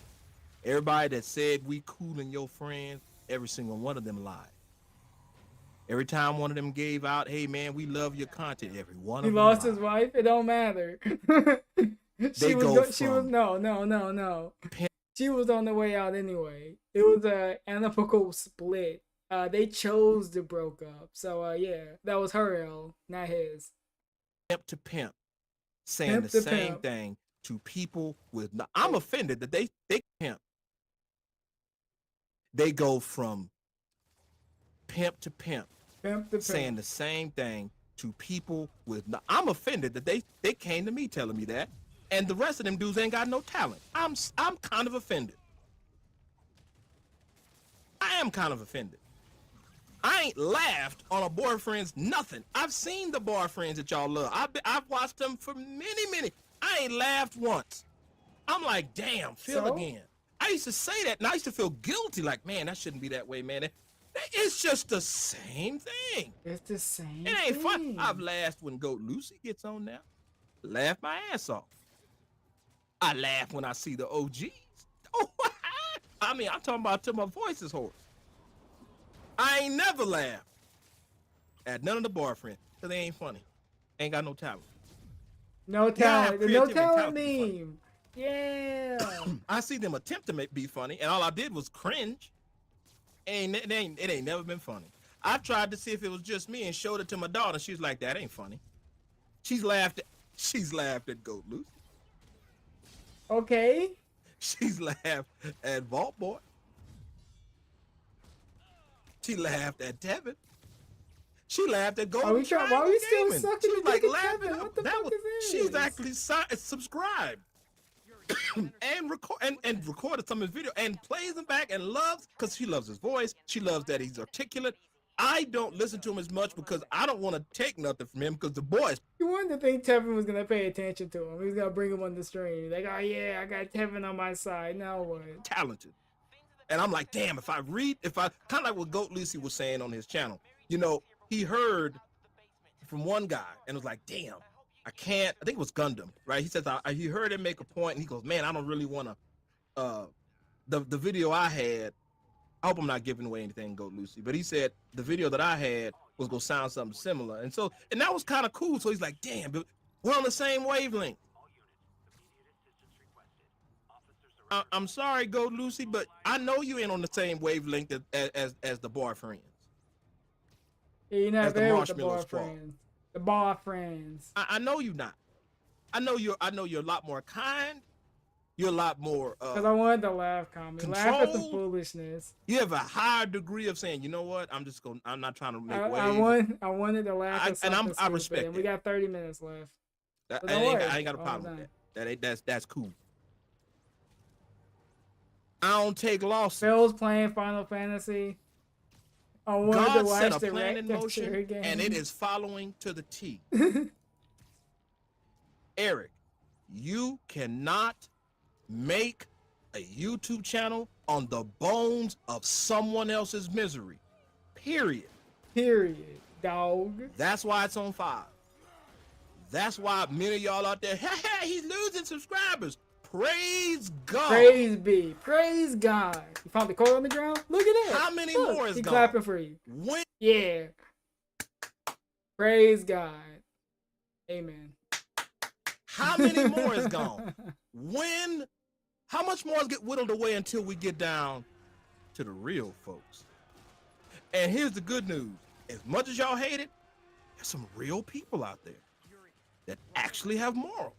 E: Everybody that said we cooling your friends, every single one of them lied. Every time one of them gave out, hey man, we love your content, every one of them
D: He lost
E: lied.
D: his wife. It don't matter. She was on the way out anyway. It was a amicable split. They chose to broke up. So yeah, that was her L, not his.
E: Pimp to pimp, saying the same thing to people with. I'm offended that they pimp. They go from pimp to pimp, saying the same thing to people with. I'm offended that they came to me telling me that, and the rest of them dudes ain't got no talent. I'm kind of offended. I am kind of offended. I ain't laughed on a boyfriend's nothing. I've seen the boyfriends that y'all love. I've watched them for many. I ain't laughed once. I'm like, damn, Phil again. I used to say that, and I used to feel guilty, like, man, that shouldn't be that way, man. It's just the same thing.
D: It's the same.
E: It ain't fun.
D: thing.
E: I've laughed when Goat Lucy gets on now. Laugh my ass off. I laugh when I see the OGs. Oh, I mean, I'm talking about till my voice is hoarse. I ain't never laughed at none of the boyfriends because they ain't funny. Ain't got no talent.
D: No talent. The no talent meme. Yeah.
E: I see them attempt to be funny, and all I did was cringe. It ain't never been funny. I tried to see if it was just me and showed it to my daughter. She's like, that ain't funny. She's laughed at Goat Lucy.
D: Okay.
E: She's laughed at Vault Boy. She laughed at Tevin. She laughed at Golden Triangle
D: Why are we still
E: Gaming.
D: sucking
E: She was
D: the
E: like
D: dick at
E: laughing.
D: Tevin? What the fuck is this?
E: She's actually subscribed and recorded some of his video and plays them back and loves because she loves his voice. She loves that he's articulate. I don't listen to him as much because I don't want to take nothing from him because the boys.
D: You wanted to think Tevin was gonna pay attention to him. He was gonna bring him on the stream. Like, oh yeah, I got Tevin on my side. Now what?
E: Talented. And I'm like, damn, if I kind of like what Goat Lucy was saying on his channel, you know, he heard from one guy and was like, damn, I think it was Gundam, right? He says, he heard him make a point and he goes, man, I don't really want to, the video I had, I hope I'm not giving away anything, Goat Lucy, but he said the video that I had was going to sound something similar. And that was kind of cool. So he's like, damn, but we're on the same wavelength. I'm sorry, Goat Lucy, but I know you ain't on the same wavelength as the boyfriends.
D: Yeah, you're not
E: as the
D: there with the
E: Marshmallow Squad.
D: boyfriends. The boyfriends.
E: I know you not. I know you're a lot more kind. You're a lot more
D: Because I wanted to laugh comedy. Laugh at the foolishness.
E: You have a higher degree of saying, you know what? I'm not trying to make waves.
D: I wanted to laugh at something
E: I respect
D: stupid, and we got 30 minutes left.
E: I ain't got a problem with that. That's cool. I don't take losses.
D: Phil's playing Final Fantasy. I wanted to
E: God
D: watch
E: set a
D: the
E: plan in motion,
D: game.
E: and it is following to the T. Eric, you cannot make a YouTube channel on the bones of someone else's misery. Period.
D: Period, dog.
E: That's why it's on 5. That's why many of y'all out there, hey, he's losing subscribers. Praise God.
D: Praise be. Praise God. You found the code on the ground? Look at that.
E: How many
D: Look,
E: more is
D: he
E: gone?
D: clapping for you.
E: When?
D: Yeah. Praise God. Amen.
E: How many more is gone? How much more is get whittled away until we get down to the real folks? And here's the good news. As much as y'all hate it, there's some real people out there that actually have morals.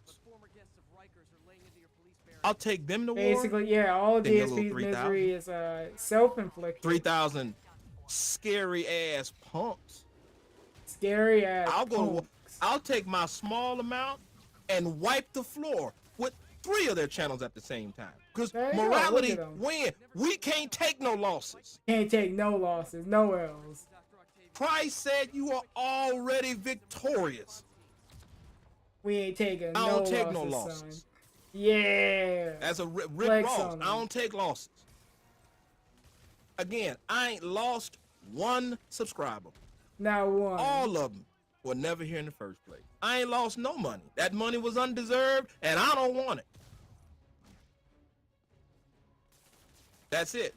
E: I'll take them to war.
D: Basically, yeah, all DSP's misery is self-inflicted.
E: 3,000 scary ass punks.
D: Scary ass
E: I'll take my small amount and wipe the floor with 3 of their channels at the same time. Because morality win. We can't take no losses.
D: Can't take no losses, no L's.
E: Christ said you are already victorious.
D: We ain't taking
E: I don't take no losses.
D: Son. Yeah.
E: As a Rick Ross, I don't take losses. Again, I ain't lost one subscriber.
D: Not one.
E: All of them were never here in the first place. I ain't lost no money. That money was undeserved, and I don't want it. That's it.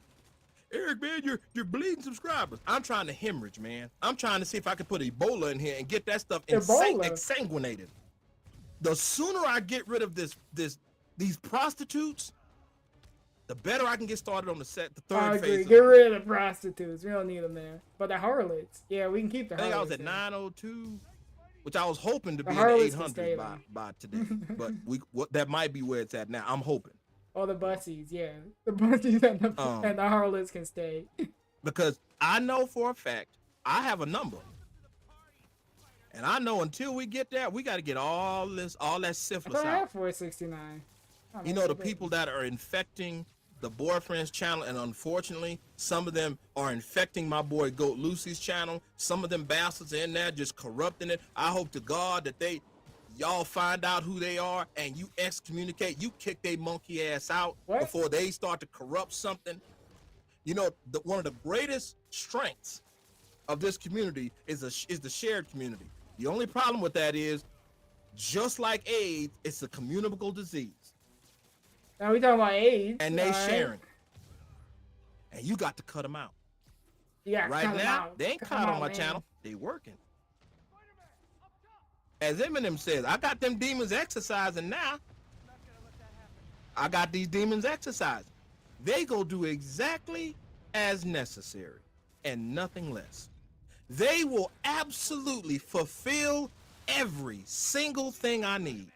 E: Eric, man, you're bleeding subscribers. I'm trying to hemorrhage, man. I'm trying to see if I can put Ebola in here and get that stuff exsanguinated. The sooner I get rid of these prostitutes, the better I can get started on the third phase.
D: Get rid of the prostitutes. We don't need them there. But the harlots, yeah, we can keep the harlots.
E: I think I was at 902, which I was hoping to be
D: at
E: 800 by today. But that might be where it's at now. I'm hoping.
D: Or the bussies, yeah. The bussies and the harlots can stay.
E: Because I know for a fact, I have a number. And I know until we get there, we got to get all that syphilis
D: I
E: out.
D: have 469.
E: You know, the people that are infecting the boyfriend's channel, and unfortunately, some of them are infecting my boy Goat Lucy's channel. Some of them bastards are in there just corrupting it. I hope to God that y'all find out who they are and you excommunicate, you kick their monkey ass out before they start to corrupt something. You know, one of the greatest strengths of this community is the shared community. The only problem with that is, just like AIDS, it's a communicable disease.
D: Now we talking about AIDS.
E: And they sharing. And you got to cut them out.
D: Yeah,
E: right now, they ain't cut out on my channel. They working. As Eminem says, I got them demons exercising now. I got these demons exercising. They go do exactly as necessary and nothing less. They will absolutely fulfill every single thing I need.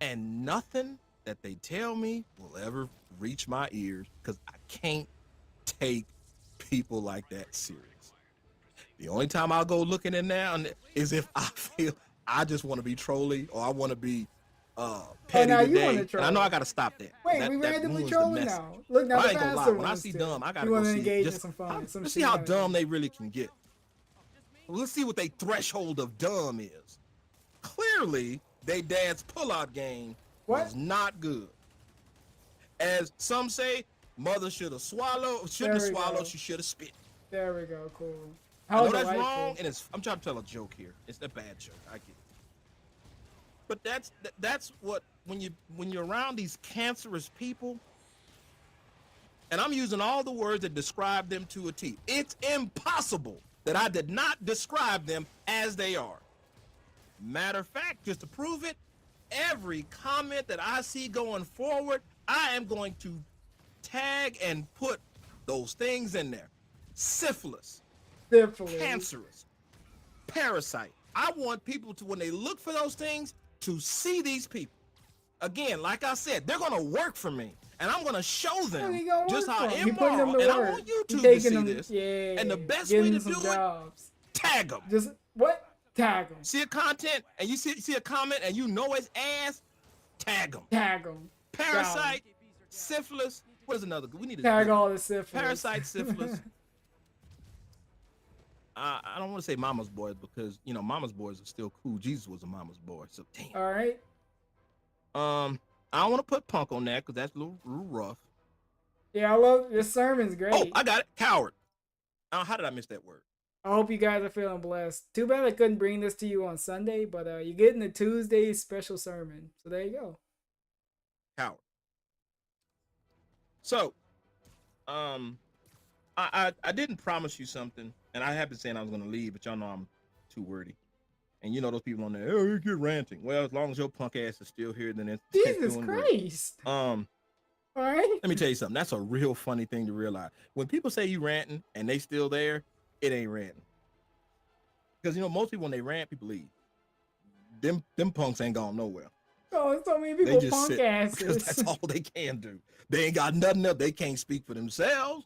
E: And nothing that they tell me will ever reach my ears, because I can't take people like that serious. The only time I'll go looking in there is if I feel I just want to be trolly, or I want to be petty today. And I know I gotta stop that.
D: Wait, we randomly trolling now. Look, now
E: I ain't gonna lie. When I see dumb, I gotta go see. Let's see how dumb they really can get. Let's see what their threshold of dumb is. Clearly, they dad's pullout game was not good. As some say, mother should have swallowed. Shouldn't have swallowed. She should have spit.
D: There we go. Cool.
E: I know that's wrong, and I'm trying to tell a joke here. It's a bad joke. I get it. But that's what when you're around these cancerous people, and I'm using all the words that describe them to a T. It's impossible that I did not describe them as they are. Matter of fact, just to prove it, every comment that I see going forward, I am going to tag and put those things in there. Syphilis. Cancerous, parasite. I want people to, when they look for those things, to see these people. Again, like I said, they're gonna work for me, and I'm gonna show them just how immoral. And I want YouTube to see this. And the best way to do it, tag them.
D: Just what? Tag them.
E: See a content, and you see a comment, and you know it's ass. Tag them.
D: Tag them.
E: Parasite, syphilis. What is another? We need to
D: tag all the syphilis.
E: Parasite, syphilis. I don't want to say mama's boys, because you know mama's boys are still cool. Jesus was a mama's boy, so damn.
D: All right.
E: I don't want to put punk on that because that's a little rough.
D: Yeah, I love this sermon's great.
E: Oh, I got it. Coward. How did I miss that word?
D: I hope you guys are feeling blessed. Too bad I couldn't bring this to you on Sunday, but you're getting the Tuesday special sermon. So there you go.
E: Coward. So, I didn't promise you something, and I have been saying I was going to leave, but y'all know I'm too wordy. And you know those people on there, oh, you're ranting. Well, as long as your punk ass is still here, then it's
D: Jesus Christ.
E: All
D: right.
E: Let me tell you something. That's a real funny thing to realize. When people say you ranting and they still there, it ain't ranting. Because you know most people when they rant, people leave. Them punks ain't gone nowhere.
D: Oh, so many people punk asses.
E: Because that's all they can do. They ain't got nothing else. They can't speak for themselves.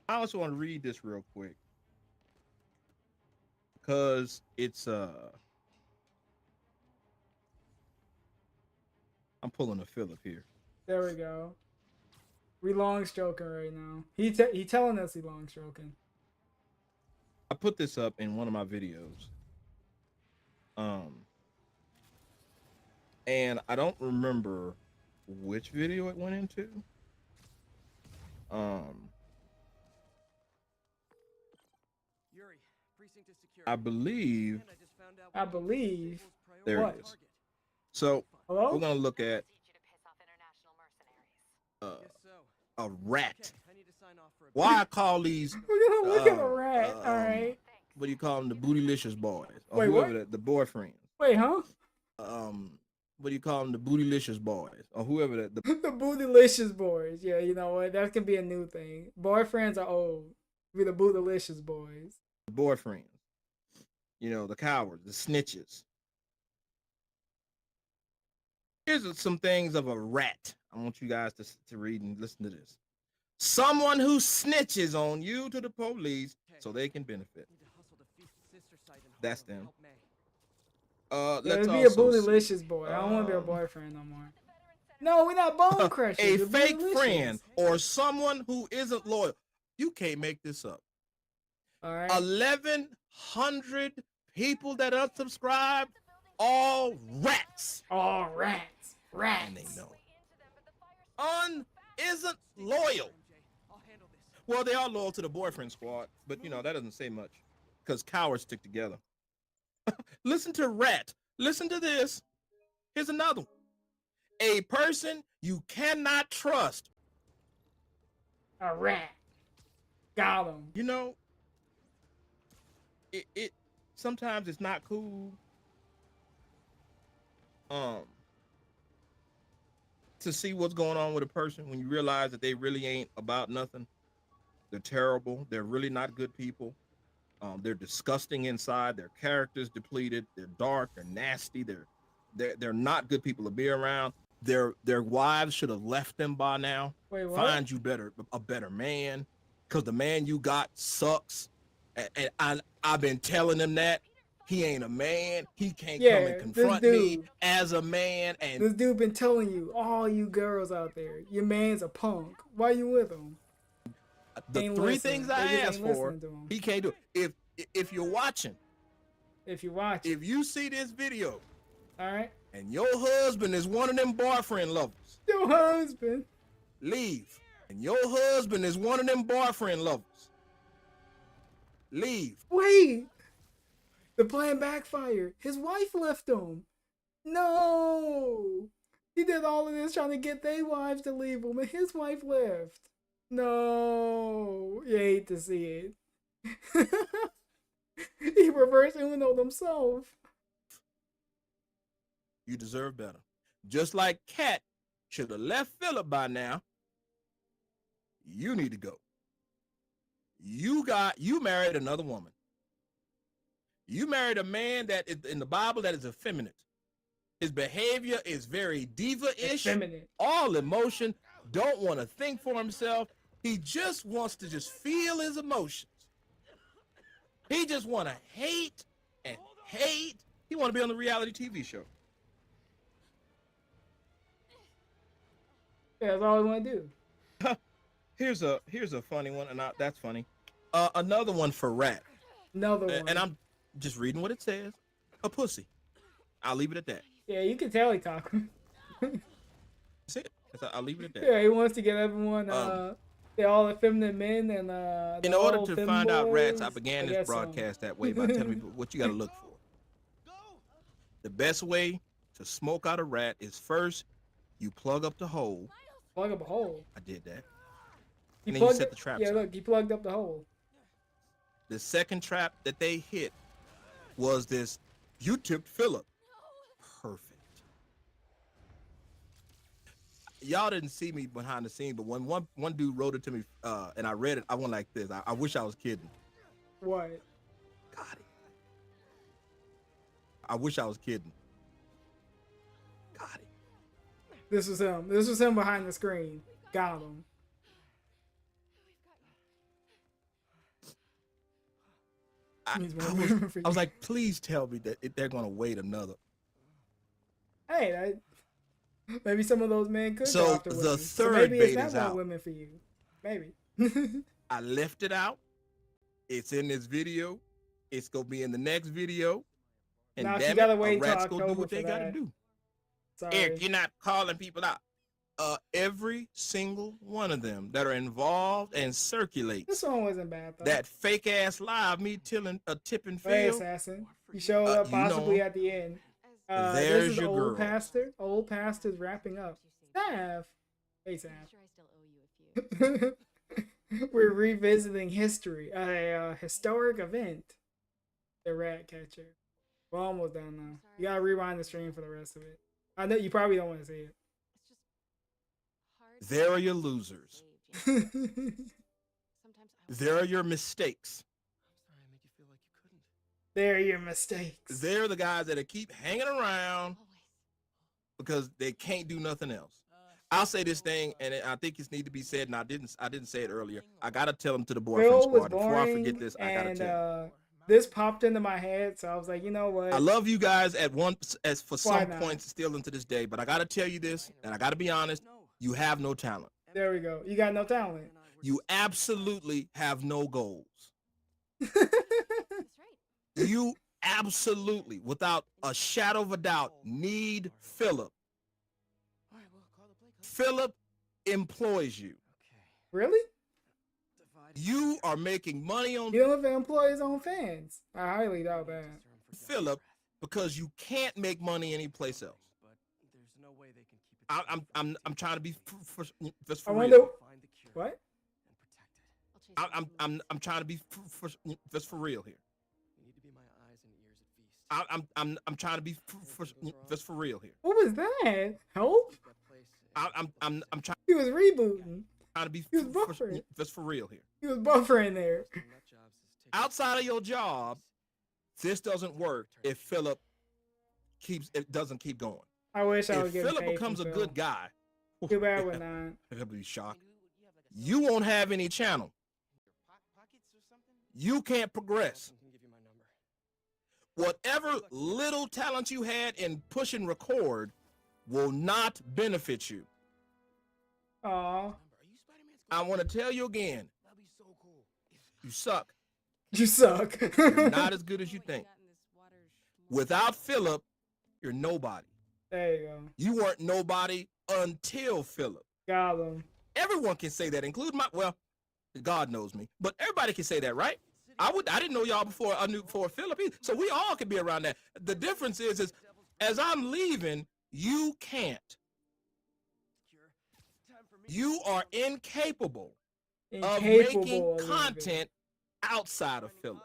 E: I also want to read this real quick because it's I'm pulling a Philip here.
D: There we go. We long stroking right now. He telling us he long stroking.
E: I put this up in one of my videos. And I don't remember which video it went into. I believe. There it is. So
D: hello?
E: We're gonna look at a rat. Why I call these?
D: We're gonna look at a rat. All right.
E: What do you call them? The bootylicious boys, or
D: wait,
E: whoever
D: what?
E: The boyfriends.
D: Wait, huh?
E: What do you call them? The bootylicious boys, or whoever the
D: the bootylicious boys. Yeah, you know what? That can be a new thing. Boyfriends are old. Be the bootylicious boys.
E: The boyfriends. You know, the cowards, the snitches. Here's some things of a rat. I want you guys to read and listen to this. Someone who snitches on you to the police so they can benefit. That's them.
D: Let's be a bootylicious boy. I don't want to be a boyfriend no more. No, we're not bone crushers.
E: A fake friend or someone who isn't loyal. You can't make this up.
D: All right.
E: 1,100 people that unsubscribed, all rats.
D: All rats. Rats.
E: And they know it. Isn't loyal. Well, they are loyal to the boyfriend squad, but you know, that doesn't say much. Because cowards stick together. Listen to Rat. Listen to this. Here's another one. A person you cannot trust.
D: A rat. Got him.
E: You know, it sometimes it's not cool. To see what's going on with a person when you realize that they really ain't about nothing. They're terrible. They're really not good people. They're disgusting inside. Their characters depleted. They're dark. They're nasty. They're not good people to be around. Their wives should have left them by now.
D: Wait, what?
E: Find you a better man, because the man you got sucks. And I've been telling them that. He ain't a man. He can't come and confront me as a man. And
D: this dude been telling you, all you girls out there, your man's a punk. Why you with him?
E: The three things I asked for, he can't do it. If you're watching,
D: if
E: you see this video,
D: all right,
E: and your husband is one of them boyfriend lovers,
D: your husband,
E: leave. And your husband is one of them boyfriend lovers, leave.
D: Wait. The plan backfired. His wife left him. No. He did all of this trying to get their wives to leave him, and his wife left. No. You hate to see it. He reverse Uno'd himself.
E: You deserve better. Just like Kat should have left Philip by now. You need to go. You married another woman. You married a man that is in the Bible that is effeminate. His behavior is very diva-ish.
D: Effeminate.
E: All emotion. Don't want to think for himself. He just wants to just feel his emotions. He just want to hate and hate. He want to be on the reality TV show.
D: Yeah, that's all he want to do.
E: Here's a funny one, and that's funny. Another one for Rat.
D: Another one.
E: And I'm just reading what it says. A pussy. I'll leave it at that.
D: Yeah, you can tell he talking.
E: That's it. I'll leave it at that.
D: Yeah, he wants to get everyone. They're all effeminate men, and
E: in order to find out Rats, I began this broadcast that way by telling people what you got to look for. The best way to smoke out a rat is first you plug up the hole.
D: Plug up a hole.
E: I did that. And then you set the traps.
D: Yeah, look, he plugged up the hole.
E: The second trap that they hit was this. You tipped Philip. Perfect. Y'all didn't see me behind the scenes, but when one dude wrote it to me, and I read it, I went like this. I wish I was kidding.
D: What?
E: Got it. I wish I was kidding. Got it.
D: This was him. This was him behind the screen. Got him.
E: I was like, please tell me that they're gonna wait another.
D: Hey, maybe some of those men could.
E: So
D: go after
E: the
D: women.
E: third
D: maybe
E: bait
D: it's
E: is
D: not
E: out.
D: women for you. Maybe.
E: I left it out. It's in this video. It's gonna be in the next video. And
D: now
E: damn
D: she gotta
E: it,
D: wait till
E: rats go do
D: October
E: what they
D: for
E: gotta
D: that.
E: do.
D: Sorry.
E: Eric, you're not calling people out. Every single one of them that are involved and circulates
D: This one wasn't bad though.
E: that fake ass live me tipping
D: Hey,
E: Phil.
D: assassin. He showed up possibly at the end.
E: There's
D: this is
E: your
D: old
E: girl.
D: pastor. Old pastor's wrapping up. Staff. Hey, Sam.
F: I'm sure I still owe you a few.
D: We're revisiting history. A historic event. The rat catcher. We're almost done now. You gotta rewind the stream for the rest of it. I know you probably don't want to see it.
F: It's just hard.
E: There are your losers.
F: Sometimes I
E: There are your mistakes.
D: They're your mistakes.
E: They're the guys that keep hanging around
F: always.
E: because they can't do nothing else. I'll say this thing, and I think it needs to be said, and I didn't say it earlier. I gotta tell them to the boyfriend
D: Phil was
E: squad. Before I
D: boring,
E: forget this, I gotta
D: and
E: tell.
D: this popped into my head, so I was like, you know what?
E: I love you guys as for
D: Why
E: some
D: not?
E: points still into this day, but I gotta tell you this, and I gotta be honest. You have no talent.
D: There we go. You got no talent.
E: You absolutely have no goals.
F: That's right.
E: You absolutely, without a shadow of a doubt, need Philip Philip employs you.
D: Really?
E: You are making money on
D: You don't even employ his own fans. I highly doubt that.
E: Philip because you can't make money anyplace else. I'm trying to be just for
D: I
E: real.
D: wonder what?
E: I'm trying to be just for real here. I'm trying to be just for real here.
D: What was that? Help?
E: I'm trying.
D: He was rebooting.
E: To be
D: He was buffering.
E: just for real here.
D: He was buffering there.
E: Outside of your job, this doesn't work if Philip doesn't keep going.
D: I wish I was
E: If
D: getting
E: Philip
D: paid
E: becomes a
D: from
E: good guy,
D: Too bad we're not.
E: I'll be shocked. You won't have any channel. You can't progress. Whatever little talent you had in push and record will not benefit you.
D: Aw.
E: I want to tell you again, you suck.
D: You suck.
E: You're not as good as you think. Without Philip, you're nobody.
D: There you go.
E: You weren't nobody until Philip.
D: Got him.
E: Everyone can say that, including God knows me, but everybody can say that, right? I didn't know y'all before Philip either, so we all could be around that. The difference is as I'm leaving, you can't. You are incapable of making content outside of Philip.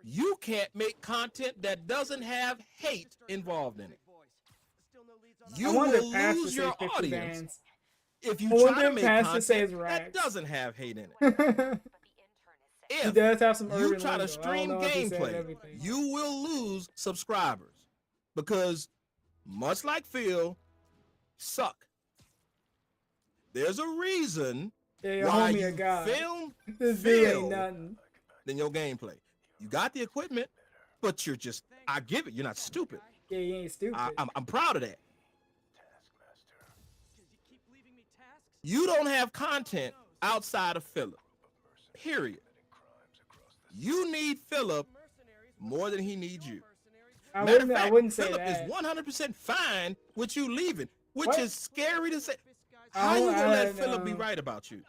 E: You can't make content that doesn't have hate involved in it. You will lose your audience if you try to make content that doesn't have hate in it. If
D: he does have some
E: you try to stream gameplay, you will lose subscribers because, much like Phil, suck. There's a reason why you film Phil than your gameplay. You got the equipment, but you're just, I give it, you're not stupid.
D: Yeah, you ain't stupid.
E: I'm proud of that. You don't have content outside of Philip, period. You need Philip more than he needs you.
D: I wouldn't say
E: Philip
D: that.
E: is 100% fine with you leaving, which
D: What?
E: is scary to say. How you gonna let Philip be right about you?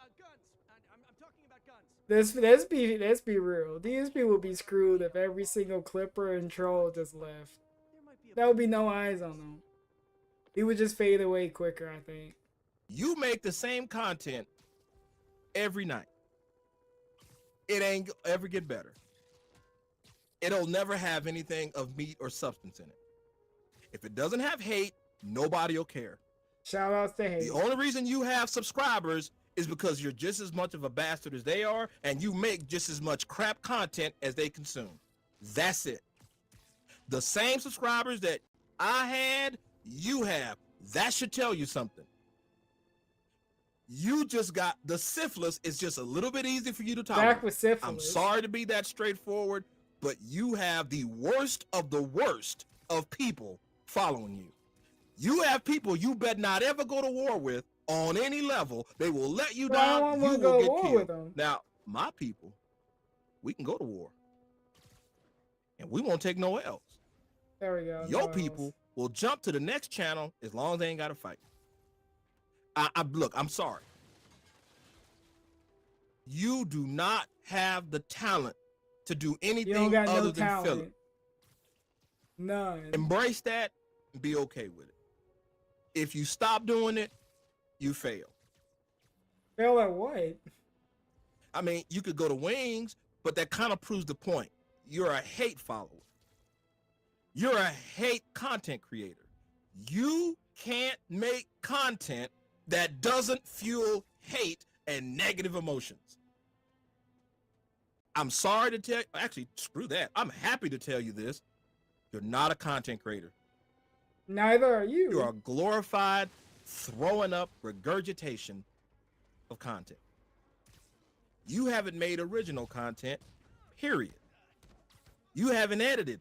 D: Let's be real. These people would be screwed if every single clipper and troll just left. There would be no eyes on them. He would just fade away quicker, I think.
E: You make the same content every night. It ain't ever get better. It'll never have anything of meat or substance in it. If it doesn't have hate, nobody will care.
D: Shout outs to hate.
E: The only reason you have subscribers is because you're just as much of a bastard as they are, and you make just as much crap content as they consume. That's it. The same subscribers that I had, you have. That should tell you something. You just got the syphilis. It's just a little bit easy for you to tolerate.
D: Back with syphilis.
E: I'm sorry to be that straightforward, but you have the worst of people following you. You have people you better not ever go to war with on any level. They will let you down. You will get killed. Now, my people, we can go to war, and we won't take no L's.
D: There we go.
E: Your people will jump to the next channel as long as they ain't got to fight. Look, I'm sorry. You do not have the talent to do anything other than Philip.
D: None.
E: Embrace that and be okay with it. If you stop doing it, you fail.
D: Fail at what?
E: I mean, you could go to Wings, but that kind of proves the point. You're a hate follower. You're a hate content creator. You can't make content that doesn't fuel hate and negative emotions. I'm sorry to tell you, actually, screw that. I'm happy to tell you this. You're not a content creator.
D: Neither are you.
E: You're a glorified, throwing up regurgitation of content. You haven't made original content, period. You haven't edited,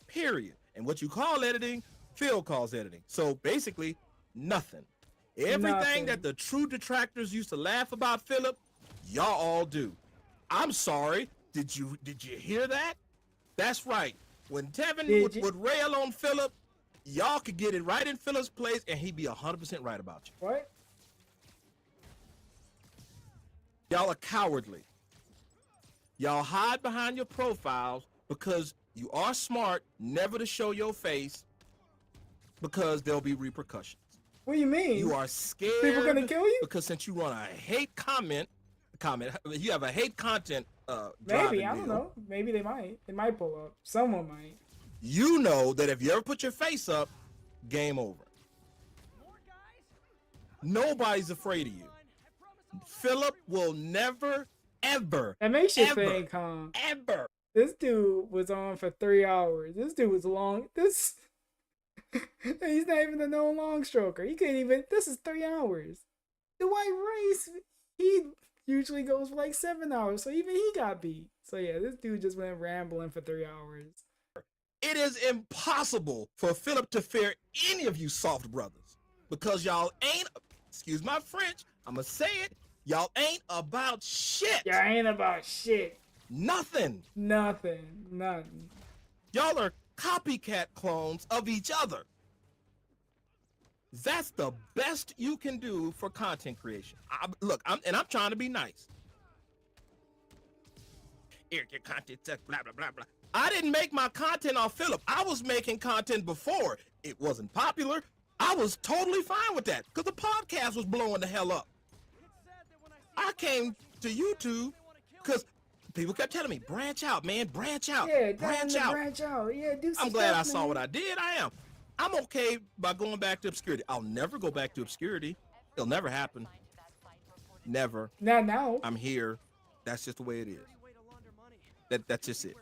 E: period. And what you call editing, Phil calls editing. So basically, nothing. Everything that the true detractors used to laugh about Philip, y'all all do. I'm sorry. Did you hear that? That's right. When Tevin would rail on Philip, y'all could get it right in Philip's place, and he'd be 100% right about you.
D: What?
E: Y'all are cowardly. Y'all hide behind your profiles because you are smart never to show your face because there'll be repercussions.
D: What do you mean?
E: You are scared.
D: People gonna kill you?
E: Because since you run a hate comment, you have a hate content
D: maybe, I don't know. Maybe they might pull up. Someone might.
E: You know that if you ever put your face up, game over. Nobody's afraid of you. Philip will never, ever.
D: That makes you think, huh?
E: Ever.
D: This dude was on for 3 hours. This dude was long. He's not even a no long stroker. He couldn't even. This is 3 hours. The white race, he usually goes for like 7 hours. So even he got beat. So yeah, this dude just went rambling for 3 hours.
E: It is impossible for Philip to fear any of you soft brothers because y'all ain't, excuse my French, I'm gonna say it, y'all ain't about shit.
D: Y'all ain't about shit.
E: Nothing.
D: Nothing.
E: Y'all are copycat clones of each other. That's the best you can do for content creation. I'm trying to be nice. Your content sucks, blah, blah, blah, blah. I didn't make my content off Philip. I was making content before. It wasn't popular. I was totally fine with that because the podcast was blowing the hell up. I came to YouTube because people kept telling me, branch out, man, branch out,
D: yeah,
E: branch out.
D: Branch out. Yeah, do some
E: I'm glad
D: stuff,
E: I saw
D: man.
E: what I did. I'm okay by going back to obscurity. I'll never go back to obscurity. It'll never happen. Never.
D: Not now.
E: I'm here. That's just the way it is. That's just it.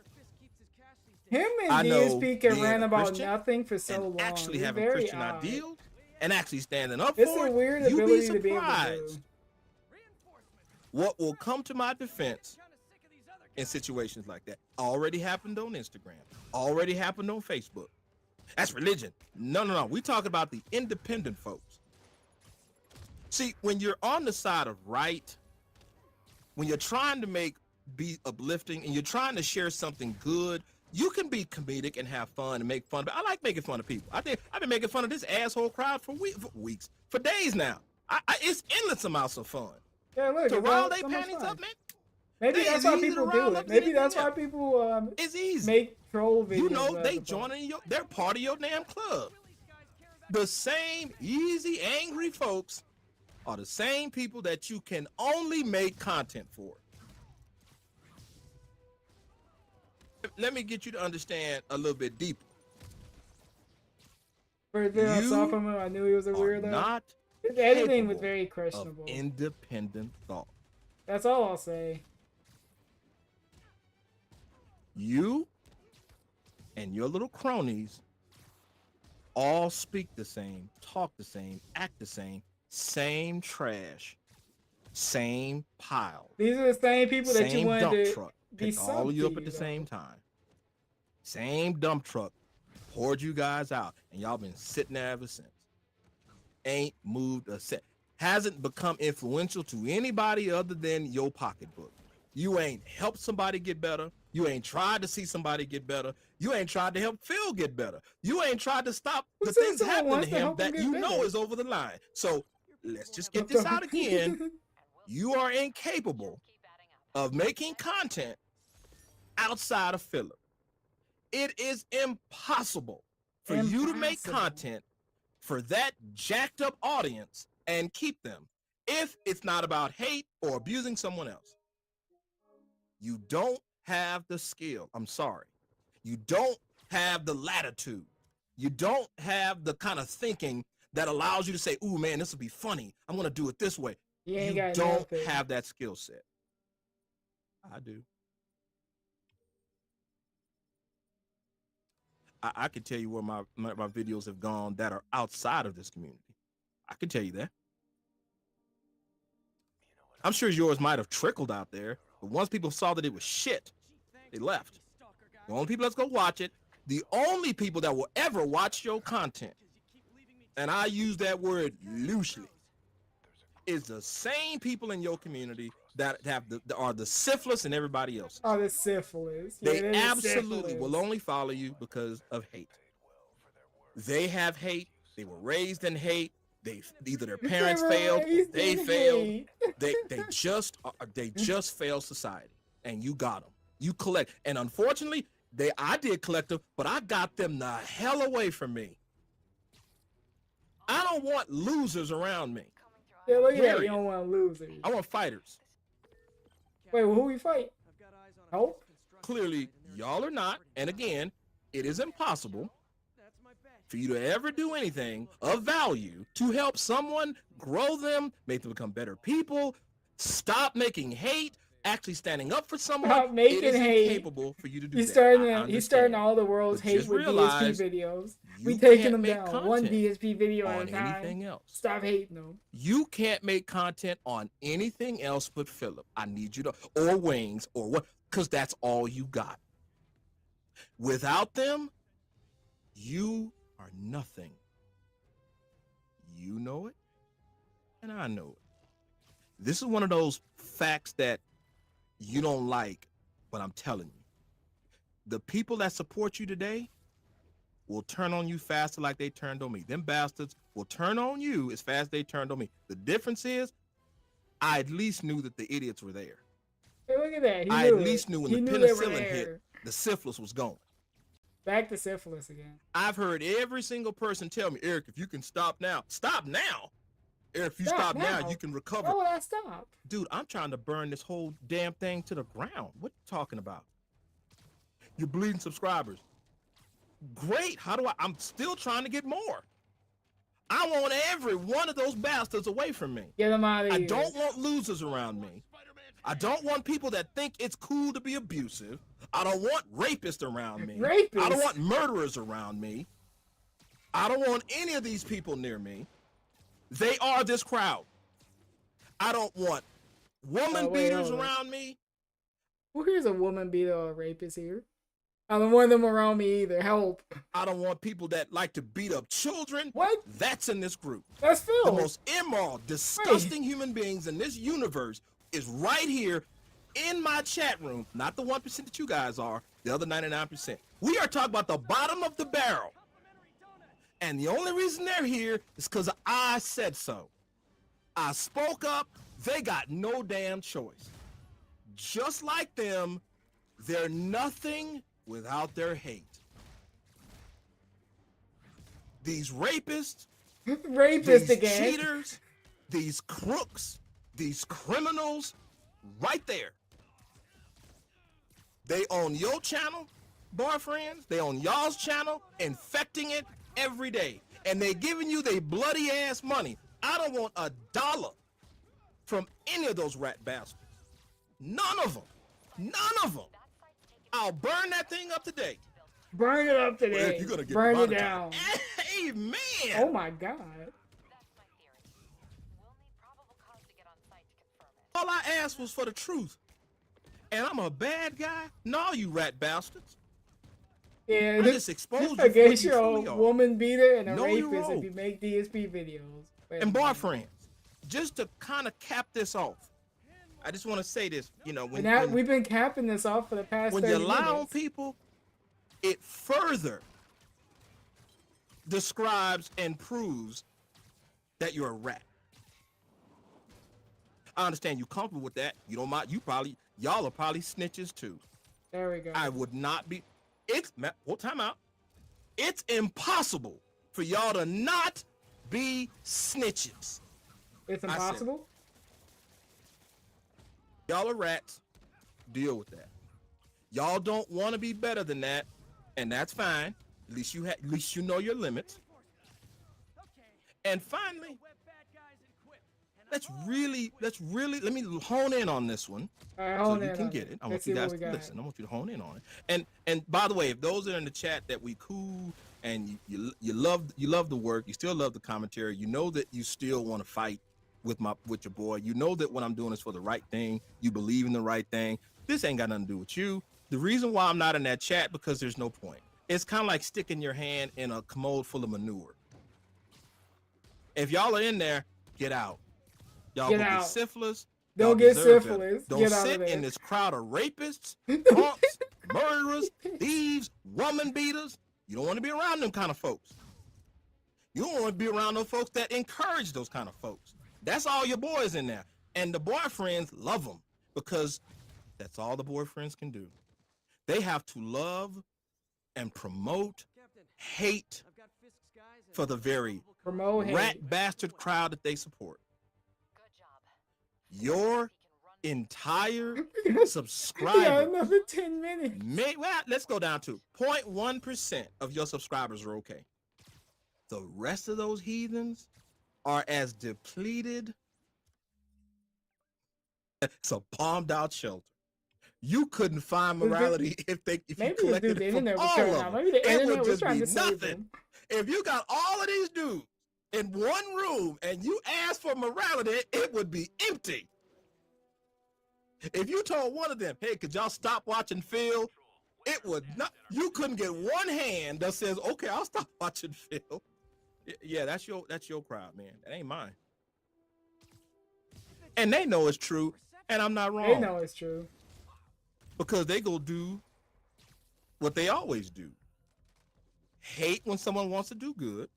D: Him and DSP can rant about nothing for so long.
E: Actually
D: it's
E: having
D: very
E: Christian
D: odd.
E: ideals and actually standing up
D: It's
E: for
D: a
E: it.
D: weird
E: You'd
D: ability
E: be
D: to be able to
E: surprised
D: do.
E: what will come to my defense in situations like that. Already happened on Instagram. Already happened on Facebook. That's religion. No. We talking about the independent folks. See, when you're on the side of right, when you're trying to be uplifting and you're trying to share something good, you can be comedic and have fun and make fun. But I like making fun of people. I've been making fun of this asshole crowd for weeks, for days now. It's endless amounts of fun.
D: Yeah, look,
E: to rile their
D: so much
E: panties
D: fun.
E: up, man.
D: Maybe that's why people do it. Maybe that's why people
E: it's easy.
D: make troll videos.
E: You know, they joining they're part of your damn club. The same easy, angry folks are the same people that you can only make content for. Let me get you to understand a little bit deeper.
D: First day I saw from him, I knew he was a weirdo.
E: Not
D: his editing was very questionable.
E: Independent thought.
D: That's all I'll say.
E: You and your little cronies all speak the same, talk the same, act the same trash, same pile.
D: These are the same people that you wanted to
E: truck.
D: be
E: Picked all of you up at the
D: though.
E: same time. Same dump truck poured you guys out, and y'all been sitting there ever since. Ain't moved a cent. Hasn't become influential to anybody other than your pocketbook. You ain't helped somebody get better. You ain't tried to see somebody get better. You ain't tried to help Phil get better. You ain't tried to stop the things happening to him that you know is over the line. So let's just get this out again. You are incapable of making content outside of Philip. It is impossible for you to make content for that jacked up audience and keep them if it's not about hate or abusing someone else. You don't have the skill. I'm sorry. You don't have the latitude. You don't have the kind of thinking that allows you to say, ooh, man, this will be funny. I'm going to do it this way. You don't have that skill set. I do. I can tell you where my videos have gone that are outside of this community. I can tell you that. I'm sure yours might have trickled out there, but once people saw that it was shit, they left. The only people that's gonna watch it, the only people that will ever watch your content, and I use that word loosely, is the same people in your community that are the syphilis and everybody else.
D: Oh, the syphilis.
E: They absolutely will only follow you because of hate. They have hate. They were raised in hate. They either their parents failed, they failed. They just failed society, and you got them. You collect, and unfortunately, I did collect them, but I got them the hell away from me. I don't want losers around me.
D: Yeah, look at that. You don't want losers.
E: I want fighters.
D: Wait, well, who we fight? Hope?
E: Clearly, y'all are not. And again, it is impossible for you to ever do anything of value to help someone grow them, make them become better people, stop making hate, actually standing up for someone.
D: Stop making
E: it is
D: hate.
E: Incapable for you to do
D: He's
E: that.
D: He's starting all the world's
E: But
D: hate
E: just
D: with
E: realize
D: DSP videos.
E: you
D: We taking
E: can't
D: them
E: make
D: down. One
E: content
D: DSP video at
E: on
D: a time.
E: anything else.
D: Stop hating them.
E: You can't make content on anything else but Philip. I need you to, or Wings, or what, because that's all you got. Without them, you are nothing. You know it, and I know it. This is one of those facts that you don't like, but I'm telling you. The people that support you today will turn on you faster like they turned on me. Them bastards will turn on you as fast as they turned on me. The difference is, I at least knew that the idiots were there.
D: Hey, look at that.
E: I at least knew when the penicillin hit, the syphilis was gone.
D: Back to syphilis again.
E: I've heard every single person tell me, Eric, if you can stop now. Stop now? Eric, if you stop now, you can recover.
D: Why would I stop?
E: Dude, I'm trying to burn this whole damn thing to the ground. What are you talking about? You're bleeding subscribers. Great. I'm still trying to get more. I want every one of those bastards away from me.
D: Get them out of here.
E: I don't want losers around me. I don't want people that think it's cool to be abusive. I don't want rapists around me.
D: Rapists?
E: I don't want murderers around me. I don't want any of these people near me. They are this crowd. I don't want woman beaters around me.
D: Well, here's a woman beater or a rapist here. I don't want them around me either. Help.
E: I don't want people that like to beat up children.
D: What?
E: That's in this group.
D: That's Phil.
E: The most immoral, disgusting human beings in this universe is right here in my chat room. Not the 1% that you guys are, the other 99%. We are talking about the bottom of the barrel. And the only reason they're here is because I said so. I spoke up. They got no damn choice. Just like them, they're nothing without their hate. These rapists,
D: these
E: again, cheaters, these crooks, these criminals, right there. They own your channel, boyfriends. They own y'all's channel, infecting it every day. And they giving you their bloody ass money. I don't want a dollar from any of those rat bastards. None of them. None of them. I'll burn that thing up today.
D: Burn it up today.
E: Well, you're gonna get
D: burn it down.
E: Amen.
D: Oh my God.
E: All I asked was for the truth. And I'm a bad guy? No, you rat bastards.
D: Yeah,
E: I just exposed you.
D: I guess you're a woman beater and a rapist if you make DSP videos.
E: And boyfriends, just to kind of cap this off, I just want to say this, you know, when
D: we've been capping this off for the past 30 minutes.
E: When you lie on people, it further describes and proves that you're a rat. I understand you comfortable with that. You don't mind. Y'all are probably snitches too.
D: There we go.
E: I would not be. Time out. It's impossible for y'all to not be snitches.
D: It's impossible?
E: Y'all are rats. Deal with that. Y'all don't want to be better than that, and that's fine. At least you know your limits. And finally, let's really let me hone in on this one, so you can get it. I want you guys to listen. I want you to hone in on it. And by the way, if those are in the chat that we cool and you love the work, you still love the commentary, you know that you still want to fight with your boy, you know that what I'm doing is for the right thing, you believe in the right thing. This ain't got nothing to do with you. The reason why I'm not in that chat, because there's no point. It's kind of like sticking your hand in a commode full of manure. If y'all are in there, get out. Y'all gonna get syphilis.
D: Don't get syphilis.
E: Don't sit in this crowd of rapists, punks, murderers, thieves, woman beaters. You don't want to be around them kind of folks. You don't want to be around those folks that encourage those kind of folks. That's all your boys in there. And the boyfriends love them because that's all the boyfriends can do. They have to love and promote hate for the very rat bastard crowd that they support. Your entire subscriber.
D: Yeah, another 10 minutes.
E: Well, let's go down to 0.1% of your subscribers are okay. The rest of those heathens are as depleted as a bombed out shelter. You couldn't find morality if you collected it from all of them.
D: Maybe the
E: It
D: internet
E: would
D: was
E: just
D: trying
E: be
D: to save
E: nothing.
D: them.
E: If you got all of these dudes in one room and you asked for morality, it would be empty. If you told one of them, hey, could y'all stop watching Phil? It would not. You couldn't get one hand that says, okay, I'll stop watching Phil. Yeah, that's your crowd, man. That ain't mine. And they know it's true, and I'm not wrong.
D: They know it's true.
E: Because they go do what they always do. Hate when someone wants to do good.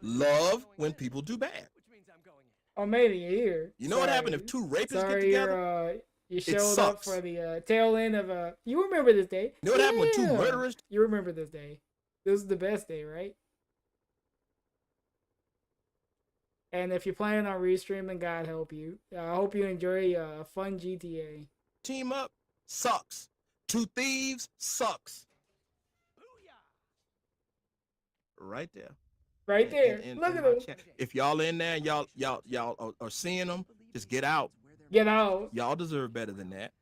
E: Love when people do bad.
D: Oh, maybe here.
E: You know what happened if two rapists get together?
D: You showed up for the tail end of a... You remember this day.
E: You know what happened when two murderers?
D: You remember this day. This is the best day, right? And if you're planning on restreaming, God help you. I hope you enjoy a fun GTA.
E: Team up sucks. Two thieves sucks. Right there.
D: Right there. Look at them.
E: If y'all in there, y'all are seeing them, just get out.
D: Get out.
E: Y'all deserve better than that.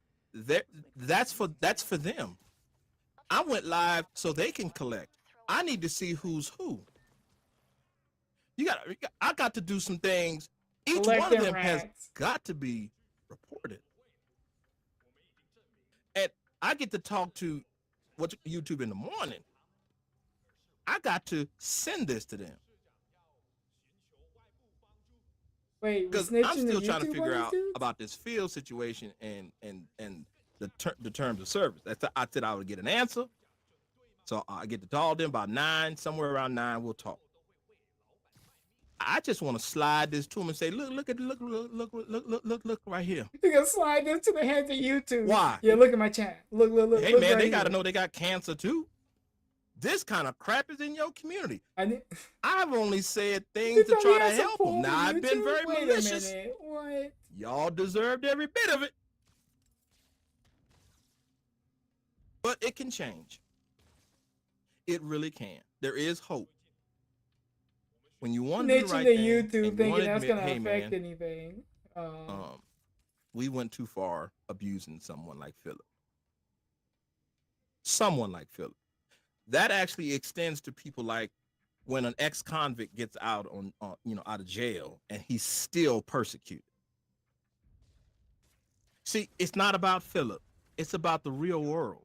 E: That's for them. I went live so they can collect. I need to see who's who. I got to do some things. Each
D: Collect
E: one of them
D: rats.
E: has got to be reported. And I get to talk to YouTube in the morning. I got to send this to them.
D: Wait,
E: because I'm still trying to figure out about this field situation and the terms of service. I said I would get an answer. So I get to talk to them about 9, somewhere around 9, we'll talk. I just want to slide this to them and say, look right here.
D: You can slide this to the hands of YouTube.
E: Why?
D: Yeah, look at my chat. Look.
E: Hey
D: look
E: man,
D: right
E: they got to
D: here.
E: know they got cancer too. This kind of crap is in your community. I've only said things to try to help them. Now I've been very malicious.
D: What?
E: Y'all deserved every bit of it. But it can change. It really can. There is hope. When you want to do the right thing,
D: YouTube thinking that's
E: admit,
D: gonna
E: hey,
D: affect
E: man,
D: anything.
E: We went too far abusing someone like Philip. Someone like Philip. That actually extends to people like when an ex-convict gets out out of jail and he's still persecuted. See, it's not about Philip. It's about the real world.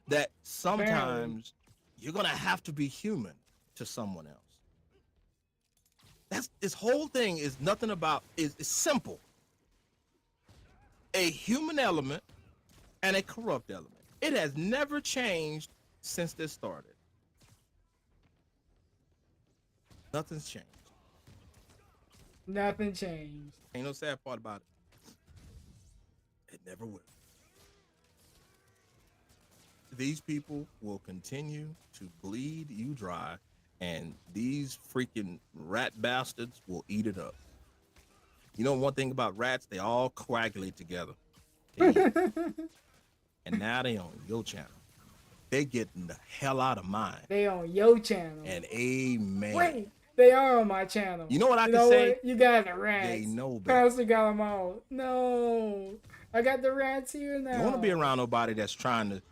E: That sometimes you're gonna have to be human to someone else. This whole thing is nothing about is simple. A human element and a corrupt element. It has never changed since this started. Nothing's changed.
D: Nothing changed.
E: Ain't no sad part about it. It never will. These people will continue to bleed you dry, and these freaking rat bastards will eat it up. You know one thing about rats? They all coagulate together. And now they on your channel. They getting the hell out of mine.
D: They on your channel.
E: And amen.
D: Wait, they are on my channel.
E: You know what I can say?
D: What? You guys are rats.
E: They know better.
D: Pastor got them all. No, I got the rats here now.
E: You want to be around nobody that's trying to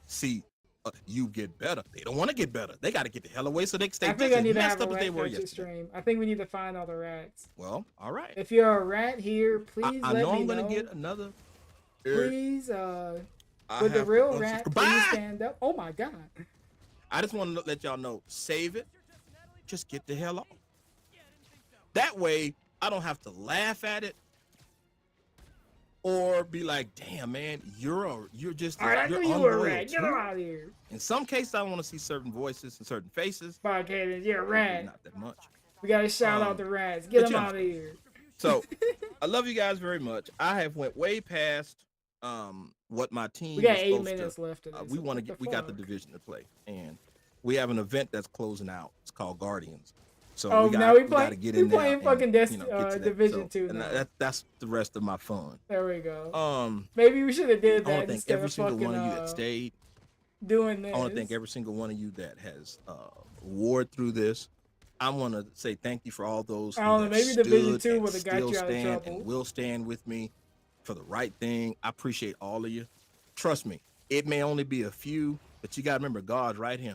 E: see you get better. They don't want to get better. They got to get the hell away so they can stay
D: I think I need to
E: messed
D: have a
E: up as they
D: rat
E: were
D: purchase
E: yesterday.
D: stream. I think we need to find all the rats.
E: Well, all right.
D: If you're a rat here, please
E: I
D: let
E: know
D: me
E: I'm
D: know.
E: gonna get another.
D: Please, with the real rat, please stand up. Oh my God.
E: I just want to let y'all know, save it. Just get the hell off. That way, I don't have to laugh at it. or be like, damn man, you're just
D: All right, I
E: you're
D: knew you were a
E: unloyal
D: rat. Get
E: too.
D: out of here.
E: In some cases, I want to see certain voices and certain faces.
D: Podcast, you're a rat.
E: Not that much.
D: We gotta shout out the rats. Get them out of here.
E: So, I love you guys very much. I have went way past what my team.
D: We got
E: was
D: 8
E: supposed
D: minutes
E: to,
D: left. Today,
E: we want to get. We got the division to play, and we have an event that's closing out. It's called Guardians. So we got to get in there.
D: Playing fucking Division 2
E: and
D: now.
E: that's the rest of my fun.
D: There we go. Maybe we should have did that.
E: I want to thank every single one of you that stayed.
D: Doing this.
E: I want to thank every single one of you that has warred through this. I want to say thank you for all those who
D: maybe Division 2 would have got you out of trouble.
E: And will stand with me for the right thing. I appreciate all of you. Trust me, it may only be a few, but you got to remember God's right here.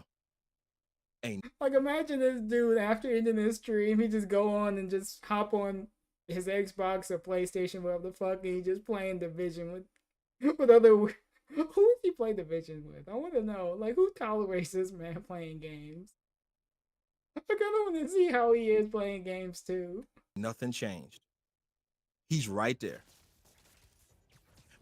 D: Like, imagine this dude after ending his stream, he just go on and just hop on his Xbox or PlayStation, whatever the fuck, and he just playing Division with other. Who does he play Division with? I want to know. Like, who tolerates this man playing games? I kind of want to see how he is playing games too.
E: Nothing changed. He's right there.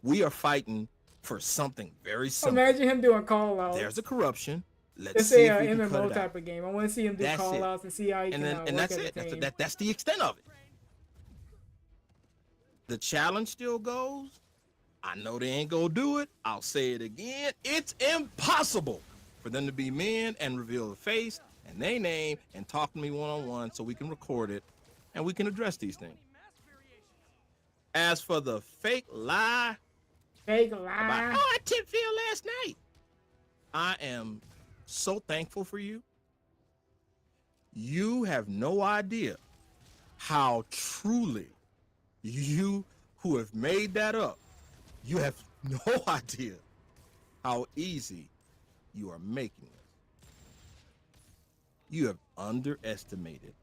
E: We are fighting for something very simple.
D: Imagine him doing call outs.
E: There's a corruption.
D: Let's say an MMO type of game. I want to see him do call outs and see how he can work
E: that's
D: as
E: it.
D: a team.
E: That's the extent of it. The challenge still goes. I know they ain't gonna do it. I'll say it again. It's impossible for them to be men and reveal the face and their name and talk to me one-on-one so we can record it and we can address these things. As for the fake lie about, I tipped Phil last night. I am so thankful for you. You have no idea how truly you who have made that up, you have no idea how easy you are making it. You have underestimated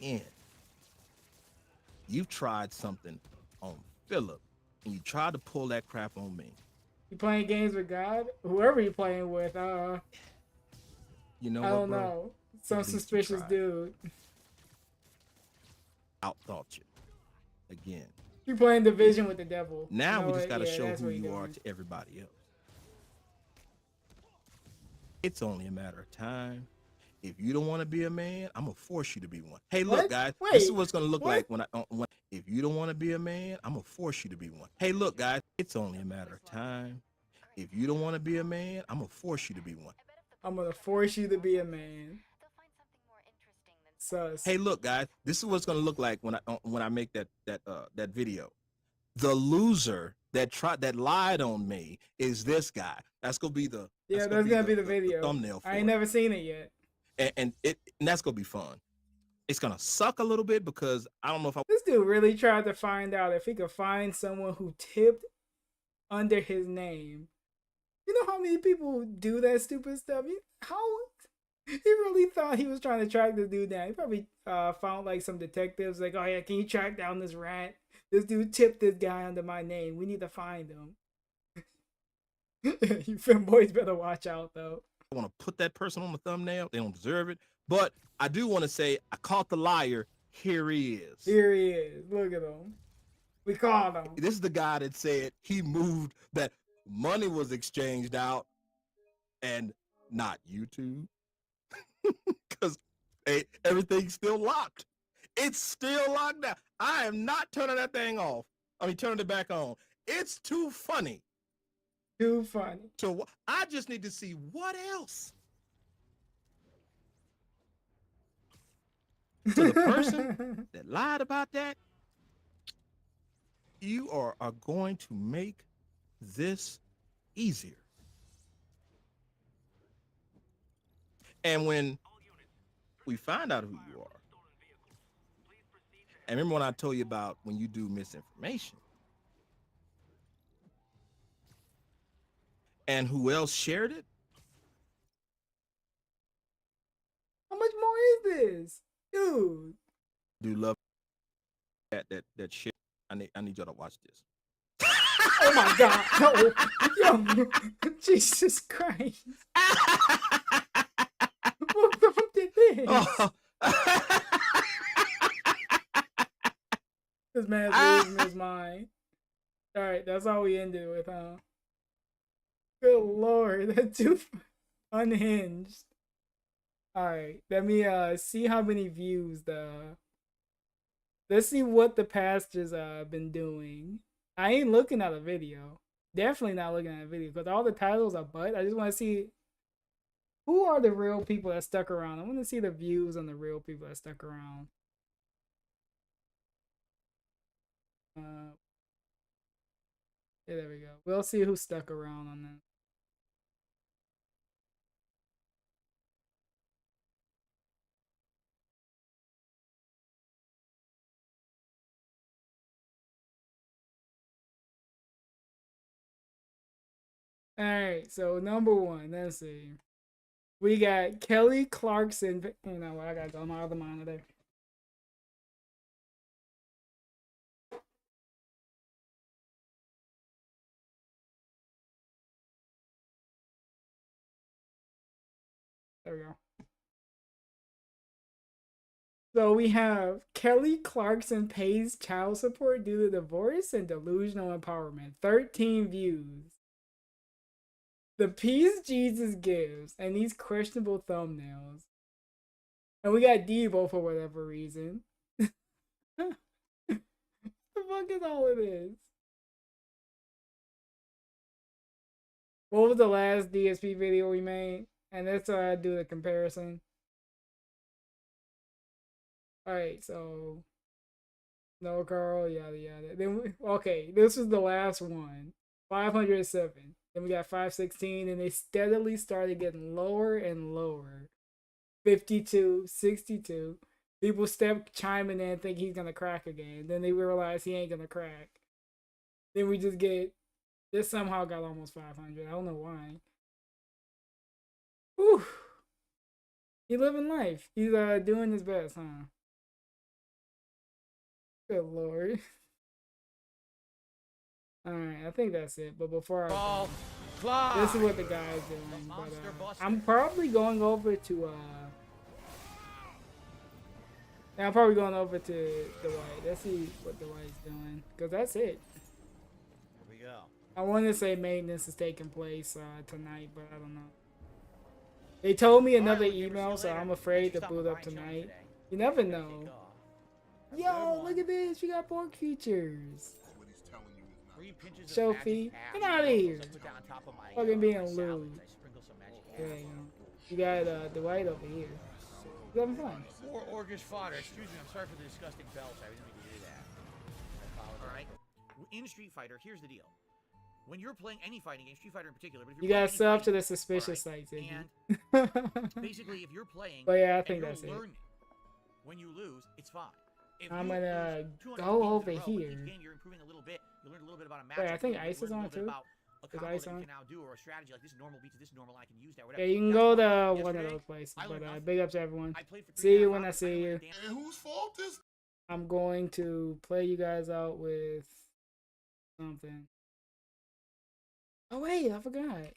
E: N. You've tried something on Philip, and you tried to pull that crap on me.
D: You playing games with God? Whoever you playing with,
E: you know
D: I
E: what,
D: don't
E: bro?
D: know. Some suspicious dude.
E: Outthought you. Again.
D: You playing Division with the devil.
E: Now
D: you know
E: we just got to show who you
D: doing.
E: are to everybody else. It's only a matter of time. If you don't want to be a man, I'm going to force you to be one. Hey, look, guys, this is what's going to look like when if you don't want to be a man, I'm going to force you to be one. Hey, look, guys, it's only a matter of time. If you don't want to be a man, I'm going to force you to be one.
D: I'm going to force you to be a man. Sus.
E: Hey, look, guys, this is what's going to look like when I make that video. The loser that lied on me is this guy. That's going to be the
D: that's gonna be the video.
E: The thumbnail for
D: I ain't never seen it yet.
E: And that's gonna be fun. It's gonna suck a little bit because I don't know if
D: this dude really tried to find out if he could find someone who tipped under his name. You know how many people do that stupid stuff? He really thought he was trying to track this dude down. He probably found like some detectives like, oh yeah, can you track down this rat? This dude tipped this guy under my name. We need to find him. You femboys better watch out though.
E: I want to put that person on the thumbnail. They don't deserve it. But I do want to say I caught the liar. Here he is.
D: Here he is. Look at him. We caught him.
E: This is the guy that said he moved, that money was exchanged out and not YouTube. Because everything's still locked. It's still locked down. I am not turning that thing off. I mean, turning it back on. It's too funny.
D: Too funny.
E: So I just need to see what else. So the person that lied about that, you are going to make this easier. And when we find out who you are, and remember when I told you about when you do misinformation, and who else shared it?
D: How much more is this? Dude.
E: Do love that shit. I need y'all to watch this.
D: Oh my god. Yo, Jesus Christ. Who did this? Oh. This man's losing his mind. All right, that's all we ended with, huh? Good lord, that too unhinged. All right, let me see how many views the. Let's see what the pastors been doing. I ain't looking at a video. Definitely not looking at a video because all the titles are butt. I just want to see who are the real people that stuck around. I want to see the views on the real people that stuck around. Yeah, there we go. We'll see who stuck around on that. All right, so number one, let's see. We got Kelly Clarkson. You know what? I gotta go on my other monitor. There we go. So we have Kelly Clarkson pays child support due to divorce and delusional empowerment. 13 views. The peace Jesus gives and these questionable thumbnails. And we got Devo for whatever reason. The fuck is all it is? What was the last DSP video we made? And that's why I do the comparison. Alright, so no Carl, yada yada. Then okay, this was the last one. 507. Then we got 516, and they steadily started getting lower and lower. 52, 62. People kept chiming in and think he's gonna crack again. Then they realize he ain't gonna crack. Then we just get this somehow got almost 500. I don't know why. Whew. He living life. He's doing his best, huh? Good lord. Alright, I think that's it. But before I this is what the guy's doing. But I'm probably going over to I'm probably going over to Dwight. Let's see what Dwight's doing. Cause that's it.
I: Here we go.
D: I want to say maintenance is taking place tonight, but I don't know. They told me another email, so I'm afraid to boot up tonight. You never know. Yo, look at this. You got pork features. Sophie, get out of here. Fucking being lewd. There you go. You got Dwight over here. He's having fun.
I: More orcish fodder. Excuse me, I'm sorry for the disgusting belch. I didn't mean to do that. Alright. In Street Fighter, here's the deal. When you're playing any fighting game, Street Fighter in particular, but if you're
D: you got sub to the suspicious sites.
I: And basically, if you're playing,
D: but yeah, I think that's it.
I: When you lose, it's fine. If
D: I'm gonna go over here.
I: Game, you're improving a little bit. You learn a little bit about a match.
D: Wait, I think Ice is on too.
I: Is Ice on? Can now do, or a strategy like this normal beats this normal. I can use that.
D: Yeah, you can go to one of those places. But big up to everyone. See you when I see you.
J: And whose fault is?
D: I'm going to play you guys out with something. Oh wait, I forgot.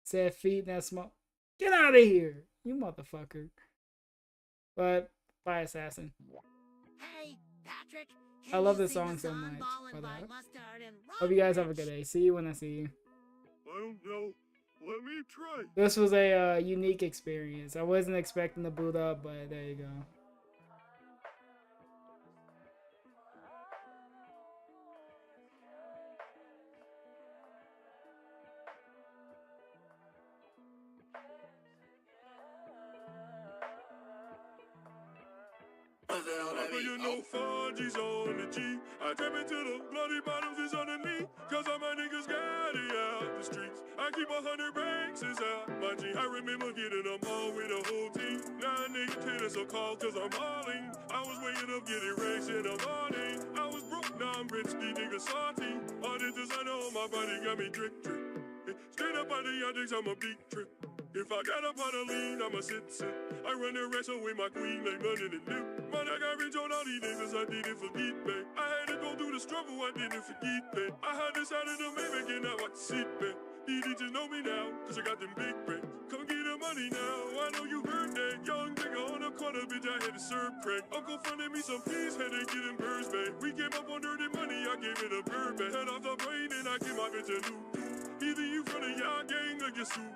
D: Said feet and that smoke. Get out of here, you motherfucker. But bye, assassin.
L: Hey, Patrick.
D: I love this song so much. But, hope you guys have a good day. See you when I see you.
K: I don't know. Let me try.
D: This was a unique experience. I wasn't expecting to boot up, but there you go.
K: You know Fonzie's on the G. I trap into the bloody bottoms is underneath. Cause all my niggas got it out the streets. I keep 100 breaks inside my G. I remember getting them all with a whole team. Now niggas tennis so called cause I'm balling. I was waking up getting racks in the morning. I was broke, now I'm rich, these niggas salty. All this designer on my body got me drip. Straight up out the yardage, I'm a big trip. If I got up on a lean, I'ma sit. I run the wrestle with my queen like running the new. Man, I got rich on all these niggas, I didn't forget, man. I had to go through the struggle, I didn't forget, man. I had decided to make it, now I sit, man. These just know me now, cause I got them big breaks. Come get them money now. I know you heard that. Young nigga on the corner, bitch, I had to serve crack. Uncle fronted me some peas, had to get him birds back. We came up on dirty money, I gave it a bird back. Head off the brain and I gave my bitch a new. Either you from the y'all gang or you suit.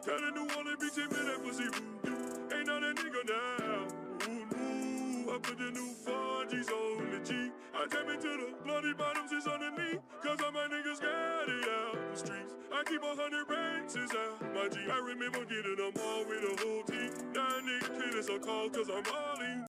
K: Kinda new on the beach and man, that pussy voodoo. Ain't not a nigga now. Ooh, I put the new 4Gs on the G. I tap into the bloody bottoms is underneath. Cause all my niggas got it out the streets. I keep 100 racks inside my G. I remember getting them all with the whole team. Now nigga kidding so cold cause I'm all in.